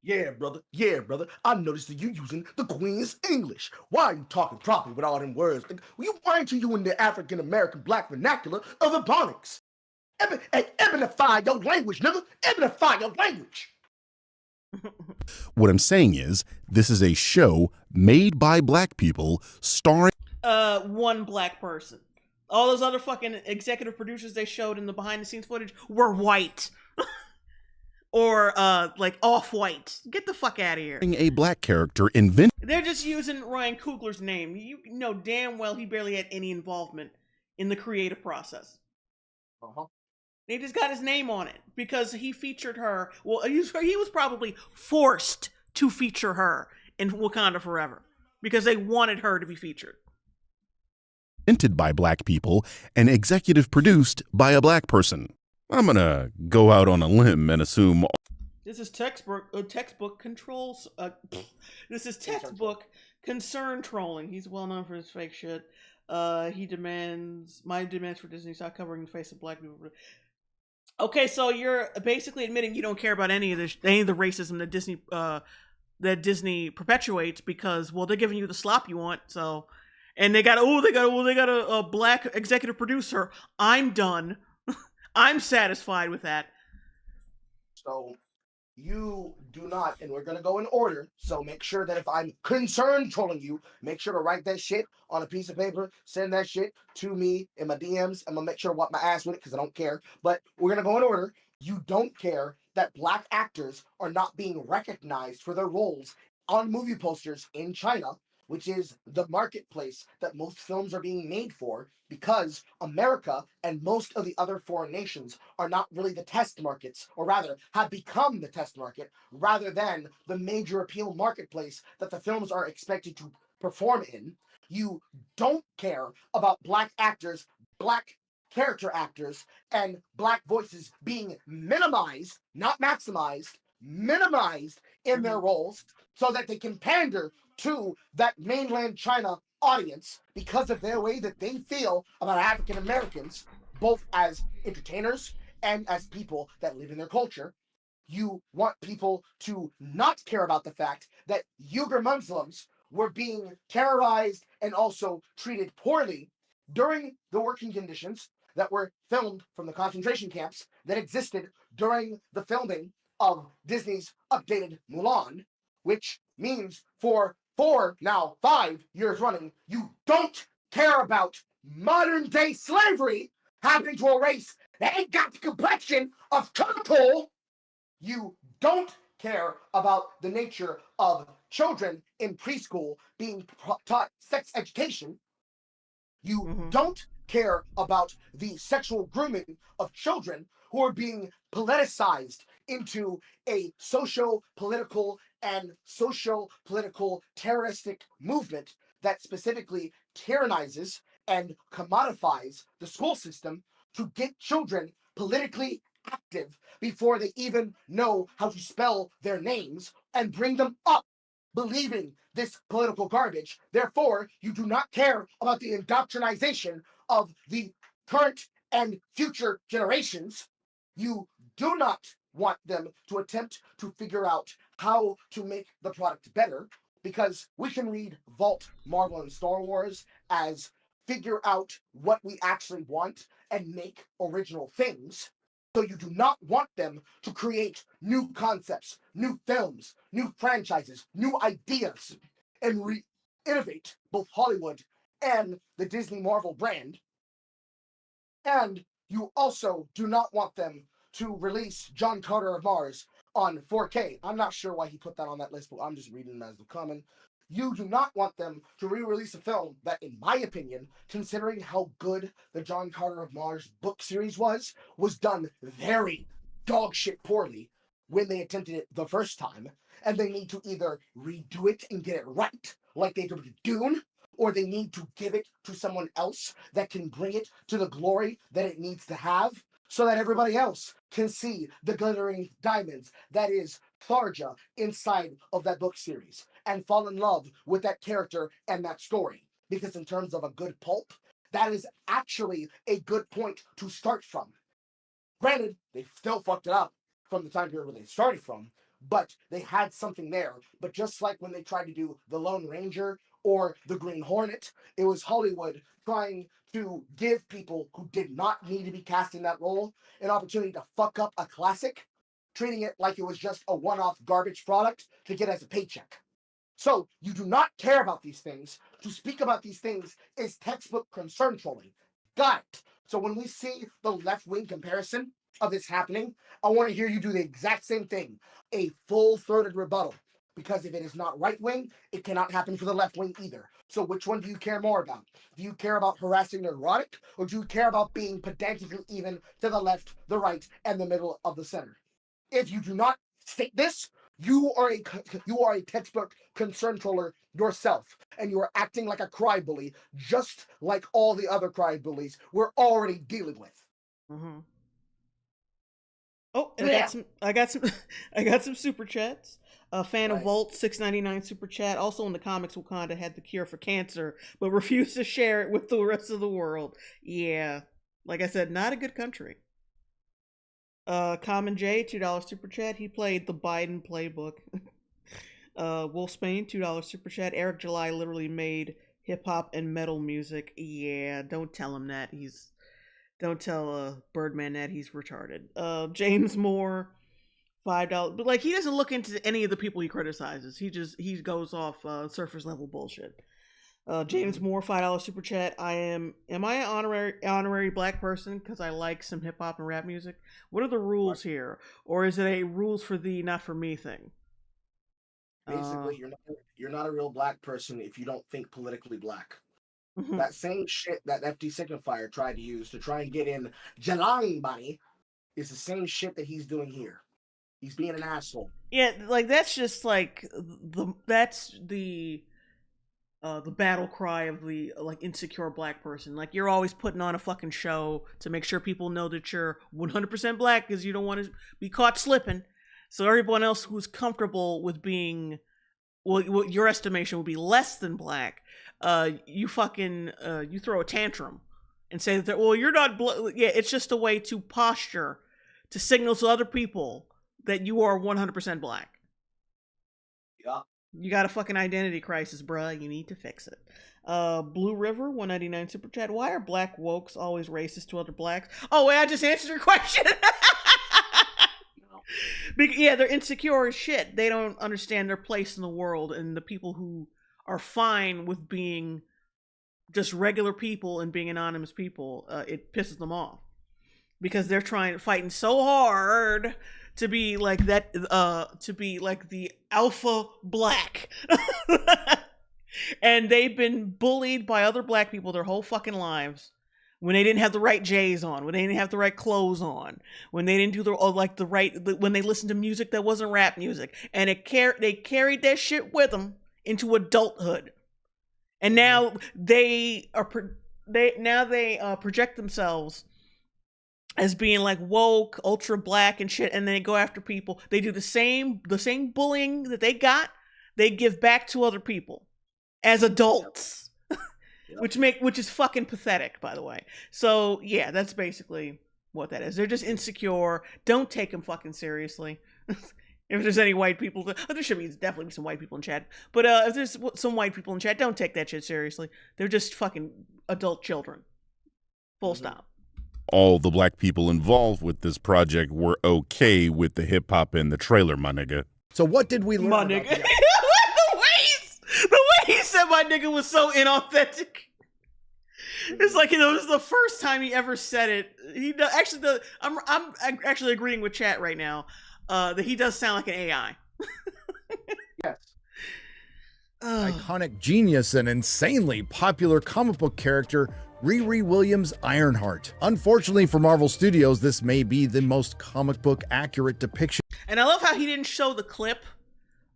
Yeah, brother. Yeah, brother. I noticed that you using the Queen's English. Why are you talking properly with all them words? Why aren't you using the African American black vernacular of Ebonics? Ebonify your language, nigga. Ebonify your language. What I'm saying is, this is a show made by black people, starring one black person. All those other fucking executive producers they showed in the behind the scenes footage were white. Or like off-white. Get the fuck out of here. a black character invented. They're just using Ryan Coogler's name. You know damn well he barely had any involvement in the creative process. They just got his name on it because he featured her. Well, he was probably forced to feature her in Wakanda Forever because they wanted her to be featured. Invented by black people and executive produced by a black person. I'm gonna go out on a limb and assume this is textbook controls. This is textbook concern trolling. He's well known for his fake shit. He demands for Disney stop covering the face of black people. Okay, so you're basically admitting you don't care about any of the racism that Disney perpetuates because, well, they're giving you the slop you want. So, and they got a black executive producer. I'm done. I'm satisfied with that. So you do not, and we're going to go in order, so make sure that if I'm concerned trolling you, make sure to write that shit on a piece of paper, send that shit to me in my DMs. I'm going to make sure to wipe my ass with it because I don't care. But we're going to go in order. You don't care that black actors are not being recognized for their roles on movie posters in China, which is the marketplace that most films are being made for, because America and most of the other foreign nations are not really the test markets, or rather have become the test market, rather than the major appeal marketplace that the films are expected to perform in. You don't care about black actors, black character actors, and black voices being minimized, not maximized, minimized in their roles so that they can pander to that mainland China audience because of their way that they feel about African Americans, both as entertainers and as people that live in their culture. You want people to not care about the fact that Uyghur Muslims were being terrorized and also treated poorly during the working conditions that were filmed from the concentration camps that existed during the filming of Disney's updated Mulan, which means for 5 years running, you don't care about modern day slavery happening to a race that ain't got the complexion of turtle. You don't care about the nature of children in preschool being taught sex education. You don't care about the sexual grooming of children who are being politicized into a socio-political terroristic movement that specifically tyrannizes and commodifies the school system to get children politically active before they even know how to spell their names and bring them up believing this political garbage. Therefore, you do not care about the indoctrination of the current and future generations. You do not want them to attempt to figure out how to make the product better, because we can read Vault, Marvel, and Star Wars as figure out what we actually want and make original things. So you do not want them to create new concepts, new films, new franchises, new ideas, and re-innovate both Hollywood and the Disney Marvel brand. And you also do not want them to release John Carter of Mars on 4K. I'm not sure why he put that on that list, but I'm just reading them as they come. You do not want them to re-release a film that, in my opinion, considering how good the John Carter of Mars book series was done very dog shit poorly when they attempted it the first time, and they need to either redo it and get it right, like they did with Dune, or they need to give it to someone else that can bring it to the glory that it needs to have, so that everybody else can see the glittering diamonds that is Tharja inside of that book series and fall in love with that character and that story. Because in terms of a good pulp, that is actually a good point to start from. Granted, they still fucked it up from the time period where they started from, but they had something there. But just like when they tried to do The Lone Ranger or The Green Hornet, it was Hollywood trying to give people who did not need to be cast in that role an opportunity to fuck up a classic, treating it like it was just a one-off garbage product to get as a paycheck. So you do not care about these things. To speak about these things is textbook concern trolling. Got it. So when we see the left-wing comparison of this happening, I want to hear you do the exact same thing. A full-throated rebuttal. Because if it is not right-wing, it cannot happen for the left-wing either. So which one do you care more about? Do you care about harassing neurotic, or do you care about being pedantically even to the left, the right, and the middle of the center? If you do not state this, you are a textbook concern troller yourself, and you are acting like a cry bully, just like all the other cry bullies we're already dealing with. Mm-hmm. Oh, and I got some super chats. A fan of Volt, $6.99 super chat. Also in the comics, Wakanda had the cure for cancer, but refused to share it with the rest of the world. Yeah, like I said, not a good country. Common J, $2 super chat. He played the Biden playbook. Wolf Spain, $2 super chat. Eric July literally made hip hop and metal music. Yeah, don't tell him that. Don't tell Birdman that he's retarded. James Moore, $5. But like, he doesn't look into any of the people he criticizes. He goes off surface level bullshit. James Moore, $5 super chat. Am I an honorary black person because I like some hip hop and rap music? What are the rules here, or is it a rules for thee, not for me thing? Basically, you're not a real black person if you don't think politically black. Mm-hmm. That same shit that FD Signifier tried to use to try and get in Jalang Bunny is the same shit that he's doing here. He's being an asshole. Yeah, like that's just like that's the battle cry of the like insecure black person. Like, you're always putting on a fucking show to make sure people know that you're 100% black because you don't want to be caught slipping. So everyone else who's comfortable with being, well, your estimation would be less than black, you fucking you throw a tantrum and say that, well, you're not yeah, it's just a way to posture to signal to other people that you are 100% black. Yeah. You got a fucking identity crisis, bruh. You need to fix it. Blue River, $1.99 super chat. Why are black wokes always racist to other blacks? Oh, wait, I just answered your question. Yeah, they're insecure as shit. They don't understand their place in the world, and the people who are fine with being just regular people and being anonymous people, it pisses them off because they're fighting so hard to be like that, to be like the alpha black. And they've been bullied by other black people their whole fucking lives. When they didn't have the right J's on, when they didn't have the right clothes on, when they didn't do when they listened to music that wasn't rap music, and they carried that shit with them into adulthood, and now they project themselves as being like woke, ultra black and shit, and they go after people. They do the same bullying that they give back to other people as adults. Which is fucking pathetic, by the way. So yeah, that's basically what that is. They're just insecure. Don't take them fucking seriously. If there's any white people, there should definitely be some white people in chat. But if there's some white people in chat, don't take that shit seriously. They're just fucking adult children. Full stop. all the black people involved with this project were okay with the hip hop in the trailer, my nigga. So what did we learn My about nigga. the the way he said my nigga was so inauthentic. It's like, it was the first time he ever said it. He does, actually, I'm actually agreeing with chat right now that he does sound like an AI. Yes. iconic genius and insanely popular comic book character Riri Williams Ironheart? Unfortunately for Marvel Studios, this may be the most comic book accurate depiction. And I love how he didn't show the clip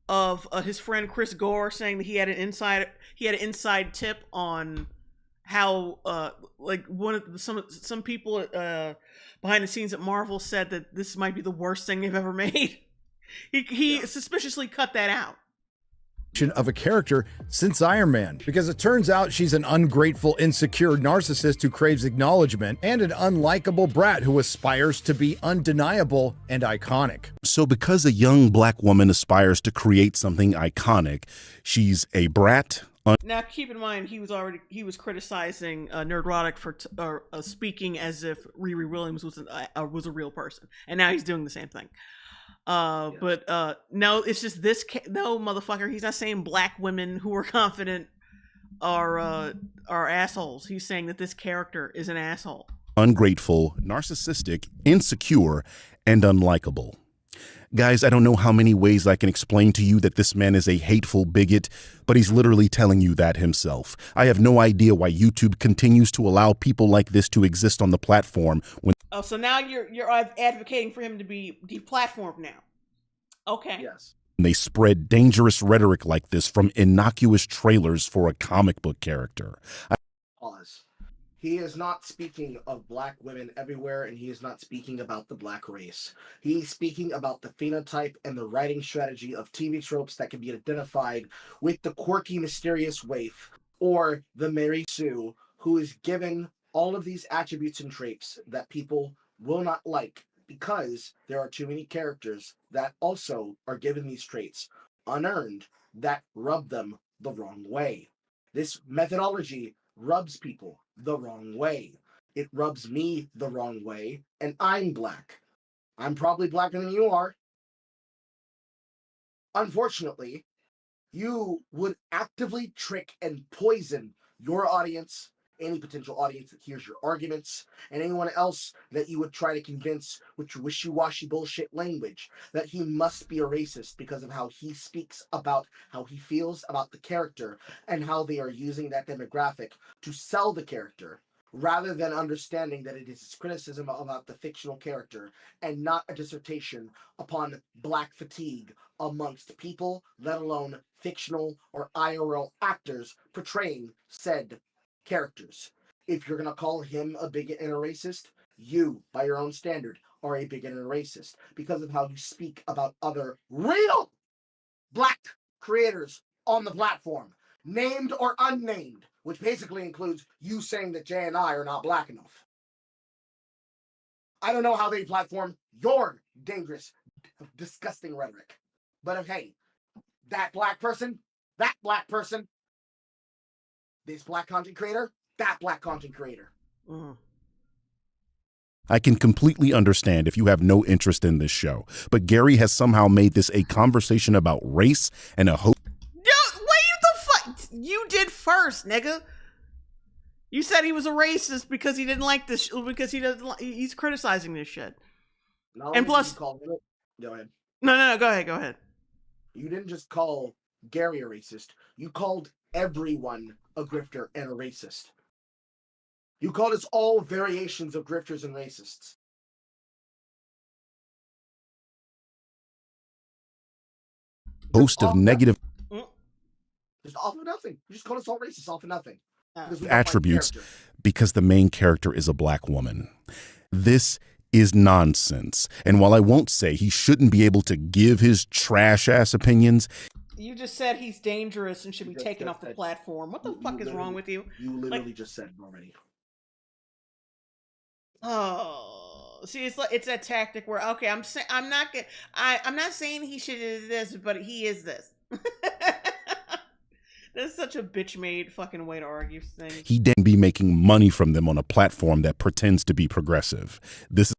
of his friend Chris Gore saying that he had an inside tip on how like some people behind the scenes at Marvel said that this might be the worst thing they've ever made. He suspiciously cut that out Of a character since Iron Man, because it turns out she's an ungrateful, insecure narcissist who craves acknowledgement and an unlikable brat who aspires to be undeniable and iconic. So because a young black woman aspires to create something iconic, she's a brat. Now, keep in mind, he was criticizing Nerdrotic for speaking as if Riri Williams was a real person, and now he's doing the same thing. But no, it's just this. No, motherfucker, he's not saying black women who are confident are assholes. He's saying that this character is an asshole. Ungrateful, narcissistic, insecure, and unlikable. Guys, I don't know how many ways I can explain to you that this man is a hateful bigot, but he's literally telling you that himself. I have no idea why YouTube continues to allow people like this to exist on the platform when— Oh, so now you're advocating for him to be deplatformed now. Okay. Yes. they spread dangerous rhetoric like this from innocuous trailers for a comic book character. Pause. He is not speaking of black women everywhere, and he is not speaking about the black race. He's speaking about the phenotype and the writing strategy of TV tropes that can be identified with the quirky, mysterious waif, or the Mary Sue, who is given all of these attributes and traits that people will not like because there are too many characters that also are given these traits unearned that rub them the wrong way. This methodology rubs people the wrong way. It rubs me the wrong way, and I'm black. I'm probably blacker than you are. Unfortunately, you would actively trick and poison your audience, any potential audience that hears your arguments, and anyone else that you would try to convince with your wishy-washy bullshit language that he must be a racist because of how he speaks about how he feels about the character and how they are using that demographic to sell the character, rather than understanding that it is criticism about the fictional character and not a dissertation upon black fatigue amongst people, let alone fictional or IRL actors portraying said characters. If you're going to call him a bigot and a racist, you, by your own standard, are a bigot and a racist because of how you speak about other real black creators on the platform, named or unnamed, which basically includes you saying that Jay and I are not black enough. I don't know how they platform your dangerous, disgusting rhetoric. But hey, that black person, this black content creator, that black content creator. I can completely understand if you have no interest in this show, but Gary has somehow made this a conversation about race and a hope. Yo, wait the fuck! You did first, nigga. You said he was a racist because he didn't like this, because he doesn't. He's criticizing this shit. And plus, go ahead. No, go ahead. You didn't just call Gary a racist. You called everyone a grifter and a racist. You called us all variations of grifters and racists. Host of negative Just off of nothing. You just called us all racist off of nothing. attributes because the main character is a black woman. This is nonsense. And while I won't say he shouldn't be able to give his trash-ass opinions, you just said he's dangerous and should be taken off the platform. What the fuck is wrong with you? You literally just said it already. Oh, see, it's that tactic where I'm not saying he should do this, but he is this. That's such a bitch-made fucking way to argue things. He then be making money from them on a platform that pretends to be progressive. This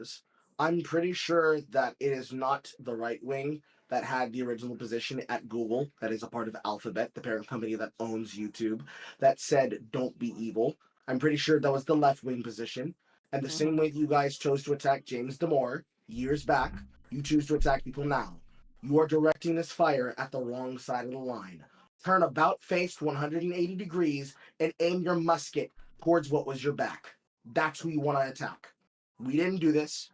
is. I'm pretty sure that it is not the right wing that had the original position at Google, that is a part of Alphabet, the parent company that owns YouTube, that said, don't be evil. I'm pretty sure that was the left-wing position. And the same way you guys chose to attack James Damore years back, you choose to attack people now. You are directing this fire at the wrong side of the line. Turn about face 180 degrees and aim your musket towards what was your back. That's who you want to attack. We didn't do this.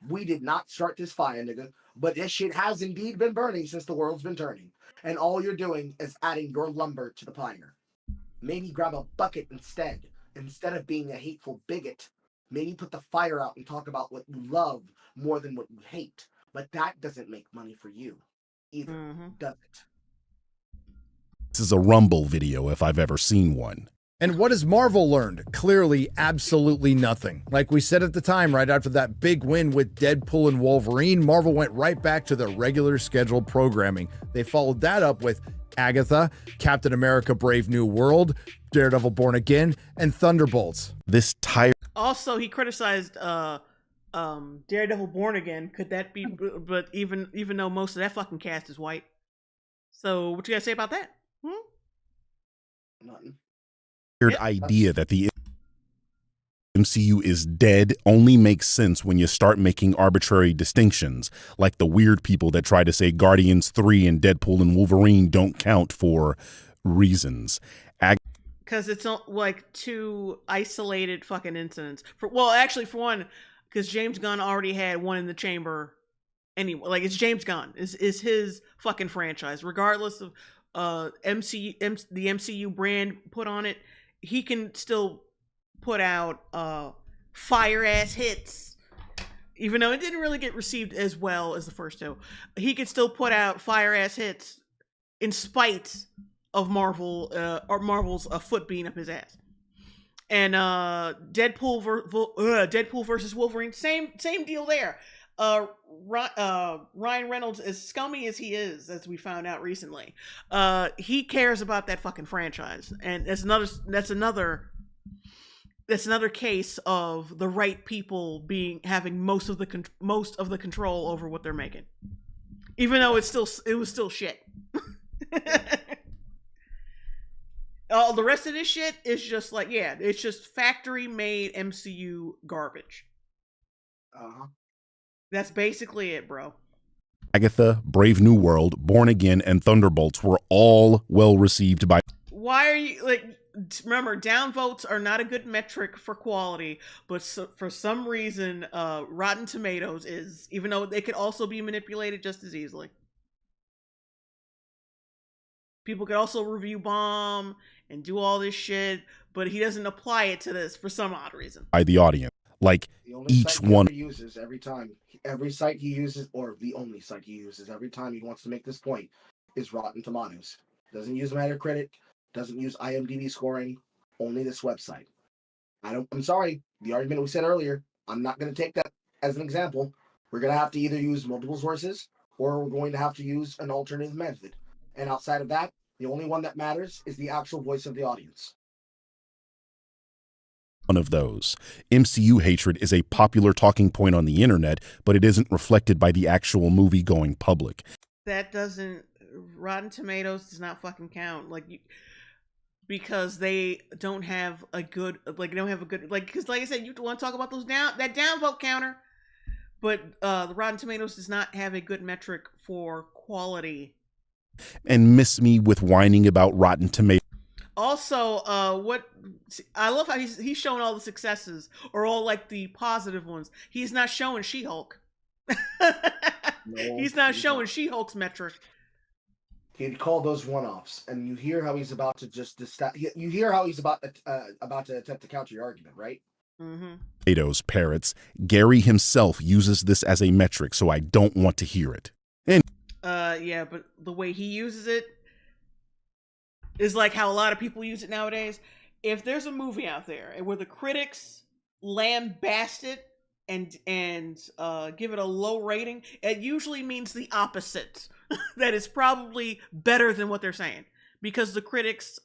We did not start this fire, nigga. But this shit has indeed been burning since the world's been turning. And all you're doing is adding your lumber to the fire. Maybe grab a bucket instead. Instead of being a hateful bigot, maybe put the fire out and talk about what you love more than what you hate. But that doesn't make money for you either, does it? This is a Rumble video if I've ever seen one. And what has Marvel learned? Clearly, absolutely nothing. Like we said at the time, right after that big win with Deadpool and Wolverine, Marvel went right back to their regular scheduled programming. They followed that up with Agatha, Captain America Brave New World, Daredevil Born Again, and Thunderbolts. This tired. Also, he criticized Daredevil Born Again. Could that be? But even though most of that fucking cast is white, so what you guys say about that? Nothing. Idea that the MCU is dead only makes sense when you start making arbitrary distinctions, like the weird people that try to say Guardians 3 and Deadpool and Wolverine don't count for reasons. Because it's not like two isolated fucking incidents. For one, because James Gunn already had one in the chamber anyway. Like, it's James Gunn. Is his fucking franchise, regardless of the MCU brand put on it. He can still put out fire ass hits, even though it didn't really get received as well as the first two. He could still put out fire ass hits in spite of Marvel's foot being up his ass. And Deadpool versus Wolverine, same deal there. Ryan Reynolds, as scummy as he is, as we found out recently, he cares about that fucking franchise, and that's another case of the right people having most of the control over what they're making, even though it was still shit. All the rest of this shit is just like, it's just factory made MCU garbage. That's basically it, bro. Agatha, Brave New World, Born Again, and Thunderbolts were all well received by. Why are you remember, downvotes are not a good metric for quality, but for some reason, Rotten Tomatoes is, even though they could also be manipulated just as easily. People could also review bomb and do all this shit, but he doesn't apply it to this for some odd reason. By the audience. Like, each one he uses every time, every site he uses, or the only site he uses every time he wants to make this point, is Rotten Tomatoes. Doesn't use Metacritic, doesn't use IMDb scoring, only this website. I'm sorry, the argument we said earlier, I'm not going to take that as an example. We're going to have to either use multiple sources, or we're going to have to use an alternative method. And outside of that, the only one that matters is the actual voice of the audience. One of those. MCU hatred is a popular talking point on the internet, but it isn't reflected by the actual movie going public. That doesn't, Rotten Tomatoes does not fucking count. Because they don't have a good, because like I said, you want to talk about that downvote counter, but the Rotten Tomatoes does not have a good metric for quality. And miss me with whining about Rotten Tomatoes. Also, I love how he's showing all the successes, or all like the positive ones. He's not showing She-Hulk. He's not showing She-Hulk's metric. He'd call those one-offs, and you hear how he's about to you hear how he's about to attempt to counter your argument, right? Tomatoes parrots. Gary himself uses this as a metric, so I don't want to hear it. And yeah, but the way he uses it is like how a lot of people use it nowadays. If there's a movie out there where the critics lambast it and give it a low rating, it usually means the opposite. That it's probably better than what they're saying. because the critics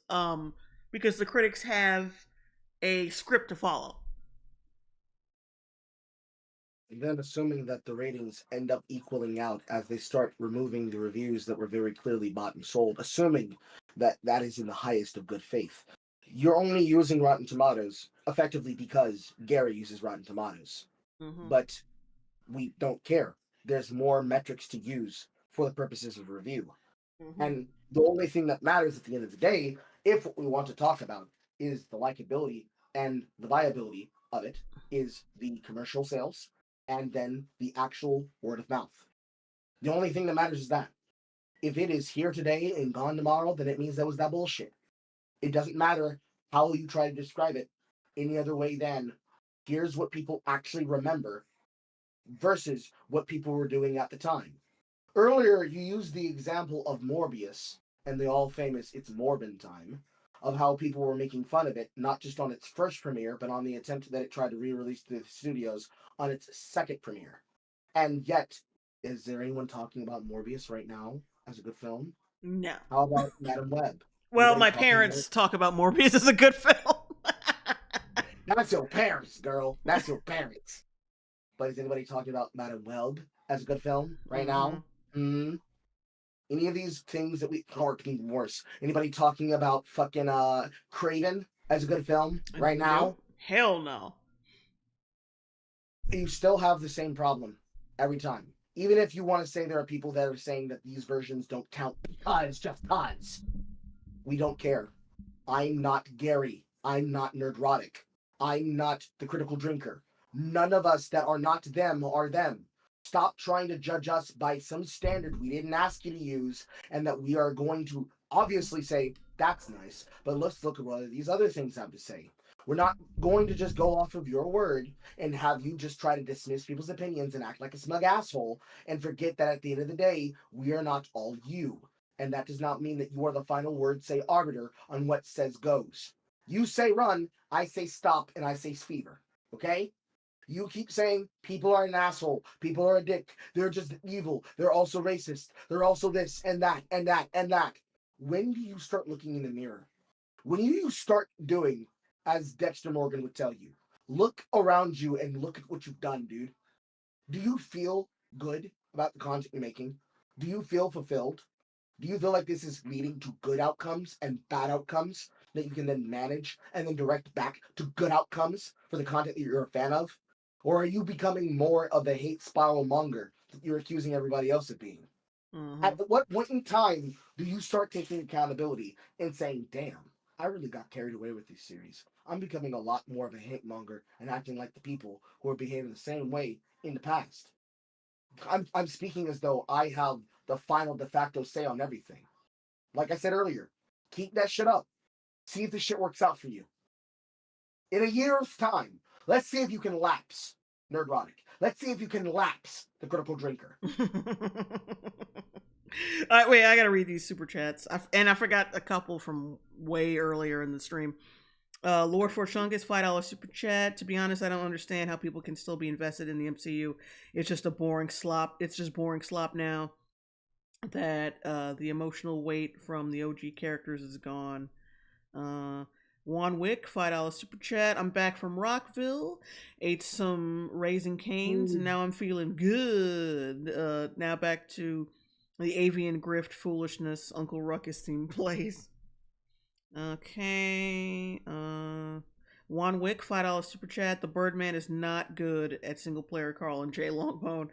have a script to follow. And then assuming that the ratings end up equaling out as they start removing the reviews that were very clearly bought and sold, assuming that that is in the highest of good faith. You're only using Rotten Tomatoes effectively because Gary uses Rotten Tomatoes. Mm-hmm. But we don't care. There's more metrics to use for the purposes of review. Mm-hmm. And the only thing that matters at the end of the day, if what we want to talk about is the likability and the viability of it, is the commercial sales and then the actual word of mouth. The only thing that matters is that. If it is here today and gone tomorrow, then it means that was that bullshit. It doesn't matter how you try to describe it any other way than here's what people actually remember versus what people were doing at the time. Earlier, you used the example of Morbius and the all-famous It's Morbin time, of how people were making fun of it, not just on its first premiere, but on the attempt that it tried to re-release to the studios on its second premiere. And yet, is there anyone talking about Morbius right now as a good film? No. How about Madam Web? Well, my parents talk about Morbius as a good film. That's your parents, girl. That's your parents. But is anybody talking about Madam Web as a good film right now? Mm-hmm. Any of these things that we are being worse? Anybody talking about fucking Craven as a good film right now? Hell no. You still have the same problem every time. Even if you want to say there are people that are saying that these versions don't count because, just cause. We don't care. I'm not Gary. I'm not Nerdrotic. I'm not the Critical Drinker. None of us that are not them are them. Stop trying to judge us by some standard we didn't ask you to use, and that we are going to obviously say, that's nice, but let's look at what these other things have to say. We're not going to just go off of your word and have you just try to dismiss people's opinions and act like a smug asshole and forget that at the end of the day, we are not all you. And that does not mean that you are the final word, say arbiter, on what says goes. You say run, I say stop, and I say fever. Okay? You keep saying people are an asshole, people are a dick, they're just evil, they're also racist, they're also this and that and that and that. When do you start looking in the mirror? When do you start doing, as Dexter Morgan would tell you, look around you and look at what you've done, dude. Do you feel good about the content you're making? Do you feel fulfilled? Do you feel like this is leading to good outcomes and bad outcomes that you can then manage and then direct back to good outcomes for the content that you're a fan of? Or are you becoming more of the hate spiral monger that you're accusing everybody else of being? Mm-hmm. At what point in time do you start taking accountability and saying, damn, I really got carried away with this series. I'm becoming a lot more of a hate monger and acting like the people who are behaving the same way in the past. I'm speaking as though I have the final de facto say on everything. Like I said earlier, keep that shit up. See if this shit works out for you. In a year's time, let's see if you can lapse Nerdrotic. Let's see if you can lapse the Critical Drinker. Wait, I gotta read these super chats. I forgot a couple from way earlier in the stream. Lord Forchungus, $5 super chat. To be honest, I don't understand how people can still be invested in the MCU. It's just a boring slop. It's just boring slop now that the emotional weight from the OG characters is gone. Juan Wick, $5 super chat. I'm back from Rockville. Ate some Raising Cane's, and now I'm feeling good. Now back to the avian grift foolishness Uncle Ruckus theme plays. Okay. Juan Wick, $5 super chat. The Birdman is not good at single player Carl and Jay Longbone.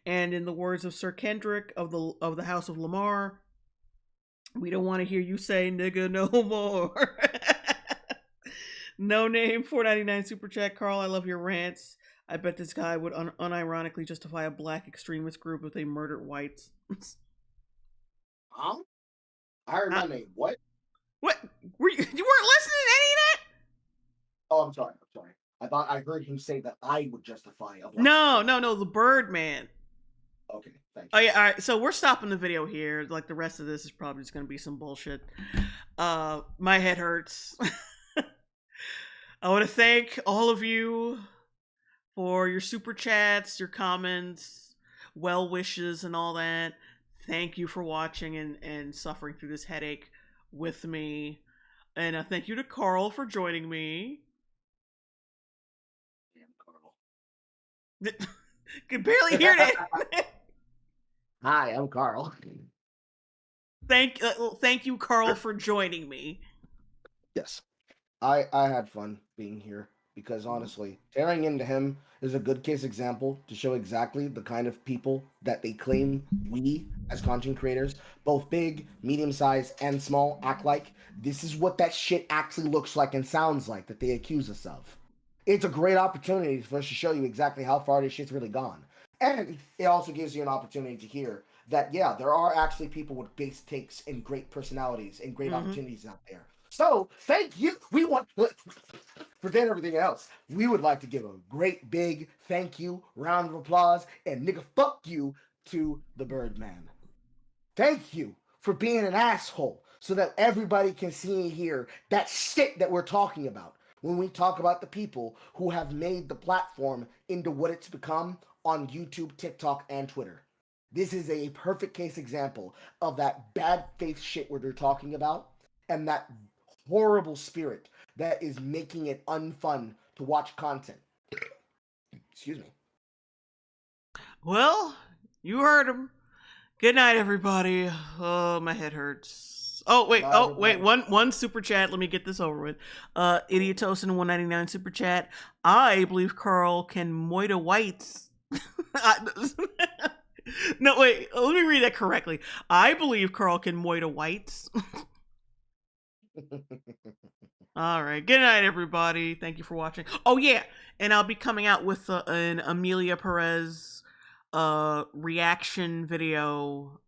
And in the words of Sir Kendrick of the House of Lamar, we don't want to hear you say nigga no more. No name, $4.99 super chat. Carl, I love your rants. I bet this guy would unironically justify a black extremist group if they murdered whites. Huh? I heard my name. What? What? You weren't listening to any of that? Oh, I'm sorry. I thought I heard him say that I would justify a black. No, the Birdman. Okay, thank you. Oh yeah, all right. So we're stopping the video here. Like the rest of this is probably just gonna be some bullshit. My head hurts. I want to thank all of you for your super chats, your comments, well wishes, and all that. Thank you for watching and suffering through this headache with me. And thank you to Carl for joining me. Damn, Carl. Could barely hear that. Hi, I'm Carl. Thank you, Carl, for joining me. Yes. I had fun being here because honestly, tearing into him is a good case example to show exactly the kind of people that they claim we as content creators, both big, medium-sized, and small, act like. This is what that shit actually looks like and sounds like that they accuse us of. It's a great opportunity for us to show you exactly how far this shit's really gone. And it also gives you an opportunity to hear that, yeah, there are actually people with base takes and great personalities and great opportunities out there. So, thank you. We want, forget everything else. We would like to give a great big thank you, round of applause, and nigga fuck you to the Birdman. Thank you for being an asshole so that everybody can see and hear that shit that we're talking about when we talk about the people who have made the platform into what it's become on YouTube, TikTok, and Twitter. This is a perfect case example of that bad faith shit where they're talking about and that horrible spirit that is making it unfun to watch content. Excuse me. Well, you heard him. Good night, everybody. Oh, my head hurts. Oh, wait. One super chat. Let me get this over with. Idiotosin 199 super chat. I believe Carl can moita whites. No, wait. Let me read that correctly. I believe Carl can moita whites. All right. Good night, everybody. Thank you for watching. Oh, yeah. And I'll be coming out with an Amelia Perez reaction video